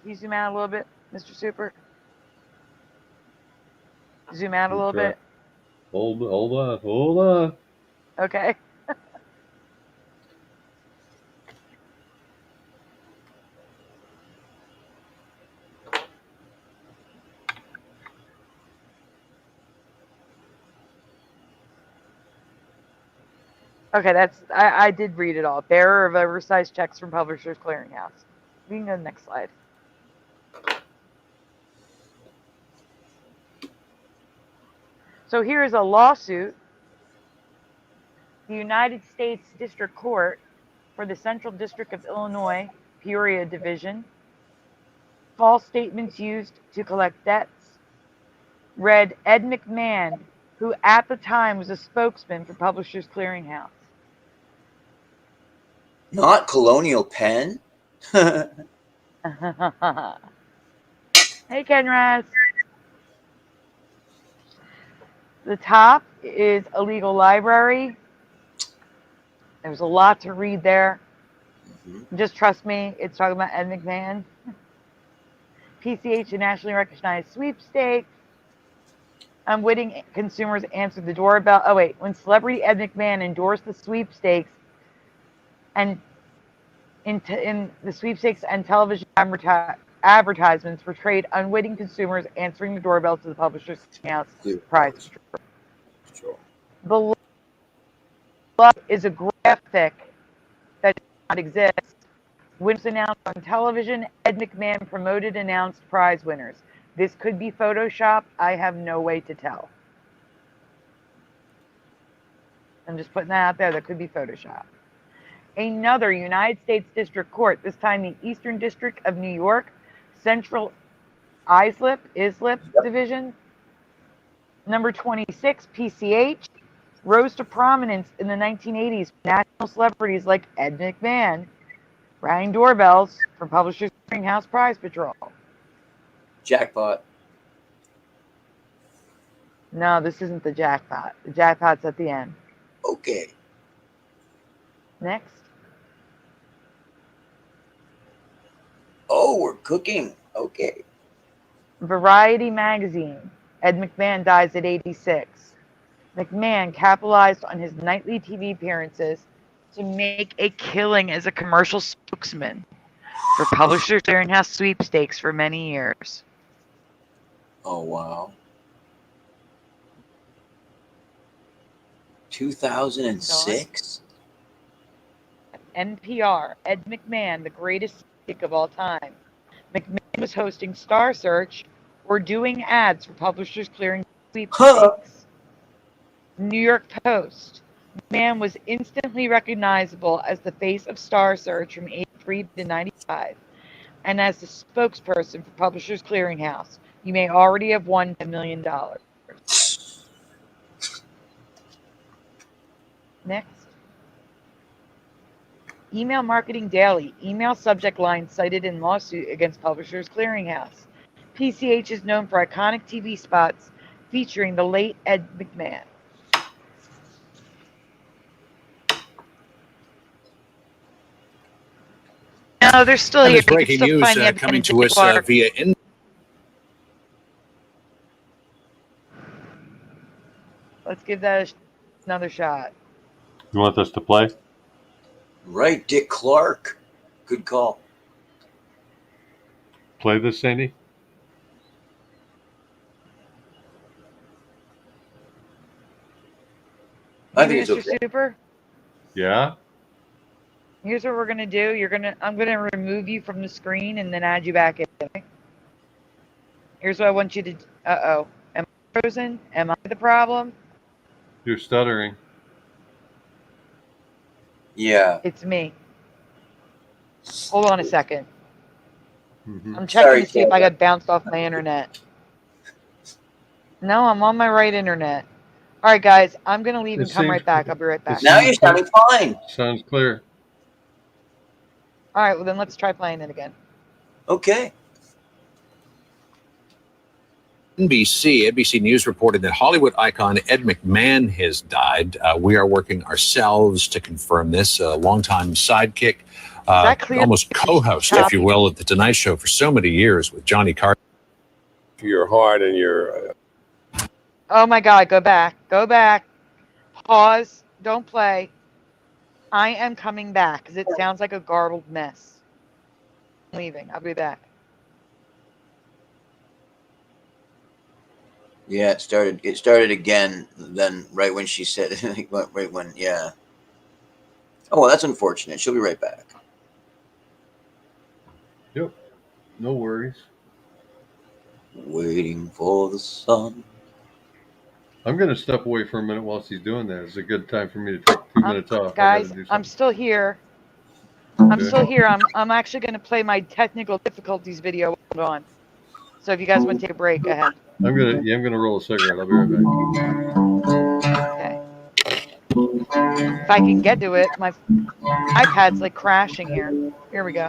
Can you zoom out a little bit, Mr. Super? Zoom out a little bit. Hold on. Okay. Okay, I did read it all. Bearer of oversized checks from Publishers Clearinghouse. We can go to the next slide. So here's a lawsuit. The United States District Court for the Central District of Illinois, Peoria Division. False statements used to collect debts. Read Ed McMahon, who at the time was a spokesman for Publishers Clearinghouse. Not Colonial Penn. Hey, Kenraz. The top is a legal library. There's a lot to read there. Just trust me, it's talking about Ed McMahon. PCH, a nationally recognized sweepstakes. Unwitting consumers answered the doorbell. Oh, wait. When celebrity Ed McMahon endorsed the sweepstakes and in the sweepstakes and television advertisements portrayed unwitting consumers answering the doorbell to the Publishers House prize. Below is a graphic that does not exist. Winners announced on television, Ed McMahon promoted announced prize winners. This could be Photoshop. I have no way to tell. I'm just putting that out there. That could be Photoshop. Another United States District Court, this time the Eastern District of New York, Central Islip Division, number 26, PCH, rose to prominence in the 1980s. National celebrities like Ed McMahon rang doorbells for Publishers Clearinghouse Prize Patrol. Jackpot. No, this isn't the jackpot. The jackpot's at the end. Okay. Next. Oh, we're cooking. Okay. Variety magazine. Ed McMahon dies at 86. McMahon capitalized on his nightly TV appearances to make a killing as a commercial spokesman. for Publishers Clearinghouse sweepstakes for many years. Oh, wow. 2006? NPR, Ed McMahon, the greatest psychic of all time. McMahon was hosting Star Search or doing ads for Publishers Clearing sweepstakes. New York Post. McMahon was instantly recognizable as the face of Star Search from 83 to 95 and as the spokesperson for Publishers Clearinghouse. You may already have won $10 million. Next. Email Marketing Daily. Email subject line cited in lawsuit against Publishers Clearinghouse. PCH is known for iconic TV spots featuring the late Ed McMahon. No, they're still And here. there's breaking news coming to us via. Let's give that another shot. You want us to play? Right, Dick Clark. Good call. Play this, Sandy? I think it's Mr. okay. Super, Yeah? here's what we're gonna do. I'm gonna remove you from the screen and then add you back in. Okay? Here's what I want you to. Uh-oh. Am I frozen? Am I the problem? You're stuttering. Yeah. It's me. Hold on a second. Mm-hmm. I'm checking to see if I got bounced off my internet. No, I'm on my right internet. All right, guys, I'm going to leave and come right back. I'll be right back. Now you're sounding fine. Sounds clear. All right, well, then let's try playing it again. Okay. NBC News reported that Hollywood icon Ed McMahon has died. We are working ourselves to confirm this. A longtime sidekick, almost co-host, if you will, at The Tonight Show for so many years with Johnny Carson. Your heart and your... Oh, my God, go back. Go back. Pause. Don't play. I am coming back because it sounds like a garbled mess. I'm leaving. I'll be back. Yeah, it started again. Then right when she said, right when, yeah. Oh, well, that's unfortunate. She'll be right back. Yep. No worries. Waiting for the sun. I'm going to step away for a minute while she's doing that. It's a good time for me to take 2 minutes off. Guys, I'm still here. I'm still here. I'm actually going to play my technical difficulties video on. So if you guys want to take a break, go ahead. I'm gonna roll a cigarette. I'll be right back. Okay. If I can get to it, my iPad's like crashing here. Here we go.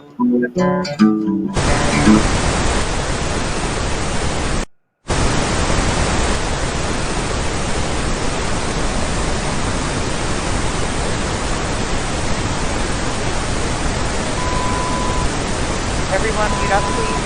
Everyone mute up, please.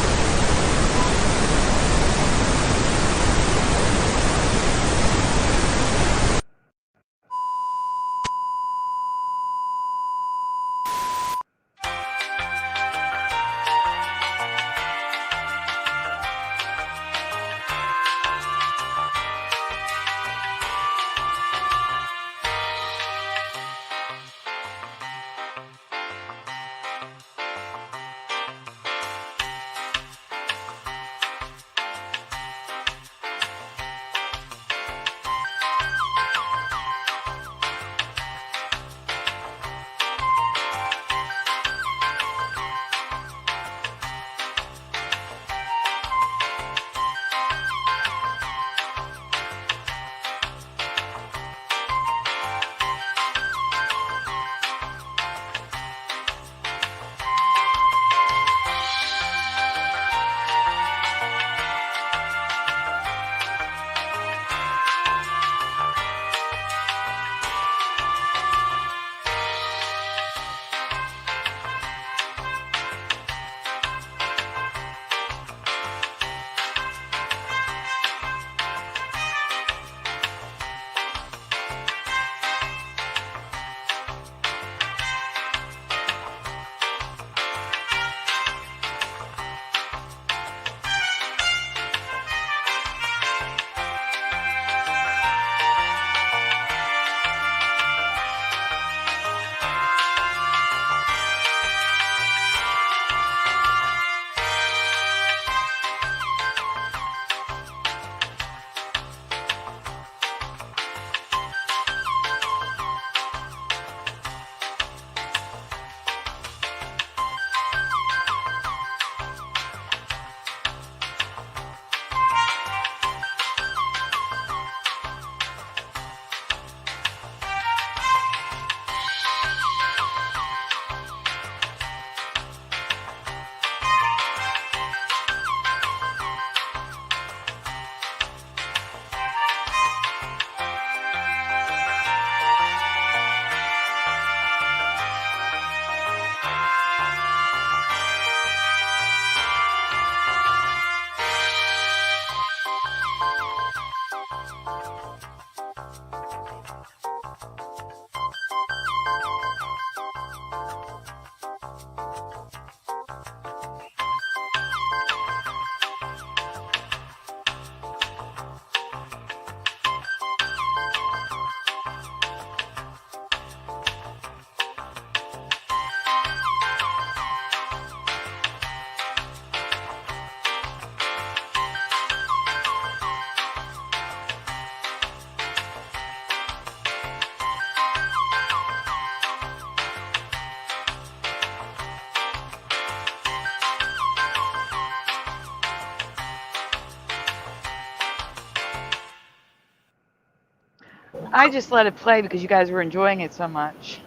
I just let it play because you guys were enjoying it so much.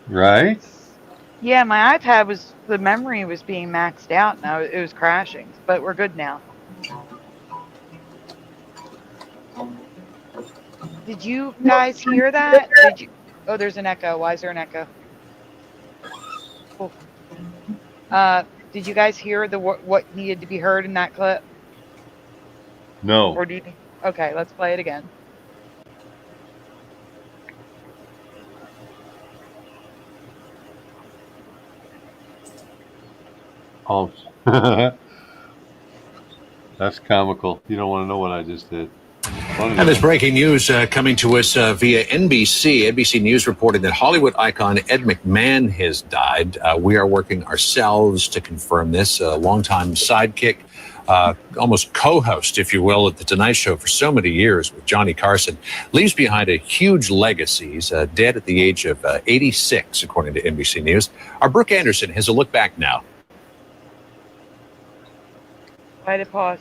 Right? Yeah, my iPad was, the memory was being maxed out now. It was crashing, but we're good now. Did you guys hear that? Did you? Oh, there's an echo. Why is there an echo? Cool. Did you guys hear the what needed to be heard in that clip? No. Or do you? Okay, let's play it again. Oh. That's comical. You don't want to know what I just did. Funny. And there's breaking news coming to us via NBC. NBC News reported that Hollywood icon Ed McMahon has died. We are working ourselves to confirm this. A longtime sidekick, almost co-host, if you will, at The Tonight Show for so many years with Johnny Carson, leaves behind a huge legacy. He's dead at the age of 86, according to NBC News. Our Brooke Anderson has a look back now. Why did it pause?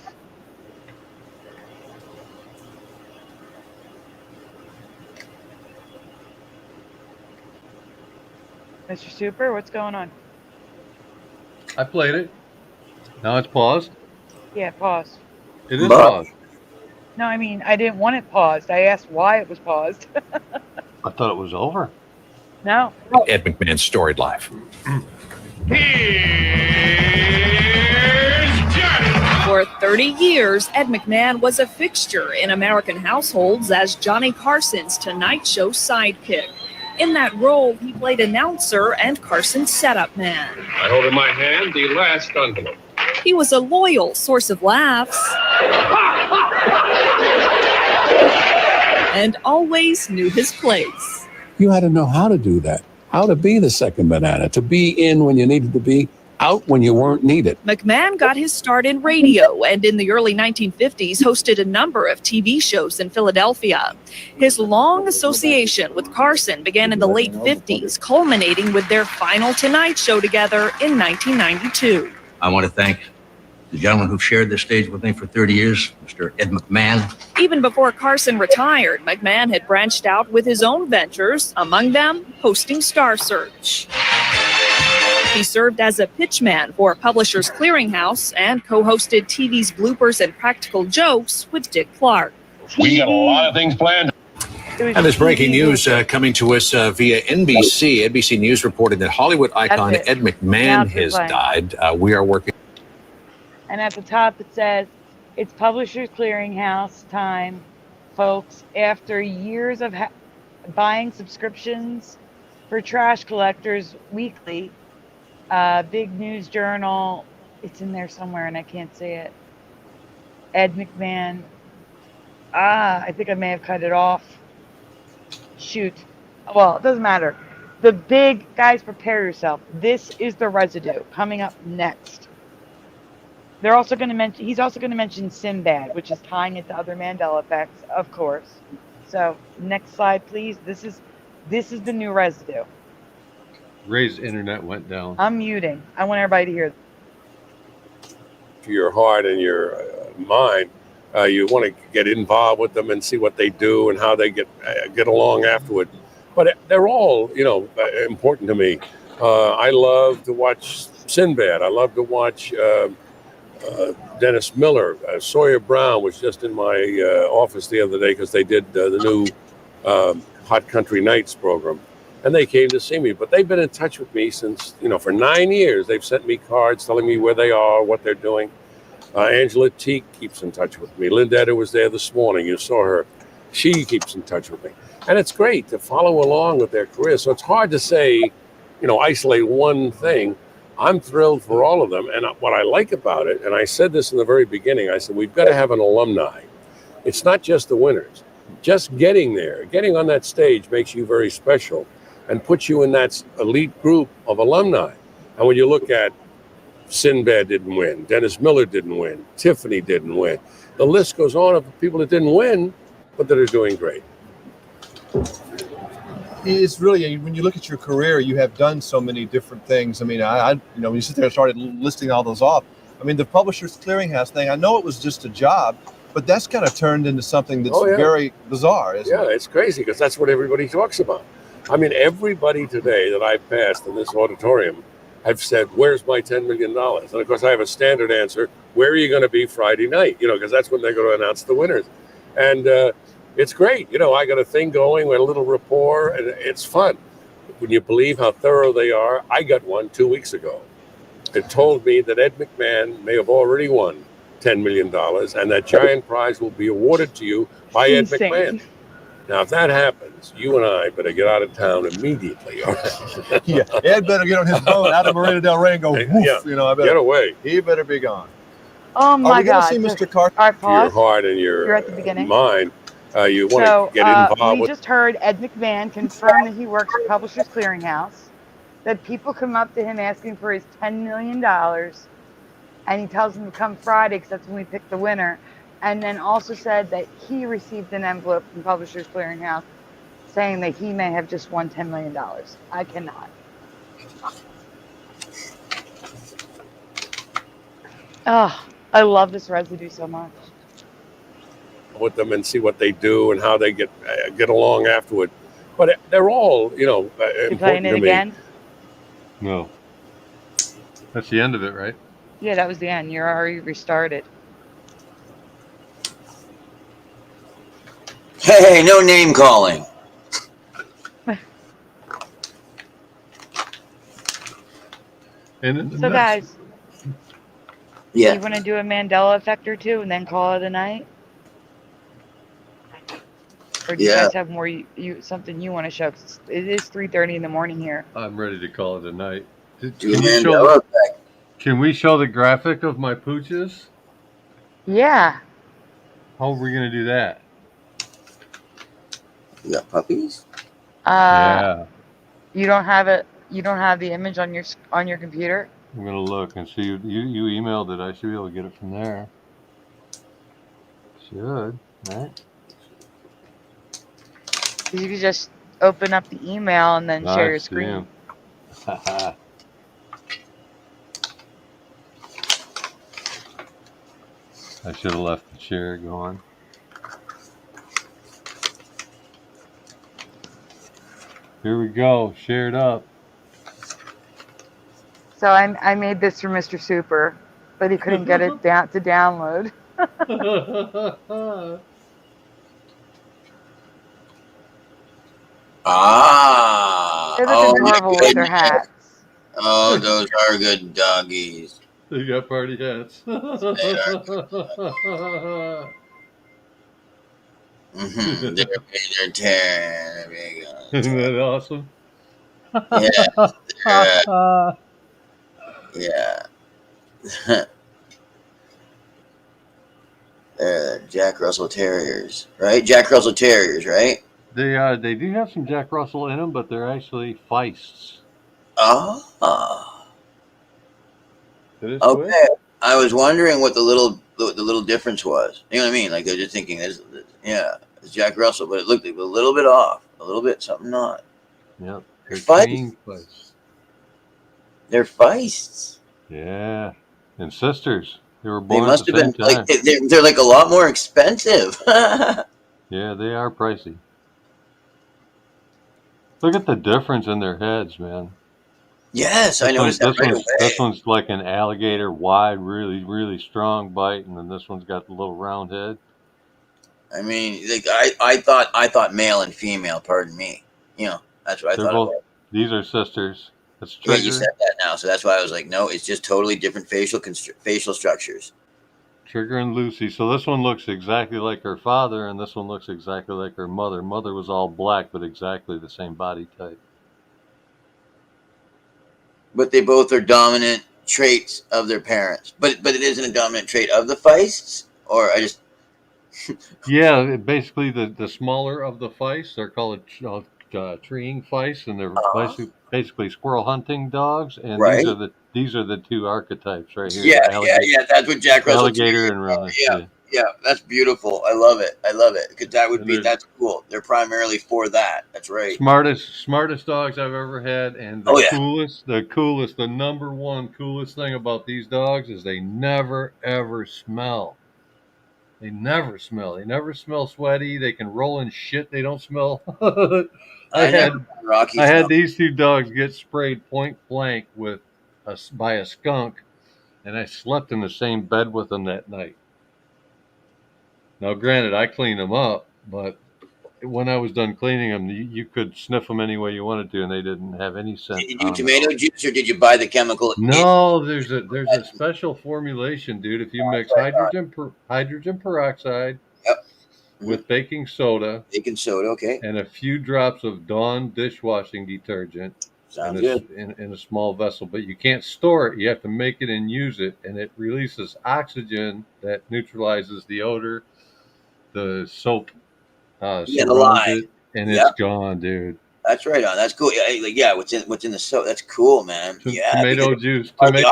Mr. Super, what's going on? I played it. Now it's paused. Yeah, paused. It is paused. No, I mean, I didn't want it paused. I asked why it was paused. I thought it was over. No. Ed McMahon's storied life. For 30 years, Ed McMahon was a fixture in American households as Johnny Carson's Tonight Show sidekick. In that role, he played announcer and Carson's setup man. I hold in my hand the last envelope. He was a loyal source of laughs and always knew his place. You had to know how to do that, how to be the second banana, to be in when you needed to be, out when you weren't needed. McMahon got his start in radio and in the early 1950s hosted a number of TV shows in Philadelphia. His long association with Carson began in the late 50s, culminating with their final Tonight Show together in 1992. I want to thank the gentleman who shared this stage with me for 30 years, Mr. Ed McMahon. Even before Carson retired, McMahon had branched out with his own ventures, among them hosting Star Search. He served as a pitchman for Publishers Clearinghouse and co-hosted TV's Bloopers and Practical Jokes with Dick Clark. We got a lot of things planned. And there's breaking news coming to us via NBC. NBC News reported that Hollywood icon Ed McMahon has died. We are working. And at the top it says, it's Publishers Clearinghouse time, folks. After years of buying subscriptions for Trash Collectors Weekly, Big News Journal, it's in there somewhere and I can't see it. Ed McMahon. I think I may have cut it off. Shoot. Well, it doesn't matter. The big, guys, prepare yourself. This is the residue coming up next. They're also going to mention, he's also going to mention Sinbad, which is tying it to other Mandela effects, of course. So next slide, please. This is the new residue. Ray's internet went down. I'm muting. I want everybody to hear. For your heart and your mind, you want to get involved with them and see what they do and how they get along afterward. But they're all, important to me. I love to watch Sinbad. I love to watch Dennis Miller. Sawyer Brown was just in my office the other day because they did the new Hot Country Nights program. And they came to see me, but they've been in touch with me since, for 9 years. They've sent me cards telling me where they are, what they're doing. Angela Teague keeps in touch with me. Lindetta was there this morning. You saw her. She keeps in touch with me. And it's great to follow along with their career. So it's hard to say, isolate one thing. I'm thrilled for all of them. And what I like about it, and I said this in the very beginning, I said, we've got to have an alumni. It's not just the winners. Just getting there, getting on that stage makes you very special and puts you in that elite group of alumni. And when you look at Sinbad didn't win, Dennis Miller didn't win, Tiffany didn't win. The list goes on of people that didn't win, but that are doing great. It's really, when you look at your career, you have done so many different things. I mean, when you sit there and started listing all those off, I mean, the Publishers Clearinghouse thing, I know it was just a job, But that's kind of turned into something that's Oh, yeah. very bizarre, isn't Yeah, it's crazy because that's what everybody talks about. I mean, everybody today that I've passed in this auditorium have said, "Where's my $10 million?" And of course, I have a standard answer: "Where are you going to be Friday night?" You know, because that's when they're going to announce the winners. And it's great. You know, I got a thing going with a little rapport, and it's fun. When you believe how thorough they are, I got one 2 weeks ago. It told me that Ed McMahon may have already won $10 million, and that giant prize will be awarded to you by Ed McMahon. Now, if that happens, you and I better get out of town immediately. All right? Yeah, Ed better get on his boat out of Marina Del Rey and go, woof, you know, I better get away. He better be gone. Oh my God! Are we going to see Mr. Carter? All right, For your pause. heart and your You're at the beginning. mind, you want So to get involved we with. just heard Ed McMahon confirm that he works for Publishers Clearinghouse, that people come up to him asking for his $10 million, and he tells them to come Friday because that's when we pick the winner, and then also said that he received an envelope from Publishers Clearinghouse saying that he may have just won $10 million. I cannot. Oh, I love this residue so much. With them and see what they do and how they get along afterward. But they're all, you know, You important playing it to me. again? No. That's the end of it, right? Yeah, that was the end. You're already restarted. Hey, no name calling. And So guys, yeah, you want to do a Mandela effect or two and then call it a night? Or do you guys have more you something you want to show? 'Cause it is 3:30 in the morning here. I'm ready to call it a night. Can we show the graphic of my pooches? Yeah. How are we going to do that? You got puppies? Yeah. You don't have it. You don't have the image on your computer. I'm going to look and see. You emailed it. I should be able to get it from there. Should, right? You can just open up the email and then share your screen. I should have left the chair going. Here we go. Shared up. So I made this for Mr. Super, but he couldn't get it down to download. Ah. They look adorable with their hats. Oh, those are good doggies. They got party hats. Mm-hmm. They're terrible. Isn't that awesome? Yeah. They're Jack Russell Terriers, right? Jack Russell Terriers, right? They do have some Jack Russell in them, but they're actually feists. Oh. Okay. Quick. I was wondering what the little difference was. You know what I mean? Like they're just thinking, it's Jack Russell, but it looked a little bit off, a little bit something not. Yep. They're feists. They're feists. Yeah, and sisters. They were born. They must at the have been same like time. they're like a lot more expensive. Yeah, they are pricey. Look at the difference in their heads, man. Yes, I noticed that right away. This one's like an alligator, wide, really, really strong bite, and then this one's got the little round head. I mean, like, I thought male and female. Pardon me. You know, that's what I thought. Both, these are sisters. That's yeah, Trigger. you said that now, so that's why I was like, no, it's just totally different facial structures. Trigger and Lucy. So this one looks exactly like her father, and this one looks exactly like her mother. Mother was all black, but exactly the same body type. But they both are dominant traits of their parents. But it isn't a dominant trait of the feists, or I just. Yeah, basically the smaller of the feists, they're called treeing feists, and they're basically squirrel hunting dogs. And right. these are the two archetypes right here. Yeah. That's what Jack Russell. Alligator and runner. Yeah, that's beautiful. I love it. Because that's cool. They're primarily for that. That's right. Smartest dogs I've ever had, and the number one coolest thing about these dogs is they never ever smell. They never smell. They never smell sweaty. They can roll in shit. They don't smell. I had these two dogs get sprayed point blank by a skunk, and I slept in the same bed with them that night. Now, granted, I cleaned them up, but when I was done cleaning them, you could sniff them any way you wanted to, and they didn't have any scent. Did you do tomato juice or did you buy the chemical? No, there's a special formulation, dude. If you mix hydrogen peroxide with baking soda, okay, and a few drops of Dawn dishwashing detergent in a small vessel, but you can't store it. You have to make it and use it, and it releases oxygen that neutralizes the odor. The soap surrounds it, and it's gone, dude. That's right on. That's cool. Yeah, what's in the soap? That's cool, man. Yeah, Tomato juice does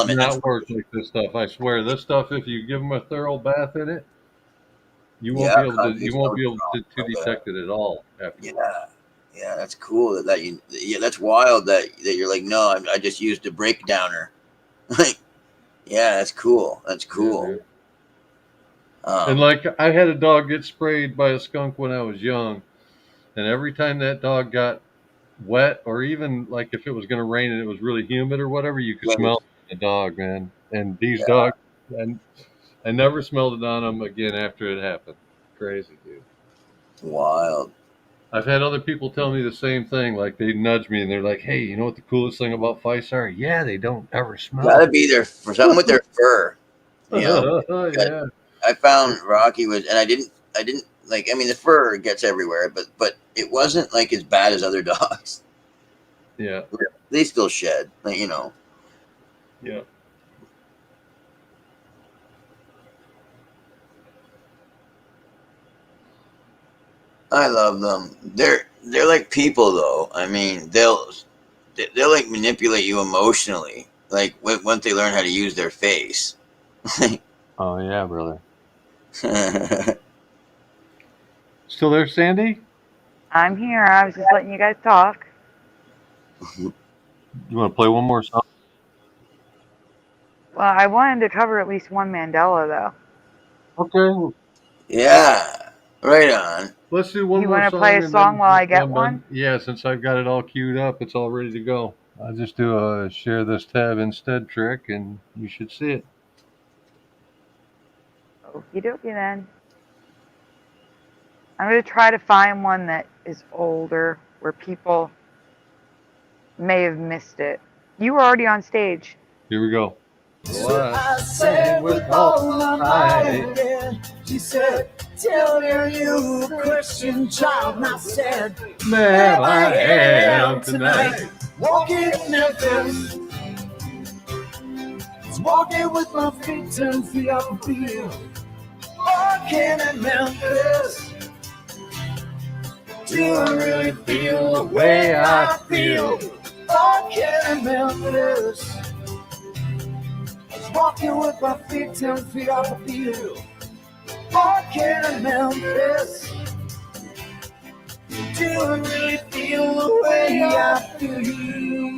not work like this stuff. I swear, this stuff. If you give them a thorough bath in it, you won't be able to detect it at all. Yeah, that's cool. That's wild. That you're like, no, I just used a breakdowner. Yeah, that's cool. That's cool. And like, I had a dog get sprayed by a skunk when I was young, and every time that dog got wet, or even like if it was going to rain and it was really humid or whatever, you could smell the dog, man. And these dogs, and I never smelled it on them again after it happened. Crazy, dude. Wild. I've had other people tell me the same thing. Like, they nudge me and they're like, "Hey, you know what the coolest thing about fights are? Yeah, they don't ever smell. Gotta be there for something with their fur." You know? Yeah. I found Rocky was, and I didn't like. I mean, the fur gets everywhere, but it wasn't like as bad as other dogs. Yeah, they still shed, like, you know. Yeah. I love them. They're like people, though. I mean, they'll like manipulate you emotionally, like once they learn how to use their face. Oh yeah, brother. Still there, Sandy? I'm here. I was just letting you guys talk. You want to play one more song? Well, I wanted to cover at least one Mandela, though. Okay. Yeah, right on. Let's do one more song. You want to play a song while I get one? Yeah, since I've got it all queued up, it's all ready to go. I'll just do a share this tab instead trick, and you should see it. Okie dokie then. I'm going to try to find one that is older, where people may have missed it. You were already on stage. Here we go. I said with all my might, yeah. She said, "Tell her you a Christian child." And I said, "Man, I am tonight. Walking in Memphis, walking with my feet 10 feet off the field. Walking in Memphis, do I really feel the way I feel? Walking in Memphis, walking with my feet 10 feet off the field. Walking in Memphis, do I really feel the way I feel?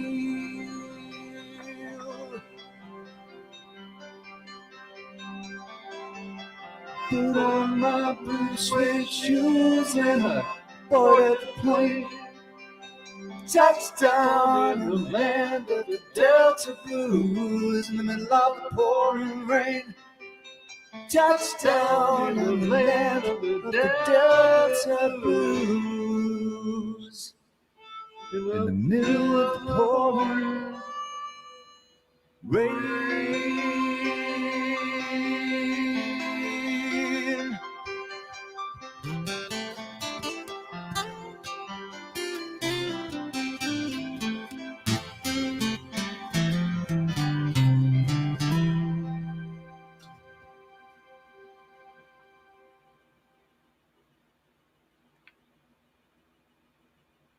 Put on my blue suede shoes and I boarded the plane. Touchdown in the land of the Delta Blues in the middle of the pouring rain. Touchdown in the land of the Delta Blues in the middle of the pouring rain.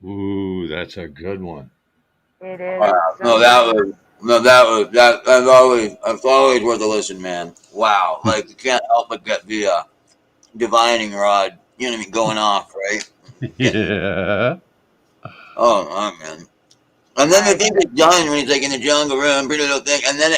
Ooh, that's a good one. It is. That's always worth a listen, man. Wow, like, you can't help but get the divining rod, you know what I mean, going off, right? Yeah. Oh man. And then the thing is done when he's like in the jungle room, pretty little thing, and then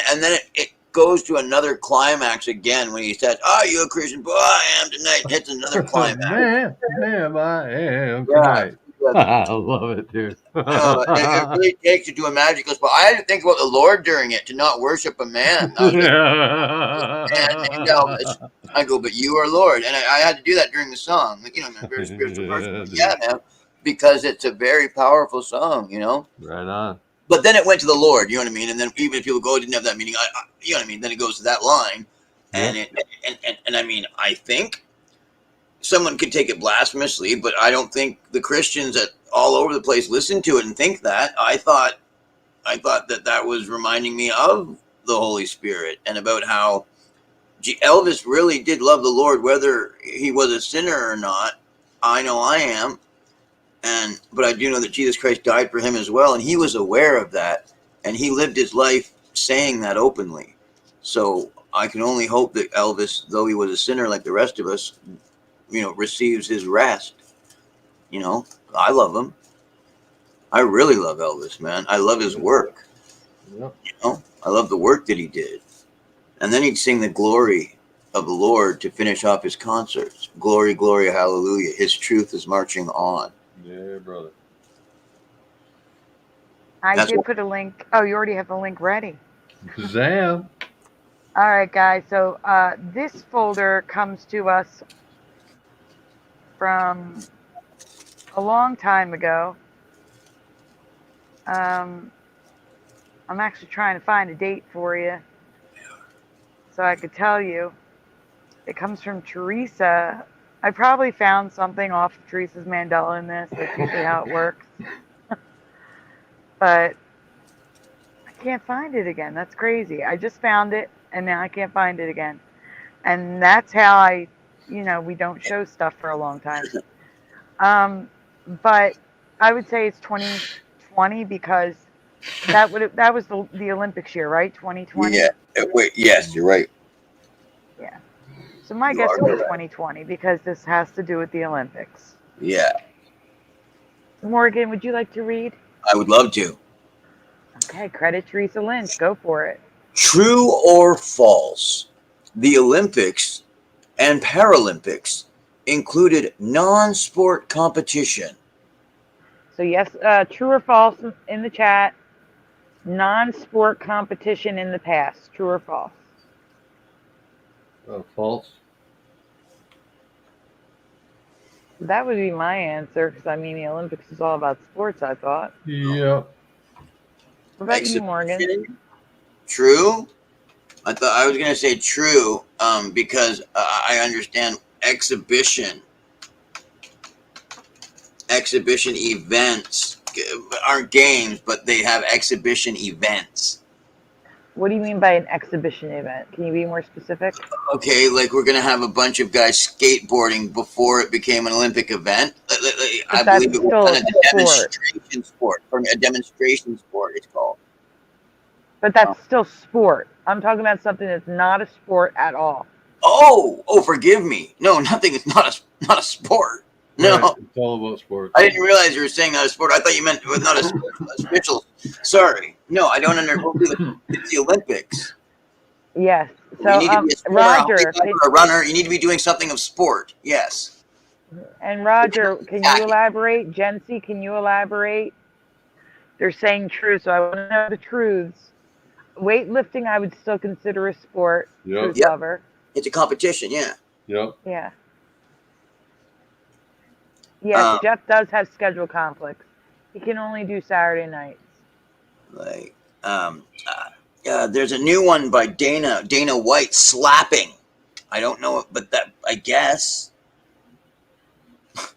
it goes to another climax again when he says, "Are you a Christian? Boy, I am tonight." Hits another climax. Man, I am Yeah. tonight. I love it, dude. It really takes you to a magical spot. I had to think about the Lord during it, to not worship a man. I was like, man, Elvis. I go, but you are Lord. And I had to do that during the song. Like, I'm a very spiritual person. Yeah, man. Because it's a very powerful song, Right on. But then it went to the Lord, you know what I mean? And then even if people go, it didn't have that meaning, you know what I mean? Then it goes to that line. And and I mean, I think someone could take it blasphemously, but I don't think the Christians all over the place listen to it and think that. I thought that was reminding me of the Holy Spirit and about how Elvis really did love the Lord, whether he was a sinner or not. I know I am. But I do know that Jesus Christ died for him as well. And he was aware of that. And he lived his life saying that openly. So I can only hope that Elvis, though he was a sinner like the rest of us, receives his rest. I love him. I really love Elvis, man. I love his work. Yep. I love the work that he did. And then he'd sing the glory of the Lord to finish off his concerts. Glory, glory, hallelujah. His truth is marching on. Yeah, brother. I did put a link. Oh, you already have the link ready. Shazam. All right, guys. So this folder comes to us from a long time ago. I'm actually trying to find a date for you so I could tell you. It comes from Teresa. I probably found something off of Teresa's Mandela in this. That's usually how it works. But I can't find it again. That's crazy. I just found it, and now I can't find it again. And that's how we don't show stuff for a long time. But I would say it's 2020 because that was the Olympics year, right? 2020. Yeah. Wait. Yes, you're right. Yeah. So my guess would be 2020 because this has to do with the Olympics. Yeah. Morgan, would you like to read? I would love to. Okay, credit Teresa Lynch. Go for it. True or false? The Olympics and Paralympics included non-sport competition. So yes, true or false in the chat. Non-sport competition in the past. True or false? False. That would be my answer because the Olympics is all about sports. I thought. Yeah. What about you, Morgan? True. I was going to say true because I understand exhibition events aren't games, but they have exhibition events. What do you mean by an exhibition event? Can you be more specific? Okay, like we're going to have a bunch of guys skateboarding before it became an Olympic event. I believe it was kind of a demonstration sport. A demonstration sport, it's called. But that's still sport. I'm talking about something that's not a sport at all. Oh, forgive me. No, nothing is not a sport. No, right. It's all about sports. I didn't realize you were saying not a sport. I thought you meant not a spiritual. Sorry, no, I don't understand. It's the Olympics. Yes. So, you need to be a swimmer, Roger, a runner. You need to be doing something of sport. Yes. And Roger, can you elaborate? Jency, can you elaborate? They're saying true, so I want to know the truths. Weightlifting, I would still consider a sport. Yep. Lover. It's a competition, yeah. Yep. Yeah. Yes, Jeff does have schedule conflicts. He can only do Saturday nights. There's a new one by Dana White, slapping. I don't know, but that I guess.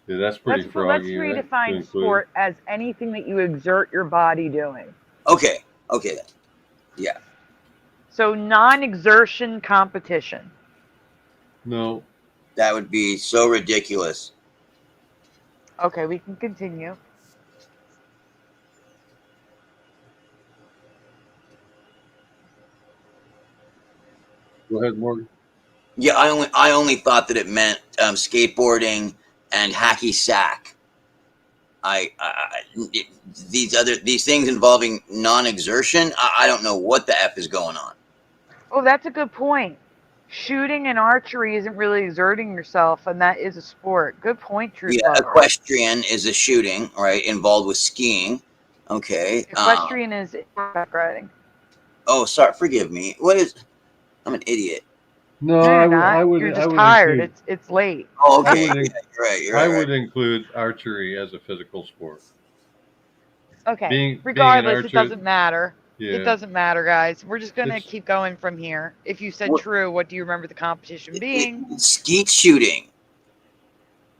Yeah, that's pretty froggy. Let's redefine sport as anything that you exert your body doing. Okay then. Yeah. So non-exertion competition. No. That would be so ridiculous. Okay, we can continue. Go ahead, Morgan. Yeah, I only thought that it meant skateboarding and hacky sack. These things involving non-exertion, I don't know what the F is going on. Oh, that's a good point. Shooting and archery isn't really exerting yourself, and that is a sport. Good point, Truth Yeah, Lover. equestrian is a shooting, right? Involved with skiing. Okay. Equestrian is horseback riding. Oh, sorry. Forgive me. What is? I'm an idiot. No, No, you're I not. would. You're I just would tired. include. It's late. Oh, I okay. would. Yeah, you're right. You're I right. would include archery as a physical sport. Okay. Being an Regardless, archer. it doesn't matter. Yeah. It doesn't matter, guys. We're just gonna It's- keep going from here. If you said What- true, what do you remember the competition being? Skeet shooting.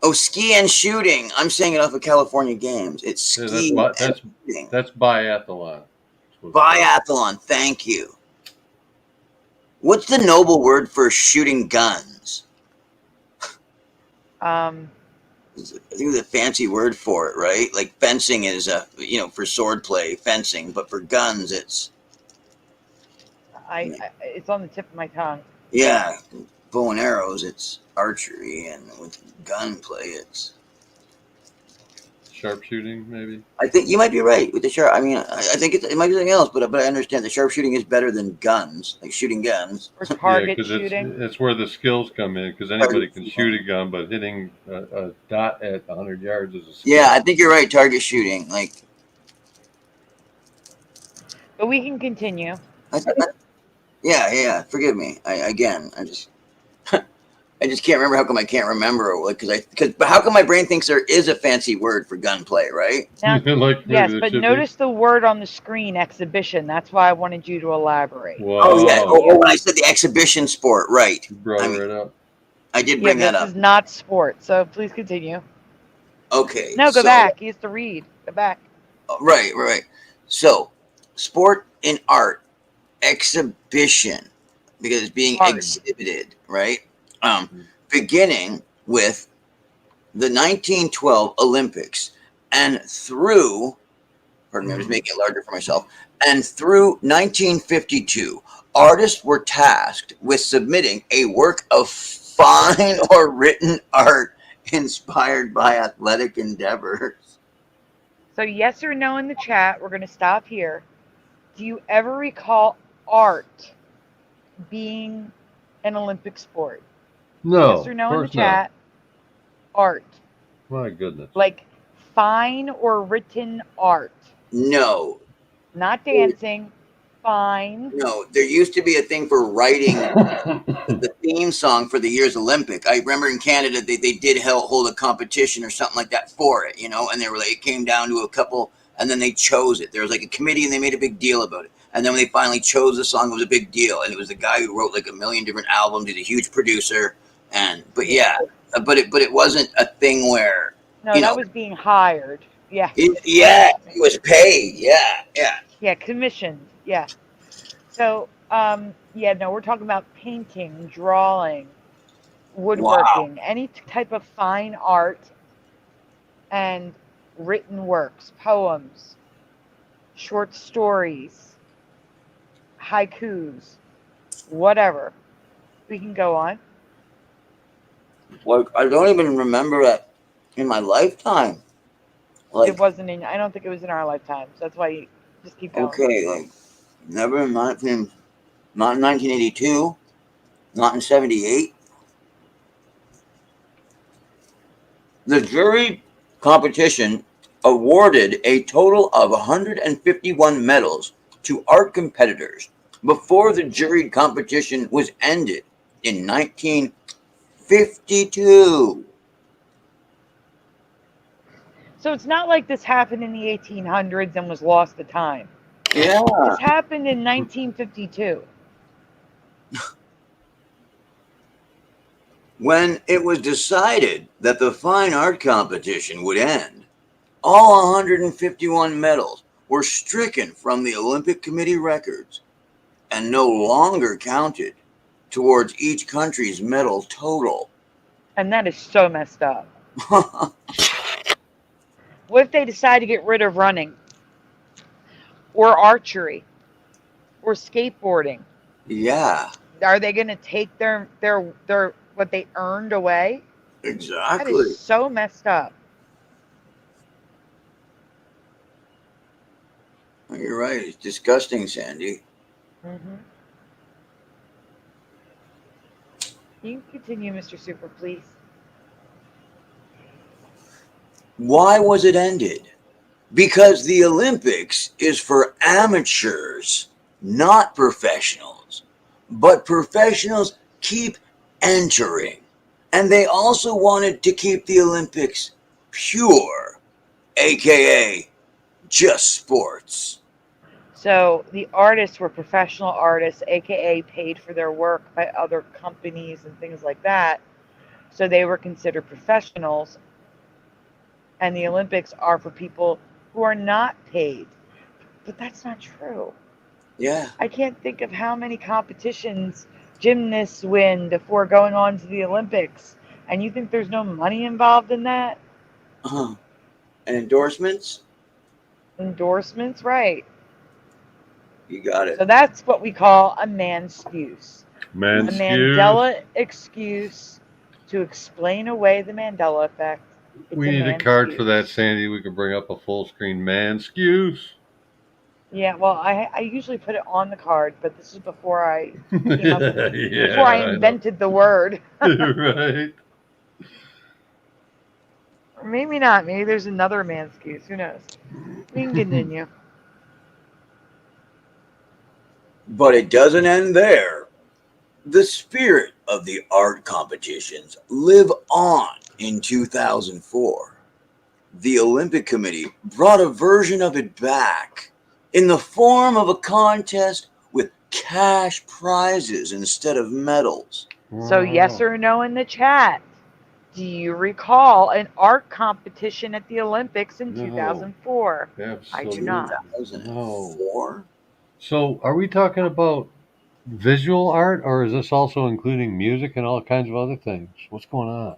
Oh, ski and shooting. I'm saying it off of California Games. It's Yeah, ski and shooting. that's biathlon. Biathlon. Thank you. What's the noble word for shooting guns? I think there's a fancy word for it, right? Like fencing is for sword play, fencing, but for guns, it's It's on the tip of my tongue. yeah, bow and arrows, it's archery, and with gun play, it's Sharpshooting, maybe. I think you might be right with the sharp. I mean, I think it might be something else, but I understand the sharpshooting is better than guns, like shooting guns. Or target because shooting. it's where the skills come in. Because anybody can shoot a gun, but hitting a dot at 100 yards is a skill. Yeah, I think you're right. Target shooting, like. But we can continue. Yeah. Forgive me. I just can't remember. How come I can't remember? But how come my brain thinks there is a fancy word for gunplay, right? Now, yes, but notice the word on the screen, exhibition. That's why I wanted you to elaborate. Whoa. Oh yeah. Oh, when I said the exhibition sport, right? Right up. I did bring that up. This is not sport, so please continue. Okay. No, go back. He has to read. Go back. Right. So, sport in art, exhibition, because it's being exhibited, right? Beginning with the 1912 Olympics and through, pardon me, I was making it larger for myself, and through 1952, artists were tasked with submitting a work of fine or written art inspired by athletic endeavors. So yes or no in the chat. We're going to stop here. Do you ever recall art being an Olympic sport? No. Yes or no in the chat. Art. My goodness. Like fine or written art. No. Not dancing. Fine. No, there used to be a thing for writing the theme song for the year's Olympic. I remember in Canada they did hold a competition or something like that for it, and they were like, it came down to a couple, and then they chose it. There was like a committee, and they made a big deal about it. And then when they finally chose the song, it was a big deal, and it was the guy who wrote like 1 million different albums. He's a huge producer, but it wasn't a thing where that was being hired. Yeah. It was paid. Yeah. Yeah, commissioned. Yeah. So, we're talking about painting, drawing, woodworking, any type of fine art and written works, poems, short stories, haikus, whatever. We can go on. Like, I don't even remember that in my lifetime. Like, it wasn't in. I don't think it was in our lifetime. So that's why you just keep going. Okay, like never in my opinion. Not in 1982. Not in 78. The jury competition awarded a total of 151 medals to art competitors before the juried competition was ended in 1952. So it's not like this happened in the 1800s and was lost to time. Yeah. This happened in 1952. When it was decided that the fine art competition would end, all 151 medals were stricken from the Olympic Committee records and no longer counted towards each country's medal total. And that is so messed up. What if they decide to get rid of running? Or archery? Or skateboarding? Yeah. Are they going to take their what they earned away? Exactly. That is so messed up. You're right. It's disgusting, Sandy. Mm-hmm. You can continue, Mr. Super, please. Why was it ended? Because the Olympics is for amateurs, not professionals. But professionals keep entering. And they also wanted to keep the Olympics pure, aka just sports. So the artists were professional artists, aka paid for their work by other companies and things like that. So they were considered professionals. And the Olympics are for people who are not paid. But that's not true. Yeah. I can't think of how many competitions gymnasts win before going on to the Olympics. And you think there's no money involved in that? And endorsements? Endorsements, right. You got it. So that's what we call a man-excuse. A Mandela excuse to explain away the Mandela effect. It's We need a card man-excuse. for that, Sandy. We can bring up a full screen man-excuse. Yeah, well, I usually put it on the card, but this is before I came up with it. Yeah, before I I know. invented the word. Right. Or maybe not. Maybe there's another man-excuse. Who knows? We can continue. But it doesn't end there. The spirit of the art competitions live on in 2004. The Olympic Committee brought a version of it back in the form of a contest with cash prizes instead of medals. So yes or no in the chat. Do you recall an art competition at the Olympics in 2004? I do not. 2004? So are we talking about visual art, or is this also including music and all kinds of other things? What's going on?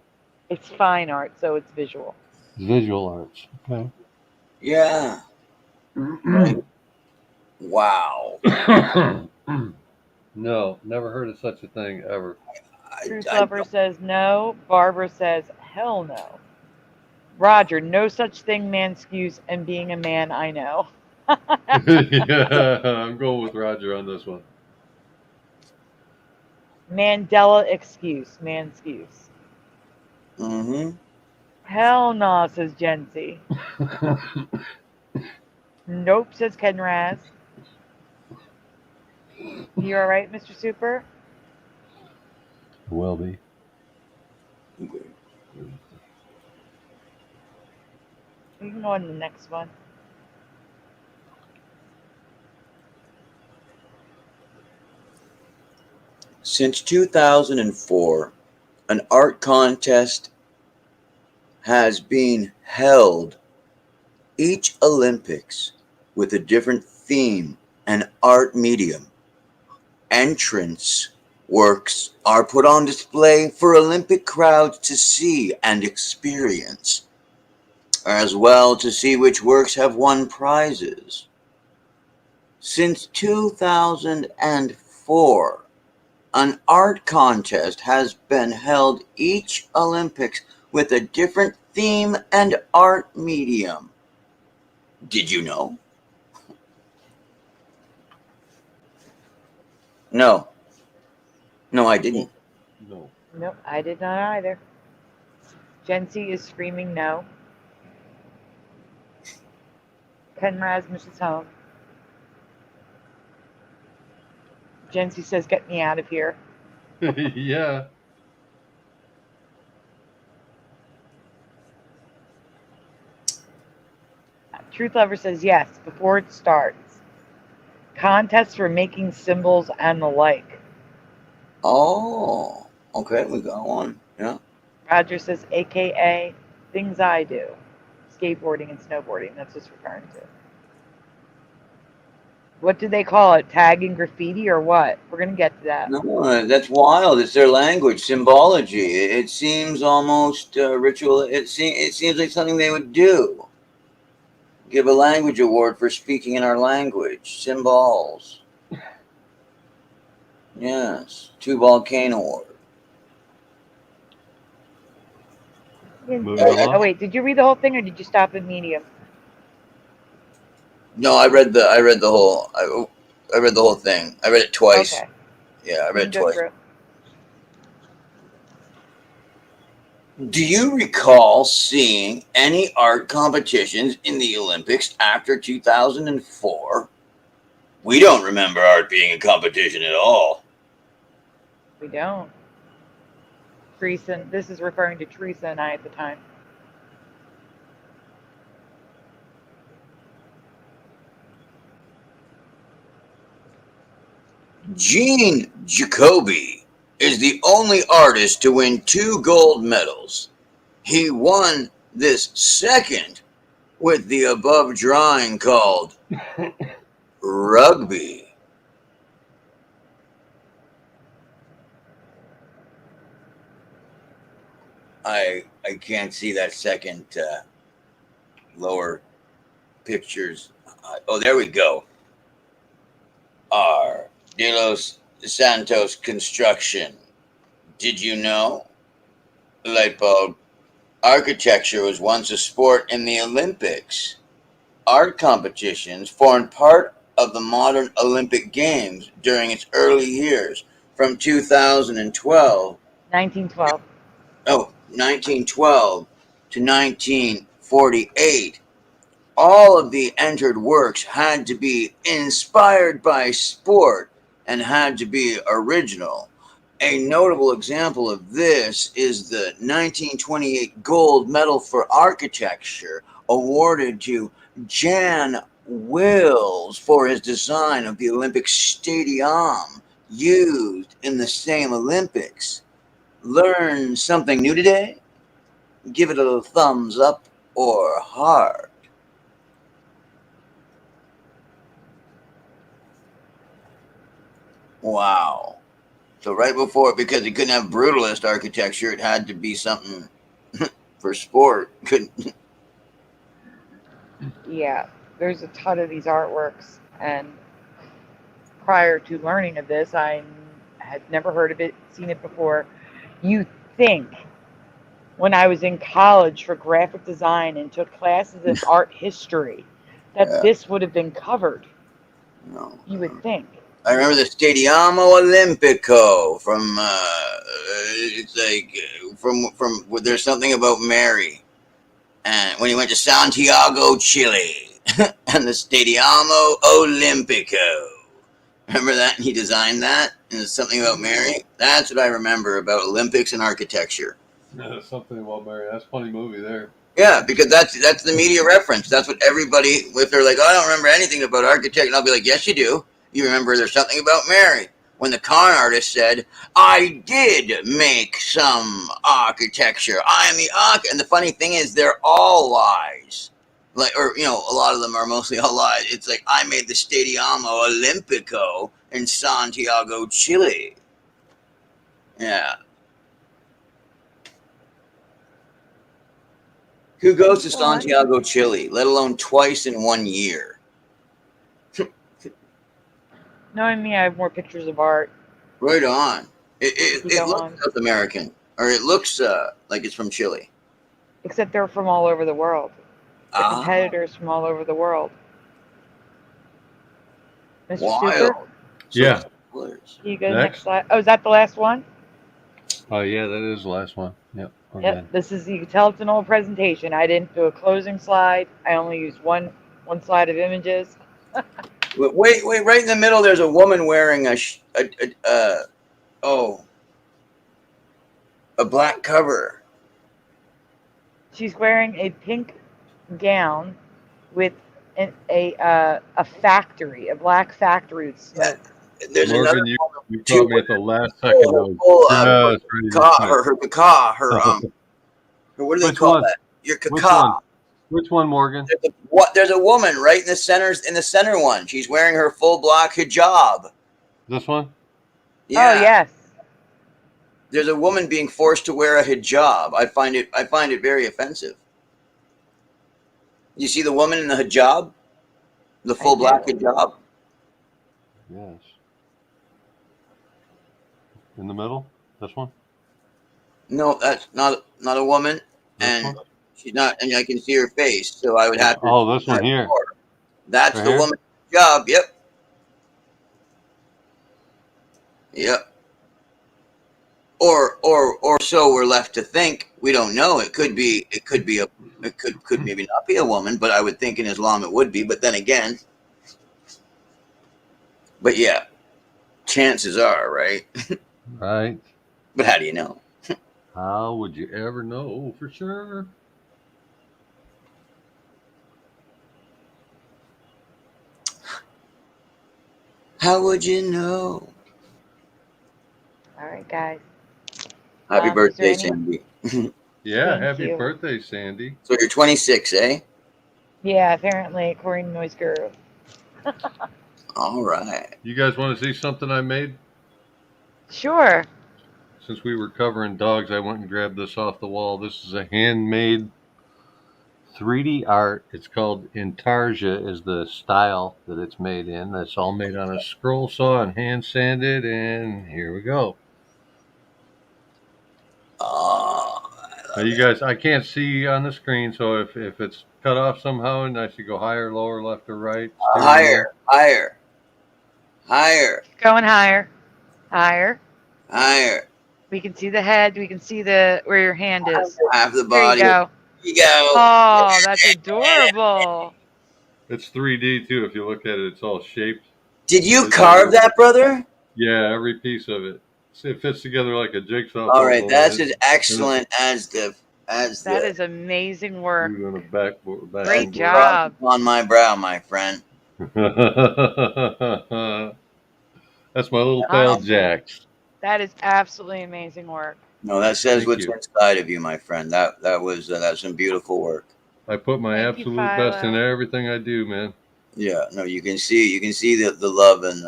It's fine art, so it's visual. Visual arts. Okay. Yeah. Right. Wow. No, never heard of such a thing ever. Truth Lover says no. Barbara says hell no. Roger, no such thing, man-excuse, and being a man, I know. Yeah, I'm going with Roger on this one. Mandela excuse, man-excuse. Mm-hmm. Hell no, says Jency. Nope, says Ken Raz. You all right, Mr. Super? Will be. We can go on to the next one. Since 2004, an art contest has been held each Olympics with a different theme and art medium. Entrance works are put on display for Olympic crowds to see and experience, as well to see which works have won prizes. Since 2004, an art contest has been held each Olympics with a different theme and art medium. Did you know? No. No, I didn't. No. Nope, I did not either. Jency is screaming no. Ken Raz misses home. Jency says, get me out of here. Yeah. Truth Lover says yes, before it starts. Contests for making symbols and the like. Oh, okay, we got one. Yeah. Roger says, AKA things I do. Skateboarding and snowboarding, that's what it's referring to. What do they call it? Tagging graffiti or what? We're going to get to that. No, that's wild. It's their language, symbology. It seems almost ritual. It seems like something they would do. Give a language award for speaking in our language. Symbols. Yes. 2 volcano award. Oh wait, did you read the whole thing or did you stop at medium? No, I read the whole. I read the whole thing. I read it twice. Okay. Yeah, I read it twice. Do you recall seeing any art competitions in the Olympics after 2004? We don't remember art being a competition at all. We don't. Teresa, this is referring to Teresa and I at the time. Gene Jacoby is the only artist to win 2 gold medals. He won this second with the above drawing called Rugby. I can't see that second lower pictures. Oh, there we go. R. De Los Santos Construction. Did you know? Light bulb architecture was once a sport in the Olympics. Art competitions formed part of the modern Olympic Games during its early years from 2012. 1912. Oh, 1912 to 1948. All of the entered works had to be inspired by sport and had to be original. A notable example of this is the 1928 gold medal for architecture awarded to Jan Wills for his design of the Olympic Stadium used in the same Olympics. Learn something new today? Give it a thumbs up or heart. Wow. So right before, because it couldn't have brutalist architecture, it had to be something for sport. Couldn't. Yeah, there's a ton of these artworks, and prior to learning of this, I had never heard of it, seen it before. You think when I was in college for graphic design and took classes in art history that this would have been covered. No. You would think. I remember the Stadiamo Olimpico from, it's like, from there's something about Mary. And when he went to Santiago, Chile, and the Stadiamo Olimpico. Remember that? He designed that? And it's something about Mary? That's what I remember about Olympics and architecture. Yeah, something about Mary. That's a funny movie there. Yeah, because that's the media reference. That's what everybody, if they're like, oh, I don't remember anything about architecture, and I'll be like, yes, you do. You remember there's something about Mary. When the con artist said, I did make some architecture. I am the and the funny thing is, they're all lies. Like, or, you know, a lot of them are mostly all lies. It's like, I made the Stadiamo Olimpico in Santiago, Chile. Yeah. Who goes to Santiago, Chile, let alone twice in 1 year? Knowing me, I have more pictures of art. Right on. It looks South American, or it looks like it's from Chile. Except they're from all over the world. The competitors from all over the world. Mr. Super? Yeah. Can you go to the next slide? Oh, is that the last one? Oh, yeah, that is the last one. Yep. Okay. Yep. This is, you can tell it's an old presentation. I didn't do a closing slide. I only used one slide of images. Wait! Right in the middle, there's a woman wearing a black cover. She's wearing a pink gown with a factory, a black factory with smoke. There's Morgan, another you woman caught me at the last second. What do they call that? Your caca. Which one, Morgan? There's a woman right in the center one. She's wearing her full black hijab. This one? Yeah. Oh yes. There's a woman being forced to wear a hijab. I find it very offensive. You see the woman in the hijab? The full black hijab? Yes. In the middle? This one? No, that's not a woman. And she's not, and I can see her face, so I would have to. Oh, this one here. That's right the here? woman's job. Yep. or so we're left to think. We don't know. It could maybe not be a woman, but I would think in Islam it would be. But then again, but yeah, chances are, right? Right. But how do you know? How would you ever know for sure? How would you know? All right, guys. Happy Is there birthday, any- Sandy. Yeah, Thank happy you. birthday, Sandy. So you're 26, eh? Yeah, apparently, according to Noise Guru. All right. You guys want to see something I made? Sure. Since we were covering dogs, I went and grabbed this off the wall. This is a handmade 3D art. It's called Intarsia is the style that it's made in. That's all made on a scroll saw and hand sanded, and here we go. Now you guys, I can't see on the screen, so if it's cut off somehow and I should go higher, lower, left, or right. Higher. Going higher. Higher. Higher. We can see the head. We can see the where your hand is. Half the There body. you go. You go. Oh, that's adorable. It's 3D too. If you look at it, it's all shaped. Did you carve that, brother? Yeah, every piece of it. It fits together like a jigsaw. All right, that's as excellent as the That is amazing work. Back Great job. On my brow, my friend. That's my little pal Awesome. Jax. That is absolutely amazing work. No, that says Thank what's you. inside of you, my friend. That's some beautiful work. I put my absolute best in everything I do, man. Yeah, no, you can see the love and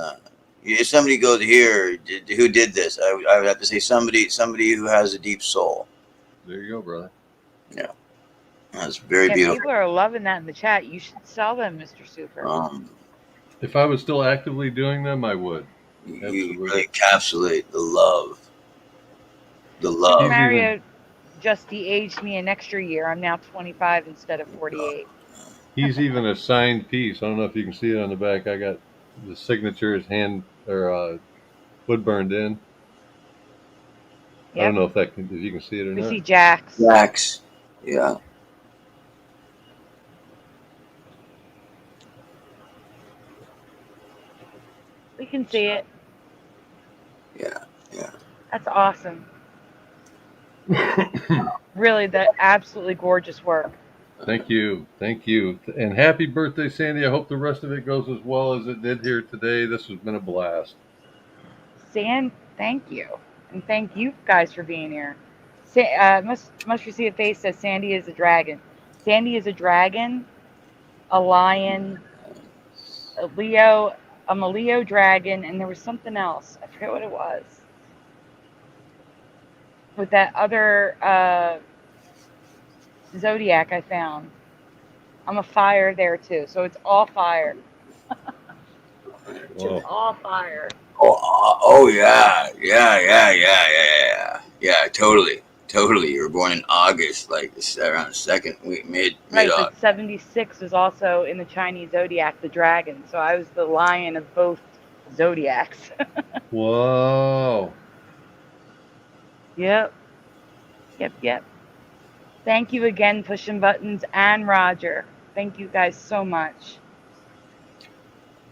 if somebody goes here, who did this? I would have to say somebody who has a deep soul. There you go, brother. Yeah, that's very Yeah, beautiful. people are loving that in the chat. You should sell them, Mr. Super. If I was still actively doing them, I would. You really encapsulate the love. The Super love. Mario just de-aged me an extra year. I'm now 25 instead of 48. He's even a signed piece. I don't know if you can see it on the back. I got the signature is hand or wood burned in. I don't know if you can see it or We not. see Jax. Jax. Yeah. We can see it. Yeah. That's awesome. Really, that absolutely gorgeous work. Thank you. And happy birthday, Sandy. I hope the rest of it goes as well as it did here today. This has been a blast. Thank you. And thank you guys for being here. Must you see a face says Sandy is a dragon. Sandy is a dragon, a lion, I'm a Leo dragon, and there was something else. I forget what it was. With that other zodiac I found. I'm a fire there too, so it's all fire. It's all fire. Oh yeah. Totally. You were born in August, like around the second week, mid Right, August. but 76 was also in the Chinese zodiac, the dragon. So I was the lion of both zodiacs. Whoa. Yep. Thank you again, Pushing Buttons and Roger. Thank you guys so much.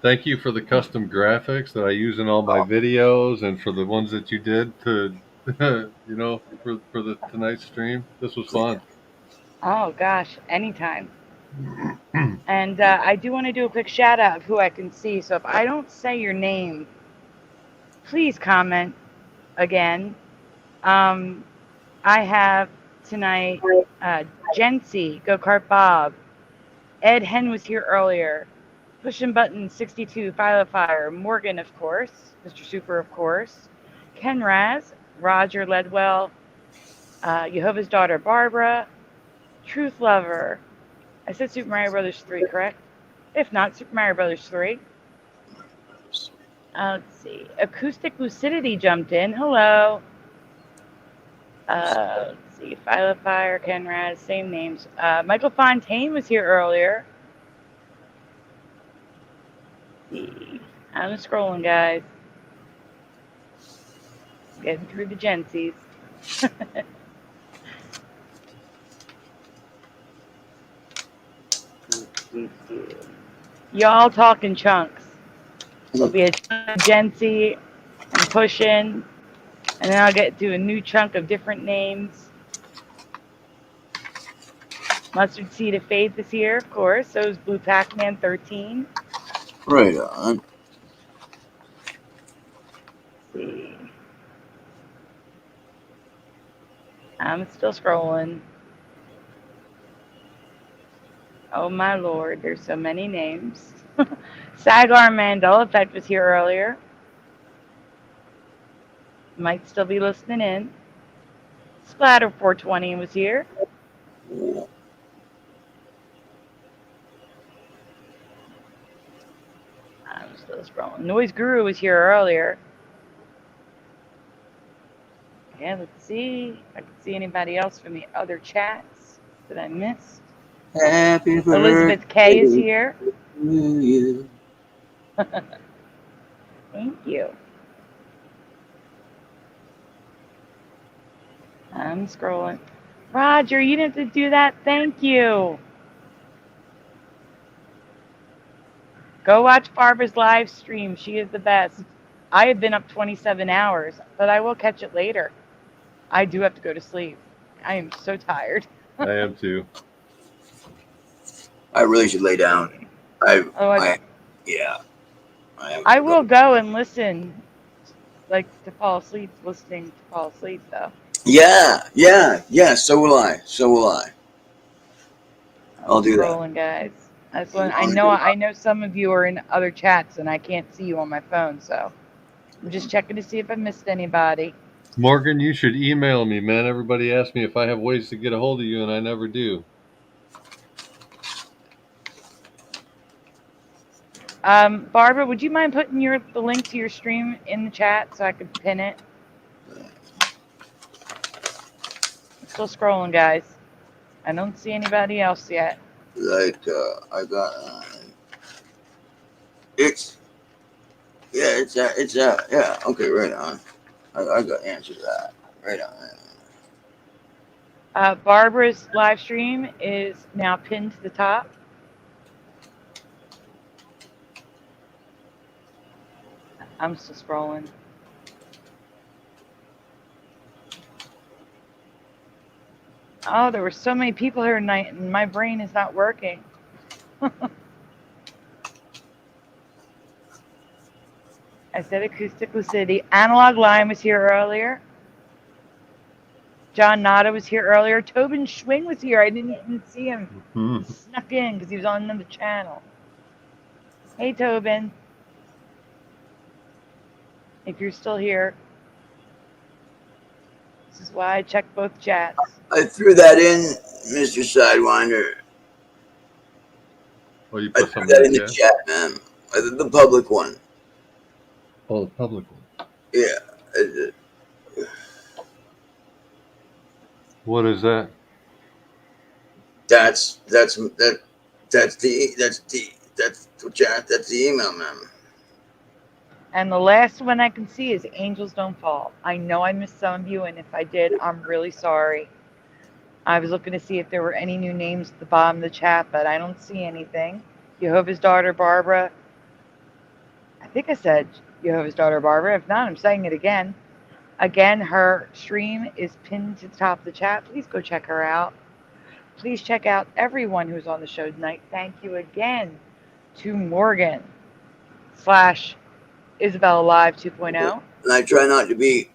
Thank you for the custom graphics that I use in all my videos and for the ones that you did to, for the tonight's stream. This was fun. Oh, gosh, anytime. And I do want to do a quick shout out of who I can see. So if I don't say your name, please comment again. I have tonight Jency, Go Kart Bob, Ed Hen was here earlier, Pushing Button 62, Fire, Morgan, of course, Mr. Super, of course, Ken Raz, Roger Ledwell, Jehovah's Daughter Barbara, Truth Lover. I said Super Mario Brothers 3, correct? If not, Super Mario Brothers 3. Let's see. Acoustic Lucidity jumped in. Hello. Let's see. Fire, Ken Raz, same names. Michael Fontaine was here earlier. Let's see. I'm scrolling, guys. Getting through the Gensies. Y'all talking chunks. There'll be a chunk of Gensi and pushing, and then I'll get to a new chunk of different names. Mustard Seed of Faith is here, of course. So is Blue Pac-Man 13. Right on. Let's see. I'm still scrolling. Oh my lord, there's so many names. Sagar Mandela Effect was here earlier. Might still be listening in. Splatter 420 was here. I'm still scrolling. Noise Guru was here earlier. Yeah, let's see if I can see anybody else from the other chats that I missed. Happy birthday. Elizabeth K is here. You. Thank you. I'm scrolling. Roger, you didn't have to do that. Thank you. Go watch Barbara's live stream. She is the best. I have been up 27 hours, but I will catch it later. I do have to go to sleep. I am so tired. I am too. I really should lay down. Yeah. I will go and listen, like to fall asleep, listening to fall asleep though. Yeah. So will I. I'll do that. Scrolling, guys. That's when I know some of you are in other chats and I can't see you on my phone, so I'm just checking to see if I missed anybody. Morgan, you should email me, man. Everybody asks me if I have ways to get a hold of you, and I never do. Barbara, would you mind putting the link to your stream in the chat so I could pin it? I'm still scrolling, guys. I don't see anybody else yet. Like, I got, yeah, okay, right on. I got answers to that. Right on. Barbara's live stream is now pinned to the top. I'm still scrolling. Oh, there were so many people here tonight, and my brain is not working. I said acoustic lucidity. Analog Line was here earlier. John Nada was here earlier. Tobin Schwing was here. I didn't even see him. He snuck in because he was on another channel. Hey, Tobin. If you're still here. This is why I check both chats. I threw that in, Mr. Sidewinder. Oh, you I put threw something that in in the chat, man. The public one. Oh, the public one. Yeah. What is that? That's the chat. That's the email, man. And the last one I can see is Angels Don't Fall. I know I missed some of you, and if I did, I'm really sorry. I was looking to see if there were any new names at the bottom of the chat, but I don't see anything. Jehovah's Daughter Barbara. I think I said Jehovah's Daughter Barbara. If not, I'm saying it again. Again, her stream is pinned to the top of the chat. Please go check her out. Please check out everyone who's on the show tonight. Thank you again to Morgan / Isabella Live 2.0. And I try not to be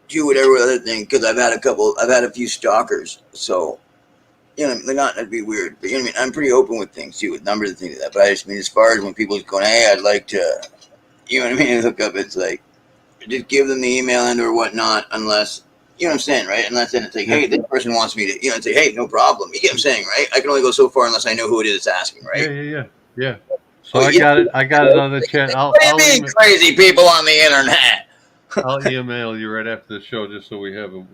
do whatever other thing because I've had a few stalkers. So, you know, they're not to be weird, but you know what I mean. I'm pretty open with things too, with numbers and things like that. But I just mean, as far as when people are going, hey, I'd like to, you know what I mean, hook up. It's like just give them the email and or whatnot, unless you know what I'm saying, right? Unless then it's like, hey, this person wants me to, you know, and say, hey, no problem. You get what I'm saying, right? I can only go so far unless I know who it is that's asking, right? Yeah. So I got it on the chat. What do you mean, crazy people on the internet? I'll email you right after the show just so we have a.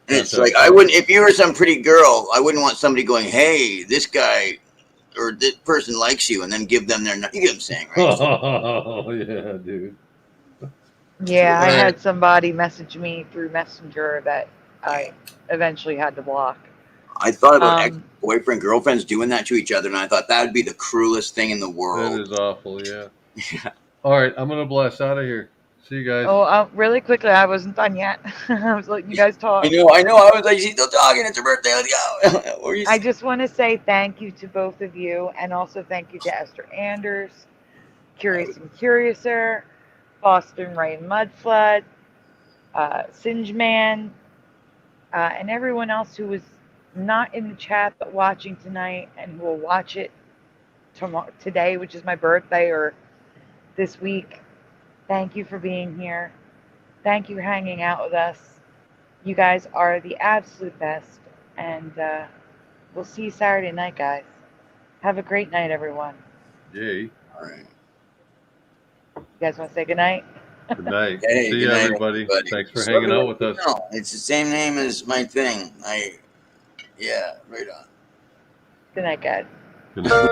It's like I wouldn't. If you were some pretty girl, I wouldn't want somebody going, "Hey, this guy or this person likes you," and then give them their. You get what I'm saying, right? Oh yeah, dude. Yeah, I had somebody message me through Messenger that I eventually had to block. I thought about ex-boyfriend, girlfriends doing that to each other, and I thought that would be the cruelest thing in the world. That is awful, yeah. All right, I'm going to blast out of here. See you guys. Oh, really quickly, I wasn't done yet. I was letting you guys talk. I know. I was like, she's still talking. It's her birthday. Let's go. I just want to say thank you to both of you, and also thank you to Esther Anders, Curious and Curiouser, Boston Rain Mudflood, Singe Man, and everyone else who was not in the chat but watching tonight and who will watch it today, which is my birthday, or this week. Thank you for being here. Thank you for hanging out with us. You guys are the absolute best, and we'll see you Saturday night, guys. Have a great night, everyone. Yay. All right. You guys want to say goodnight? Good night. Hey, See good night, everybody. Thanks for So hanging out with us. No, it's the same name as my thing. Yeah, right on. Good night, guys. Good night.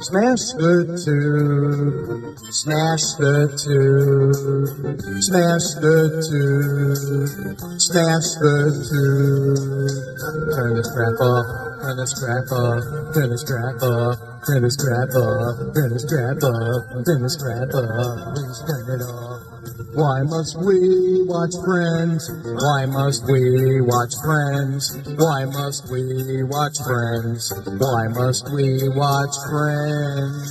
Smash the tube, smash the tube, smash the tube, smash the tube. Turn the strap off, turn the strap off, turn the strap off, turn the strap off, turn the strap off, turn the strap off, please turn it off. Why must we watch Friends? Why must we watch Friends? Why must we watch Friends? Why must we watch Friends?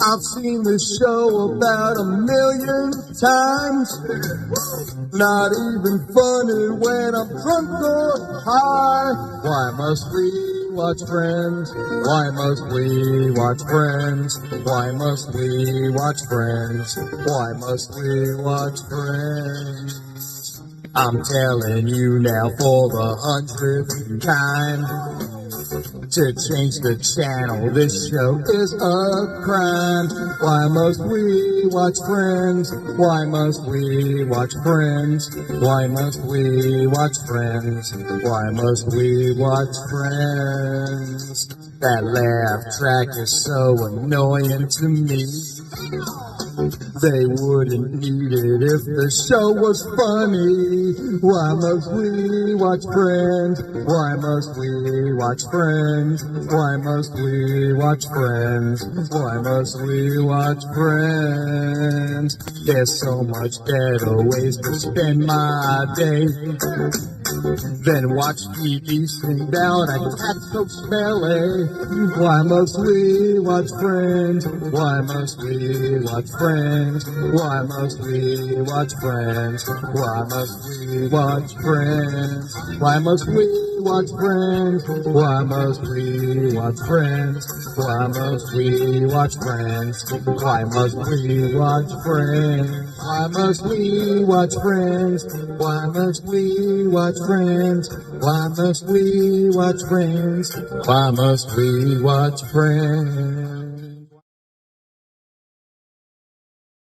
I've seen this show about 1,000,000 times. Not even funny when I'm drunk or high. Why must we watch Friends? Why must we watch Friends? Why must we watch Friends? Why must we watch Friends? I'm telling you now for the 100th time. To change the channel, this show is a crime. Why must we watch Friends? Why must we watch Friends? Why must we watch Friends? Why must we watch Friends? That laugh track is so annoying to me. They wouldn't need it if the show was funny. Why must we watch Friends? Why must we watch Friends? Why must we watch Friends? Why must we watch Friends? There's so much better ways to spend my day than watch TV sing out a cat so smelly. Why must we watch Friends? Why must we watch Friends? Why must we watch Friends? Why must we watch Friends? Why must we watch Friends? Why must we watch Friends? Why must we watch Friends? Why must we watch Friends? Why must we watch Friends? Why must we watch Friends? Why must we watch Friends? Why must we watch Friends?